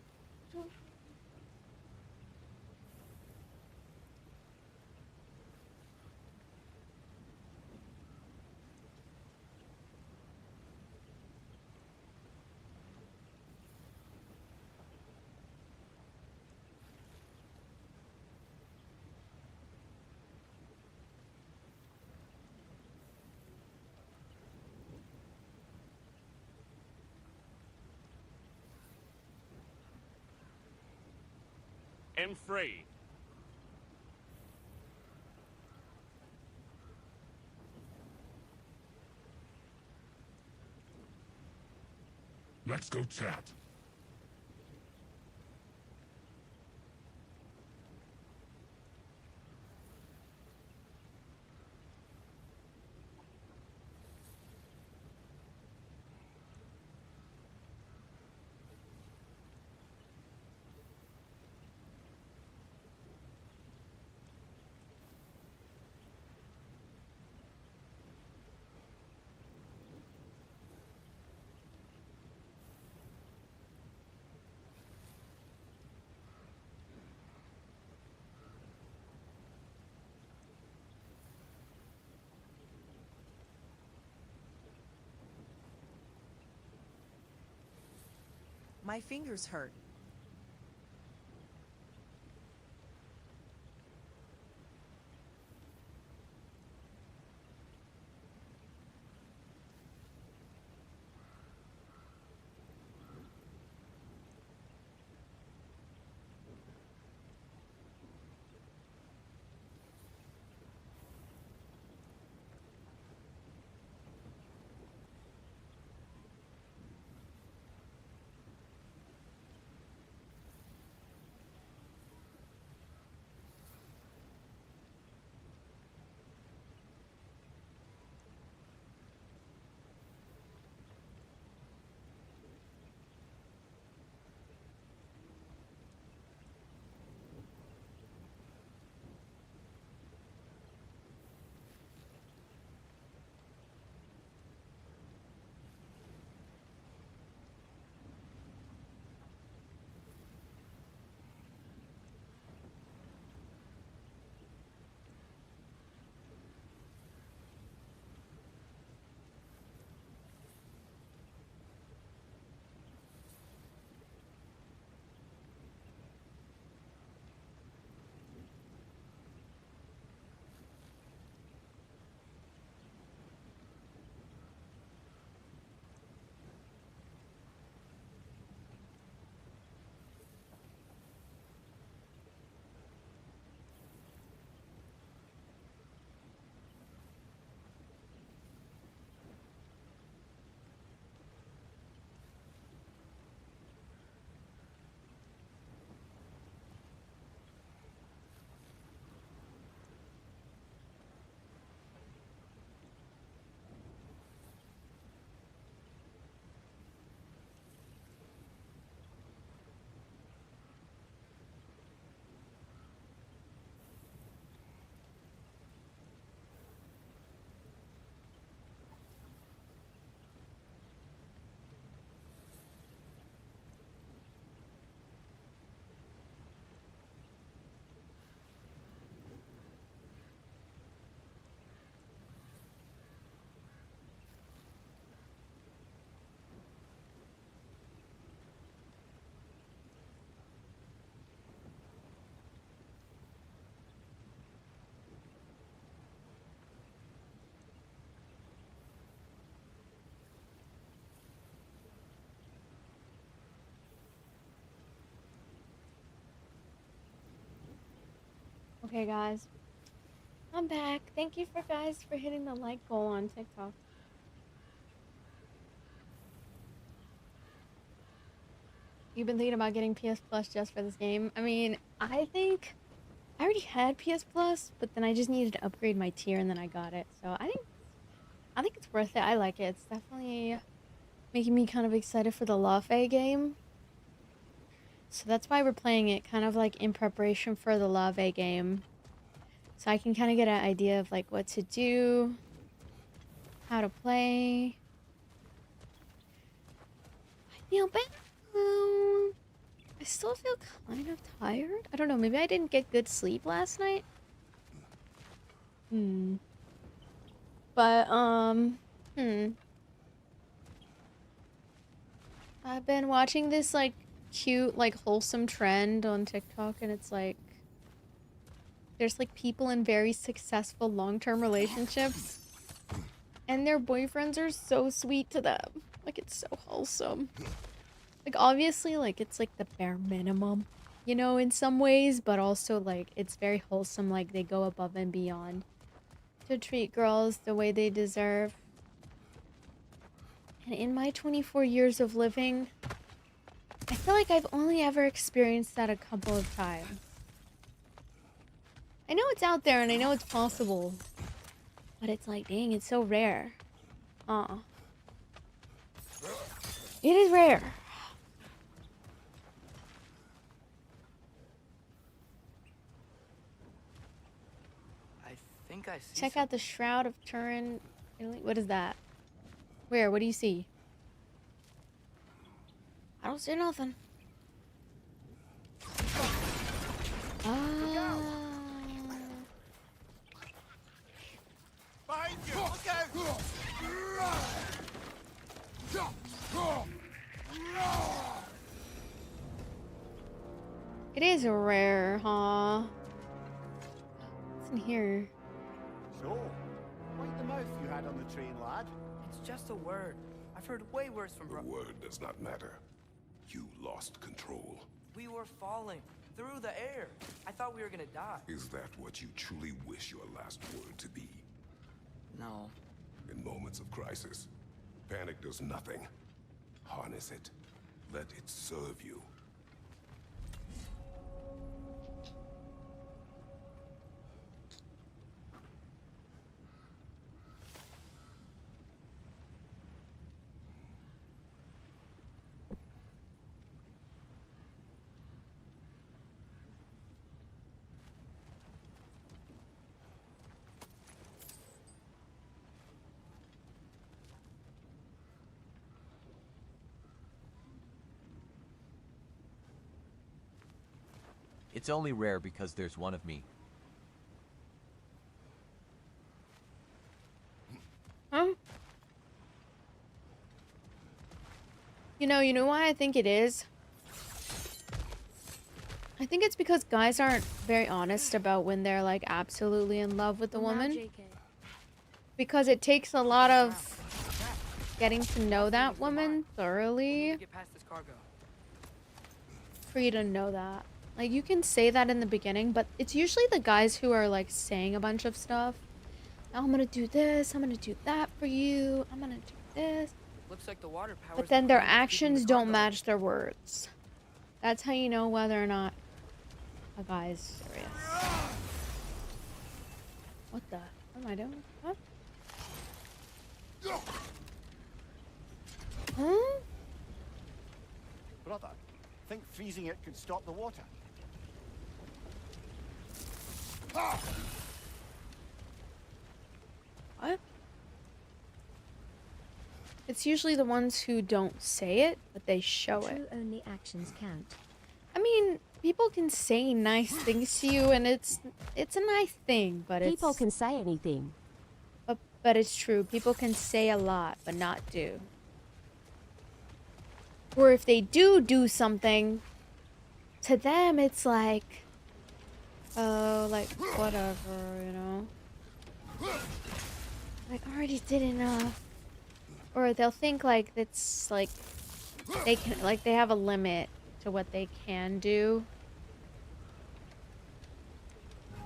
and free. Let's go chat. My fingers hurt. Okay, guys. I'm back. Thank you for guys for hitting the like goal on TikTok. You've been thinking about getting PS Plus just for this game. I mean, I think I already had PS Plus, but then I just needed to upgrade my tier and then I got it. So I think it's worth it. I like it. It's definitely making me kind of excited for the Lave game. So that's why we're playing it, kind of like in preparation for the Lave game. So I can kind of get an idea of like what to do, how to play. I feel better. I still feel kind of tired. I don't know, maybe I didn't get good sleep last night. But, I've been watching this, like, cute, like, wholesome trend on TikTok, and it's like, there's, like, people in very successful long-term relationships, and their boyfriends are so sweet to them. Like, it's so wholesome. Like, obviously, like, it's, like, the bare minimum. you know, in some ways, but also like it's very wholesome. Like they go above and beyond to treat girls the way they deserve. And in my 24 years of living, I feel like I've only ever experienced that a couple of times. I know it's out there and I know it's possible, but it's like, dang, it's so rare. It is rare. I think I see Check out the Shroud of Turin, Italy. What is that? Where? What do you see? I don't see nothing. Behind you! Look out! It is rare, huh? What's in here? So, like the mouth you had on the train, lad. It's just a word. I've heard way worse from The word does not matter. You lost control. We were falling through the air. I thought we were gonna die. Is that what you truly wish your last word to be? No. In moments of crisis, panic does nothing. Harness it. Let it serve you. It's only rare because there's one of me. Huh? You know why I think it is? I think it's because guys aren't very honest about when they're like absolutely in love with a woman. Because it takes a lot of getting to know that woman thoroughly for you to know that. Like, you can say that in the beginning, but it's usually the guys who are like saying a bunch of stuff. I'm gonna do this, I'm gonna do that for you, I'm gonna do this. Looks like the water powers. But then their actions don't match their words. That's how you know whether or not a guy is serious. What the? What am I doing? What? Huh? Brother, think freezing it could stop the water. What? It's usually the ones who don't say it, but they show it. Only actions count. I mean, people can say nice things to you, and it's a nice thing, but People can say anything. But it's true. People can say a lot, but not do. Or if they do something, to them it's like, oh, like, whatever, you know? Like, I already did enough. Or they'll think like it's like, they can, like, they have a limit to what they can do.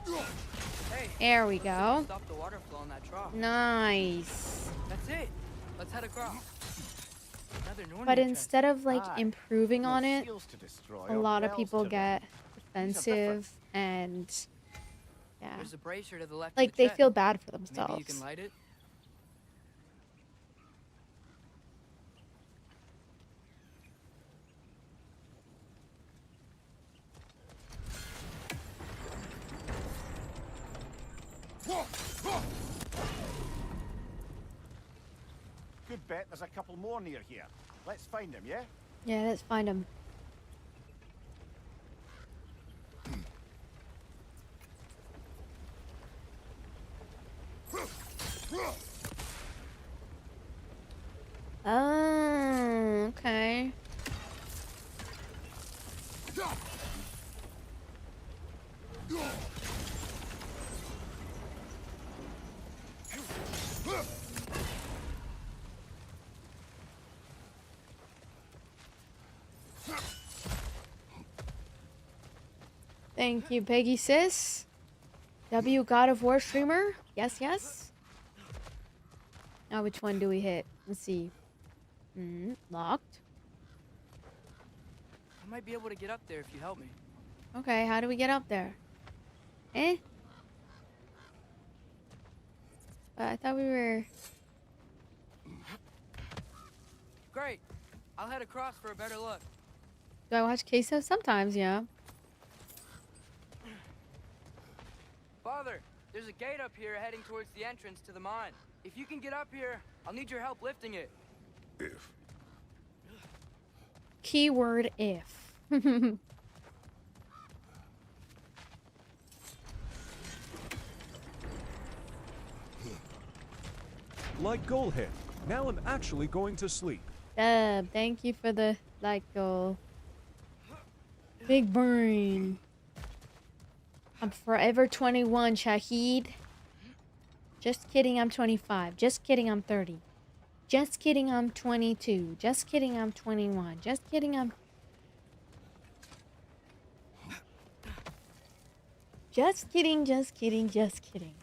Hey, there we go. Stop the water flow in that trough. Nice. That's it. Let's head across. But instead of like improving on it, a lot of people get defensive and yeah, There's a bracer to the left. like of the they chest. feel bad for Maybe you themselves. can light it. Good bet there's a couple more near here. Let's find them, yeah? Yeah, let's find them. Oh, okay. Thank you, Peggy Sis. W God of War streamer. Yes, yes. Now which one do we hit? Let's see. Locked. I might be able to get up there if you help me. Okay, how do we get up there? Eh? I thought we were... Great. I'll head across for a better look. Do I watch Queso? Sometimes, yeah. Father, there's a gate up here heading towards the entrance to the mine. If you can get up here, I'll need your help lifting it. If. Keyword if. Like Goalhead. Now I'm actually going to sleep. Thank you for the like goal. Big brain. I'm forever 21, Shahid. Just kidding, I'm 25. Just kidding, I'm 30. Just kidding, I'm 22. Just kidding, I'm 21. Just kidding, I'm... Just kidding, just kidding, just kidding.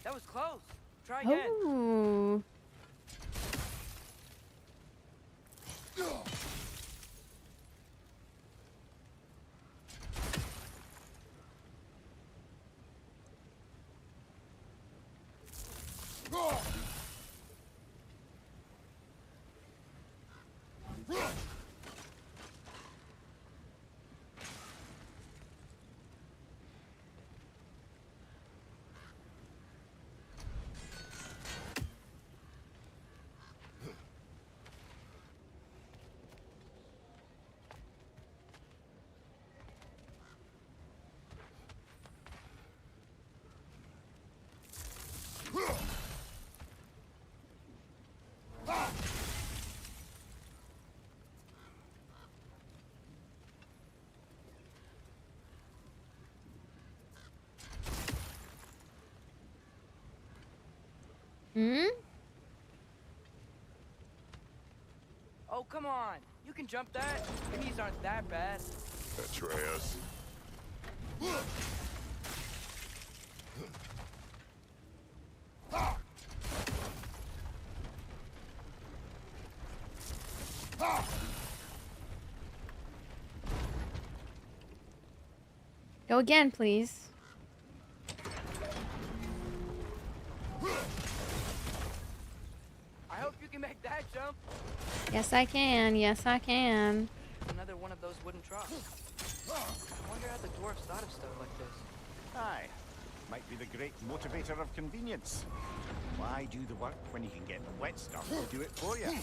That was close. Try again. Oh. Oh, come on. You can jump that. Your knees aren't that bad. Atreus. Go again, please. I hope you can make that jump. Yes, I can. Yes, I can. Another one of those wooden troughs. I wonder how the dwarves thought of stuff like this. Aye. Might be the great motivator of convenience. Why do the work when you can get the wet stuff to do it for you?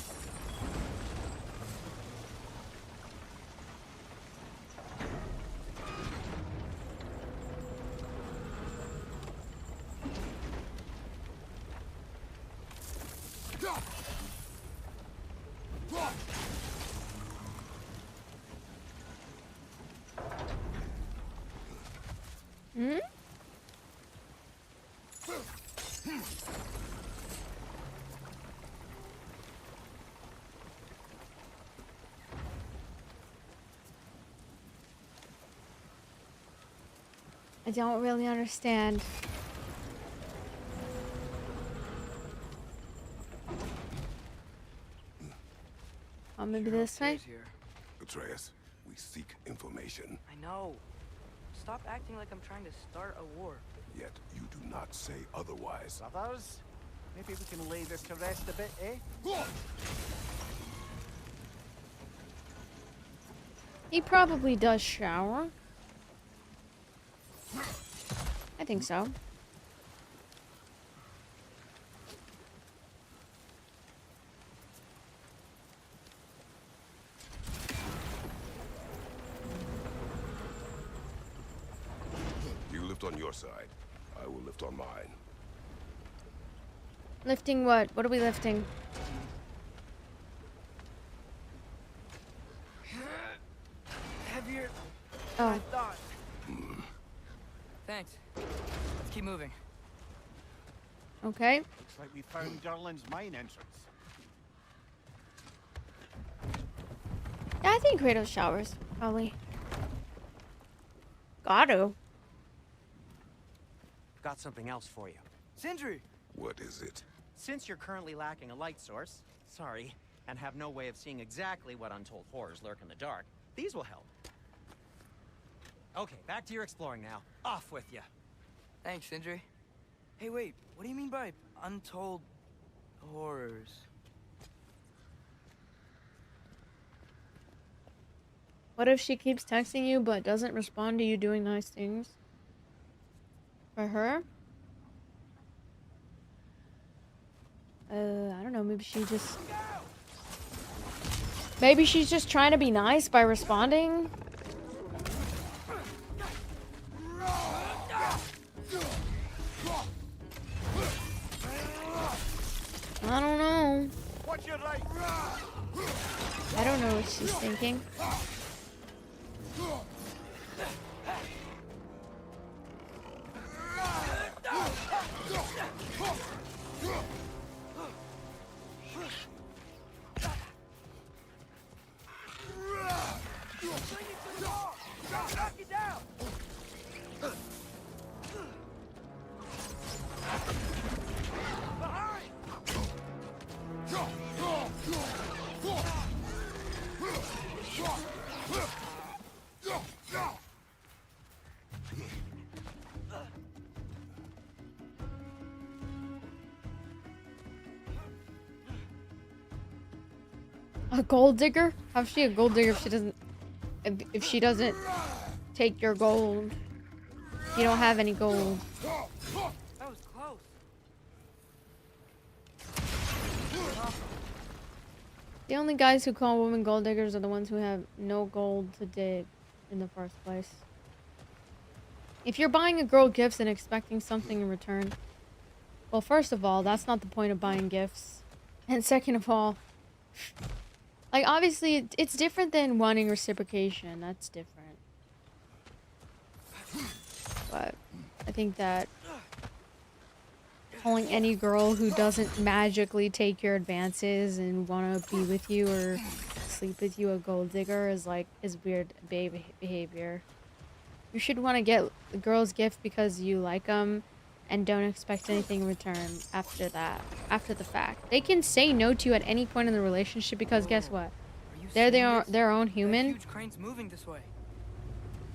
I don't really understand. Oh, maybe this way? Atreus, we seek information. I know. Stop acting like I'm trying to start a war. Yet you do not say otherwise. Brothers, maybe we can lay this to rest a bit, eh? He probably does shower. I think so. You lift on your side. I will lift on mine. Lifting what? What are we lifting? Heavier Oh. than I thought. Thanks. Let's keep moving. Okay. Looks like we found Durlin's mine entrance. Yeah, I think Kratos showers, probably. Gotta. Got something else for you. Sindri! What is it? Since you're currently lacking a light source, sorry, and have no way of seeing exactly what untold horrors lurk in the dark, these will help. Okay, back to your exploring now. Off with you. Thanks, Sindri. Hey, wait, what do you mean by untold horrors? What if she keeps texting you but doesn't respond to you doing nice things? For her? I don't know, maybe she just... Maybe she's just trying to be nice by responding? I don't know. I don't know what she's thinking. A gold digger? How's she a gold digger if she doesn't... If she doesn't take your gold? You don't have any gold. That was close. The only guys who call women gold diggers are the ones who have no gold to dig in the first place. If you're buying a girl gifts and expecting something in return, well, first of all, that's not the point of buying gifts. And second of all, like, obviously, it's different than wanting reciprocation. That's different. But I think that calling any girl who doesn't magically take your advances and want to be with you or sleep with you a gold digger is weird behavior. You should want to get the girl's gift because you like them and don't expect anything in return after that, after the fact. They can say no to you at any point in the relationship because guess what? They're their own human. Huge crane's moving this way.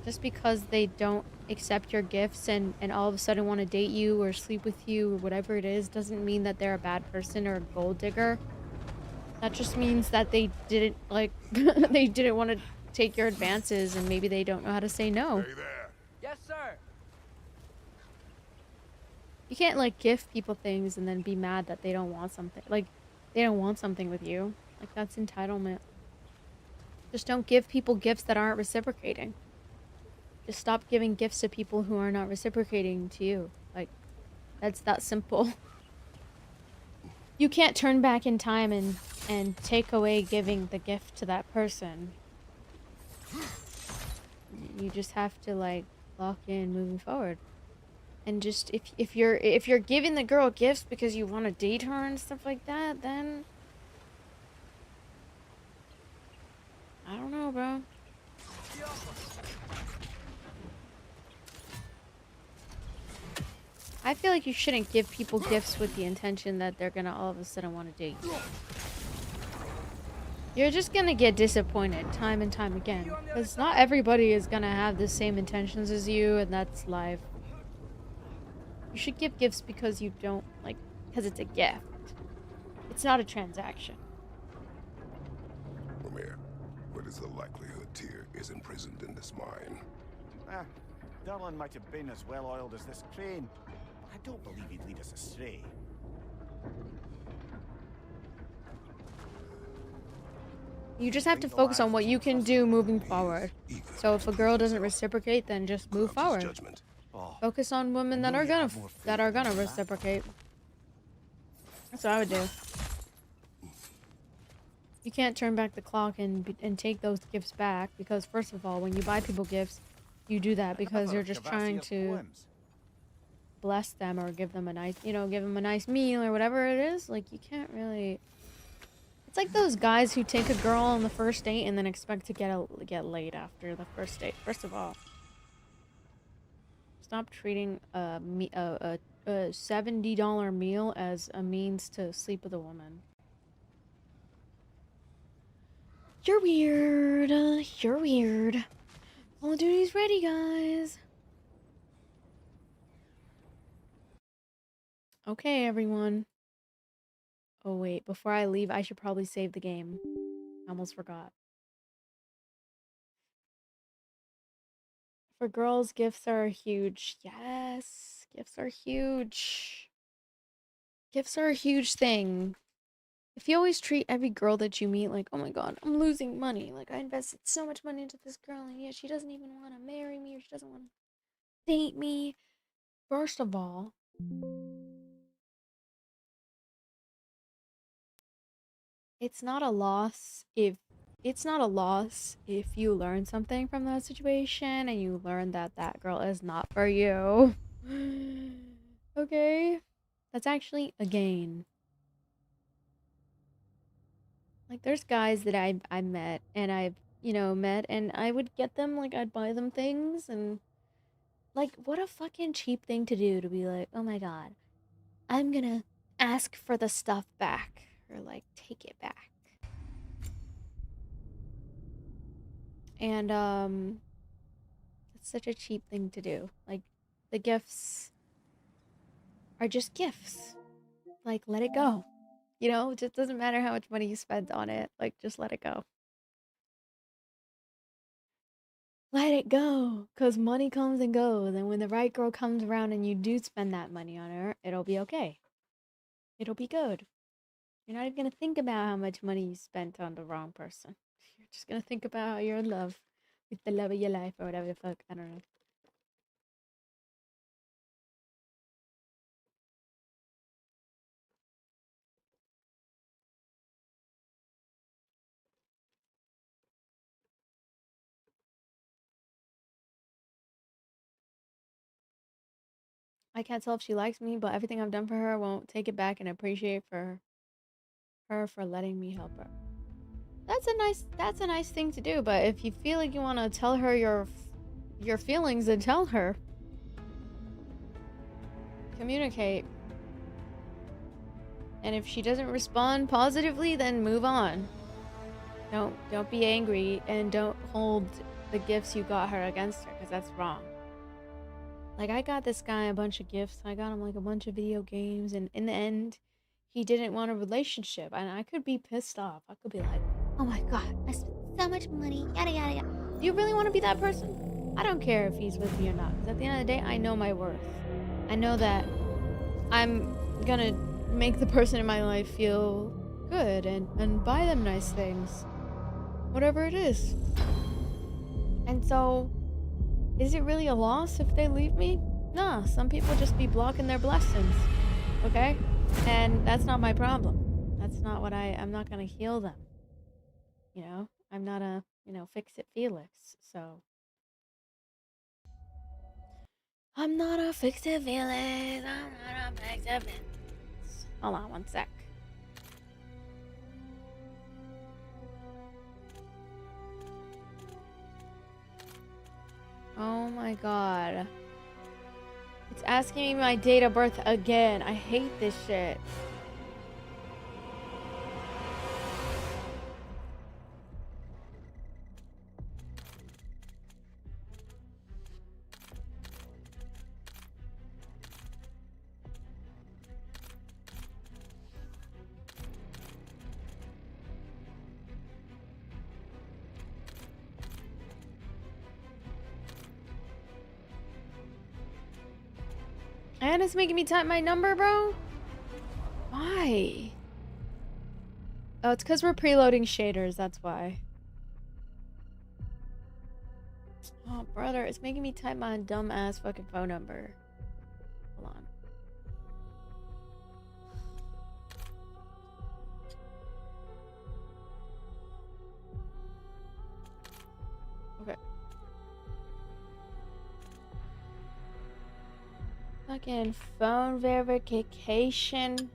Just because they don't accept your gifts and all of a sudden want to date you or sleep with you or whatever it is doesn't mean that they're a bad person or a gold digger. That just means that they didn't they didn't want to take your advances and maybe they don't know how to say no. Hey there. Yes, sir. You can't gift people things and then be mad that they don't want something. They don't want something with you. That's entitlement. Just don't give people gifts that aren't reciprocating. Just stop giving gifts to people who are not reciprocating to you. That's that simple. You can't turn back in time and take away giving the gift to that person. You just have to lock in moving forward. And just if you're giving the girl gifts because you want to date her and stuff like that, then I don't know, bro. I feel like you shouldn't give people gifts with the intention that they're gonna all of a sudden want to date you. You're just gonna get disappointed time and time again. Because not everybody is gonna have the same intentions as you, and that's life. You should give gifts because you don't, because it's a gift. It's not a transaction. Ramir, what is the likelihood Tyr is imprisoned in this mine? Durlin might have been as well oiled as this crane. I don't believe he'd lead us astray. You just have to focus on what you can do moving forward. So if a girl doesn't reciprocate, then just move forward. Focus on women that are gonna reciprocate. That's what I would do. You can't turn back the clock and take those gifts back because first of all, when you buy people gifts, you do that because you're just trying to bless them or give them a nice, give them a nice meal or whatever it is. Like, you can't really... It's like those guys who take a girl on the first date and then expect to get laid after the first date. First of all, stop treating a $70 meal as a means to sleep with a woman. You're weird. You're weird. All duty's ready, guys. Okay, everyone. Oh, wait. Before I leave, I should probably save the game. I almost forgot. For girls, gifts are huge. Yes. Gifts are huge. Gifts are a huge thing. If you always treat every girl that you meet like, oh my god, I'm losing money. Like, I invested so much money into this girl, and yet she doesn't even want to marry me, or she doesn't want to date me. First of all, it's not a loss if you learn something from that situation and you learn that that girl is not for you. Okay? That's actually a gain. Like, there's guys that I met and I've, met, and I would get them, like, I'd buy them things, and, like, what a fucking cheap thing to do, to be like, oh my god, I'm gonna ask for the stuff back, or, like, take it back. And, it's such a cheap thing to do. Like, the gifts are just gifts. Like, let it go. It just doesn't matter how much money you spend on it. Like, just let it go. Let it go. Because money comes and goes. And when the right girl comes around and you do spend that money on her, it'll be okay. It'll be good. You're not even going to think about how much money you spent on the wrong person. You're just going to think about how you're in love with the love of your life or whatever the fuck. I don't know. I can't tell if she likes me, but everything I've done for her, I won't take it back and appreciate her for letting me help her. That's a nice thing to do, but if you feel like you want to tell her your feelings, then tell her. Communicate. And if she doesn't respond positively, then move on. Don't be angry, and don't hold the gifts you got her against her, because that's wrong. Like, I got this guy a bunch of gifts. I got him, like, a bunch of video games, and in the end, he didn't want a relationship, and I could be pissed off. I could be like, oh my god, I spent so much money, yada yada yada. Do you really want to be that person? I don't care if he's with me or not, because at the end of the day, I know my worth. I know that I'm gonna make the person in my life feel good and buy them nice things. Whatever it is. And so, is it really a loss if they leave me? Nah, some people just be blocking their blessings. Okay? And that's not my problem. That's not what I'm not gonna heal them. I'm not a, fix-it Felix, so. I'm not a fix-it Felix. I'm not a fix-it Felix. Hold on one sec. Oh my god. It's asking me my date of birth again. I hate this shit. And it's making me type my number, bro? Why? Oh, it's because we're preloading shaders, that's why. Oh, brother, it's making me type my dumb-ass fucking phone number. Hold on. Okay. Fucking phone verification.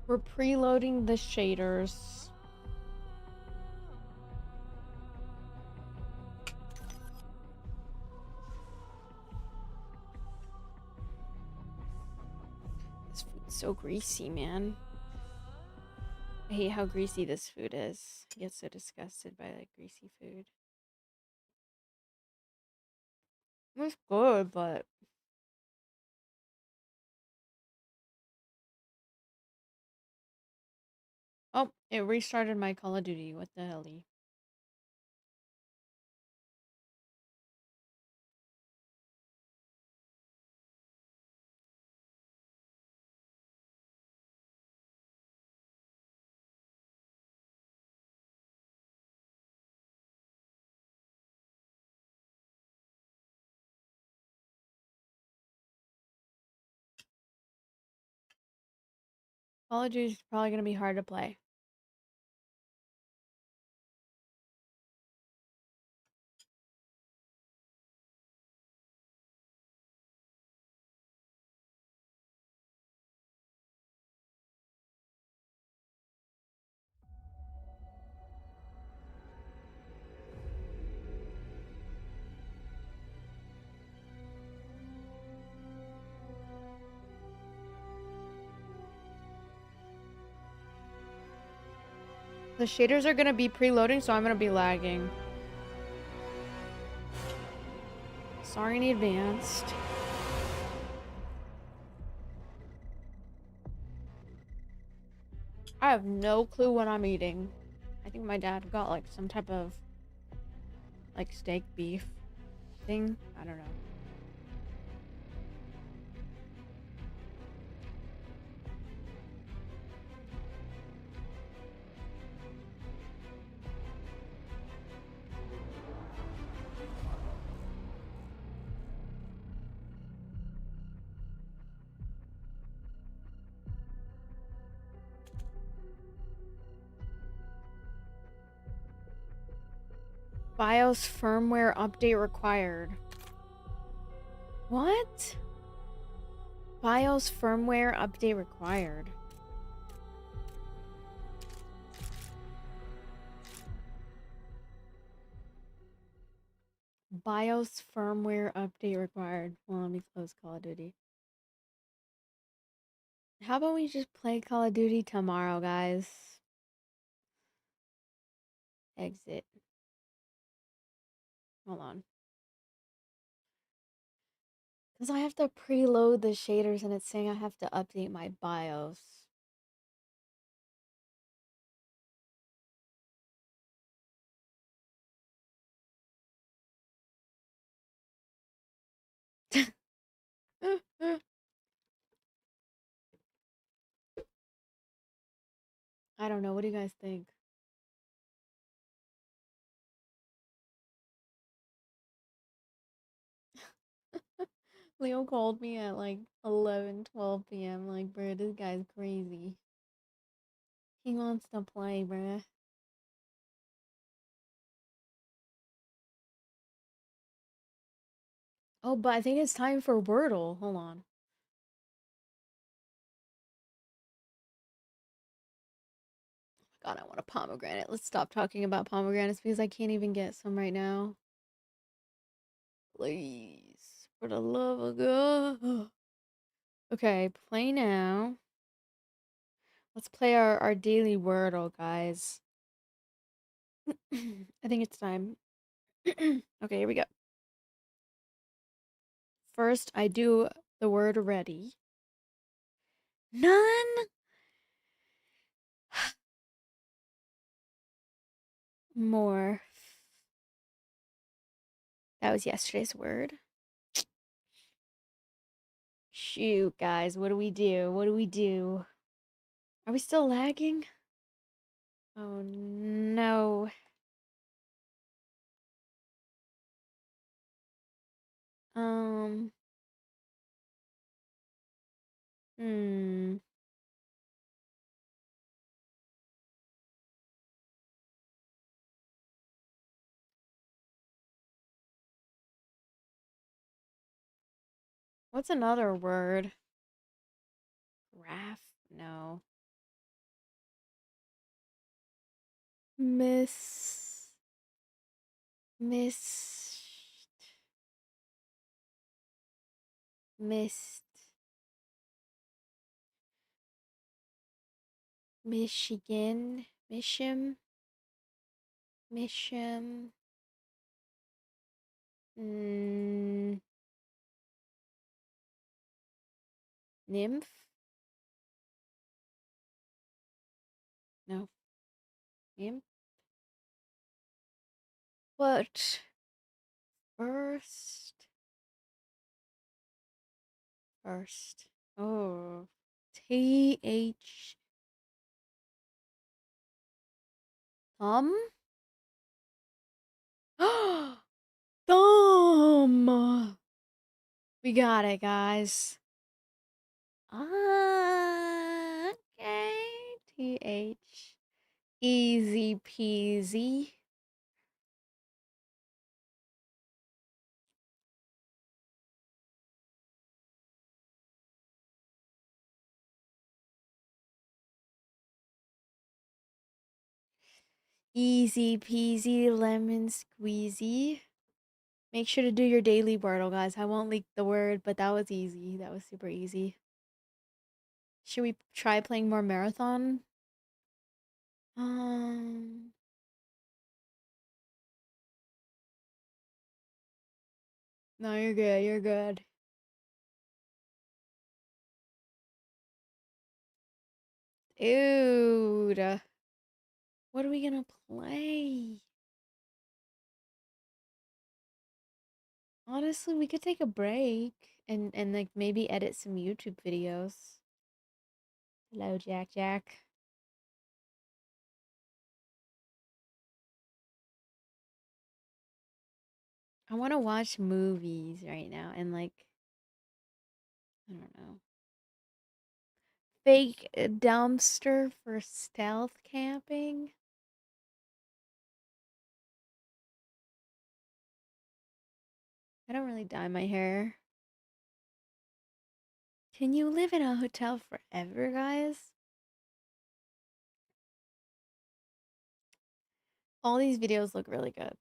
We're preloading the shaders. This food's so greasy, man. I hate how greasy this food is. I get so disgusted by like greasy food. It's good, but oh, it restarted my Call of Duty. What the hell? Call of Duty is probably gonna be hard to play. The shaders are gonna be preloading, so I'm gonna be lagging. Sorry in advance. I have no clue what I'm eating. I think my dad got like some type of like steak beef thing. I don't know. BIOS firmware update required. What? BIOS firmware update required. BIOS firmware update required. Well, let me close Call of Duty. How about we just play Call of Duty tomorrow, guys? Exit. Hold on. Because I have to preload the shaders and it's saying I have to update my BIOS. I don't know. What do you guys think? Leo called me at like 11, 12 p.m. Like, bro, this guy's crazy. He wants to play, bruh. Oh, but I think it's time for Wordle. Hold on. God, I want a pomegranate. Let's stop talking about pomegranates because I can't even get some right now. Please. For the love of God. Okay, play now. Let's play our daily Wordle, guys. I think it's time. Okay, here we go. First, I do the word ready. None? More. That was yesterday's word. Shoot, guys, what do we do? What do we do? Are we still lagging? Oh, no. Um, Hmm. What's another word? Graph? No. Miss. Mist. Mist. Michigan. Misham. Misham. Nymph? No. Nymph? What? First. First. Oh. TH. Thumb? Thumb! We got it, guys. Okay. TH. Easy peasy. Easy peasy lemon squeezy. Make sure to do your daily Wordle, guys. I won't leak the word, but that was easy. That was super easy. Should we try playing more marathon? No, you're good. You're good. Dude. What are we gonna play? Honestly, we could take a break and like maybe edit some YouTube videos. Hello, Jack Jack. I want to watch movies right now and like I don't know. Fake dumpster for stealth camping. I don't really dye my hair. Can you live in a hotel forever, guys? All these videos look really good.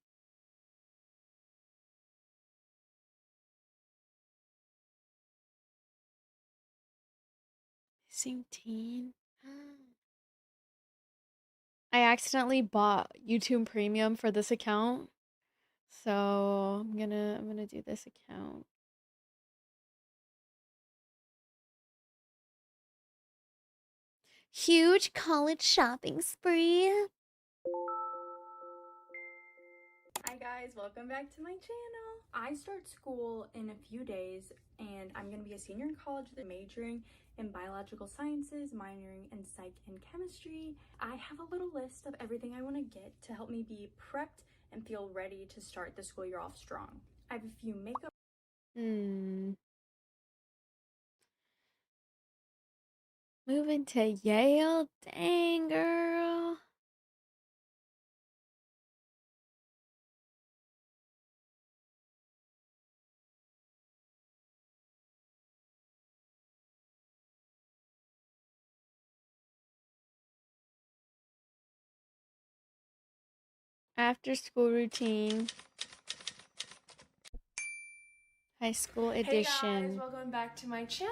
Missing teen. I accidentally bought YouTube Premium for this account. So I'm gonna do this account. Huge college shopping spree. Hi guys, welcome back to my channel. I start school in a few days and I'm going to be a senior in college majoring in biological sciences, minoring in psych and chemistry. I have a little list of everything I want to get to help me be prepped and feel ready to start the school year off strong. I have a few makeup. Moving to Yale? Dang, girl. After school routine. High school edition. Hey guys, welcome back to my channel.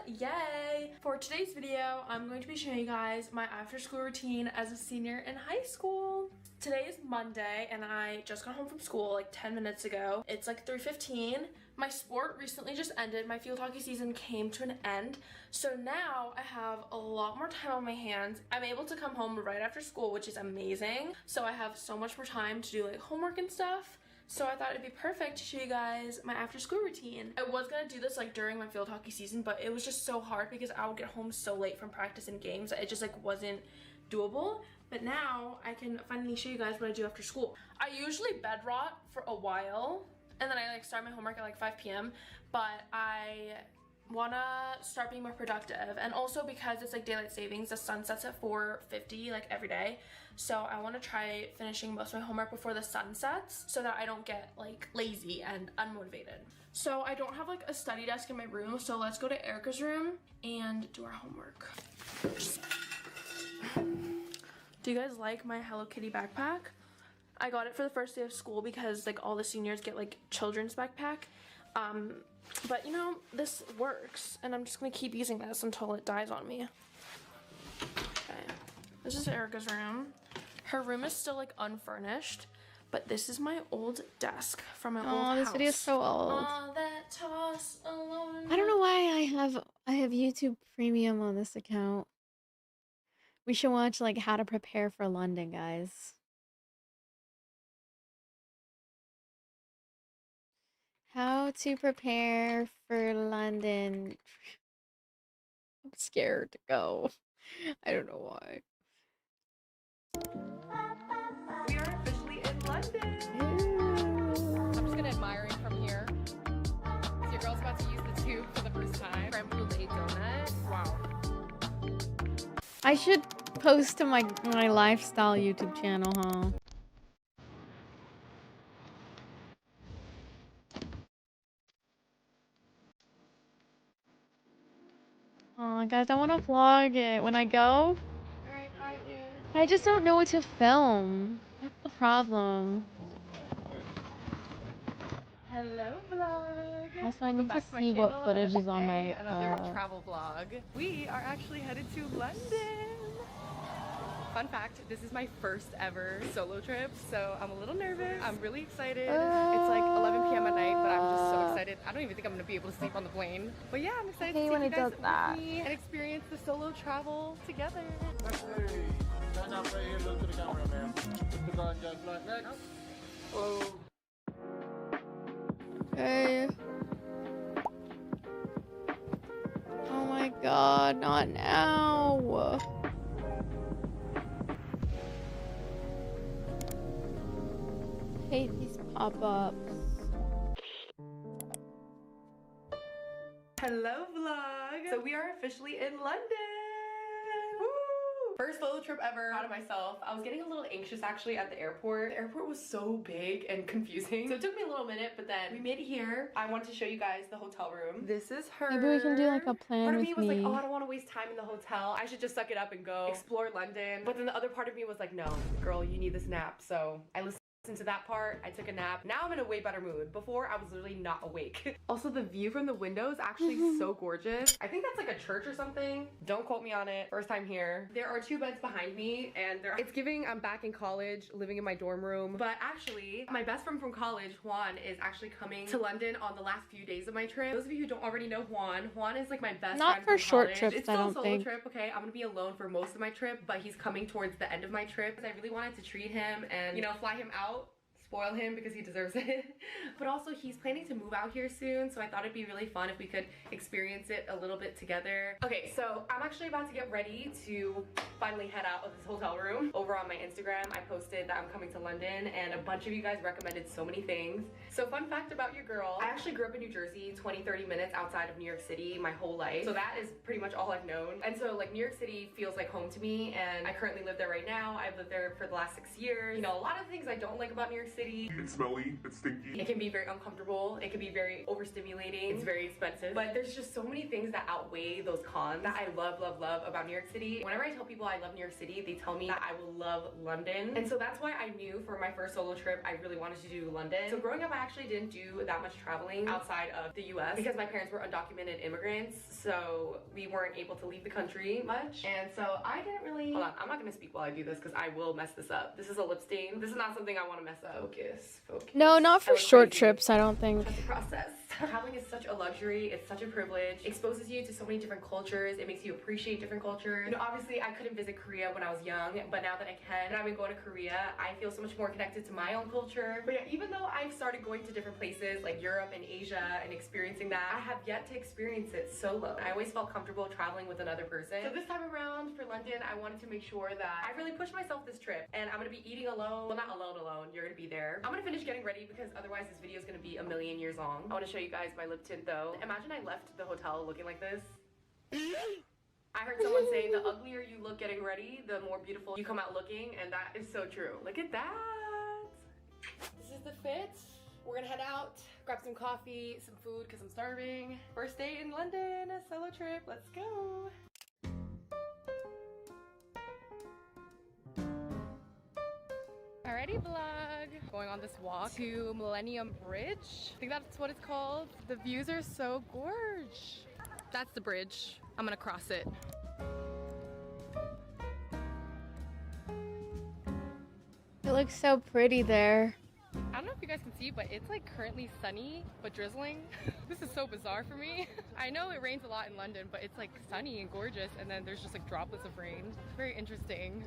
Yay! For today's video, I'm going to be showing you guys my after school routine as a senior in high school. Today is Monday and I just got home from school like 10 minutes ago. It's like 3:15. My sport recently just ended. My field hockey season came to an end. So now I have a lot more time on my hands. I'm able to come home right after school, which is amazing. So I have so much more time to do like homework and stuff. So I thought it'd be perfect to show you guys my after school routine. I was gonna do this like during my field hockey season, but it was just so hard because I would get home so late from practice and games. It just like wasn't doable. But now I can finally show you guys what I do after school. I usually bed rot for a while and then I like start my homework at like 5 p.m. But I wanna start being more productive, and also because it's like daylight savings, the sun sets at 4:50 like every day, so I want to try finishing most of my homework before the sun sets so that I don't get like lazy and unmotivated. So I don't have like a study desk in my room, so let's go to Erica's room and do our homework. Do you guys like my Hello Kitty backpack? I got it for the first day of school because like all the seniors get like children's backpack. But you know, this works, and I'm just gonna keep using this until it dies on me. Okay, this is Erica's room. Her room is still like unfurnished, but this is my old desk from my old house. Oh, this video is so old. All that toss alone. I don't know why I have YouTube Premium on this account. We should watch like how to prepare for London, guys. How to prepare for London. I'm scared to go. I don't know why. We are officially in London. I'm just gonna admire it from here. So your girl's about to use the tube for the first time. Creme brulee donut. Wow. I should post to my lifestyle YouTube channel, huh? Oh, guys, I want to vlog it when I go. Alright, I just don't know what to film. That's the problem. Hello vlog. Also, I Welcome need to back my see what channel. footage is on my. Another travel vlog. We are actually headed to London. Fun fact, this is my first ever solo trip, so I'm a little nervous. I'm really excited. It's like 11 p.m. at night, but I'm just so excited. I don't even think I'm gonna be able to sleep on the plane. But yeah, I'm excited to take when you it guys does that. with me and experience the solo travel together. Stand up right here, look to the camera, man. Put the on, guys, right next. Whoa. Okay. Oh my god, not now. I hate these pop-ups. Hello vlog! So we are officially in London! Woo! First solo trip ever, proud of myself. I was getting a little anxious actually at the airport. The airport was so big and confusing. So it took me a little minute, but then we made it here. I wanted to show you guys the hotel room. This is her. Maybe we can do like a plan Part of with me was like, oh, I don't want to waste time in the hotel. I should just suck it up and go explore London. But then the other part of me was like, no, girl, you need this nap. So I listened to that part. I took a nap. Now I'm in a way better mood. Before I was literally not awake. Also, the view from the window is actually so gorgeous. I think that's like a church or something. Don't quote me on it. First time here. There are 2 beds behind me, and it's giving I'm back in college, living in my dorm room. But actually, my best friend from college, Juan, is actually coming to London on the last few days of my trip. Those of you who don't already know Juan is like my best friend Not for from short college. trips, It's I still don't a solo think. trip, okay? I'm gonna be alone for most of my trip, but he's coming towards the end of my trip. I really wanted to treat him and, you know, fly him out. Spoil him because he deserves it. But also he's planning to move out here soon, so I thought it'd be really fun if we could experience it a little bit together. Okay, so I'm actually about to get ready to finally head out of this hotel room. Over on my Instagram, I posted that I'm coming to London, and a bunch of you guys recommended so many things. So fun fact about your girl, I actually grew up in New Jersey, 20-30 minutes outside of New York City my whole life. So that is pretty much all I've known. And so like New York City feels like home to me, and I currently live there right now. I've lived there for the last 6 years. You know, a lot of things I don't like about New York City. It's smelly, it's stinky. It can be very uncomfortable. It can be very overstimulating. It's very expensive. But there's just so many things that outweigh those cons that I love about New York City. Whenever I tell people I love New York City, they tell me that I will love London. And so that's why I knew for my first solo trip, I really wanted to do London. So growing up, I actually didn't do that much traveling outside of the US because my parents were undocumented immigrants. So we weren't able to leave the country much. And so I didn't really, hold on, I'm not gonna speak while I do this because I will mess this up. This is a lip stain. This is not something I want to mess up. Focus. No, not for short trips, I don't think. Trust the process. Traveling is such a luxury, it's such a privilege. It exposes you to so many different cultures, it makes you appreciate different cultures. You know, obviously I couldn't visit Korea when I was young, but now that I can, and I've been going to Korea, I feel so much more connected to my own culture. But yeah, even though I've started going to different places like Europe and Asia and experiencing that, I have yet to experience it solo. I always felt comfortable traveling with another person. So this time around for London, I wanted to make sure that I really pushed myself this trip, and I'm gonna be eating alone. Well, not alone, you're gonna be there. I'm gonna finish getting ready because otherwise this video is gonna be a million years long. I wanna show you you guys my lip tint though. Imagine I left the hotel looking like this. I heard someone say the uglier you look getting ready, the more beautiful you come out looking, and that is so true. Look at that. This is the fit. We're gonna head out, grab some coffee, some food, because I'm starving. First day in London, a solo trip, let's go. Alrighty vlog, going on this walk to Millennium Bridge. I think that's what it's called. The views are so gorge. That's the bridge. I'm gonna cross it. It looks so pretty there. I don't know if you guys can see, but it's like currently sunny, but drizzling. This is so bizarre for me. I know it rains a lot in London, but it's like sunny and gorgeous, and then there's just like droplets of rain. It's very interesting.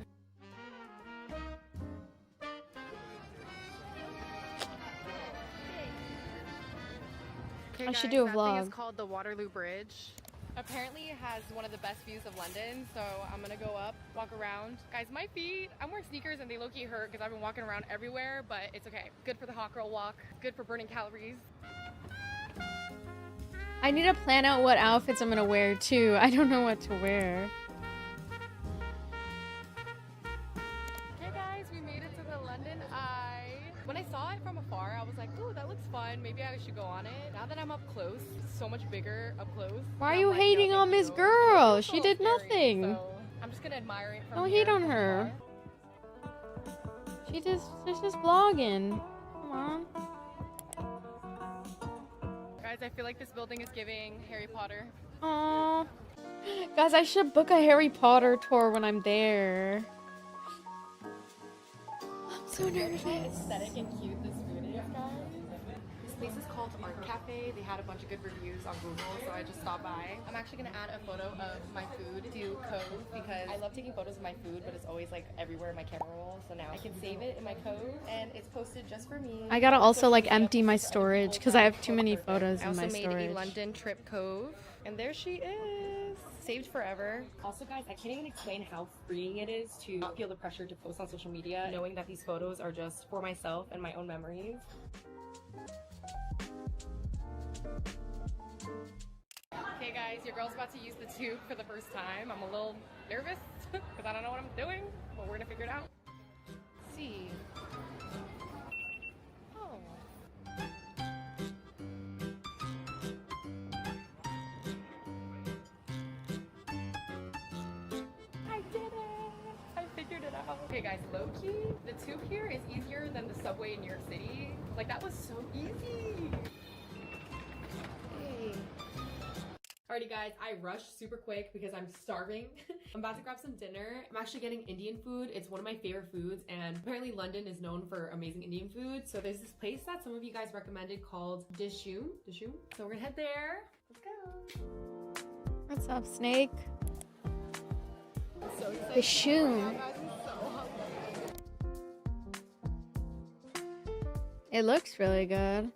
Okay, I should guys, do a that vlog. thing is called the Waterloo Bridge. Apparently it has one of the best views of London, so I'm gonna go up, walk around. Guys, my feet, I'm wearing sneakers and they low-key hurt because I've been walking around everywhere, but it's okay. Good for the hot girl walk, good for burning calories. I need to plan out what outfits I'm gonna wear too. I don't know what to wear. Okay guys, we made it to the London Eye. When I saw it from afar, I was like, ooh, that looks fun. Maybe I should go on it. Now that I'm up close, so much bigger up close. Why are you hating on Miss Girl? She did nothing. So I'm just gonna admire it from Don't here. hate on her. She's just vlogging. Come on. Guys, I feel like this building is giving Harry Potter. Aww. Guys, I should book a Harry Potter tour when I'm there. I'm so nervous. Aesthetic and cute this food is, guys. This place is called Art Cafe. They had a bunch of good reviews on Google, so I just stopped by. I'm actually gonna add a photo of my food to Cove because I love taking photos of my food, but it's always like everywhere in my camera roll. So now I can save it in my Cove, and it's posted just for me. I gotta also like empty my storage because I have too many photos I in my also made storage. a London trip Cove, and there she is. Saved forever. Also guys, I can't even explain how freeing it is to not feel the pressure to post on social media, knowing that these photos are just for myself and my own memories. Okay guys, your girl's about to use the tube for the first time. I'm a little nervous because I don't know what I'm doing, but we're gonna figure it out. Let's see. Oh. I did it! I figured it out. Okay guys, low-key, the tube here is easier than the subway in New York City. Like that was so easy! Hey. Alrighty guys, I rushed super quick because I'm starving. I'm about to grab some dinner. I'm actually getting Indian food. It's one of my favorite foods, and apparently London is known for amazing Indian food. So there's this place that some of you guys recommended called Dishoom. So we're gonna head there. Let's go. What's up, Snake? I'm so excited. The shoe. Right now, guys, I'm so hungry. It looks really good.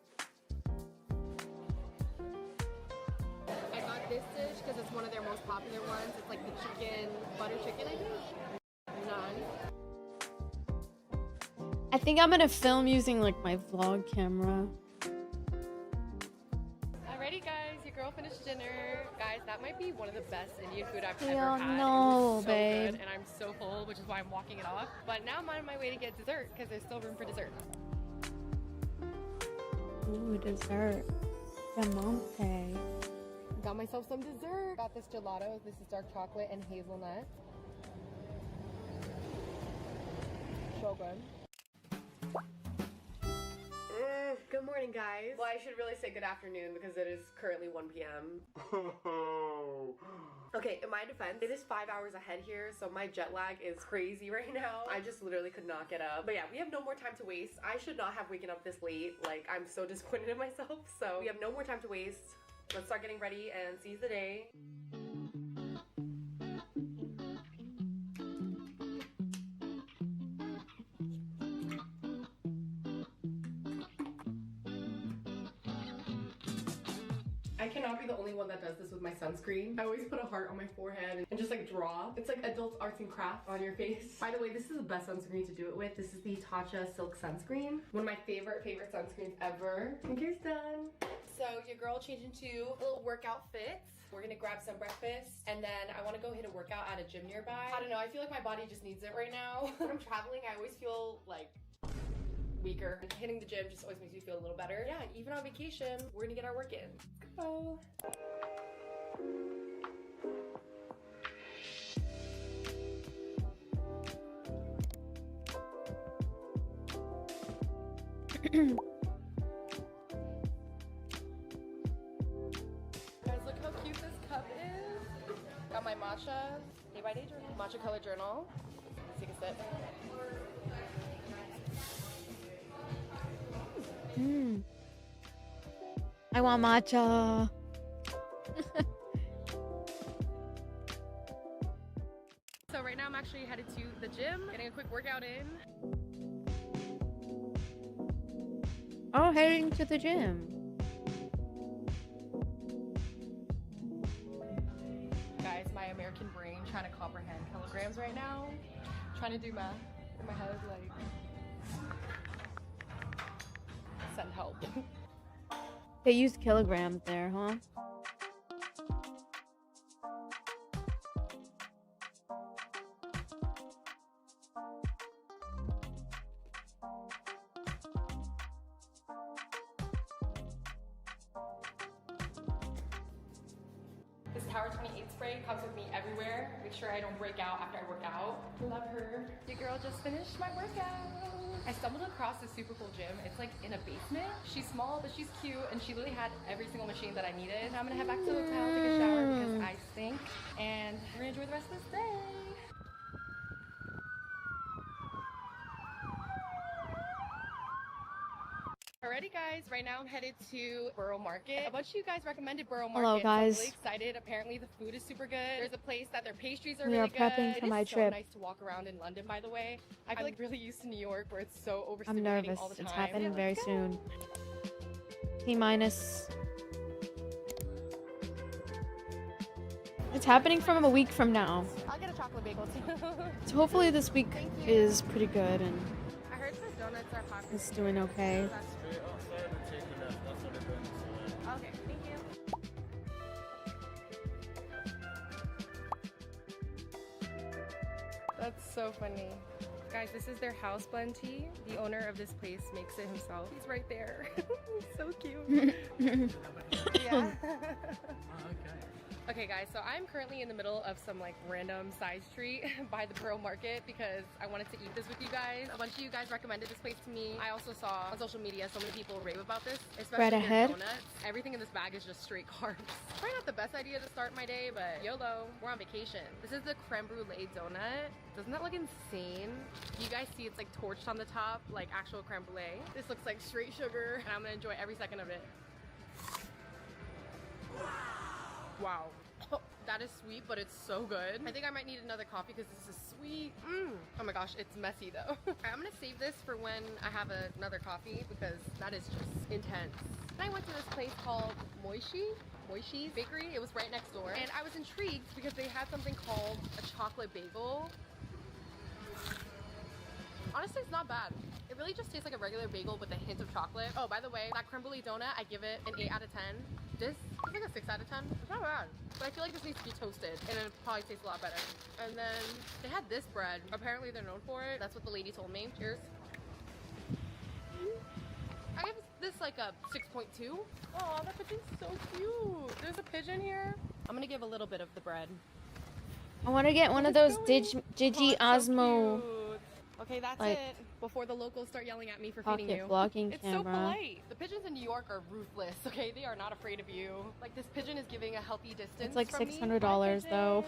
I got this dish because it's one of their most popular ones. It's like the chicken, butter chicken, I think. None. I think I'm gonna film using like my vlog camera. Alrighty guys, your girl finished dinner. Guys, that might be one of the best Indian food I've Hell ever had. no, it was so babe. good, and I'm so full, which is why I'm walking it off. But now I'm on my way to get dessert because there's still room for dessert. Ooh, dessert. Diamante. Got myself some dessert. Got this gelato. This is dark chocolate and hazelnut. So good. Good morning, guys. Well, I should really say good afternoon because it is currently 1 p.m. Okay, in my defense, it is 5 hours ahead here, so my jet lag is crazy right now. I just literally could not get up. But yeah, we have no more time to waste. I should not have waken up this late. Like, I'm so disappointed in myself. So we have no more time to waste. Let's start getting ready and seize the day. I cannot cannot be the only one that does this with my sunscreen. I always put a heart on my forehead and just like draw. It's like adult arts and crafts on your face. By the way, this is the best sunscreen to do it with. This is the Tatcha Silk Sunscreen. One of my favorite sunscreens ever. Skincare done. So your girl changed into a little workout fit. We're gonna grab some breakfast and then I wanna go hit a workout at a gym nearby. I don't know, I feel like my body just needs it right now. When I'm traveling, I always feel like weaker. And hitting the gym just always makes me feel a little better. Yeah, even on vacation, we're gonna get our work in. Let's go. Guys, look how cute this cup is. Got my matcha day by day journal, matcha color journal. Let's take a sip. I want matcha. So right now I'm actually headed to the gym, getting a quick workout in. Oh, heading to the gym. Guys, my American brain trying to comprehend kilograms right now. Trying to do math in my head, like, send help. They use kilograms there, huh? This Tower 28 spray comes with me everywhere. Make sure I don't break out after I work out. Love her. Your girl just finished my workout. I stumbled across this super cool gym. It's like in a basement. She's small, but she's cute, and she literally had every single machine that I needed. Now I'm gonna head back to the hotel, take a shower because I stink, and we're gonna enjoy the rest of this day. Alrighty guys, right now I'm headed to Borough Market. A bunch of you guys recommended Borough Market. Hello, guys. So I'm really excited. Apparently the food is super good. There's a place that their pastries are We are really good. prepping for my It is trip. so nice to walk around in London, by the way. I feel like really used to New York where it's so I'm overstimulating nervous. all the time. It's happening Yeah, very let's go. soon. T minus. It's happening from a week from now. I'll get a chocolate bagel too. So hopefully this week is pretty good and I heard the donuts are popular. it's doing okay. Okay, thank you. That's so funny. Guys, this is their house blend tea. The owner of this place makes it himself. He's right there. He's so cute. Yeah. Okay guys, so I'm currently in the middle of some like random side street by the Borough Market because I wanted to eat this with you guys. A bunch of you guys recommended this place to me. I also saw on social media so many people rave about this, especially Right their ahead. donuts. Everything in this bag is just straight carbs. Probably not the best idea to start my day, but YOLO, we're on vacation. This is the creme brulee donut. Doesn't that look insane? You guys see it's like torched on the top, like actual creme brulee. This looks like straight sugar, and I'm gonna enjoy every second of it. Wow. Oh, that is sweet, but it's so good. I think I might need another coffee because this is sweet. Oh my gosh, it's messy though. Alright, I'm gonna save this for when I have another coffee because that is just intense. Then I went to this place called Moishi's Bakery. It was right next door. And I was intrigued because they had something called a chocolate bagel. Honestly, it's not bad. It really just tastes like a regular bagel with a hint of chocolate. Oh, by the way, that creme brulee donut, I give it an 8 out of 10. This is like a 6 out of 10. It's not bad. But I feel like this needs to be toasted and it probably tastes a lot better. And then they had this bread. Apparently they're known for it. That's what the lady told me. Cheers. I give this like a 6.2. Oh, that pigeon's so cute. There's a pigeon here. I'm gonna give a little bit of the bread. I want to get one of those Digi Osmo Okay, that's like, it. Before the locals start yelling at me for pocket feeding you. vlogging It's camera. so polite. The pigeons in New York are ruthless, okay? They are not afraid of you. Like this pigeon is giving a healthy distance. It's like from me. $600 though.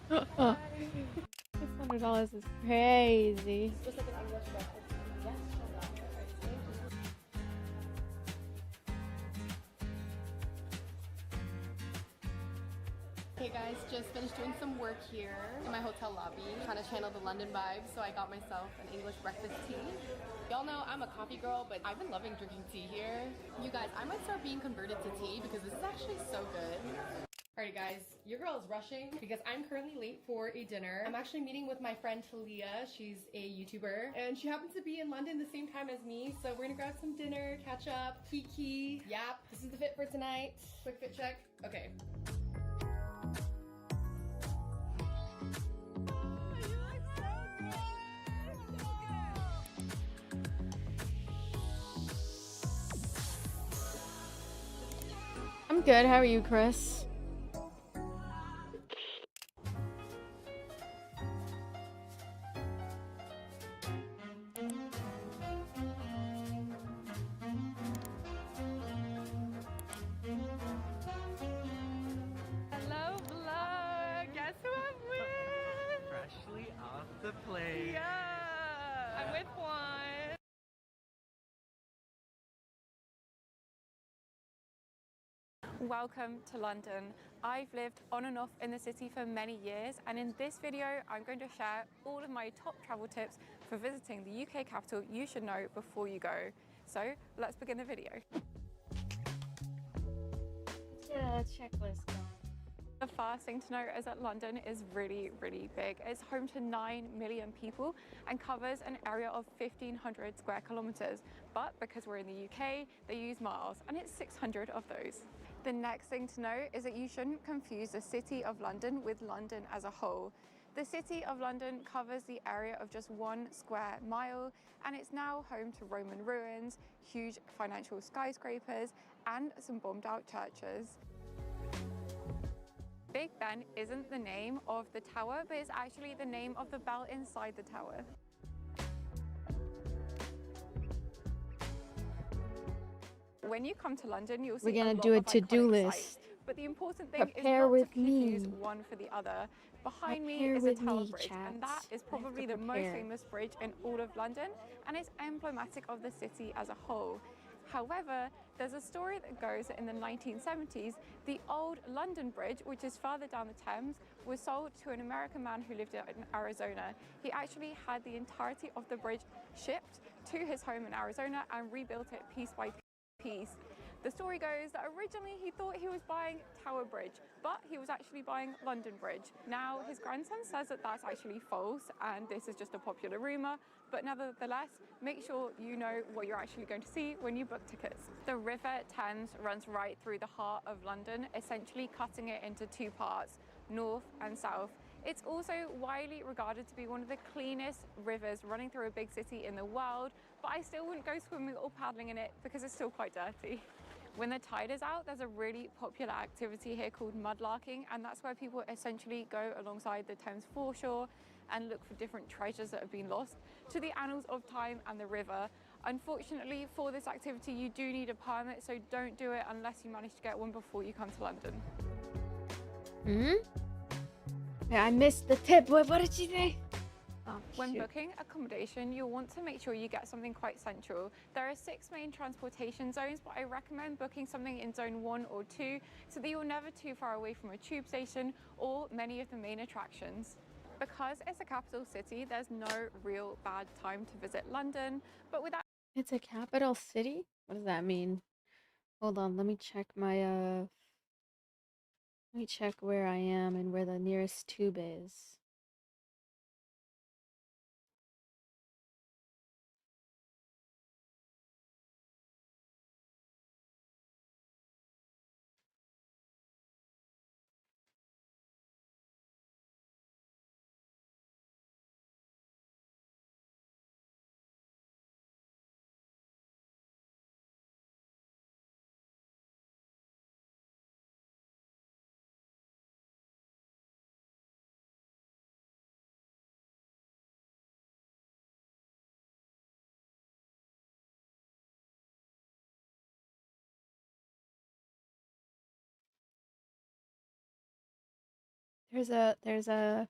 $600 is crazy. Just like an English breakfast. Yes. Okay Guys, just finished doing some work here in my hotel lobby, trying to channel the London vibes, so I got myself an English breakfast tea. Y'all know I'm a coffee girl, but I've been loving drinking tea here. You guys, I might start being converted to tea because this is actually so good. Alright guys, your girl is rushing because I'm currently late for a dinner. I'm actually meeting with my friend Talia. She's a YouTuber and she happens to be in London the same time as me. So we're gonna grab some dinner, catch up, kiki. Yep, this is the fit for tonight. Quick fit check. Okay. I'm good. How are you, Chris? Hello vlog! Guess who I'm with? Freshly off the plane. Yeah! I'm with Juan. Welcome to London. I've lived on and off in the city for many years, and in this video I'm going to share all of my top travel tips for visiting the UK capital you should know before you go. So let's begin the video. Yeah, checklist going. The first thing to note is that London is really, really big. It's home to 9 million people and covers an area of 1,500 square kilometres. But because we're in the UK, they use miles, and it's 600 of those. The next thing to note is that you shouldn't confuse the City of London with London as a whole. The City of London covers the area of just 1 square mile, and it's now home to Roman ruins, huge financial skyscrapers, and some bombed out churches. Big Ben isn't the name of the tower, but it's actually the name of the bell inside the tower. When you come to London, you'll see We're gonna a lot do a of to-do iconic list. sites, but the important thing Prepare is not with to confuse me. one for the other. Behind me Prepare is the with Tower me, Bridge, chat. and that is I have to probably the most prepare. famous bridge in all of London, and it's emblematic of the city as a whole. However, there's a story that goes that in the 1970s, the old London Bridge, which is further down the Thames, was sold to an American man who lived in Arizona. He actually had the entirety of the bridge shipped to his home in Arizona and rebuilt it piece by piece. The story goes that originally he thought he was buying Tower Bridge, but he was actually buying London Bridge. Now his grandson says that that's actually false and this is just a popular rumour, but nevertheless, make sure you know what you're actually going to see when you book tickets. The River Thames runs right through the heart of London, essentially cutting it into 2 parts, north and south. It's also widely regarded to be one of the cleanest rivers running through a big city in the world, but I still wouldn't go swimming or paddling in it because it's still quite dirty. When the tide is out, there's a really popular activity here called mudlarking, and that's where people essentially go alongside the Thames foreshore and look for different treasures that have been lost to the annals of time and the river. Unfortunately, for this activity, you do need a permit, so don't do it unless you manage to get one before you come to London. Yeah, I missed the tip. What did she say? Oh, when shoot. booking accommodation, you'll want to make sure you get something quite central. There are 6 main transportation zones, but I recommend booking something in zone 1 or 2 so that you're never too far away from a tube station or many of the main attractions. Because it's a capital city, there's no real bad time to visit London, but without It's a capital city? What does that mean? Hold on, let me check my let me check where I am and where the nearest tube is. There's a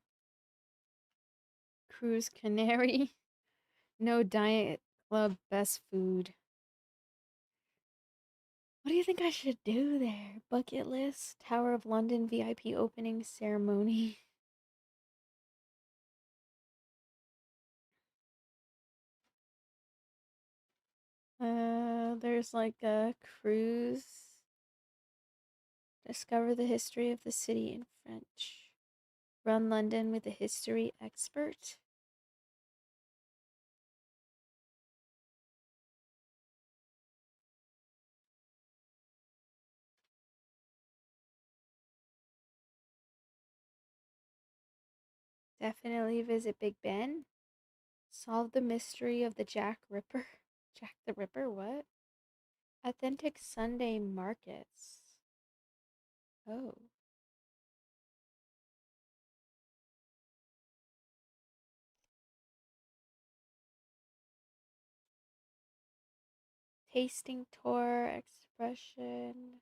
Cruise Canary. No Diet Club best food. What do you think I should do there? Bucket list, Tower of London VIP opening ceremony. There's like a cruise. Discover the history of the city in French. Run London with a history expert. Definitely visit Big Ben. Solve the mystery of the Jack Ripper. Jack the Ripper, what? Authentic Sunday markets. Oh. Tasting tour, expression.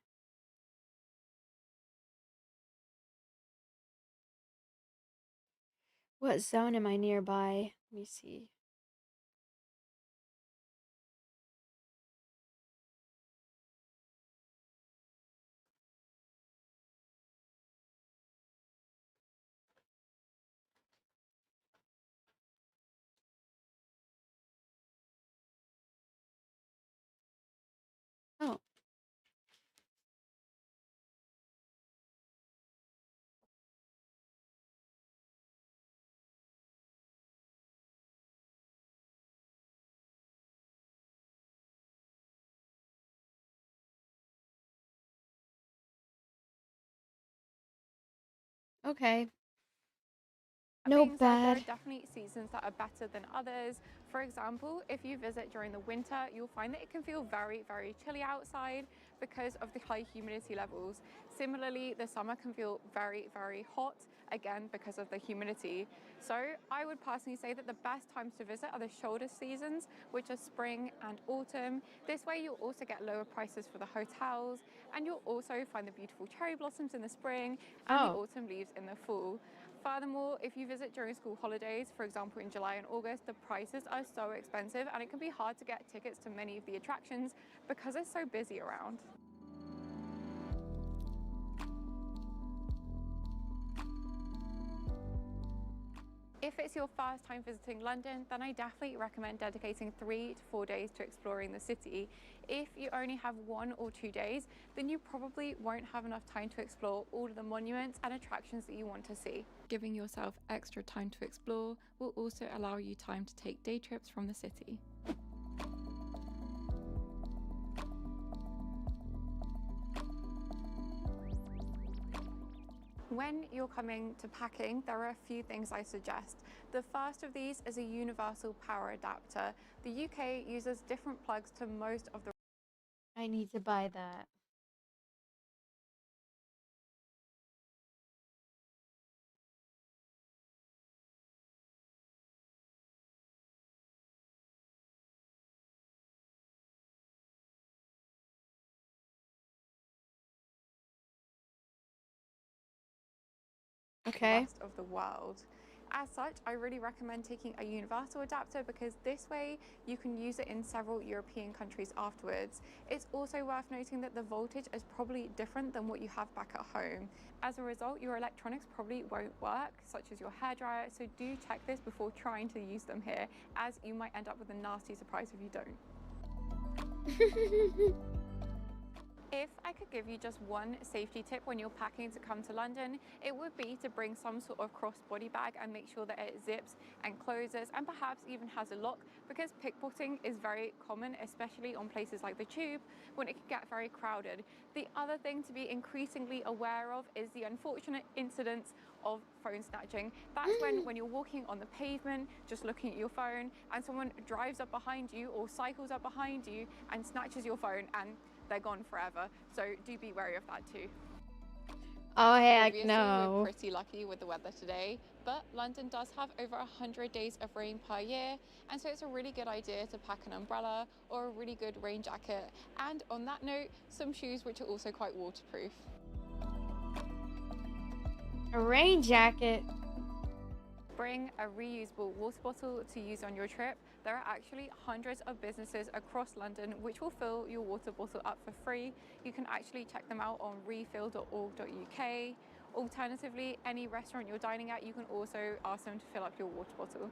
What zone am I nearby? Let me see. Oh. Okay. No Being said, there are bad. definitely seasons that are better than others. For example, if you visit during the winter, you'll find that it can feel very, very chilly outside because of the high humidity levels. Similarly, the summer can feel very, very hot, again, because of the humidity. So I would personally say that the best times to visit are the shoulder seasons, which are spring and autumn. This way you'll also get lower prices for the hotels, and you'll also find the beautiful cherry blossoms in the spring and the autumn leaves in the fall. Furthermore, if you visit during school holidays, for example in July and August, the prices are so expensive and it can be hard to get tickets to many of the attractions because it's so busy around. If it's your first time visiting London, then I definitely recommend dedicating 3 to 4 days to exploring the city. If you only have 1 or 2 days, then you probably won't have enough time to explore all of the monuments and attractions that you want to see. Giving yourself extra time to explore will also allow you time to take day trips from the city. When you're coming to packing, there are a few things I suggest. The first of these is a universal power adapter. The UK uses different plugs to most of the... I need to buy that. Okay. rest of the world. As such, I really recommend taking a universal adapter because this way you can use it in several European countries afterwards. It's also worth noting that the voltage is probably different than what you have back at home. As a result, your electronics probably won't work, such as your hairdryer, so do check this before trying to use them here, as you might end up with a nasty surprise if you don't. If I could give you just one safety tip when you're packing to come to London, it would be to bring some sort of crossbody bag and make sure that it zips and closes and perhaps even has a lock, because pickpocketing is very common, especially on places like the Tube when it can get very crowded. The other thing to be increasingly aware of is the unfortunate incidents of phone snatching. That's when you're walking on the pavement, just looking at your phone, and someone drives up behind you or cycles up behind you and snatches your phone, and they're gone forever. So do be wary of that too. Oh heck Obviously, no. we're pretty lucky with the weather today, but London does have over 100 days of rain per year, and so it's a really good idea to pack an umbrella or a really good rain jacket. And on that note, some shoes which are also quite waterproof. A rain jacket. Bring a reusable water bottle to use on your trip, there are actually hundreds of businesses across London which will fill your water bottle up for free. You can actually check them out on refill.org.uk. Alternatively, any restaurant you're dining at, you can also ask them to fill up your water bottle.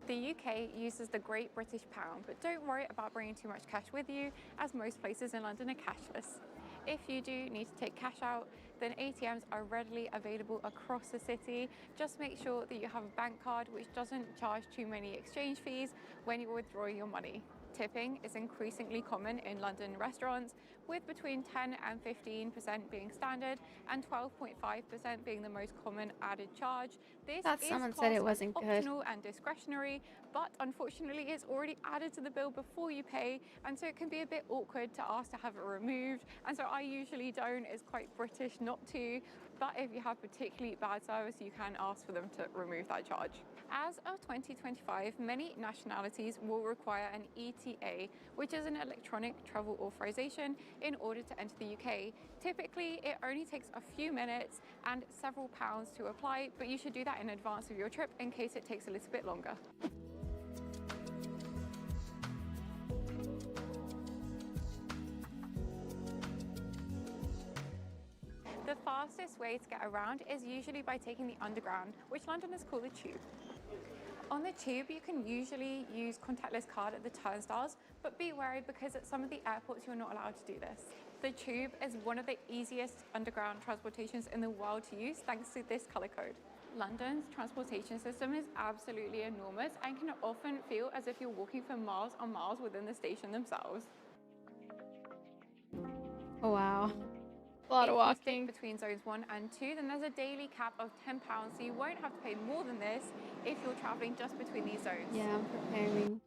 The UK uses the Great British Pound, but don't worry about bringing too much cash with you, as most places in London are cashless. If you do need to take cash out, then ATMs are readily available across the city. Just make sure that you have a bank card which doesn't charge too many exchange fees when you're withdrawing your money. Tipping is increasingly common in London restaurants, with between 10 and 15% being standard and 12.5% being the most common added charge. This Thought is someone classed said it as wasn't good. optional and discretionary, but unfortunately it's already added to the bill before you pay, and so it can be a bit awkward to ask to have it removed, and so I usually don't. It's quite British not to, but if you have particularly bad service, you can ask for them to remove that charge. As of 2025, many nationalities will require an ETA, which is an electronic travel authorization, in order to enter the UK. Typically, it only takes a few minutes and several pounds to apply, but you should do that in advance of your trip in case it takes a little bit longer. The fastest way to get around is usually by taking the Underground, which Londoners call the Tube. On the Tube, you can usually use contactless card at the turnstiles, but be wary because at some of the airports you're not allowed to do this. The Tube is one of the easiest underground transportations in the world to use thanks to this colour code. London's transportation system is absolutely enormous and can often feel as if you're walking for miles on miles within the station themselves. Oh, wow. A lot of walking. If you stick between zones 1 and 2, then there's a daily cap of £10, so you won't have to pay more than this if you're travelling just between these zones. Yeah, I'm preparing.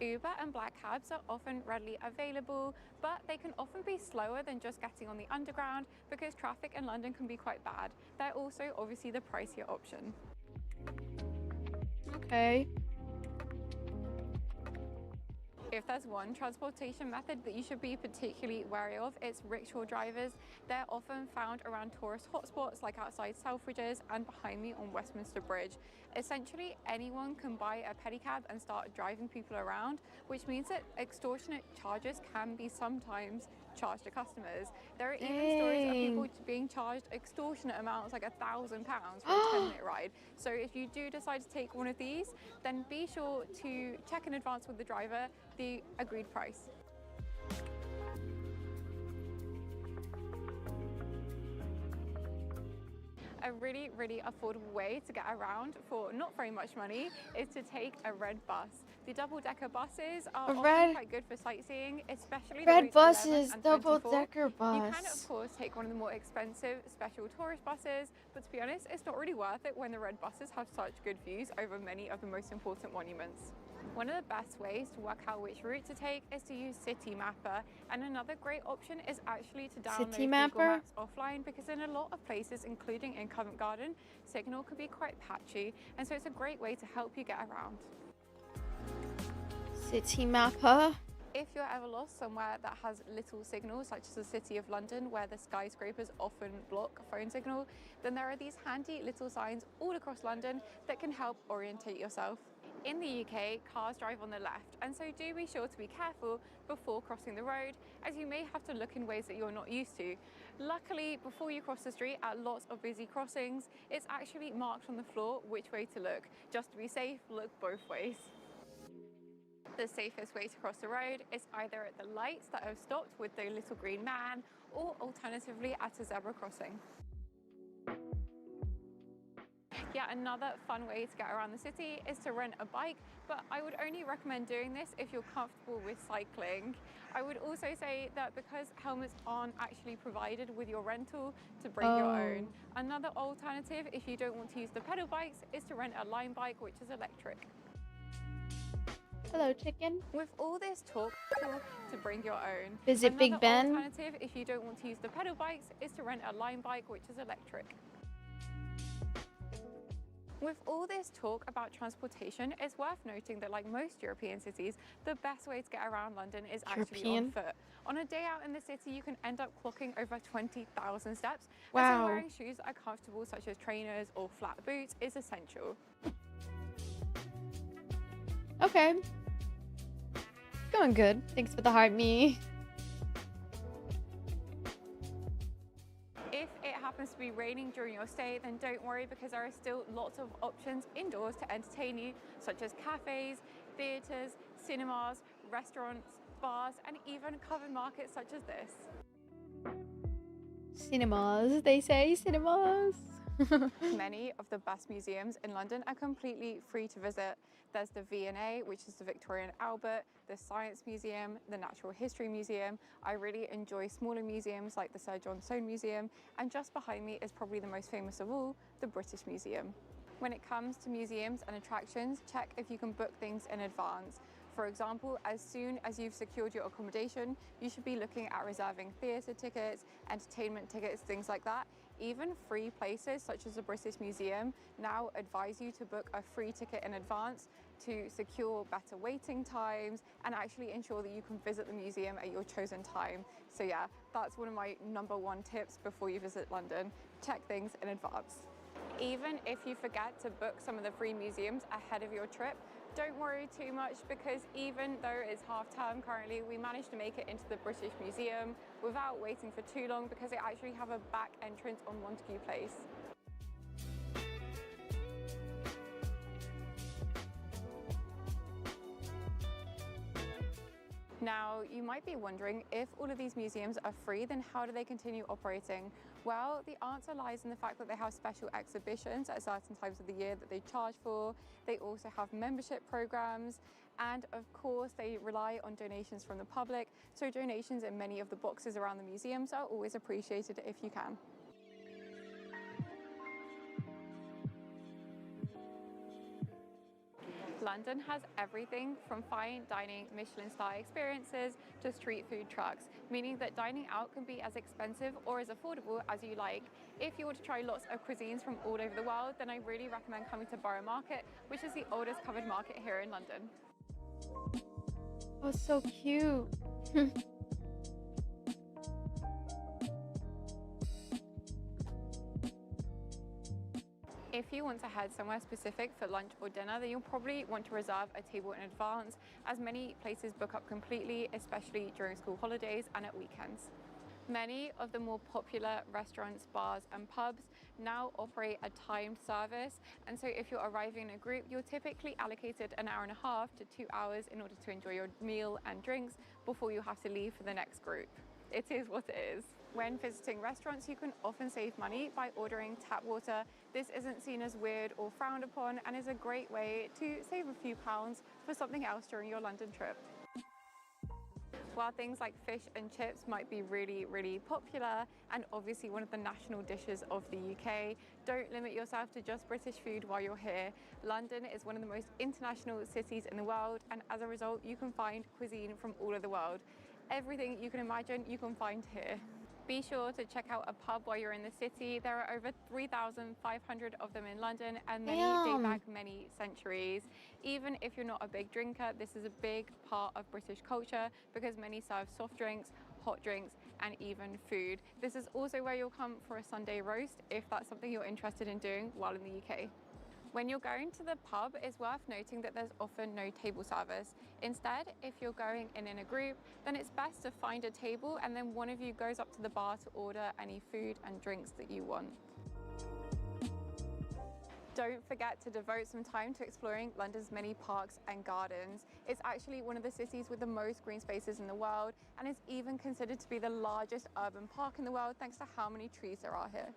Uber and black cabs are often readily available, but they can often be slower than just getting on the Underground because traffic in London can be quite bad. They're also obviously the pricier option. Okay. If there's one transportation method that you should be particularly wary of, it's rickshaw drivers. They're often found around tourist hotspots like outside Selfridges and behind me on Westminster Bridge. Essentially, anyone can buy a pedicab and start driving people around, which means that extortionate charges can be sometimes charged to customers. There are even stories of people being charged extortionate amounts, like £1,000 for a 10-minute ride. So if you do decide to take one of these, then be sure to check in advance with the driver the agreed price. A really, really affordable way to get around for not very much money is to take a red bus. The double-decker buses are often quite good for sightseeing, especially red buses, buses, double-decker bus. You can, of course, take one of the more expensive special tourist buses, but to be honest, it's not really worth it when the red buses have such good views over many of the most important monuments. One of the best ways to work out which route to take is to use City Mapper, and another great option is actually to download Google Maps offline, because in a lot of places, including in Covent Garden, signal can be quite patchy, and so it's a great way to help you get around. City Mapper. If you're ever lost somewhere that has little signal, such as the City of London, where the skyscrapers often block phone signal, then there are these handy little signs all across London that can help orientate yourself. In the UK, cars drive on the left, and so do be sure to be careful before crossing the road, as you may have to look in ways that you're not used to. Luckily, before you cross the street at lots of busy crossings, it's actually marked on the floor which way to look. Just to be safe, look both ways. The safest way to cross the road is either at the lights that have stopped with the little green man, or alternatively at a zebra crossing. Yeah, another fun way to get around the city is to rent a bike, but I would only recommend doing this if you're comfortable with cycling. I would also say that because helmets aren't actually provided with your rental, to bring your own. Another alternative, if you don't want to use the pedal bikes, is to rent a line bike, which is electric. Hello, chicken. With all this talk to bring your own. Visit Big Ben. Another alternative, if you don't want to use the pedal bikes, is to rent a line bike, which is electric. With all this talk about transportation, it's worth noting that like most European cities, the best way to get around London is actually on foot. On a day out in the city, you can end up clocking over 20,000 steps. Wow. And so wearing shoes that are comfortable, such as trainers or flat boots, is essential. Okay. Going good. Thanks for the heart, me. If it happens to be raining during your stay, then don't worry because there are still lots of options indoors to entertain you, such as cafes, theatres, cinemas, restaurants, bars, and even covered markets such as this. Cinemas, they say, cinemas. Many of the best museums in London are completely free to visit. There's the V&A, which is the Victoria and Albert, the Science Museum, the Natural History Museum. I really enjoy smaller museums like the Sir John Soane Museum, and just behind me is probably the most famous of all, the British Museum. When it comes to museums and attractions, check if you can book things in advance. For example, as soon as you've secured your accommodation, you should be looking at reserving theatre tickets, entertainment tickets, things like that. Even free places such as the British Museum now advise you to book a free ticket in advance to secure better waiting times and actually ensure that you can visit the museum at your chosen time. So yeah, that's one of my #1 tips before you visit London. Check things in advance. Even if you forget to book some of the free museums ahead of your trip, don't worry too much because even though it's half term currently, we managed to make it into the British Museum without waiting for too long because they actually have a back entrance on Montague Place. Now, you might be wondering, if all of these museums are free, then how do they continue operating? Well, the answer lies in the fact that they have special exhibitions at certain times of the year that they charge for. They also have membership programs, and of course, they rely on donations from the public. So donations in many of the boxes around the museums are always appreciated if you can. London has everything from fine dining Michelin-style experiences to street food trucks, meaning that dining out can be as expensive or as affordable as you like. If you want to try lots of cuisines from all over the world, then I really recommend coming to Borough Market, which is the oldest covered market here in London. Oh, so cute. If you want to head somewhere specific for lunch or dinner, then you'll probably want to reserve a table in advance, as many places book up completely, especially during school holidays and at weekends. Many of the more popular restaurants, bars and pubs now operate a timed service, and so if you're arriving in a group, you're typically allocated an hour and a half to 2 hours in order to enjoy your meal and drinks before you have to leave for the next group. It is what it is. When visiting restaurants, you can often save money by ordering tap water. This isn't seen as weird or frowned upon and is a great way to save a few pounds for something else during your London trip. While things like fish and chips might be really, really popular and obviously one of the national dishes of the UK, don't limit yourself to just British food while you're here. London is one of the most international cities in the world, and as a result, you can find cuisine from all over the world. Everything you can imagine, you can find here. Be sure to check out a pub while you're in the city. There are over 3,500 of them in London, and many date back many centuries. Even if you're not a big drinker, this is a big part of British culture because many serve soft drinks, hot drinks, and even food. This is also where you'll come for a Sunday roast if that's something you're interested in doing while in the UK. When you're going to the pub, it's worth noting that there's often no table service. Instead, if you're going in a group, then it's best to find a table and then one of you goes up to the bar to order any food and drinks that you want. Don't forget to devote some time to exploring London's many parks and gardens. It's actually one of the cities with the most green spaces in the world and is even considered to be the largest urban park in the world thanks to how many trees there are here.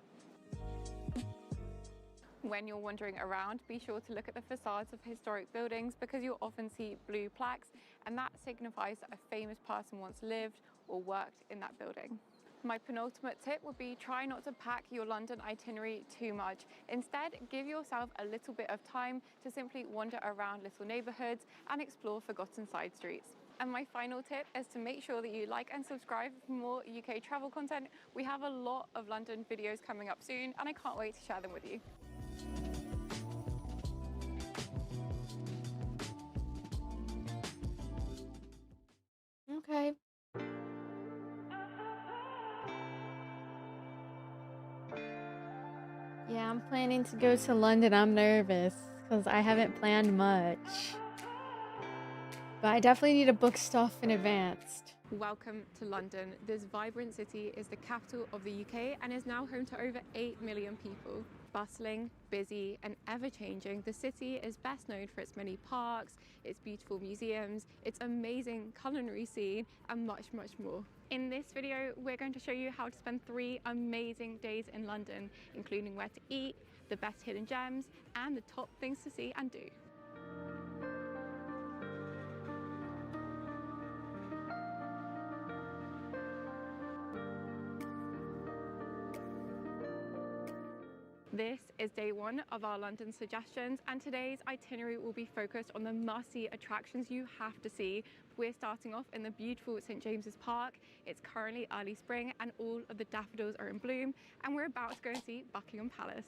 When you're wandering around, be sure to look at the facades of historic buildings because you'll often see blue plaques, and that signifies that a famous person once lived or worked in that building. My penultimate tip would be try not to pack your London itinerary too much. Instead, give yourself a little bit of time to simply wander around little neighborhoods and explore forgotten side streets. And my final tip is to make sure that you like and subscribe for more UK travel content. We have a lot of London videos coming up soon, and I can't wait to share them with you. Okay. Yeah, I'm planning to go to London. I'm nervous because I haven't planned much. But I definitely need to book stuff in advance. Welcome to London. This vibrant city is the capital of the UK and is now home to over 8 million people. Bustling, busy, and ever-changing, the city is best known for its many parks, its beautiful museums, its amazing culinary scene, and much, much more. In this video, we're going to show you how to spend 3 amazing days in London, including where to eat, the best hidden gems, and the top things to see and do. This is day 1 of our London suggestions, and today's itinerary will be focused on the must-see attractions you have to see. We're starting off in the beautiful St James's Park. It's currently early spring and all of the daffodils are in bloom, and we're about to go and see Buckingham Palace.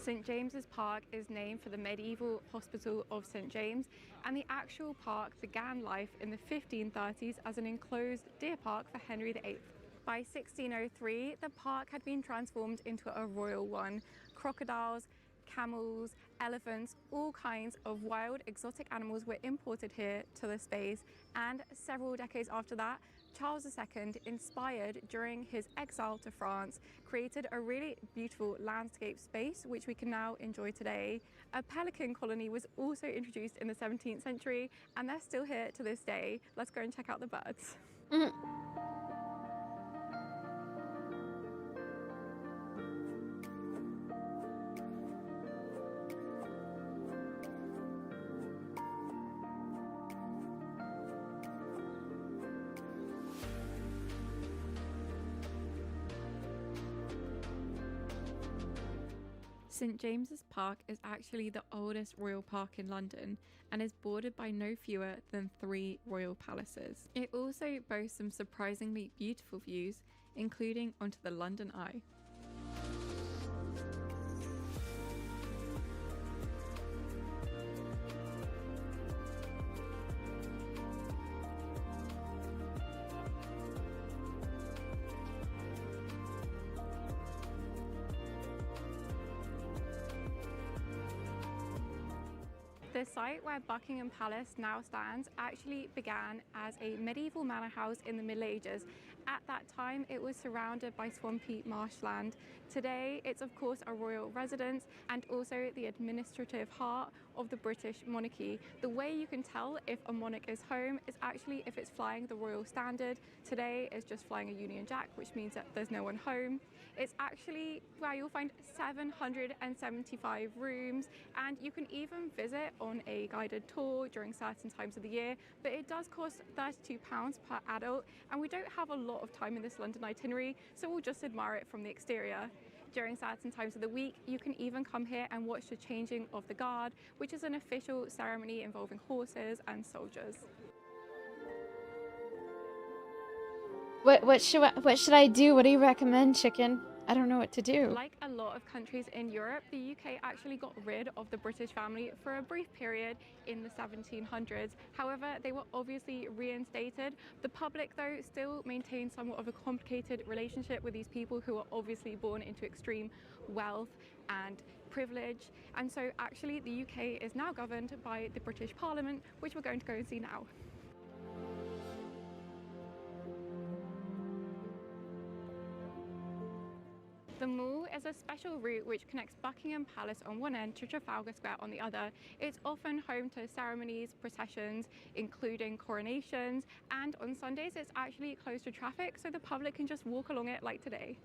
St James's Park is named for the medieval Hospital of St James, and the actual park began life in the 1530s as an enclosed deer park for Henry VIII. By 1603, the park had been transformed into a royal one. Crocodiles, camels, elephants, all kinds of wild exotic animals were imported here to the space, and several decades after that, Charles II, inspired during his exile to France, created a really beautiful landscape space which we can now enjoy today. A pelican colony was also introduced in the 17th century, and they're still here to this day. Let's go and check out the birds. St James's Park is actually the oldest royal park in London and is bordered by no fewer than 3 royal palaces. It also boasts some surprisingly beautiful views, including onto the London Eye. The site where Buckingham Palace now stands actually began as a medieval manor house in the Middle Ages. At that time, it was surrounded by swampy marshland. Today, it's of course a royal residence and also the administrative heart of the British monarchy. The way you can tell if a monarch is home is actually if it's flying the royal standard. Today, it's just flying a Union Jack, which means that there's no one home. It's actually where you'll find 775 rooms, and you can even visit on a guided tour during certain times of the year, but it does cost £32 per adult, and we don't have a lot of time in this London itinerary, so we'll just admire it from the exterior. During certain times of the week, you can even come here and watch the changing of the guard, which is an official ceremony involving horses and soldiers. What should I do? What do you recommend, chicken? I don't know what to do. Like a lot of countries in Europe, the UK actually got rid of the British family for a brief period in the 1700s. However, they were obviously reinstated. The public, though, still maintains somewhat of a complicated relationship with these people who are obviously born into extreme wealth and privilege. And so actually the UK is now governed by the British Parliament, which we're going to go and see now. The Mall is a special route which connects Buckingham Palace on one end to Trafalgar Square on the other. It's often home to ceremonies, processions, including coronations, and on Sundays it's actually closed to traffic, so the public can just walk along it like today.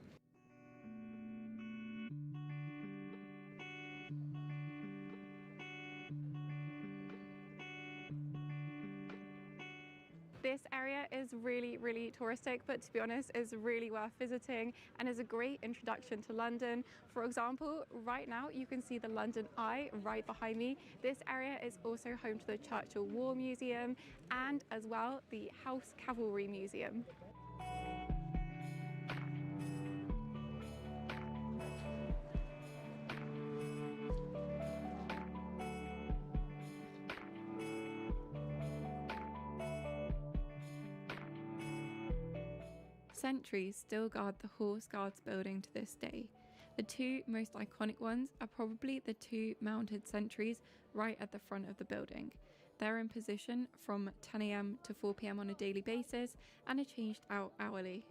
This area is really touristic, but to be honest is really worth visiting and is a great introduction to London. For example, right now you can see the London Eye right behind me. This area is also home to the Churchill War Museum and as well the House Cavalry Museum. Sentries still guard the Horse Guards building to this day. The two most iconic ones are probably the two mounted sentries right at the front of the building. They're in position from 10 AM to 4 PM on a daily basis and are changed out hourly.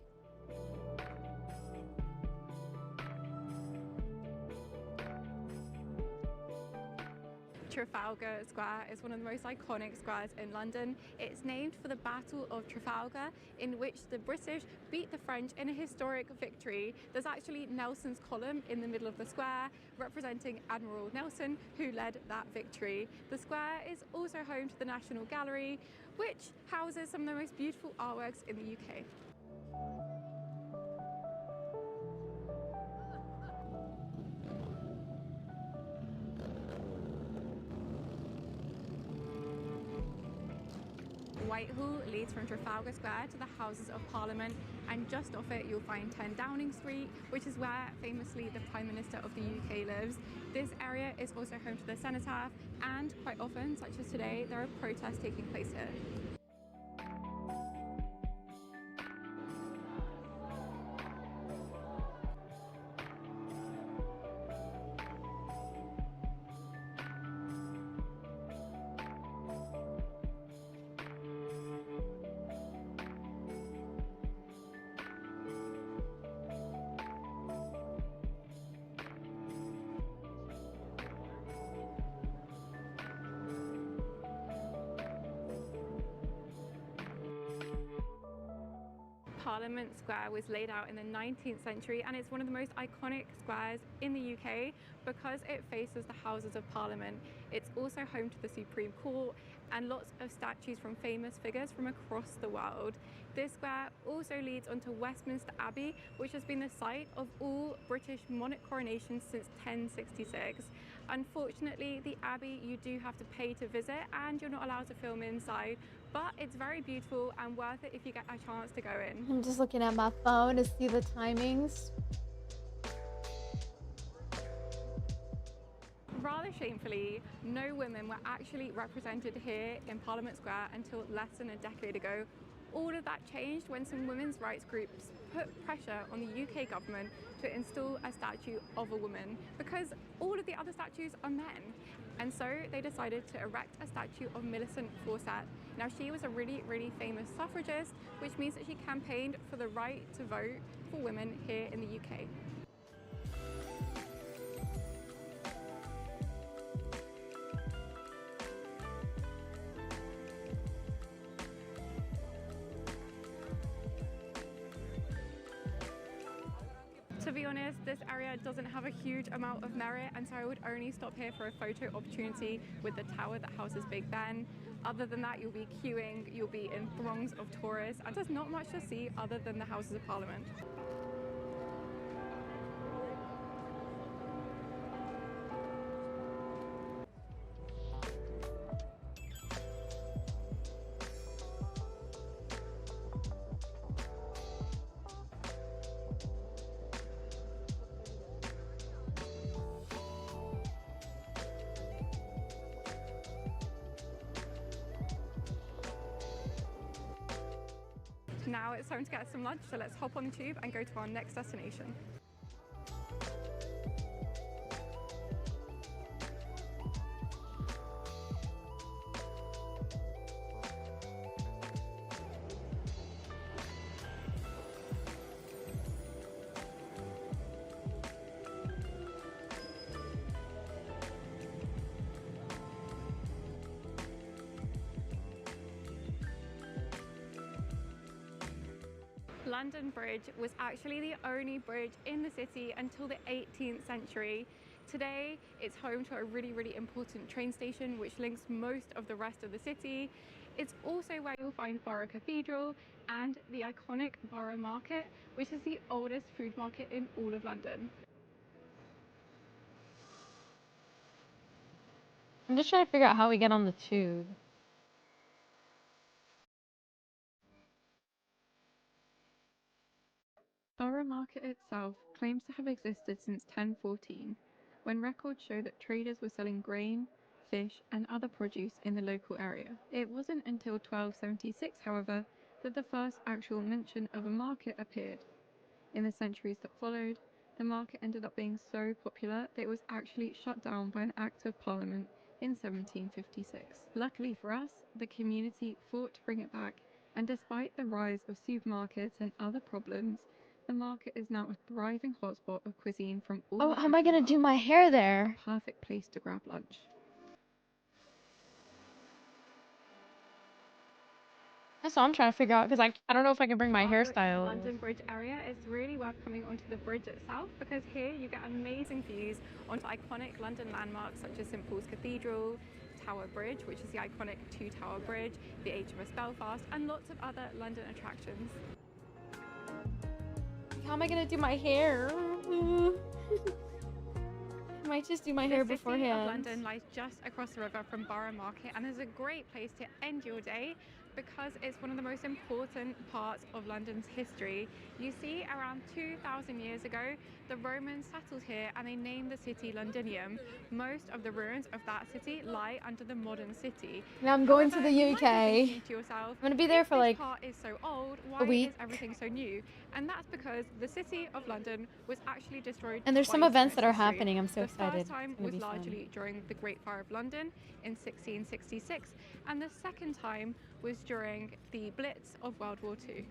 Trafalgar Square is one of the most iconic squares in London. It's named for the Battle of Trafalgar, in which the British beat the French in a historic victory. There's actually Nelson's column in the middle of the square, representing Admiral Nelson, who led that victory. The square is also home to the National Gallery, which houses some of the most beautiful artworks in the UK. Whitehall leads from Trafalgar Square to the Houses of Parliament, and just off it you'll find 10 Downing Street, which is where famously the Prime Minister of the UK lives. This area is also home to the Cenotaph, and quite often, such as today, there are protests taking place here. Parliament Square was laid out in the 19th century, and it's one of the most iconic squares in the UK because it faces the Houses of Parliament. It's also home to the Supreme Court and lots of statues from famous figures from across the world. This square also leads onto Westminster Abbey, which has been the site of all British monarch coronations since 1066. Unfortunately, the Abbey you do have to pay to visit, and you're not allowed to film inside, but it's very beautiful and worth it if you get a chance to go in. I'm just looking at my phone to see the timings. Rather shamefully, no women were actually represented here in Parliament Square until less than a decade ago. All of that changed when some women's rights groups put pressure on the UK government to install a statue of a woman, because all of the other statues are men. And so they decided to erect a statue of Millicent Fawcett. Now, she was a really, really famous suffragist, which means that she campaigned for the right to vote for women here in the UK. To be honest, this area doesn't have a huge amount of merit, and so I would only stop here for a photo opportunity with the tower that houses Big Ben. Other than that, you'll be queuing, you'll be in throngs of tourists, and there's not much to see other than the Houses of Parliament. Now it's time to get some lunch, so let's hop on the tube and go to our next destination. London Bridge was actually the only bridge in the city until the 18th century. Today, it's home to a really, really important train station which links most of the rest of the city. It's also where you'll find Borough Cathedral and the iconic Borough Market, which is the oldest food market in all of London. I'm just trying to figure out how we get on the tube. Borough Market itself claims to have existed since 1014, when records show that traders were selling grain, fish, and other produce in the local area. It wasn't until 1276, however, that the first actual mention of a market appeared. In the centuries that followed, the market ended up being so popular that it was actually shut down by an Act of Parliament in 1756. Luckily for us, the community fought to bring it back, and despite the rise of supermarkets and other problems, the market is now a thriving hotspot of cuisine from all Oh, over how am I the gonna world. do my hair there? A perfect place to grab lunch. That's what I'm trying to figure out because I don't know if I can bring my hairstyle. London Bridge area, it's really worth coming onto the bridge itself because here you get amazing views onto iconic London landmarks such as St Paul's Cathedral, Tower Bridge, which is the iconic two-tower bridge, the HMS Belfast, and lots of other London attractions. How am I gonna do my hair? I might just do my hair beforehand. The city of London lies just across the river from Borough Market and is a great place to end your day because it's one of the most important parts of London's history. You see, around 2,000 years ago, the Romans settled here and they named the city Londinium. Most of the ruins of that city lie under the modern city. Now I'm going to the You might be UK. thinking to yourself, I'm gonna be there for like this part is so old, a why week. is everything so new? And that's because the city of London was actually destroyed And there's some twice in events its that are history. happening. I'm so The excited. first time It's gonna was be fun. largely during the Great Fire of London in 1666, and the second time was during the Blitz of World War II.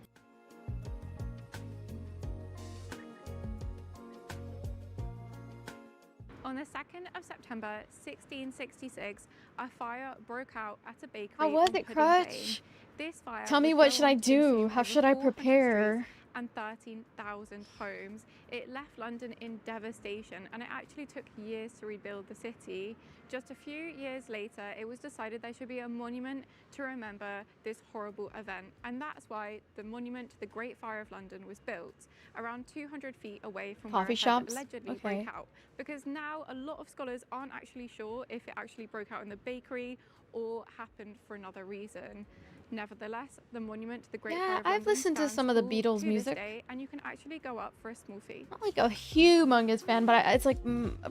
On the 2nd of September 1666, a fire broke out at a bakery. How was on it, Pudding Crutch? Lane. This fire Tell me would what go should on I to do? consume How over should I 400 prepare? streets and 13,000 homes. It left London in devastation, and it actually took years to rebuild the city. Just a few years later, it was decided there should be a monument to remember this horrible event, and that's why the monument to the Great Fire of London was built around 200 feet away from where Coffee it shops? had allegedly Okay. broke out. Because now a lot of scholars aren't actually sure if it actually broke out in the bakery or happened for another reason. Nevertheless, the monument to the Great Fire Yeah, of I've London listened to stands some of the tall Beatles to music. this day, and you can actually go up for a small fee. Not like a humongous fan, but it's like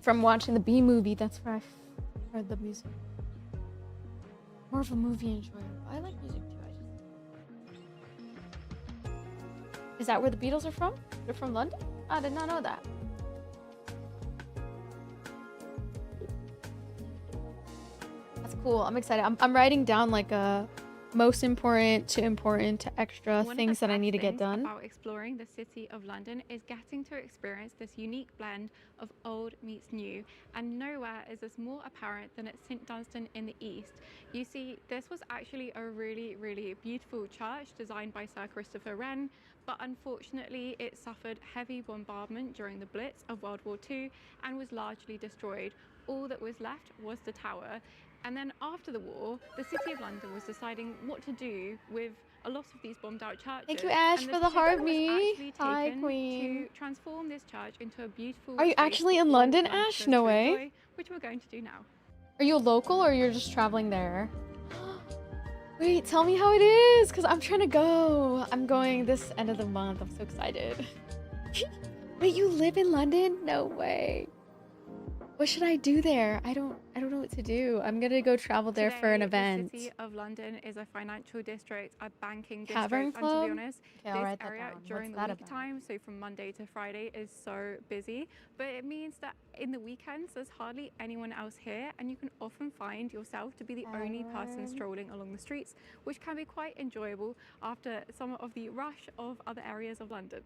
from watching the B movie. That's where I heard the music. More of a movie enjoyer. I like music too. Is that where the Beatles are from? They're from London? I did not know that. That's cool. I'm excited. I'm writing down like a most important to extra One things of the that I need to best get things done. about exploring the city of London is getting to experience this unique blend of old meets new, and nowhere is this more apparent than at St Dunstan in the east. You see, this was actually a really beautiful church designed by Sir Christopher Wren, but unfortunately it suffered heavy bombardment during the Blitz of World War II and was largely destroyed. All that was left was the tower. And then after the war, the City of London was deciding what to do with a lot of these bombed out churches. Thank you, Ash, and for the heart decision was me. actually Hi, taken Queen. to transform this church into a beautiful Are you space actually in for all London, Londoners Ash? to No way. enjoy, which we're going to do now. Are you a local or you're just traveling there? Wait, tell me how it is, because I'm trying to go. I'm going this end of the month. I'm so excited. Wait, you live in London? No way. What should I do there? I don't know what to do. I'm gonna go travel there for an Today, event. The City of London is a financial district, a banking Tavern district, and to club? be honest, Okay, I'll this write that area down. during What's the that week about? time, so from Monday to Friday, is so busy. But it means that in the weekends, there's hardly anyone else here, and you can often find yourself to be the only person strolling along the streets, which can be quite enjoyable after some of the rush of other areas of London.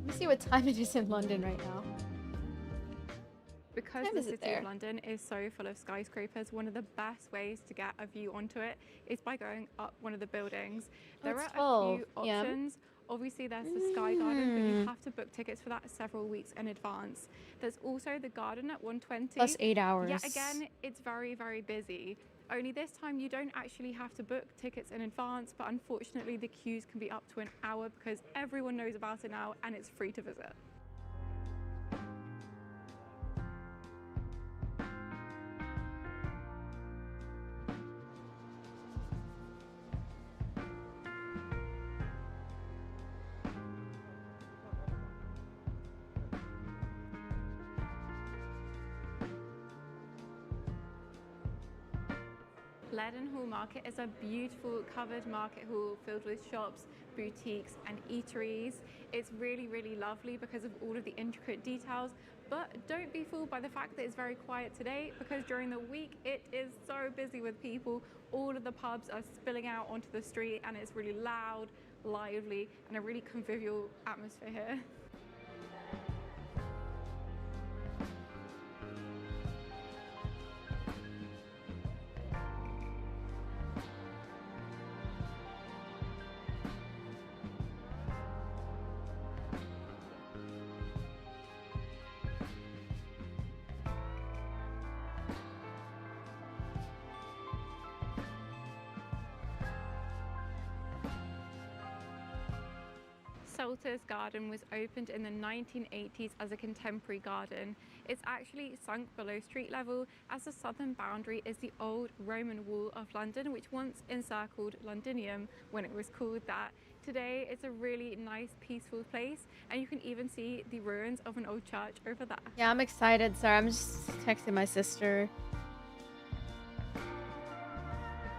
Let me see what time it is in London right now. Because Time the is it City there? of London is so full of skyscrapers, one of the best ways to get a view onto it is by going up one of the buildings. There it's are a few 12 p.m. options. Obviously, there's the Sky Garden, but you have to book tickets for that several weeks in advance. There's also the Garden at 120. Plus 8 hours. Yet again, it's very busy. Only this time you don't actually have to book tickets in advance, but unfortunately the queues can be up to an hour because everyone knows about it now and it's free to visit. Leadenhall Market is a beautiful covered market hall filled with shops, boutiques and eateries. It's really, really lovely because of all of the intricate details, but don't be fooled by the fact that it's very quiet today, because during the week it is so busy with people. All of the pubs are spilling out onto the street and it's really loud, lively and a really convivial atmosphere here. Salter's Garden was opened in the 1980s as a contemporary garden. It's actually sunk below street level, as the southern boundary is the old Roman wall of London, which once encircled Londinium when it was called that. Today it's a really nice peaceful place, and you can even see the ruins of an old church over there. Yeah, I'm excited. Sorry, I'm just texting my sister.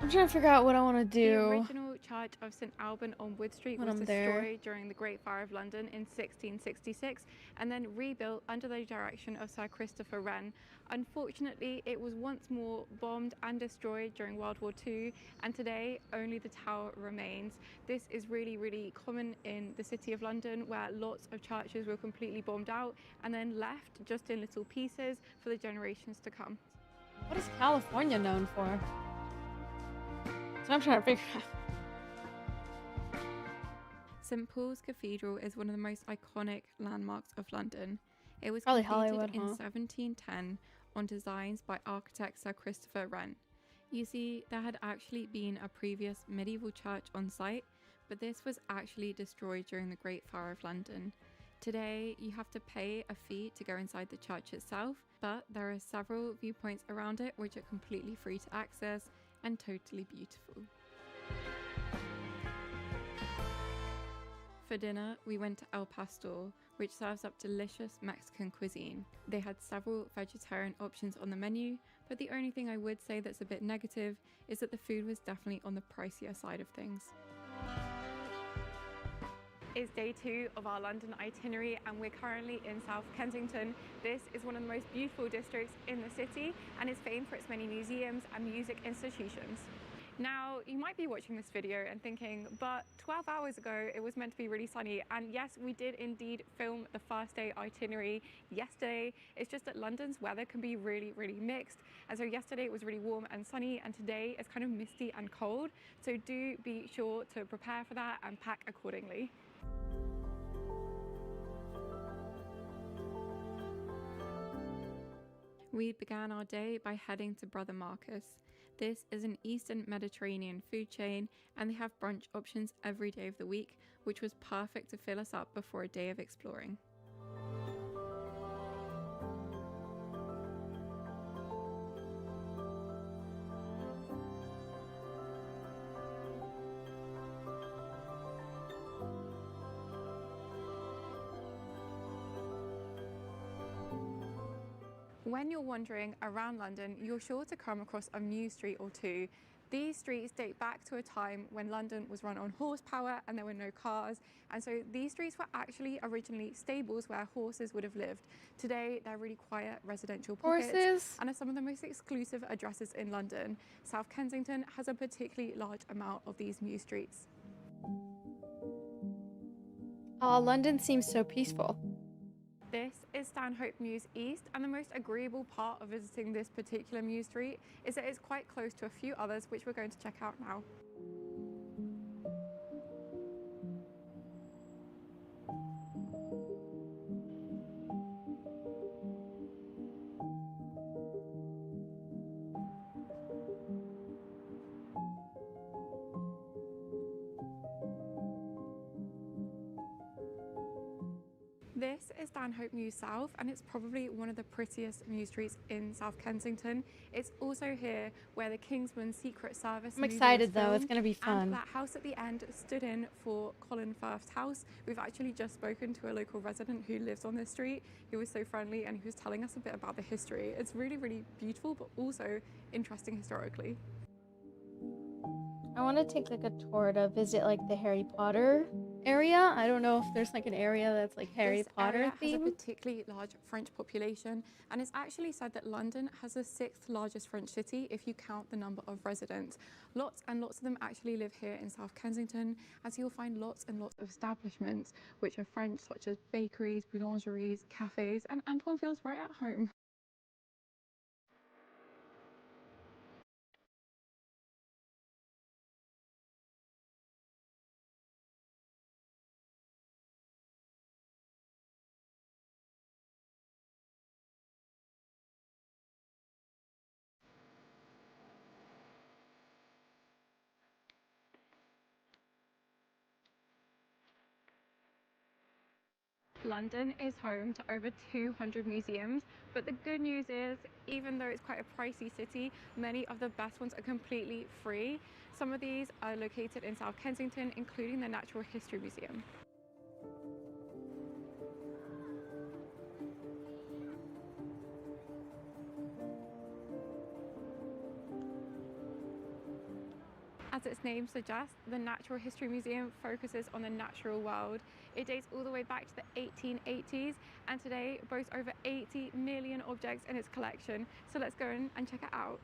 I'm trying to figure out what I want to do. The original church of St Alban on Wood Street was destroyed during the Great Fire of London in 1666 and then rebuilt under the direction of Sir Christopher Wren. Unfortunately, it was once more bombed and destroyed during World War II, and today only the tower remains. This is really, really common in the City of London, where lots of churches were completely bombed out and then left just in little pieces for the generations to come. What is California known for? So I'm trying to figure out. St Paul's Cathedral is one of the most iconic landmarks of London. It was Probably completed Hollywood, in 1710 on designs by architect Sir Christopher Wren. You see, there had actually been a previous medieval church on site, but this was actually destroyed during the Great Fire of London. Today, you have to pay a fee to go inside the church itself, but there are several viewpoints around it which are completely free to access and totally beautiful. For dinner, we went to El Pastor, which serves up delicious Mexican cuisine. They had several vegetarian options on the menu, but the only thing I would say that's a bit negative is that the food was definitely on the pricier side of things. It's day 2 of our London itinerary and we're currently in South Kensington. This is one of the most beautiful districts in the city and is famed for its many museums and music institutions. Now, you might be watching this video and thinking, but 12 hours ago it was meant to be really sunny, and yes, we did indeed film the first day itinerary yesterday. It's just that London's weather can be really, really mixed, and so yesterday it was really warm and sunny, and today it's kind of misty and cold, so do be sure to prepare for that and pack accordingly. We began our day by heading to Brother Marcus. This is an Eastern Mediterranean food chain, and they have brunch options every day of the week, which was perfect to fill us up before a day of exploring. When you're wandering around London, you're sure to come across a Mews street or two. These streets date back to a time when London was run on horsepower and there were no cars, and so these streets were actually originally stables where horses would have lived. Today, they're really quiet residential pockets and are some of the most exclusive addresses in London. South Kensington has a particularly large amount of these Mews streets. London seems so peaceful. This is Stanhope Mews East, and the most agreeable part of visiting this particular Mews street is that it's quite close to a few others which we're going to check out now. This is Stanhope Mews South, and it's probably one of the prettiest Mews streets in South Kensington. It's also here where the Kingsman Secret Service I'm excited though, it's filmed, gonna be fun. And that house at the end stood in for Colin Firth's house. We've actually just spoken to a local resident who lives on this street. He was so friendly and he was telling us a bit about the history. It's really, really beautiful, but also interesting historically. I want to take like a tour to visit like the Harry Potter area. I don't know if there's like an area that's like Harry This Potter area has a themed. particularly large French population, and it's actually said that London has the 6th largest French city if you count the number of residents. Lots and lots of them actually live here in South Kensington, as you'll find lots and lots of establishments which are French, such as bakeries, boulangeries, cafes, and Antoine feels right at home. London is home to over 200 museums, but the good news is, even though it's quite a pricey city, many of the best ones are completely free. Some of these are located in South Kensington, including the Natural History Museum. As its name suggests, the Natural History Museum focuses on the natural world. It dates all the way back to the 1880s, and today boasts over 80 million objects in its collection. So let's go in and check it out.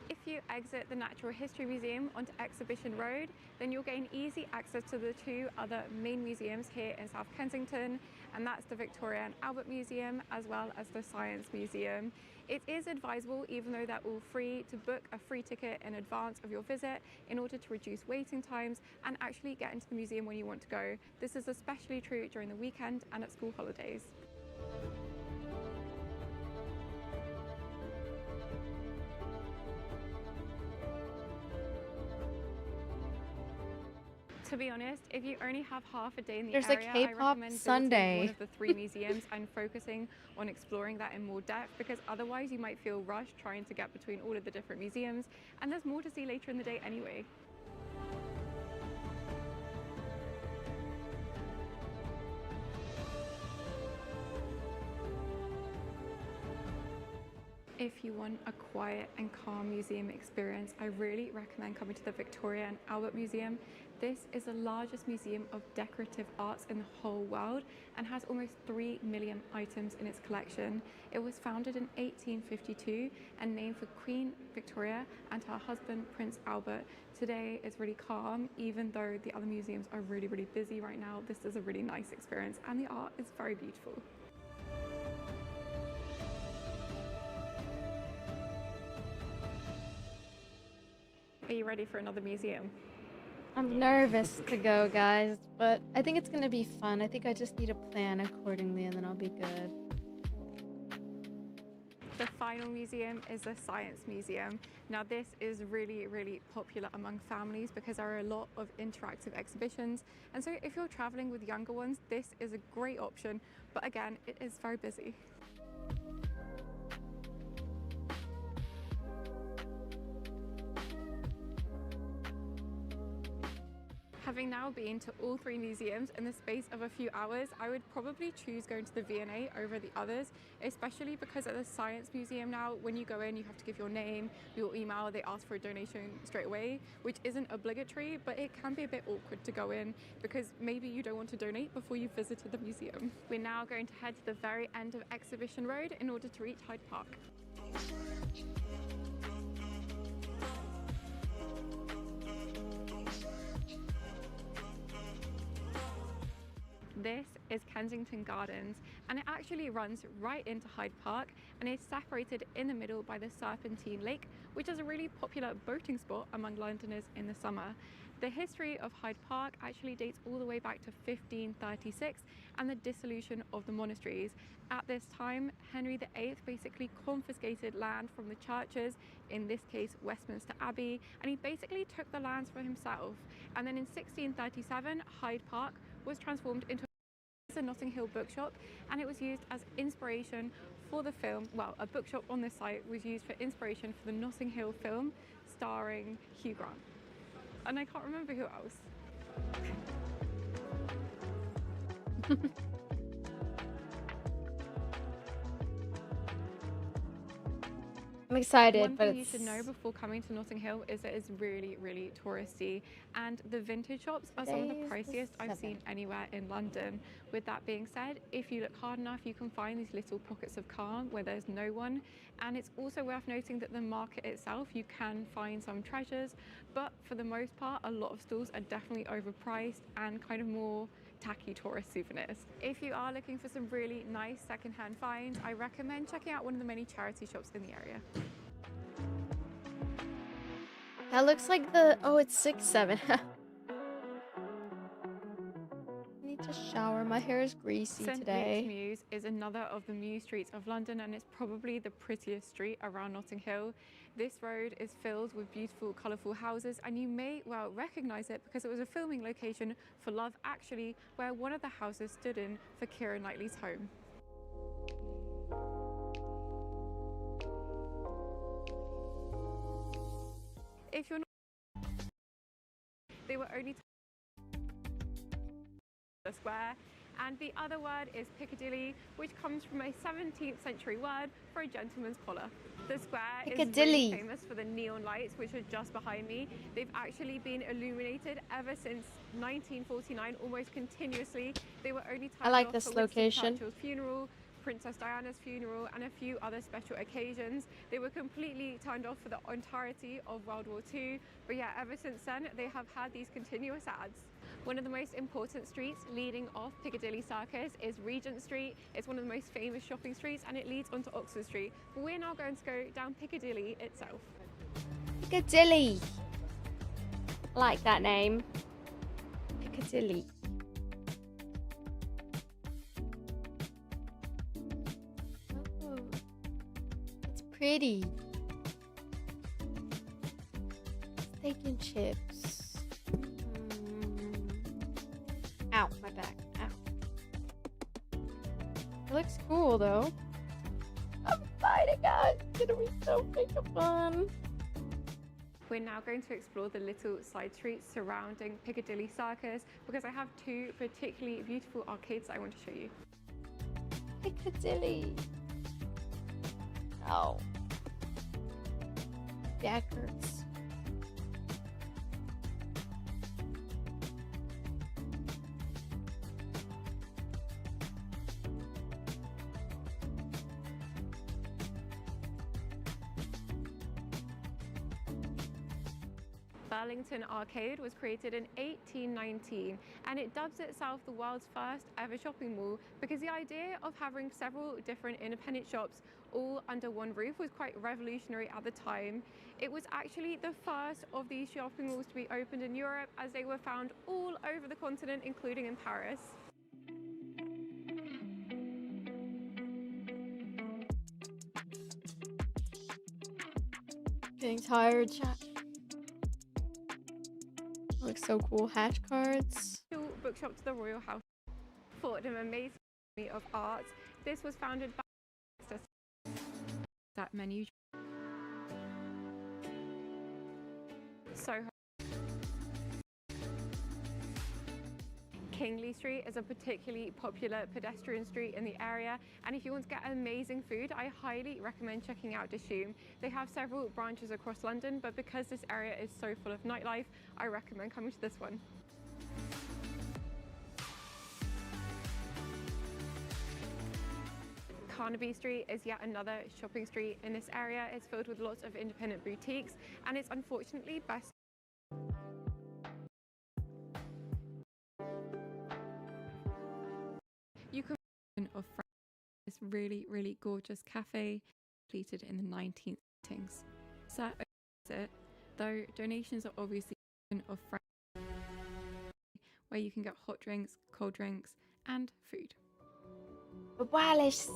If you exit the Natural History Museum onto Exhibition Road, then you'll gain easy access to the 2 other main museums here in South Kensington, and that's the Victoria and Albert Museum as well as the Science Museum. It is advisable, even though they're all free, to book a free ticket in advance of your visit in order to reduce waiting times and actually get into the museum when you want to go. This is especially true during the weekend and at school holidays. To be honest, if you only have half a day in the There's area, a I K-pop recommend visiting Sunday. one of the 3 museums and focusing on exploring that in more depth, because otherwise you might feel rushed trying to get between all of the different museums, and there's more to see later in the day anyway. If you want a quiet and calm museum experience, I really recommend coming to the Victoria and Albert Museum. This is the largest museum of decorative arts in the whole world and has almost 3 million items in its collection. It was founded in 1852 and named for Queen Victoria and her husband, Prince Albert. Today it's really calm, even though the other museums are really, really busy right now. This is a really nice experience and the art is very beautiful. Are you ready for another museum? I'm nervous to go, guys, but I think it's gonna be fun. I think I just need to plan accordingly and then I'll be good. The final museum is the Science Museum. Now this is really, really popular among families because there are a lot of interactive exhibitions. And so if you're traveling with younger ones, this is a great option. But again, it is very busy. Having now been to all 3 museums in the space of a few hours, I would probably choose going to the V&A over the others, especially because at the Science Museum now, when you go in, you have to give your name, your email, they ask for a donation straight away, which isn't obligatory, but it can be a bit awkward to go in because maybe you don't want to donate before you've visited the museum. We're now going to head to the very end of Exhibition Road in order to reach Hyde Park. This is Kensington Gardens, and it actually runs right into Hyde Park and is separated in the middle by the Serpentine Lake, which is a really popular boating spot among Londoners in the summer. The history of Hyde Park actually dates all the way back to 1536 and the dissolution of the monasteries. At this time, Henry VIII basically confiscated land from the churches, in this case Westminster Abbey, and he basically took the lands for himself. And then in 1637, Hyde Park was transformed into a Notting Hill bookshop, and it was used as inspiration for the film. Well, a bookshop on this site was used for inspiration for the Notting Hill film starring Hugh Grant. And I can't remember who else. I'm excited, One but thing you should know before coming to Notting Hill is that it's really, really touristy, and the vintage shops are some of the priciest I've seen anywhere in London. With that being said, if you look hard enough, you can find these little pockets of calm where there's no one. And it's also worth noting that the market itself, you can find some treasures, but for the most part, a lot of stalls are definitely overpriced and kind of more tacky tourist souvenirs. If you are looking for some really nice secondhand finds, I recommend checking out one of the many charity shops in the area. that looks like the, oh, it's 6-7. I need to shower. My hair is greasy St. today. Luke's Mews is another of the Mews streets of London, and it's probably the prettiest street around Notting Hill. This road is filled with beautiful, colourful houses, and you may well recognise it because it was a filming location for Love Actually, where one of the houses stood in for Keira Knightley's home. If you're not, they were only the square, and the other word is Piccadilly, which comes from a 17th century word for a gentleman's collar. The square is really famous for the neon lights, which are just behind me. They've actually been illuminated ever since 1949, almost continuously. They were only turned off for Winston Churchill's funeral, Princess Diana's funeral, and a few other special occasions. They were completely turned off for the entirety of World War II, but yeah, ever since then, they have had these continuous ads. One of the most important streets leading off Piccadilly Circus is Regent Street. It's one of the most famous shopping streets, and it leads onto Oxford Street. But we're now going to go down Piccadilly itself. Piccadilly. I like that name. Piccadilly. Oh, it's pretty. Steak and chips. Ow, my back. Ow. It looks cool though. I'm excited, guys. It's gonna be so freaking fun. We're now going to explore the little side streets surrounding Piccadilly Circus because I have two particularly beautiful arcades I want to show you. Piccadilly. Oh. Back hurts. Burlington Arcade was created in 1819, and it dubs itself the world's first ever shopping mall because the idea of having several different independent shops all under one roof was quite revolutionary at the time. It was actually the first of these shopping malls to be opened in Europe, as they were found all over the continent, including in Paris. Getting tired, chat. Looks so cool. Hash cards. Bookshop to the Royal House for an amazing of arts. This was founded by that menu. Soho. Kingly Street is a particularly popular pedestrian street in the area, and if you want to get amazing food, I highly recommend checking out Dishoom. They have several branches across London, but because this area is so full of nightlife, I recommend coming to this one. Carnaby Street is yet another shopping street in this area. It's filled with lots of independent boutiques, and it's unfortunately best of France. This really, really gorgeous cafe, completed in the 19th centuries. Set opposite, though donations are obviously of France, where you can get hot drinks, cold drinks, and food. Wireless.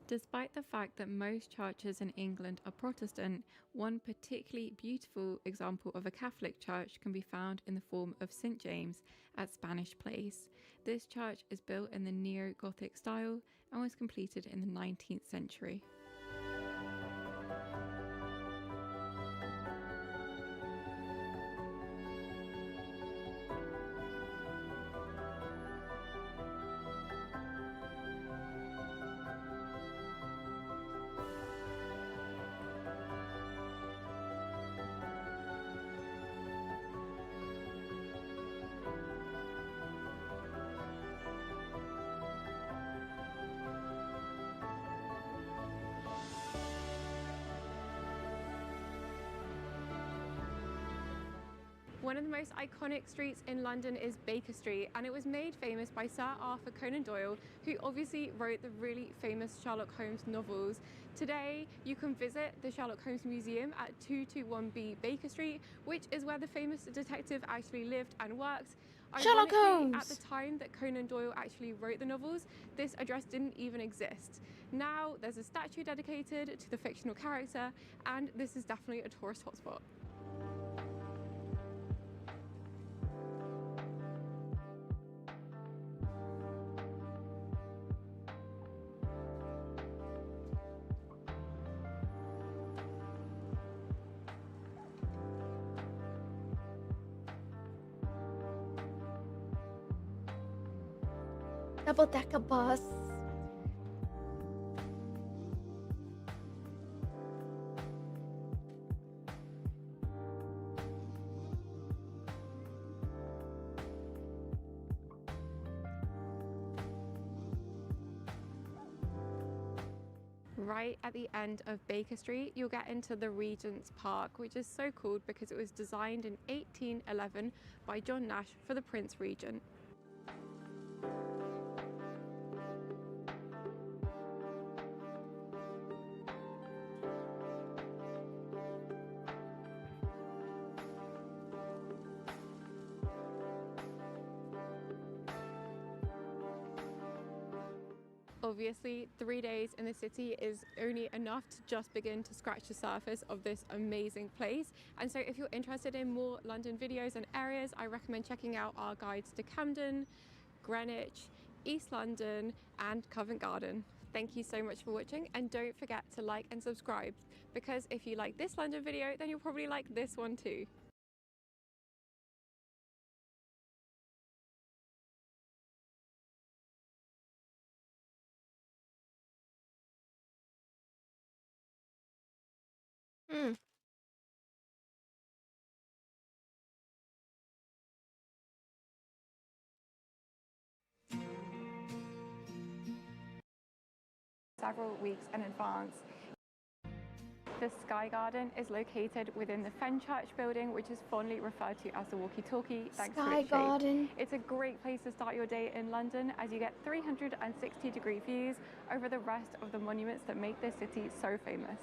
Despite the fact that most churches in England are Protestant, one particularly beautiful example of a Catholic church can be found in the form of St. James at Spanish Place. This church is built in the neo-Gothic style and was completed in the 19th century. One of the most iconic streets in London is Baker Street, and it was made famous by Sir Arthur Conan Doyle, who obviously wrote the really famous Sherlock Holmes novels. Today, you can visit the Sherlock Holmes Museum at 221B Baker Street, which is where the famous detective actually lived and worked. Sherlock Ironically, Holmes! at the time that Conan Doyle actually wrote the novels, this address didn't even exist. Now, there's a statue dedicated to the fictional character, and this is definitely a tourist hotspot. Double-decker bus. Right at the end of Baker Street, you'll get into the Regent's Park, which is so called because it was designed in 1811 by John Nash for the Prince Regent. Obviously, 3 days in the city is only enough to just begin to scratch the surface of this amazing place. And so if you're interested in more London videos and areas, I recommend checking out our guides to Camden, Greenwich, East London, and Covent Garden. Thank you so much for watching, and don't forget to like and subscribe, because if you like this London video, then you'll probably like this one too. Several weeks in advance. The Sky Garden is located within the Fenchurch building, which is fondly referred to as the walkie-talkie. Thanks Sky to its shape. Garden. It's a great place to start your day in London, as you get 360-degree views over the rest of the monuments that make this city so famous.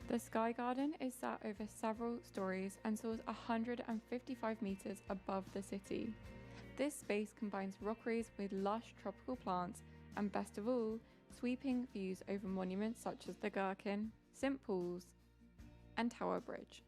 The Sky Garden is set over several stories and soars 155 meters above the city. This space combines rockeries with lush tropical plants and, best of all, sweeping views over monuments such as the Gherkin, St Paul's, and Tower Bridge.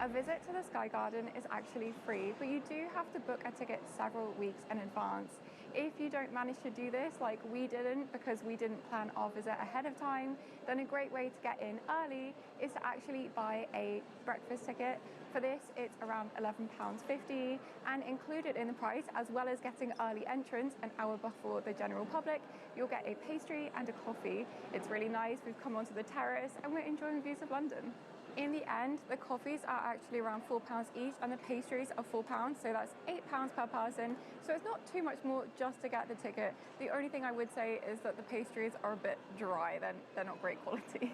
A visit to the Sky Garden is actually free, but you do have to book a ticket several weeks in advance. If you don't manage to do this, like we didn't because we didn't plan our visit ahead of time, then a great way to get in early is to actually buy a breakfast ticket. For this, it's around £11.50, and included in the price, as well as getting early entrance an hour before the general public, you'll get a pastry and a coffee. It's really nice. We've come onto the terrace and we're enjoying views of London. In the end, the coffees are actually around £4 each and the pastries are £4, so that's £8 per person. So it's not too much more just to get the ticket. The only thing I would say is that the pastries are a bit dry, they're not great quality.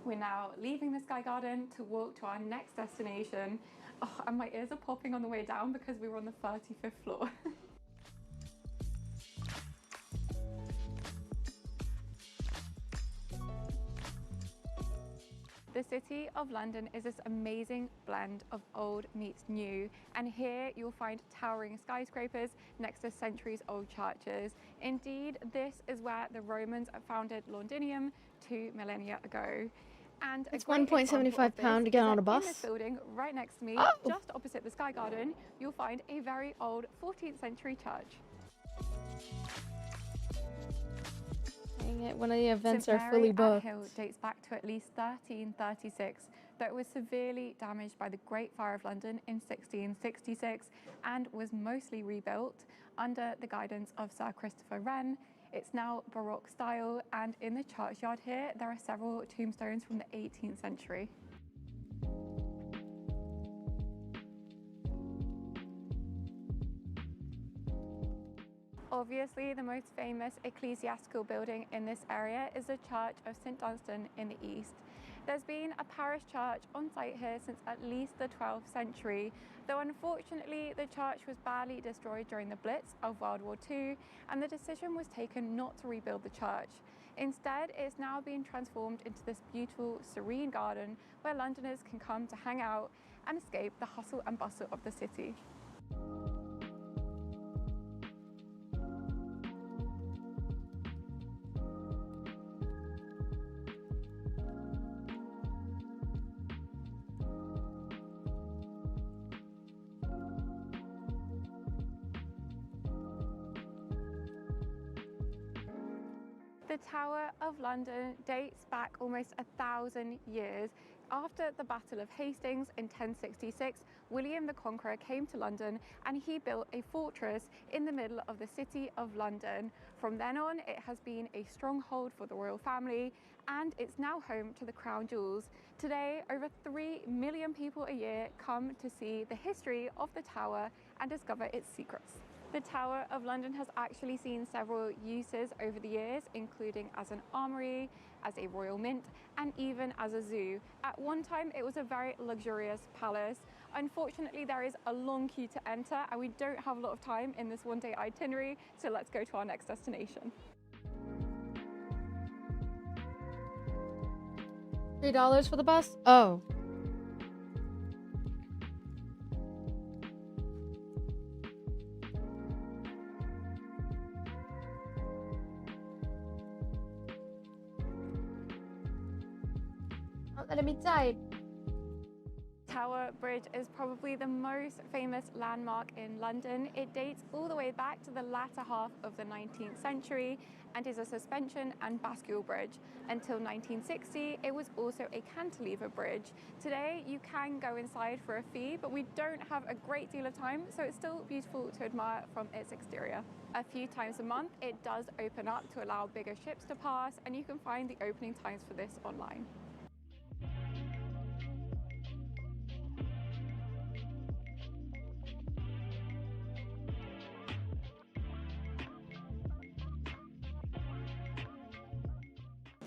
We're now leaving the Sky Garden to walk to our next destination. Oh, and my ears are popping on the way down because we were on the 35th floor. The City of London is this amazing blend of old meets new, and here you'll find towering skyscrapers next to centuries-old churches. Indeed, this is where the Romans founded Londinium 2 millennia ago. And it's £1.75 to get on a bus. In this building right next to me, just opposite the Sky Garden, you'll find a very old 14th century church. Dang it, one of the events are fully booked. Hill dates back to at least 1336, though it was severely damaged by the Great Fire of London in 1666 and was mostly rebuilt under the guidance of Sir Christopher Wren. It's now Baroque style, and in the churchyard here there are several tombstones from the 18th century. Obviously, the most famous ecclesiastical building in this area is the Church of St Dunstan in the east. There's been a parish church on site here since at least the 12th century, though unfortunately the church was badly destroyed during the Blitz of World War II, and the decision was taken not to rebuild the church. Instead, it's now been transformed into this beautiful, serene garden where Londoners can come to hang out and escape the hustle and bustle of the city. The Tower of London dates back almost 1,000 years. After the Battle of Hastings in 1066, William the Conqueror came to London and he built a fortress in the middle of the City of London. From then on, it has been a stronghold for the royal family, and it's now home to the crown jewels. Today, over 3 million people a year come to see the history of the tower and discover its secrets. The Tower of London has actually seen several uses over the years, including as an armory, as a royal mint, and even as a zoo. At one time, it was a very luxurious palace. Unfortunately, there is a long queue to enter, and we don't have a lot of time in this one-day itinerary, so let's go to our next destination. $3 for the bus? Oh. Let me type. Tower Bridge is probably the most famous landmark in London. It dates all the way back to the latter half of the 19th century and is a suspension and bascule bridge. Until 1960, it was also a cantilever bridge. Today, you can go inside for a fee, but we don't have a great deal of time, so it's still beautiful to admire from its exterior. A few times a month, it does open up to allow bigger ships to pass, and you can find the opening times for this online.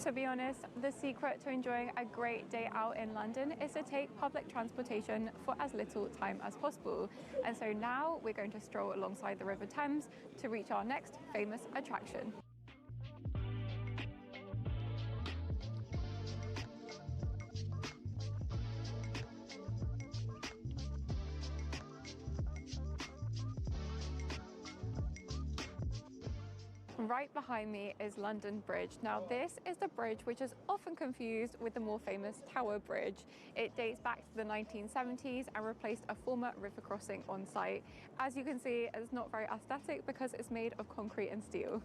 To be honest, the secret to enjoying a great day out in London is to take public transportation for as little time as possible. And so now we're going to stroll alongside the River Thames to reach our next famous attraction. Right behind me is London Bridge. Now this is the bridge which is often confused with the more famous Tower Bridge. It dates back to the 1970s and replaced a former river crossing on site. As you can see, it's not very aesthetic because it's made of concrete and steel.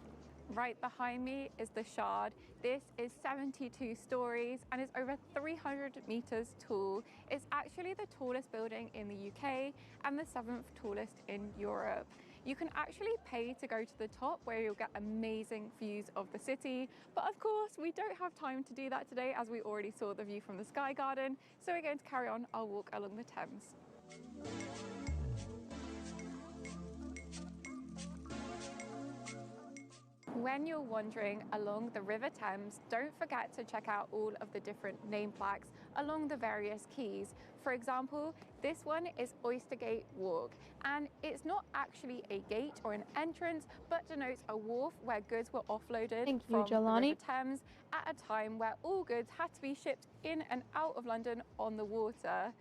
Right behind me is the Shard. This is 72 stories and is over 300 meters tall. It's actually the tallest building in the UK and the 7th tallest in Europe. You can actually pay to go to the top where you'll get amazing views of the city. But of course, we don't have time to do that today as we already saw the view from the Sky Garden. So we're going to carry on our walk along the Thames. When you're wandering along the River Thames, don't forget to check out all of the different name plaques along the various quays. For example, this one is Oystergate Walk, and it's not actually a gate or an entrance, but denotes a wharf where goods were offloaded from the River Thames at a time where all goods had to be shipped in and out of London on the water.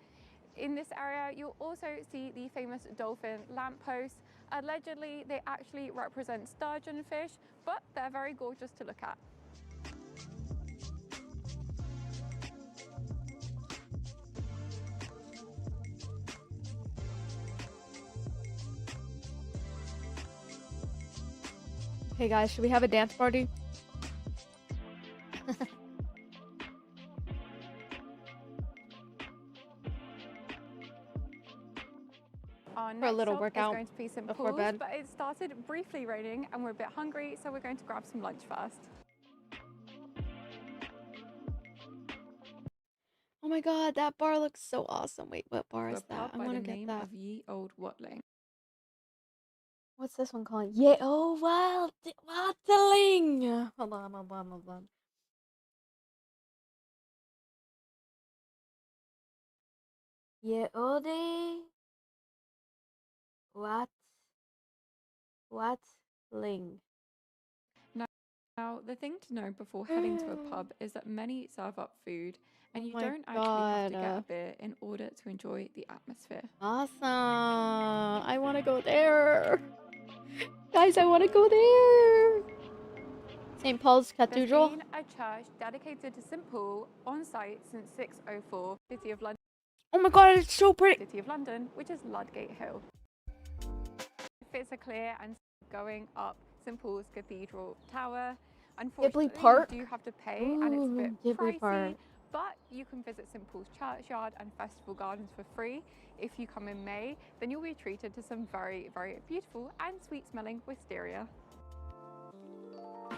In this area, you'll also see the famous dolphin lampposts. Allegedly, they actually represent sturgeon fish, but they're very gorgeous to look at. Hey guys, should we have a dance party? Our For a next little stop workout is going to be St. before Paul's, bed. but it started briefly raining and we're a bit hungry, so we're going to grab some lunch first. Oh my god, that bar looks so awesome. Wait, what bar To is a that? pub I by want the to get name that. of Ye Old Watling. What's this one called? Yeah, oh, Watling. Hold on. Yeah, Ode. Watling. Now, the thing to know before heading to a pub is that many serve up food, and you my don't actually have to get God. a beer in order to enjoy the atmosphere. Awesome. I want to go there. Guys, I want to go there. St. Paul's Cathedral. There's been a church dedicated to St. Paul on site since 604, City of London. Oh my god, it's so pretty. City of London, which is Ludgate Hill. If it's a clear and going up St. Paul's Cathedral Tower, unfortunately, Park? you do have to pay, and it's a bit Ghibli pricey. Park. But you can visit St. Paul's Churchyard and Festival Gardens for free. If you come in May, then you'll be treated to some very, very beautiful and sweet-smelling wisteria. Oh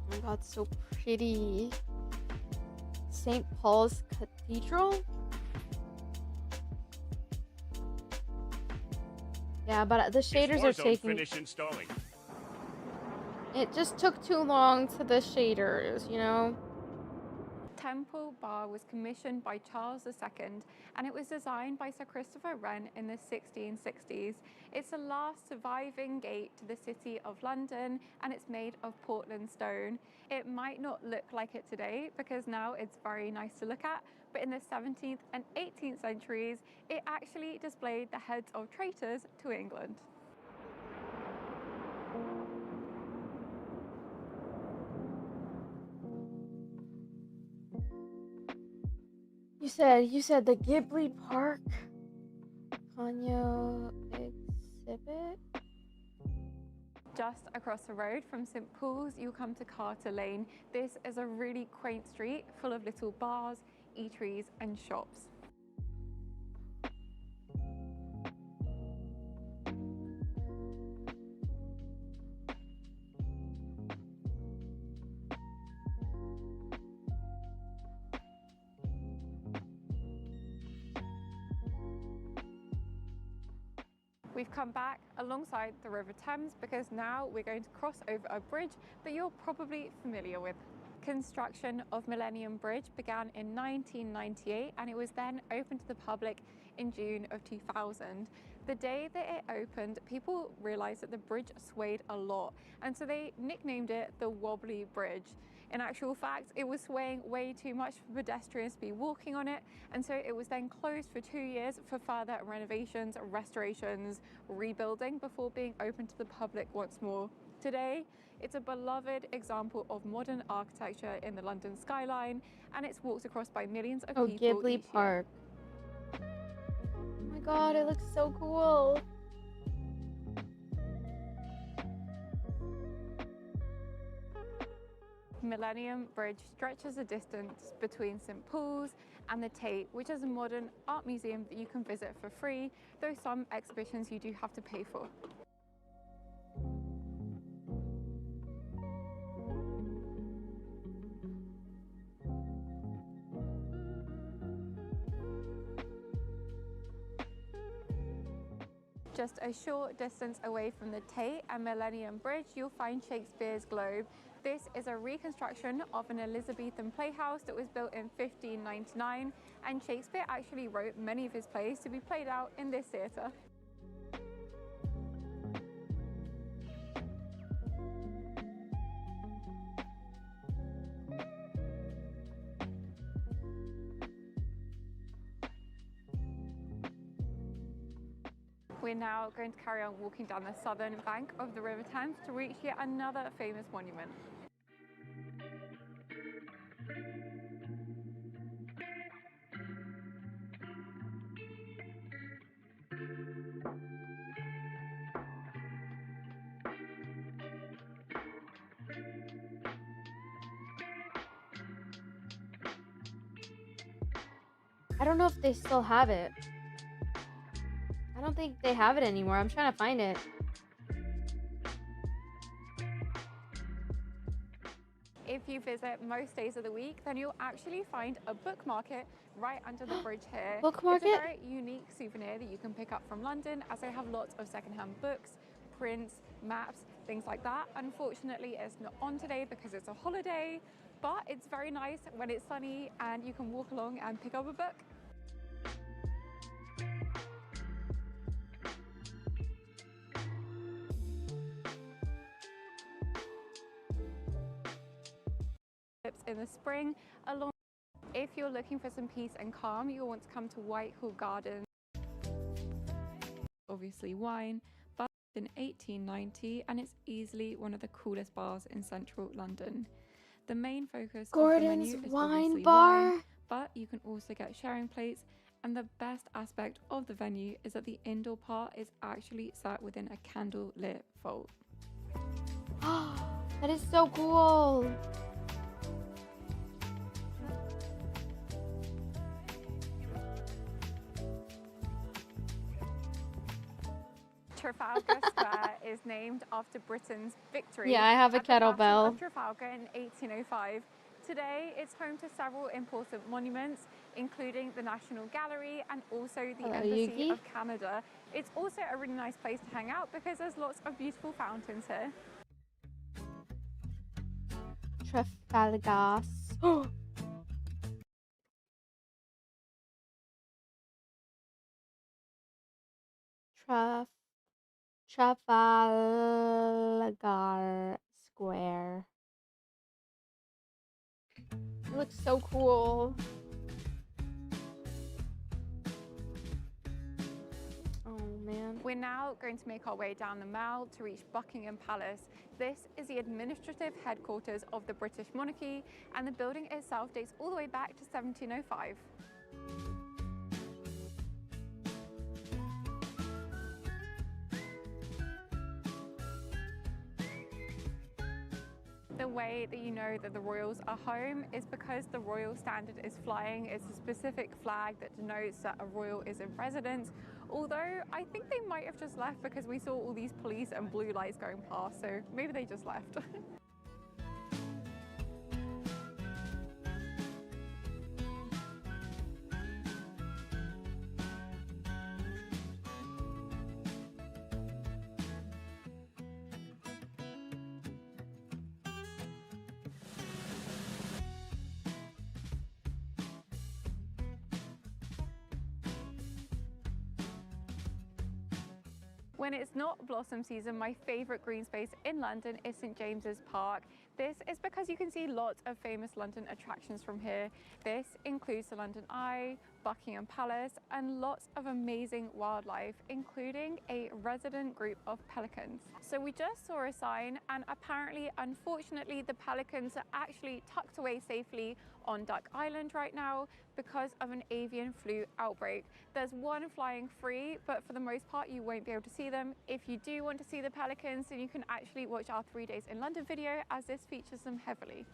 my god, so pretty. St. Paul's Cathedral? Yeah, but the shaders are taking... Finish installing. It just took too long to the shaders, you know? Temple Bar was commissioned by Charles II, and it was designed by Sir Christopher Wren in the 1660s. It's the last surviving gate to the City of London, and it's made of Portland stone. It might not look like it today because now it's very nice to look at, but in the 17th and 18th centuries, it actually displayed the heads of traitors to England. You said the Ghibli Park Ponyo exhibit? Just across the road from St. Paul's, you'll come to Carter Lane. This is a really quaint street full of little bars, eateries and shops. We've come back alongside the River Thames because now we're going to cross over a bridge that you're probably familiar with. Construction of Millennium Bridge began in 1998 and it was then opened to the public in June of 2000. The day that it opened, people realized that the bridge swayed a lot, and so they nicknamed it the Wobbly Bridge. In actual fact, it was swaying way too much for pedestrians to be walking on it, and so it was then closed for 2 years for further renovations, restorations, rebuilding before being open to the public once more. Today, it's a beloved example of modern architecture in the London skyline, and it's walked across by millions of people Ghibli each Park. Oh my god, it looks so cool. Millennium Bridge stretches the distance between St. Paul's and the Tate, which is a modern art museum that you can visit for free, though some exhibitions you do have to pay for. Just a short distance away from the Tate and Millennium Bridge, you'll find Shakespeare's Globe. This is a reconstruction of an Elizabethan playhouse that was built in 1599, and Shakespeare actually wrote many of his plays to be played out in this theatre. We're now going to carry on walking down the southern bank of the River Thames to reach yet another famous monument. I don't know if they still have it. I don't think they have it anymore. I'm trying to find it. If you visit most days of the week, then you'll actually find a book market right under the bridge here. Book market? It's a very unique souvenir that you can pick up from London, as they have lots of secondhand books, prints, maps, things like that. Unfortunately, it's not on today because it's a holiday, but it's very nice when it's sunny and you can walk along and pick up a book. In the spring, along if you're looking for some peace and calm, you'll want to come to Whitehall Gardens. Obviously wine, but in 1890, and it's easily one of the coolest bars in central London. The main focus of the menu is obviously wine, but you can also get sharing plates, and the best aspect of the venue is that the indoor part is actually sat within a candle-lit vault. That is so cool. Trafalgar Square is named after Britain's victory. Yeah, I have a at the Battle kettlebell. of Trafalgar in 1805. Today, it's home to several important monuments, including the National Gallery and also the Embassy Yugi. of Canada. It's also a really nice place to hang out because there's lots of beautiful fountains here. Trafalgar. Trafalgar Square. It looks so cool. Oh man. We're now going to make our way down the Mall to reach Buckingham Palace. This is the administrative headquarters of the British monarchy, and the building itself dates all the way back to 1705. The way that you know that the royals are home is because the royal standard is flying. It's a specific flag that denotes that a royal is in residence. Although I think they might have just left because we saw all these police and blue lights going past, so maybe they just left. When it's not blossom season, my favourite green space in London is St James's Park. This is because you can see lots of famous London attractions from here. This includes the London Eye, Buckingham Palace, and lots of amazing wildlife, including a resident group of pelicans. So we just saw a sign, and apparently, unfortunately, the pelicans are actually tucked away safely on Duck Island right now because of an avian flu outbreak. There's one flying free, but for the most part, you won't be able to see them. If you do want to see the pelicans, then you can actually watch our 3 days in London video, as this features them heavily.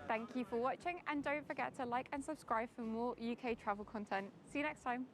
Thank you for watching, and don't forget to like and subscribe for more UK travel content. See you next time.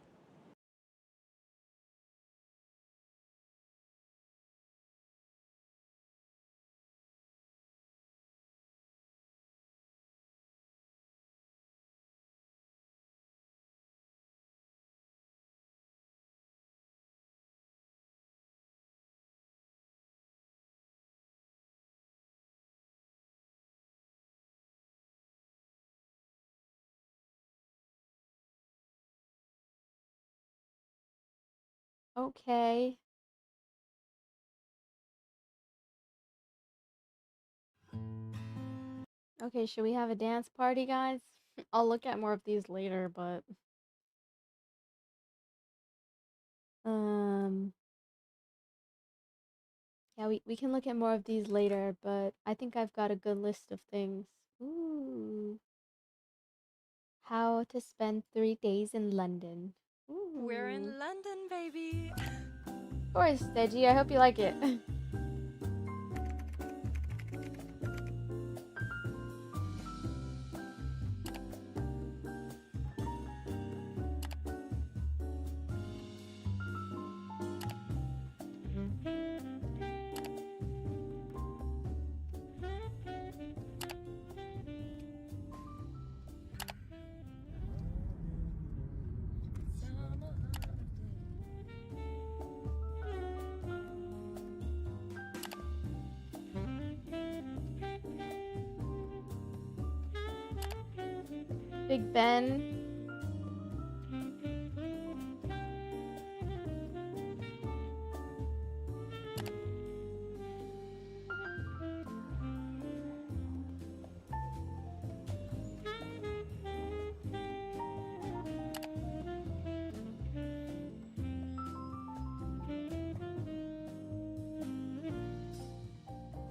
Okay. Okay, should we have a dance party, guys? I'll look at more of these later, but um yeah, we can look at more of these later, but I think I've got a good list of things. Ooh. How to spend 3 days in London. Ooh. We're in London, baby. Of course, Deji. I hope you like it. Big Ben.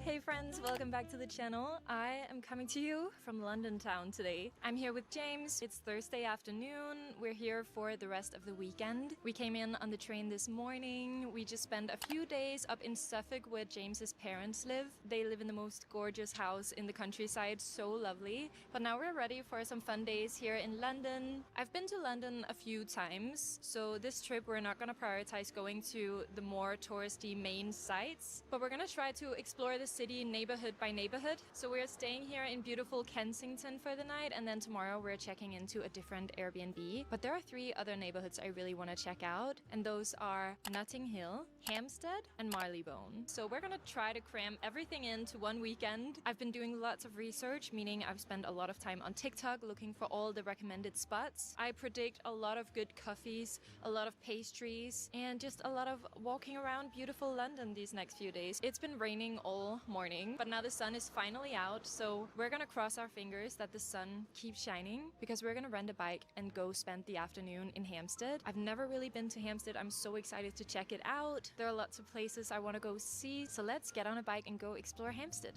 Hey friends, welcome back to the channel. I am coming to you from London town today. I'm here with James. It's Thursday afternoon. We're here for the rest of the weekend. We came in on the train this morning. We just spent a few days up in Suffolk where James's parents live. They live in the most gorgeous house in the countryside, so lovely. But now we're ready for some fun days here in London. I've been to London a few times, so this trip we're not gonna prioritize going to the more touristy main sites, but we're gonna try to explore the city neighborhood by neighborhood. So we're staying here in beautiful Kensington for the night, and then tomorrow we're checking into a different Airbnb. But there are 3 other neighborhoods I really want to check out, and those are Notting Hill, Hampstead, and Marylebone. So we're gonna try to cram everything into one weekend. I've been doing lots of research, meaning I've spent a lot of time on TikTok looking for all the recommended spots. I predict a lot of good coffees, a lot of pastries, and just a lot of walking around beautiful London these next few days. It's been raining all morning, but now the sun is finally out, so we're gonna cross our fingers that the sun keeps shining, because we're gonna rent a bike and go spend the afternoon in Hampstead. I've never really been to Hampstead. I'm so excited to check it out. There are lots of places I want to go see, so let's get on a bike and go explore Hampstead.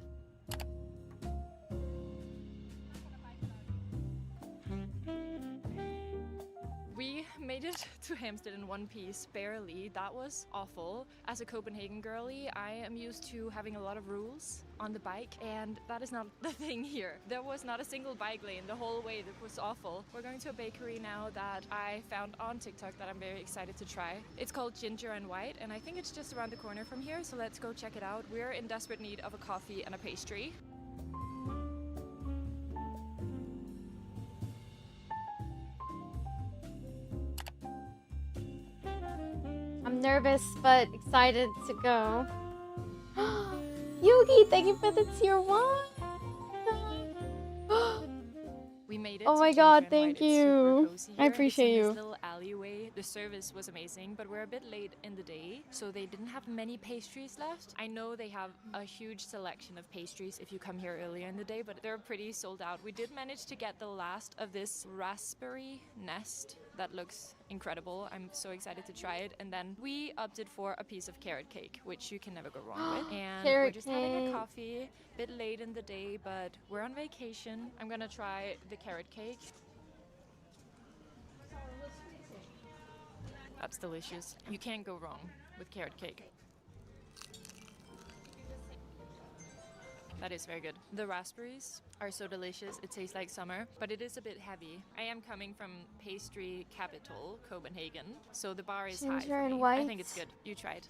We made it to Hampstead in one piece, barely. That was awful. As a Copenhagen girly, I am used to having a lot of rules on the bike, and that is not the thing here. There was not a single bike lane the whole way. That was awful. We're going to a bakery now that I found on TikTok that I'm very excited to try. It's called Ginger and White, and I think it's just around the corner from here, so let's go check it out. We're in desperate need of a coffee and a pastry. I'm nervous but excited to go. Yugi, thank you for the tier 1. We made it. Oh my god, thank you. I appreciate you. Little alley alleyway. The service was amazing, but we're a bit late in the day, so they didn't have many pastries left. I know they have a huge selection of pastries if you come here earlier in the day, but they're pretty sold out. We did manage to get the last of this raspberry nest that looks incredible. I'm so excited to try it. And then we opted for a piece of carrot cake, which you can never go wrong with. And we're Carrot just having a cake. coffee, a bit late in the day, but we're on vacation. I'm gonna try the carrot cake. That's delicious. You can't go wrong with carrot cake. That is very good. The raspberries are so delicious. It tastes like summer, but it is a bit heavy. I am coming from pastry capital, Copenhagen, so the bar is high Ginger for and me. white. I think it's good. You try it.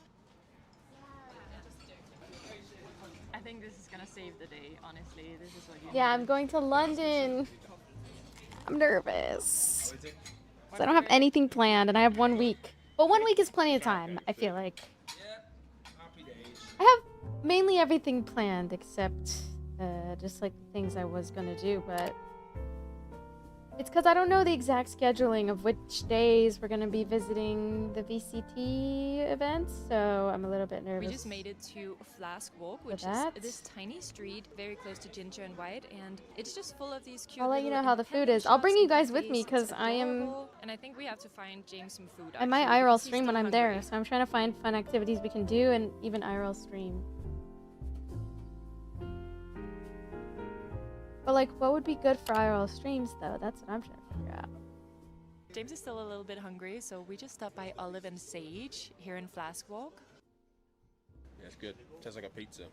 I think this is gonna save the day, honestly. This is what you Yeah, need. I'm going to London. I'm nervous. 'Cause I don't have anything planned and I have 1 week. But 1 week is plenty of time, I feel like. I have mainly everything planned except just like the things I was gonna do, but it's because I don't know the exact scheduling of which days we're gonna be visiting the VCT events, so I'm a little bit nervous. We just made it to Flask Walk, which is that. this tiny street very close to Ginger and White, and it's just full of these cute I'll let you little know how the food independent is. I'll shops bring you and guys with cafes. me It's because I am. adorable, and I think we have to find James some food. I might actually, IRL because he's stream when still I'm there, hungry. so I'm trying to find fun activities we can do and even IRL stream. But like, what would be good for IRL streams though? That's what I'm trying to figure out. James is still a little bit hungry, so we just stopped by Olive and Sage here in Flask Walk. Yeah, it's good. Tastes like a pizza.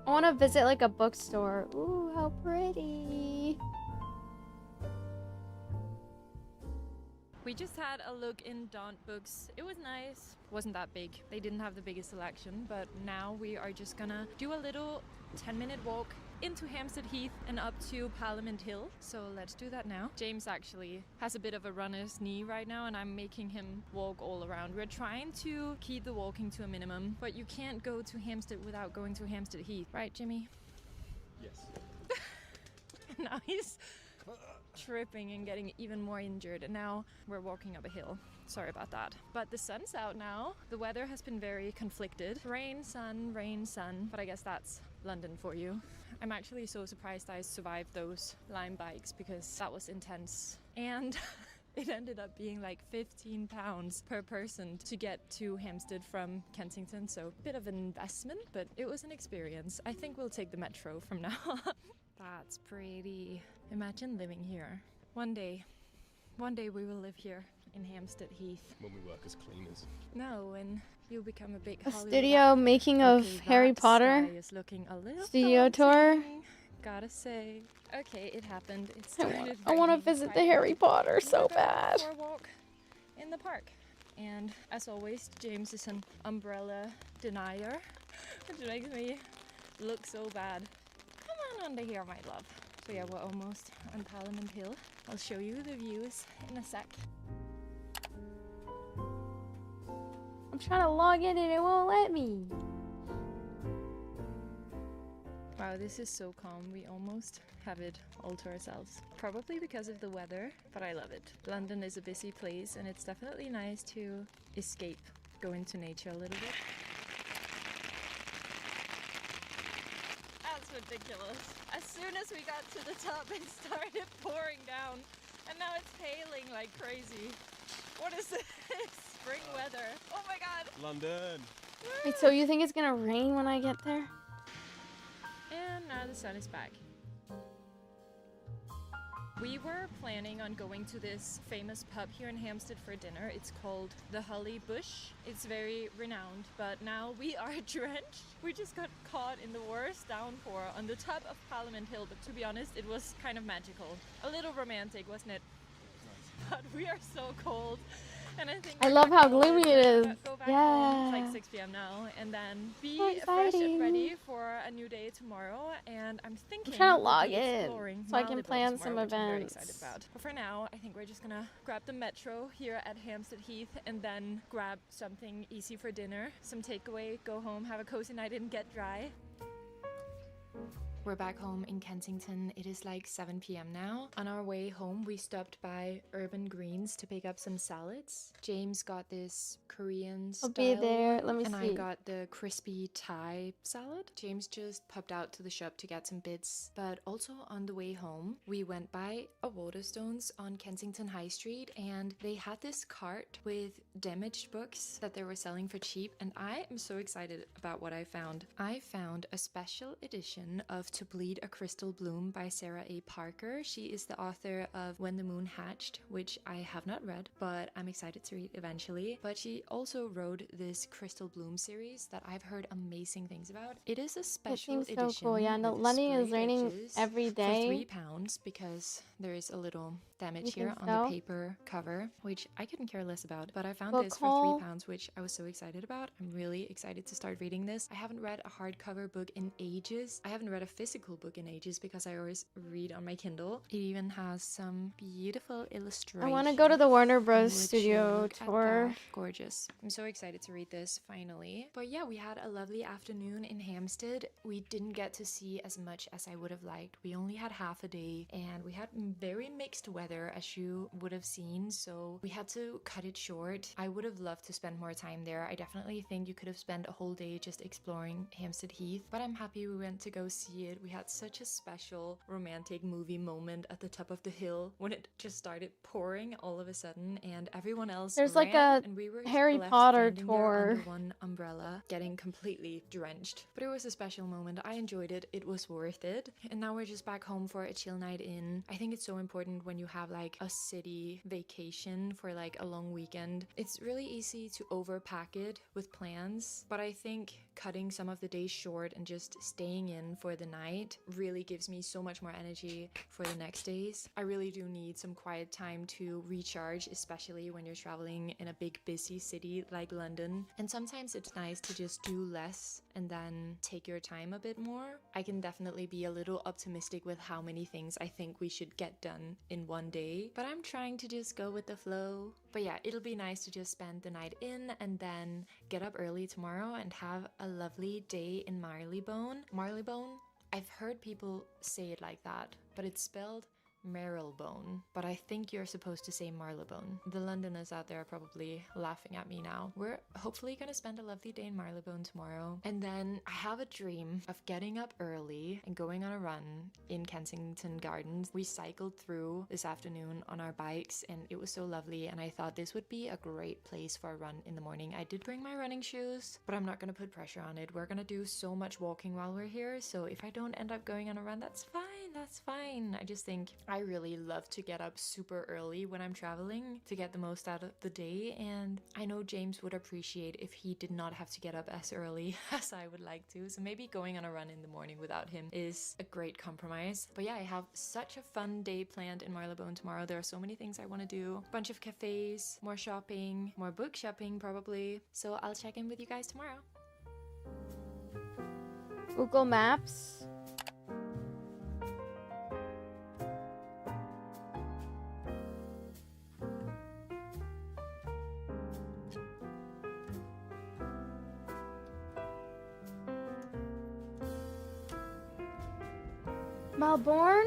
I want to visit like a bookstore. Ooh, how pretty. We just had a look in Daunt Books. It was nice. Wasn't that big. They didn't have the biggest selection, but now we are just gonna do a little 10-minute walk into Hampstead Heath and up to Parliament Hill. So let's do that now. James actually has a bit of a runner's knee right now, and I'm making him walk all around. We're trying to keep the walking to a minimum, but you can't go to Hampstead without going to Hampstead Heath. Right, Jimmy? Yes. Now he's tripping and getting even more injured, and now we're walking up a hill. Sorry about that. But the sun's out now. The weather has been very conflicted. Rain, sun, but I guess that's London for you. I'm actually so surprised I survived those Lime bikes because that was intense. And it ended up being like £15 per person to get to Hampstead from Kensington, so a bit of an investment, but it was an experience. I think we'll take the metro from now on. That's pretty. Imagine living here. One day we will live here in Hampstead Heath. When we work as cleaners. No, when you become a big A Hollywood studio actor. making of Okay, Harry that Potter. sky is looking a little Studio tour. daunting, gotta say. Okay, it happened. It started. I want to raining visit right the Harry Potter when so we got bad. for a walk in the park. And as always, James is an umbrella denier, which makes me look so bad. Come on under here, my love. So yeah, we're almost on Parliament Hill. I'll show you the views in a sec. I'm trying to log in and it won't let me. Wow, this is so calm. We almost have it all to ourselves. Probably because of the weather, but I love it. London is a busy place, and it's definitely nice to escape, go into nature a little bit. That's ridiculous. As soon as we got to the top, it started pouring down, and now it's hailing like crazy. What is this? Spring weather. Oh my god. London. Wait, so you think it's gonna rain when I get there? And now the sun is back. We were planning on going to this famous pub here in Hampstead for dinner. It's called the Holly Bush. It's very renowned, but now we are drenched. We just got caught in the worst downpour on the top of Parliament Hill, but to be honest, it was kind of magical. A little romantic, wasn't it? But we are so cold. And I think I we're love gonna how go gloomy it is. Go back home. It's Yeah. like 6 p.m. now, and then be So fresh and exciting. ready for a new day tomorrow. And I'm thinking trying to we'll log be in exploring so I can Marylebone plan tomorrow, some which I'm very excited events. about. But for now, I think we're just gonna grab the metro here at Hampstead Heath and then grab something easy for dinner, some takeaway, go home, have a cozy night and get dry. We're back home in Kensington. It is like 7 p.m. now. On our way home, we stopped by Urban Greens to pick up some salads. James got this Korean style I'll be there. one, Let me and see. I got the crispy Thai salad. James just popped out to the shop to get some bits. But also on the way home, we went by a Waterstones on Kensington High Street, and they had this cart with damaged books that they were selling for cheap, and I am so excited about what I found. I found a special edition of To Bleed a Crystal Bloom by Sarah A. Parker. She is the author of When the Moon Hatched, which I have not read, but I'm excited to read eventually. But she also wrote this Crystal Bloom series that I've heard amazing things about. It is a special It seems so edition cool. Yeah, no, with London is sprayed raining edges every for day. £3 because there is a little damage You here think on so? the paper cover, which I couldn't care less about. But I found Well, this Cole- for £3, which I was so excited about. I'm really excited to start reading this. I haven't read a hardcover book in ages. I haven't read a physical book in ages because I always read on my Kindle. It even has some beautiful illustrations. I want to go to the Warner Bros. Would you studio look at tour. that? Gorgeous. I'm so excited to read this finally. But yeah, we had a lovely afternoon in Hampstead. We didn't get to see as much as I would have liked. We only had half a day and we had very mixed weather, as you would have seen, so we had to cut it short. I would have loved to spend more time there. I definitely think you could have spent a whole day just exploring Hampstead Heath, but I'm happy we went to go see it. We had such a special romantic movie moment at the top of the hill when it just started pouring all of a sudden and everyone else There's like ran, a and we were Harry left Potter standing there tour. under one umbrella getting completely drenched. But it was a special moment. I enjoyed it. It was worth it. And now we're just back home for a chill night in. I think it's so important when you have like a city vacation for like a long weekend. It's really easy to overpack it with plans, but I think cutting some of the days short and just staying in for the night really gives me so much more energy for the next days. I really do need some quiet time to recharge, especially when you're traveling in a big busy city like London. And sometimes it's nice to just do less and then take your time a bit more. I can definitely be a little optimistic with how many things I think we should get done in one day, but I'm trying to just go with the flow. But yeah, it'll be nice to just spend the night in and then get up early tomorrow and have a lovely day in Marylebone. Marylebone? I've heard people say it like that, but it's spelled Marylebone, but I think you're supposed to say Marylebone. The Londoners out there are probably laughing at me now. We're hopefully gonna spend a lovely day in Marylebone tomorrow, and then I have a dream of getting up early and going on a run in Kensington Gardens. We cycled through this afternoon on our bikes and it was so lovely, and I thought this would be a great place for a run in the morning. I did bring my running shoes, but I'm not gonna put pressure on it. We're gonna do so much walking while we're here, so if I don't end up going on a run, that's fine. That's fine. I just think I really love to get up super early when I'm traveling to get the most out of the day, and I know James would appreciate if he did not have to get up as early as I would like to, so maybe going on a run in the morning without him is a great compromise. But yeah, I have such a fun day planned in Marylebone tomorrow. There are so many things I want to do. A bunch of cafes, more shopping, more book shopping probably, so I'll check in with you guys tomorrow. Google Maps. Melbourne?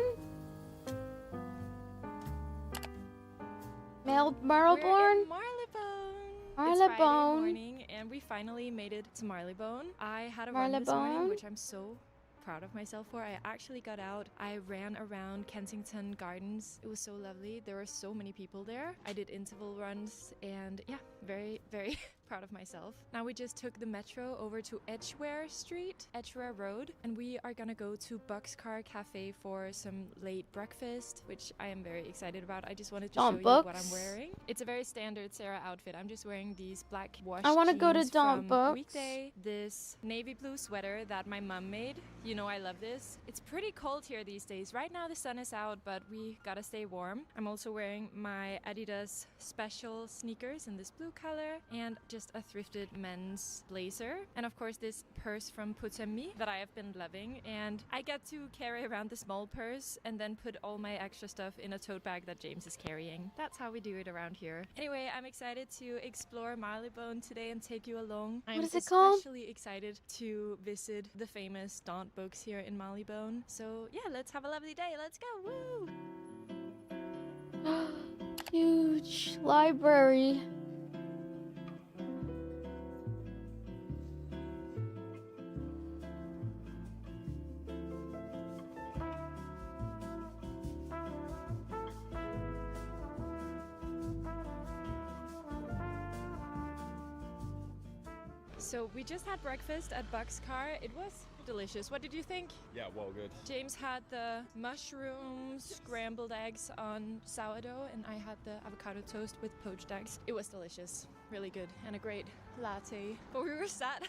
Marylebone? We're in Marylebone. It's Friday Marylebone. morning and we finally made it to Marylebone. I had a run this morning, Marylebone. which I'm so proud of myself for. I actually got out. I ran around Kensington Gardens. It was so lovely. There were so many people there. I did interval runs and yeah, very, very proud of myself. Now we just took the metro over to Edgware Road, and we are gonna go to Boxcar Cafe for some late breakfast, which I am very excited about. I just wanted to show you what I'm wearing. It's a very standard Sarah outfit. I'm just wearing these black wash jeans. I want to go to from Books. Weekday, this navy blue sweater that my mom made. You know I love this. It's pretty cold here these days. Right now the sun is out, but we gotta stay warm. I'm also wearing my Adidas special sneakers in this blue color and just a thrifted men's blazer. And of course this purse from Putemi that I have been loving. And I get to carry around the small purse and then put all my extra stuff in a tote bag that James is carrying. That's how we do it around here. Anyway, I'm excited to explore Marylebone today and take you along. I'm especially excited to visit the famous Daunt Books here in Marylebone. So yeah, let's have a lovely day. Let's go. Woo! Huge library. So we just had breakfast at Boxcar. It was delicious. What did you think? Yeah, well, good. James had the mushroom scrambled eggs on sourdough, and I had the avocado toast with poached eggs. It was delicious, really good, and a great latte. But we were sat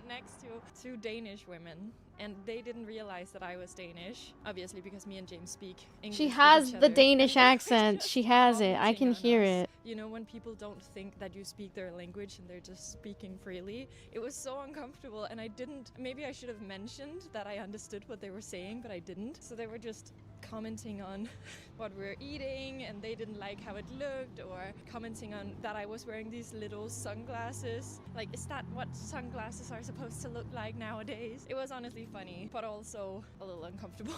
next to two Danish women, and they didn't realize that I was Danish, obviously because me and James speak English. She has with each the other. Danish accent. She has it. I can hear it. You know, when people don't think that you speak their language and they're just speaking freely, it was so uncomfortable, and I didn't. Maybe I should have mentioned that I understood what they were saying, but I didn't. So they were just commenting on what we were eating, and they didn't like how it looked, or commenting on that I was wearing these little sunglasses. Like, is that what sunglasses are supposed to look like nowadays? It was honestly funny, but also a little uncomfortable.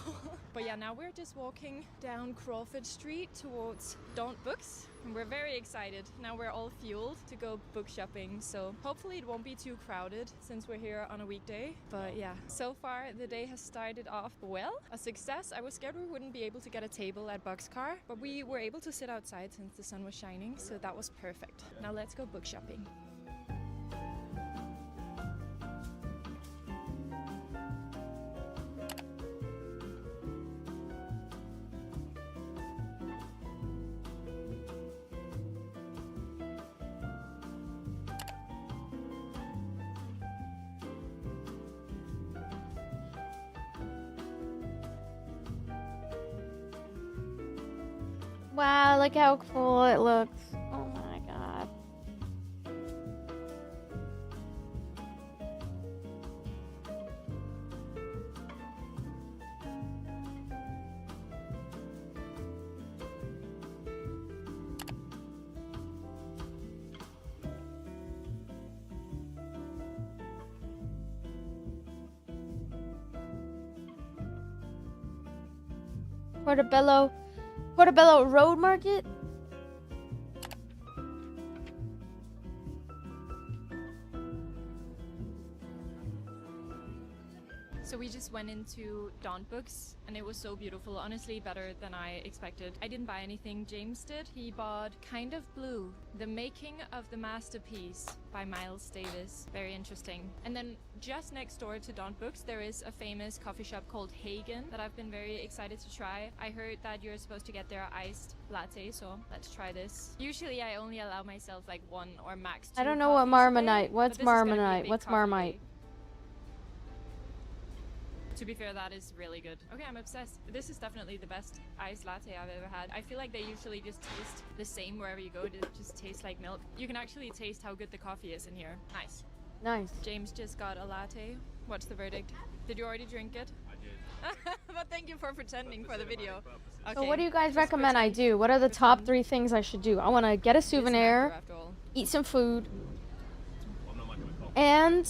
But yeah, now we're just walking down Crawford Street towards Daunt Books, and we're very excited. Now we're all fueled to go book shopping, so hopefully it won't be too crowded since we're here on a weekday. But yeah, so far the day has started off well, a success. I was scared we wouldn't be able to get a table at Boxcar, but we were able to sit outside since the sun was shining, so that was perfect. Now let's go book shopping. Wow, look how cool it looks. Oh my god. Portobello Road Market? So we just went into Daunt Books, and it was so beautiful. Honestly, better than I expected. I didn't buy anything. James did. He bought Kind of Blue, The Making of the Masterpiece by Miles Davis. Very interesting. And then just next door to Daunt Books, there is a famous coffee shop called Hagen that I've been very excited to try. I heard that you're supposed to get their iced latte, so let's try this. Usually I only allow myself like one or max two. I don't know what Marmite. What's Marmite? What's Day. Marmite? To be fair, that is really good. Okay, I'm obsessed. This is definitely the best iced latte I've ever had. I feel like they usually just taste the same wherever you go. It just tastes like milk. You can actually taste how good the coffee is in here. Nice. Nice. James just got a latte. What's the verdict? Did you already drink it? I did. But thank you for pretending for the video. Okay. So what do you guys recommend I do? What are the top 3 things I should do? I want to get a souvenir, eat some food, and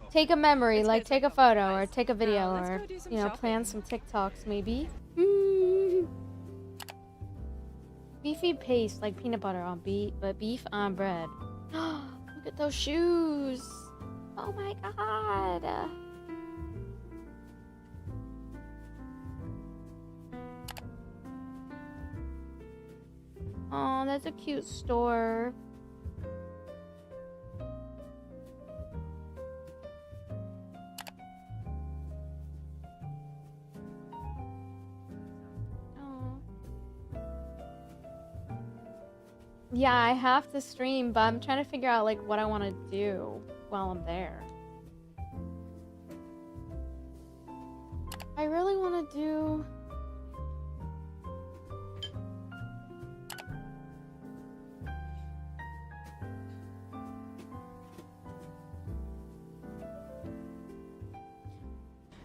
take a memory, like take a photo or take a video or, you know, plan some TikToks maybe. Beefy paste like peanut butter on beef on bread. Look at those shoes. Oh my god. Oh, that's a cute store. Yeah, I have to stream, but I'm trying to figure out like what I want to do while I'm there. I really want to do...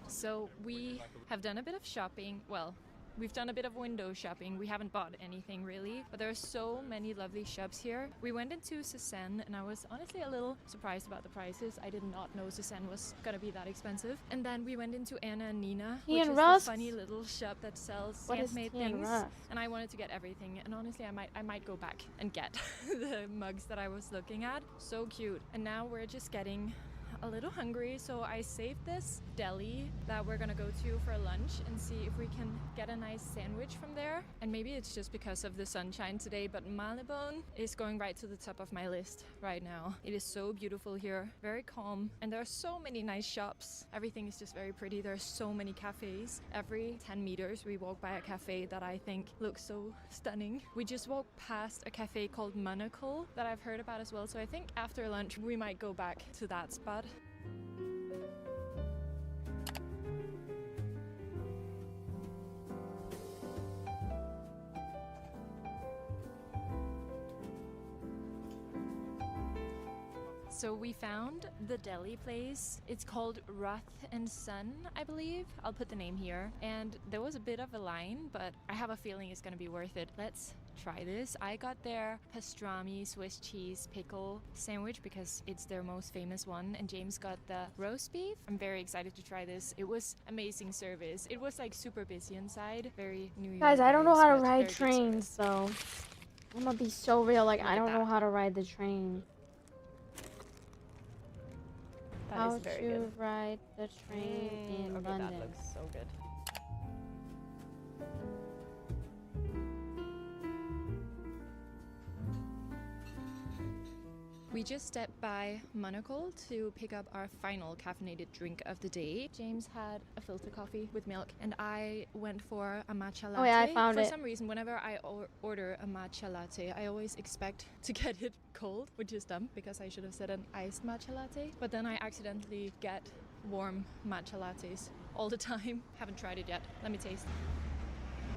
So we have done a bit of shopping. Well, we've done a bit of window shopping. We haven't bought anything really, but there are so many lovely shops here. We went into Cézanne and I was honestly a little surprised about the prices. I did not know Cézanne was gonna be that expensive. And then we went into Anna and Nina, Tea which and is Rusk? this funny little shop that sells What is handmade Tea and things. Rusk? And I wanted to get everything. And honestly, I might go back and get the mugs that I was looking at. So cute. And now we're just getting a little hungry, so I saved this deli that we're gonna go to for lunch and see if we can get a nice sandwich from there. And maybe it's just because of the sunshine today, but Malibone is going right to the top of my list right now. It is so beautiful here, very calm, and there are so many nice shops. Everything is just very pretty. There are so many cafes. Every 10 meters we walk by a cafe that I think looks so stunning. We just walked past a cafe called Monocle that I've heard about as well, so I think after lunch we might go back to that spot. So we found the deli place. It's called Roth and Son, I believe. I'll put the name here. And there was a bit of a line, but I have a feeling it's gonna be worth it. Let's try this. I got their pastrami Swiss cheese pickle sandwich because it's their most famous one, and James got the roast beef. I'm very excited to try this. It was amazing service. It was like super busy inside, very New York. Guys, I don't know vibes, how to but ride very good trains, service. so I'm gonna be so real. Like, Look I at don't know that. how to ride the train. That How is very to good. ride the train in Okay, London. that looks so good. We just stepped by Monocle to pick up our final caffeinated drink of the day. James had a filter coffee with milk, and I went for a matcha latte. Oh yeah, I found for it. some reason, whenever I order a matcha latte, I always expect to get it cold, which is dumb because I should have said an iced matcha latte. But then I accidentally get warm matcha lattes all the time. Haven't tried it yet. Let me taste.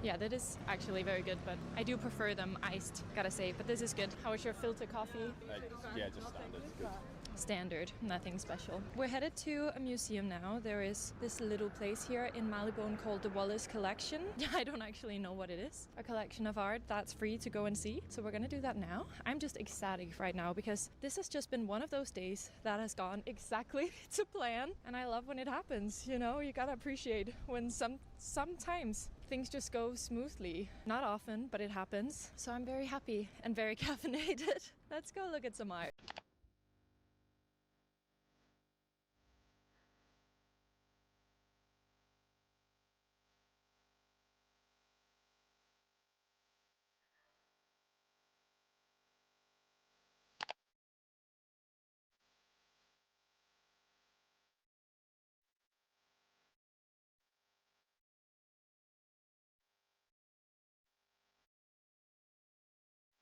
Yeah, that is actually very good, but I do prefer them iced, gotta say. But this is good. How is your filter coffee? Yeah, just standard. It's good. Standard, nothing special. We're headed to a museum now. There is this little place here in Malibone called the Wallace Collection. I don't actually know what it is. A collection of art that's free to go and see. So we're gonna do that now. I'm just ecstatic right now because this has just been one of those days that has gone exactly to plan. And I love when it happens, you know? You gotta appreciate when sometimes things just go smoothly. Not often, but it happens. So I'm very happy and very caffeinated. Let's go look at some art.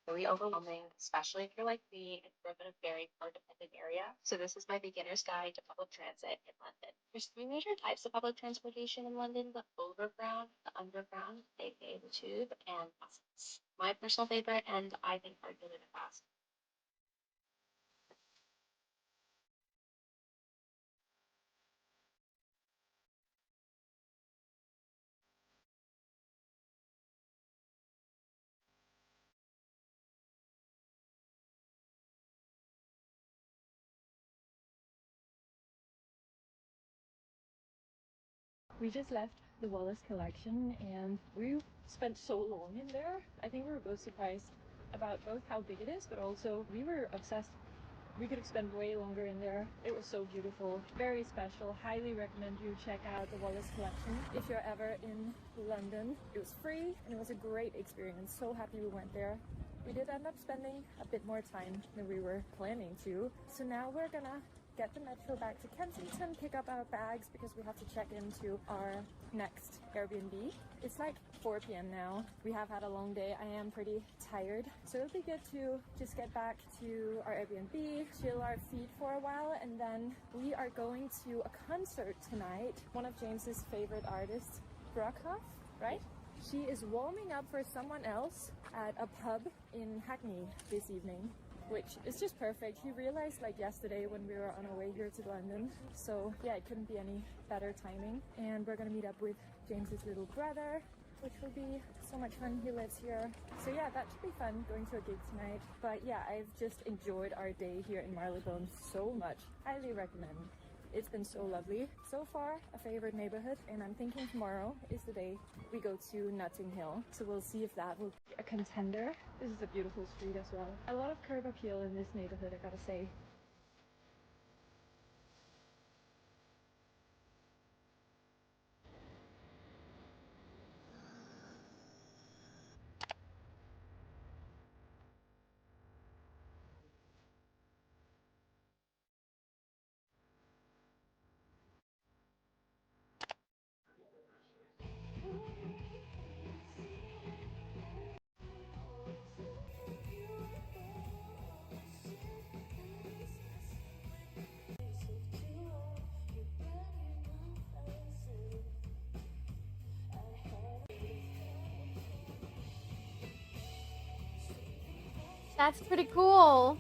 Really overwhelming, especially if you're like me and live in a very car-dependent area. So this is my beginner's guide to public transit in London. There's three major types of public transportation in London: the overground, the underground, aka the tube, and buses. My personal favorite, and I think arguably the fastest. We just left the Wallace Collection and we spent so long in there. I think we were both surprised about both how big it is, but also we were obsessed. We could have spent way longer in there. It was so beautiful, very special. Highly recommend you check out the Wallace Collection if you're ever in London. It was free and it was a great experience. So happy we went there. We did end up spending a bit more time than we were planning to. So now we're gonna get the metro back to Kensington, pick up our bags because we have to check into our next Airbnb. It's like 4 p.m. now. We have had a long day. I am pretty tired. So it'll be good to just get back to our Airbnb, chill our feet for a while, and then we are going to a concert tonight. One of James's favorite artists, Brockhoff, right? She is warming up for someone else at a pub in Hackney this evening, which is just perfect. He realized like yesterday when we were on our way here to London. So yeah, it couldn't be any better timing. And we're gonna meet up with James's little brother, which will be so much fun. He lives here. So yeah, that should be fun going to a gig tonight. But yeah, I've just enjoyed our day here in Marylebone so much. Highly recommend. It's been so lovely. So far, a favorite neighborhood, and I'm thinking tomorrow is the day we go to Notting Hill. So we'll see if that will be a contender. This is a beautiful street as well. A lot of curb appeal in this neighborhood, I gotta say. That's pretty cool.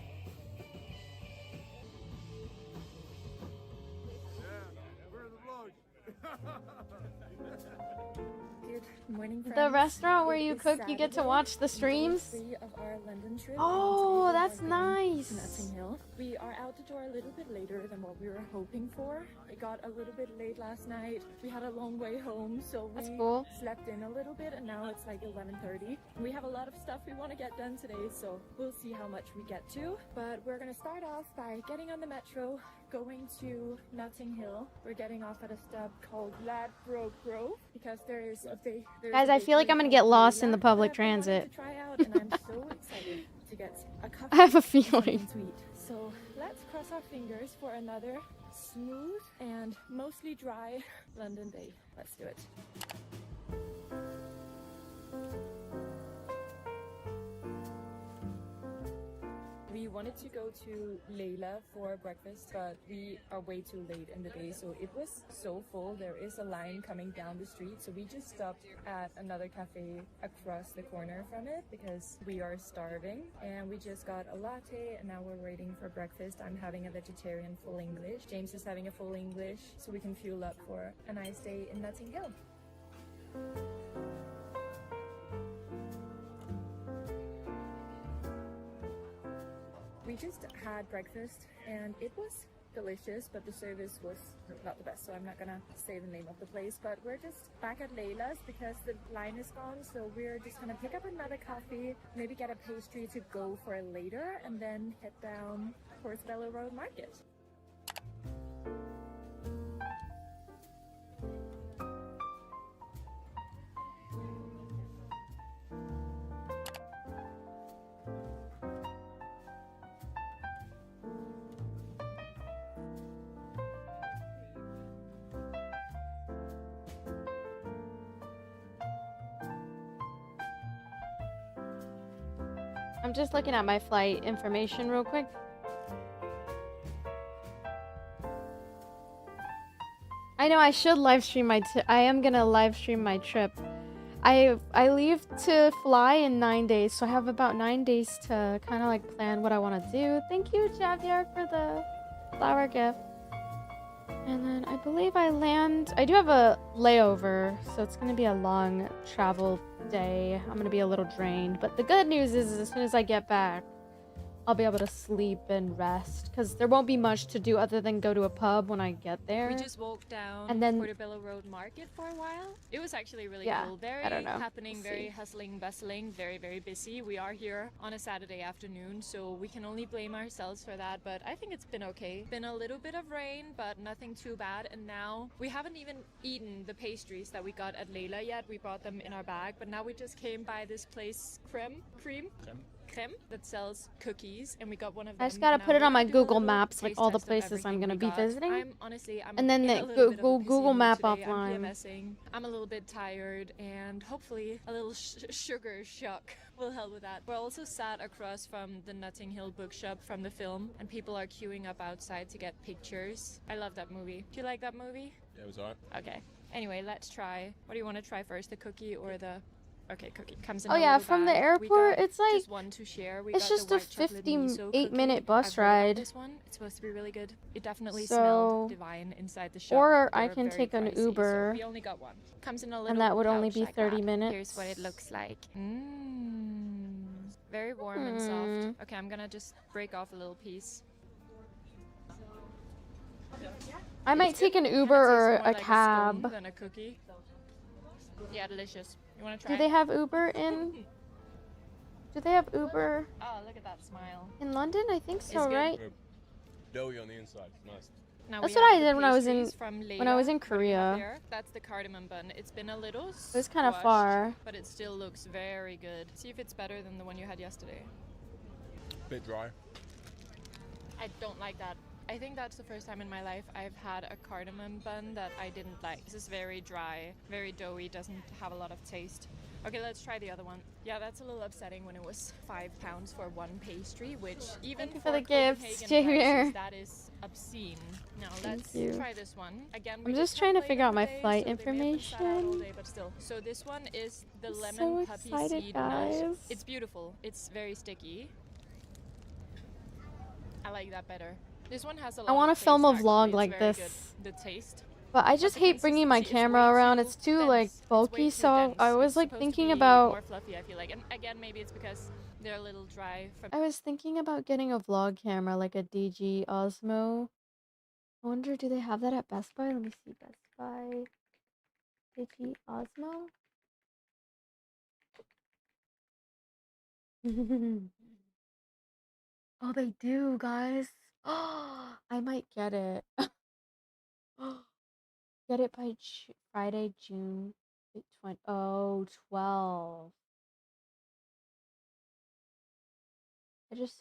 Good morning, friends. The restaurant where It you is cook, you get to Saturday, watch the day streams. 3 of our London trip. Oh, And today that's we are going nice. to Notting Hill. We are out the door a little bit later than what we were hoping for. It got a little bit late last night. We had a long way home, so we That's cool. slept in a little bit, and now it's like 11:30. We have a lot of stuff we want to get done today, so we'll see how much we get to. But we're gonna start off by getting on the metro, going to Notting Hill. We're getting off at a stop called Ladbroke Grove because there is a big. Guys, I feel like I'm gonna get lost in the public transit. To try out, and I'm so excited to get a coffee. I have a and something feeling. to eat. So let's cross our fingers for another smooth and mostly dry London day. Let's do it. We wanted to go to Layla for breakfast, but we are way too late in the day, so it was so full. There is a line coming down the street, so we just stopped at another cafe across the corner from it because we are starving. And we just got a latte, and now we're waiting for breakfast. I'm having a vegetarian full English. James is having a full English, so we can fuel up for a nice day in Notting Hill. We just had breakfast and it was delicious, but the service was not the best, so I'm not gonna say the name of the place. But we're just back at Layla's because the line is gone, so we're just gonna pick up another coffee, maybe get a pastry to go for later, and then head down Portobello Road Market. I'm just looking at my flight information real quick. I know I should live stream my I am gonna live stream my trip. I leave to fly in 9 days, so I have about 9 days to kind of like plan what I want to do. Thank you, Javier, for the flower gift. And then I believe I do have a layover, so it's gonna be a long travel day. I'm gonna be a little drained, but the good news is as soon as I get back, I'll be able to sleep and rest because there won't be much to do other than go to a pub when I get there. We just walked down And then- Portobello Road Market for a while. It was actually really Yeah, cool. Very I don't know. happening, We'll very see. hustling, bustling, very, very busy. We are here on a Saturday afternoon, so we can only blame ourselves for that, but I think it's been okay. Been a little bit of rain, but nothing too bad. And now we haven't even eaten the pastries that we got at Layla yet. We brought them in our bag, but now we just came by this place, Creme? crème that sells cookies, and we got one of them. I just gotta Now put it we're on my gonna do a Google little Maps, like taste all the test of places I'm everything gonna we be got. visiting. I'm honestly, I'm And then in a the little bit of a pissy Google mood Map today. offline. I'm PMSing. I'm a little bit tired, and hopefully a little sugar shock will help with that. We're also sat across from the Notting Hill bookshop from the film, and people are queuing up outside to get pictures. I love that movie. Do you like that movie? Yeah, it was alright. Okay. Anyway, let's try. What do you want to try first, the cookie or the... Okay, cookie. Comes in Oh a yeah, little from the bag. airport, We got it's like just one to share. We it's got just the a white chocolate miso 58-minute cookie. bus I've heard about ride. this one. It's supposed to be really good. It definitely So, smelled divine inside the shop. or They I were can very take an pricey, so Uber, we only got one. Comes in a little and that would only pouch be like 30 that. minutes. Here's what it looks like. Very warm and soft. Okay, I'm gonna just break off a little piece. I might take an Uber or a cab. Than a cookie. Yeah, delicious. You want to try? Do they have Uber in? Do they have Uber Oh, look at that smile. in London? I think so, good. right? Doughy on the inside. Nice. Now That's we what have I the did when I was in pastries from in What do we have Korea. there? That's the cardamom bun. It's been a little It was kind of squashed, far. but it still looks very good. See if it's better than the one you had yesterday. Bit dry. I don't like that. I think that's the first time in my life I've had a cardamom bun that I didn't like. This is very dry, very doughy, doesn't have a lot of taste. Okay, let's try the other one. Yeah, that's a little upsetting when it was £5 for one pastry, which even Thank you for for the gifts, Copenhagen Javier. prices, that is obscene. Now let's you. try this one. Again, I'm we just did trying come to late figure on out the my day, flight so they may have been sat out all information. day, but still. So this one is the I'm lemon so puppy excited, seed guys. nut. It's beautiful. It's very sticky. I like that better. This one has a lot I want of to film a taste, vlog actually. like It's very this. good. The taste. But I just hate bringing my camera around. It's too like bulky, so I was like thinking about More fluffy, I feel like. And again, maybe it's because they're a little dry from I was thinking about getting a vlog camera like a DG Osmo. I wonder, do they have that at Best Buy? Let me see. Best Buy DG Osmo. Oh, they do, guys. Oh, I might get it. Get it by Friday, June 20. Oh, 12. I just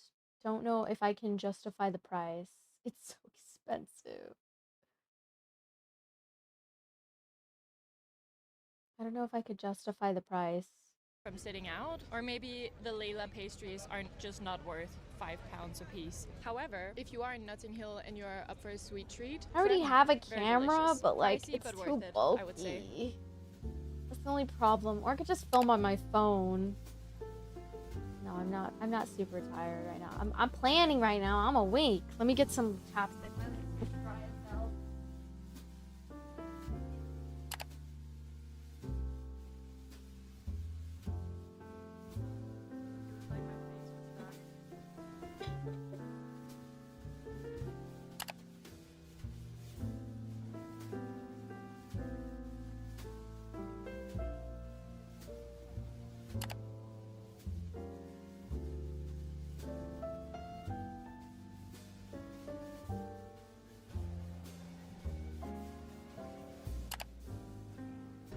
don't know if I can justify the price. It's so expensive. I don't know if I could justify the price. from sitting out, or maybe the Layla pastries are just not worth £5 a piece. However, if you are in Notting Hill and you're up for a sweet treat, I already Fred, have a very camera, delicious. but like Pricey, it's but too worth it, bulky. I would say. That's the only problem. Or I could just film on my phone. No, I'm not super tired right now. I'm planning right now. I'm awake. Let me get some chapstick.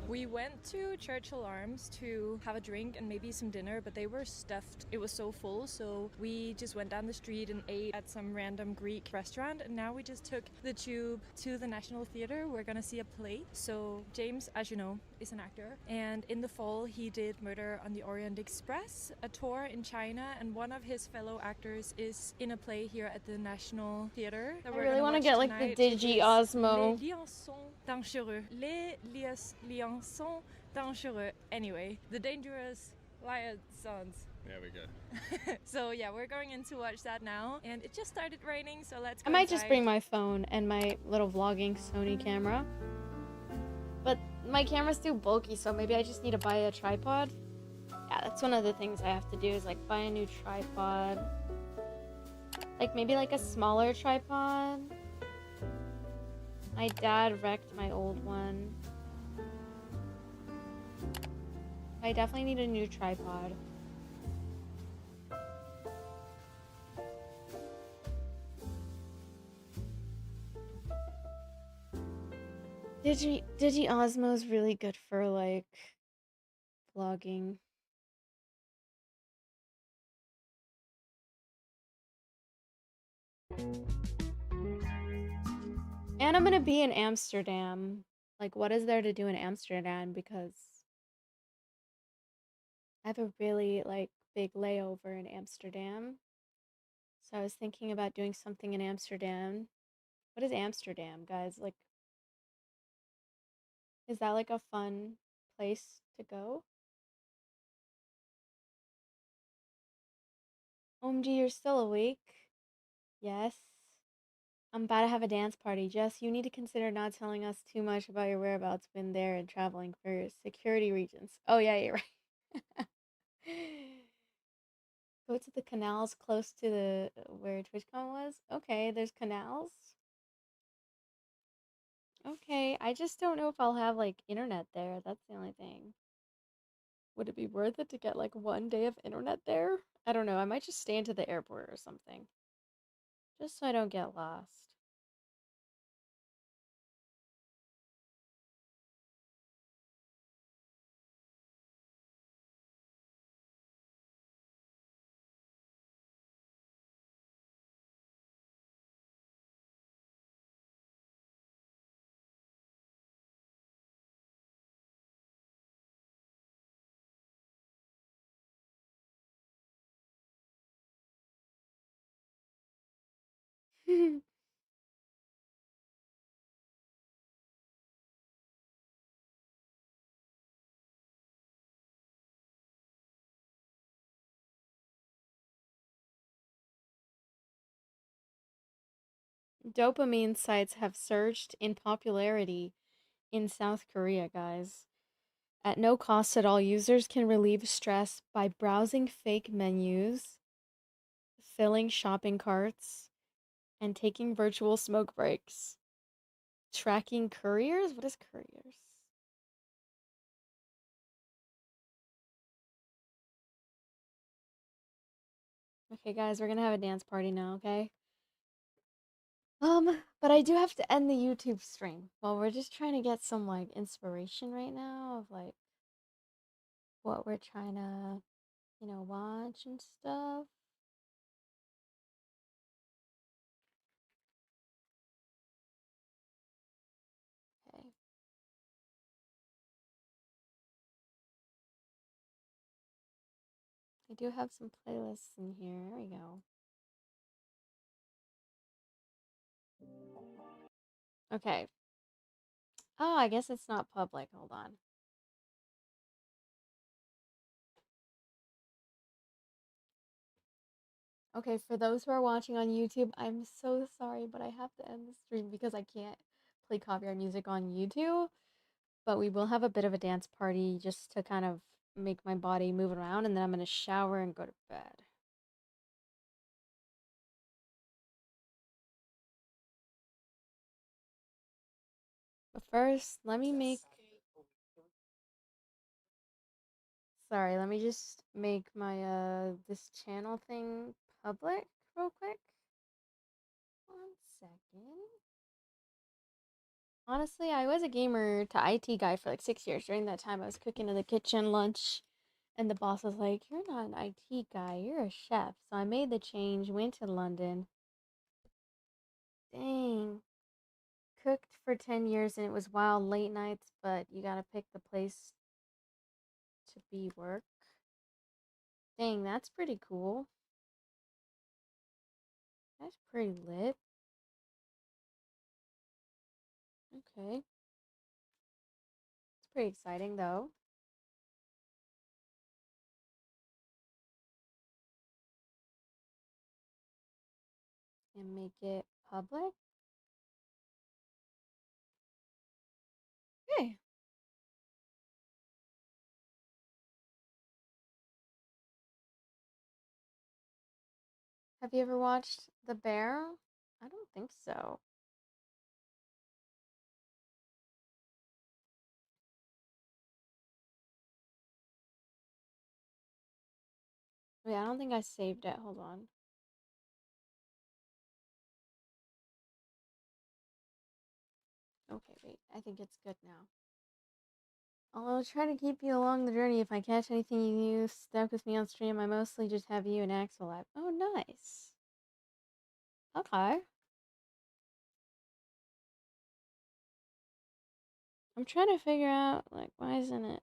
We went to Churchill Arms to have a drink and maybe some dinner, but they were stuffed. It was so full, so we just went down the street and ate at some random Greek restaurant, and now we just took the tube to the National Theatre. We're gonna see a play. So James, as you know, is an actor, and in the fall he did Murder on the Orient Express, a tour in China, and one of his fellow actors is in a play here at the National Theatre. I really want to get like the Digi Osmo. Les liaisons dangereux. Les liaisons dangereux. Anyway, the dangerous liaisons. There we go. So yeah, we're going in to watch that now, and it just started raining, so let's go I might just inside. bring my phone and my little vlogging Sony camera. But my camera's too bulky, so maybe I just need to buy a tripod. Yeah, that's one of the things I have to do is like buy a new tripod. Like maybe like a smaller tripod. My dad wrecked my old one. I definitely need a new tripod. Digi Osmo is really good for like vlogging. And I'm gonna be in Amsterdam. Like, what is there to do in Amsterdam? Because I have a really, like, big layover in Amsterdam. So I was thinking about doing something in Amsterdam. What is Amsterdam, guys? Like, is that like a fun place to go? OMG, you're still awake? Yes. I'm about to have a dance party. Jess, you need to consider not telling us too much about your whereabouts when there and traveling for security reasons. Oh, yeah, you're right. Go to the canals close to the where TwitchCon was. Okay, there's canals. Okay, I just don't know if I'll have like internet there. That's the only thing. Would it be worth it to get like 1 day of internet there? I don't know. I might just stay into the airport or something. Just so I don't get lost. Dopamine sites have surged in popularity in South Korea, guys. At no cost at all, users can relieve stress by browsing fake menus, filling shopping carts, and taking virtual smoke breaks. Tracking couriers? What is couriers? Okay, guys, we're gonna have a dance party now, okay? But I do have to end the YouTube stream. Well, we're just trying to get some like inspiration right now of like what we're trying to, watch and stuff. Okay. I do have some playlists in here. There we go. Okay. Oh, I guess it's not public. Hold on. Okay, for those who are watching on YouTube, I'm so sorry, but I have to end the stream because I can't play copyright music on YouTube. But we will have a bit of a dance party just to kind of make my body move around, and then I'm gonna shower and go to bed. But first, let me make. Sorry, let me just make my this channel thing public real quick. 1 second. Honestly, I was a gamer to IT guy for like 6 years. During that time, I was cooking in the kitchen lunch, and the boss was like, "You're not an IT guy, you're a chef." So I made the change, went to London. Dang. Cooked for 10 years, and it was wild late nights, but you gotta pick the place to be work. Dang, that's pretty cool. That's pretty lit. Okay. It's pretty exciting, though. And make it public. Okay. Have you ever watched The Bear? I don't think so. Wait, I don't think I saved it. Hold on. Okay, wait. I think it's good now. I'll try to keep you along the journey. If I catch anything you stuck with me on stream, I mostly just have you and Axel live. Oh, nice. Okay. I'm trying to figure out, like, why isn't it?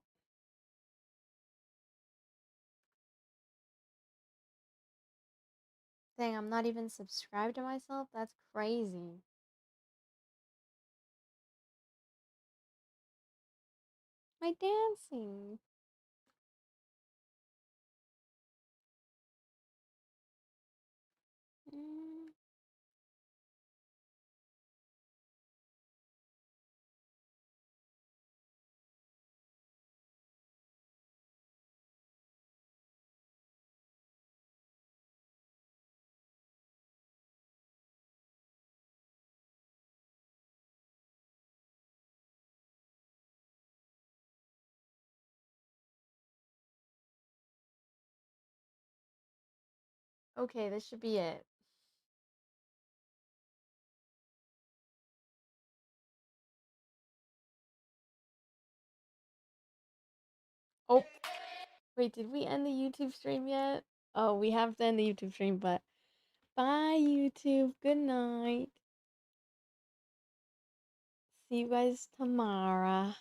Dang, I'm not even subscribed to myself? That's crazy. My dancing. Mm. Okay, this should be it. Oh, wait, did we end the YouTube stream yet? Oh, we have to end the YouTube stream, but bye, YouTube. Good night. See you guys tomorrow.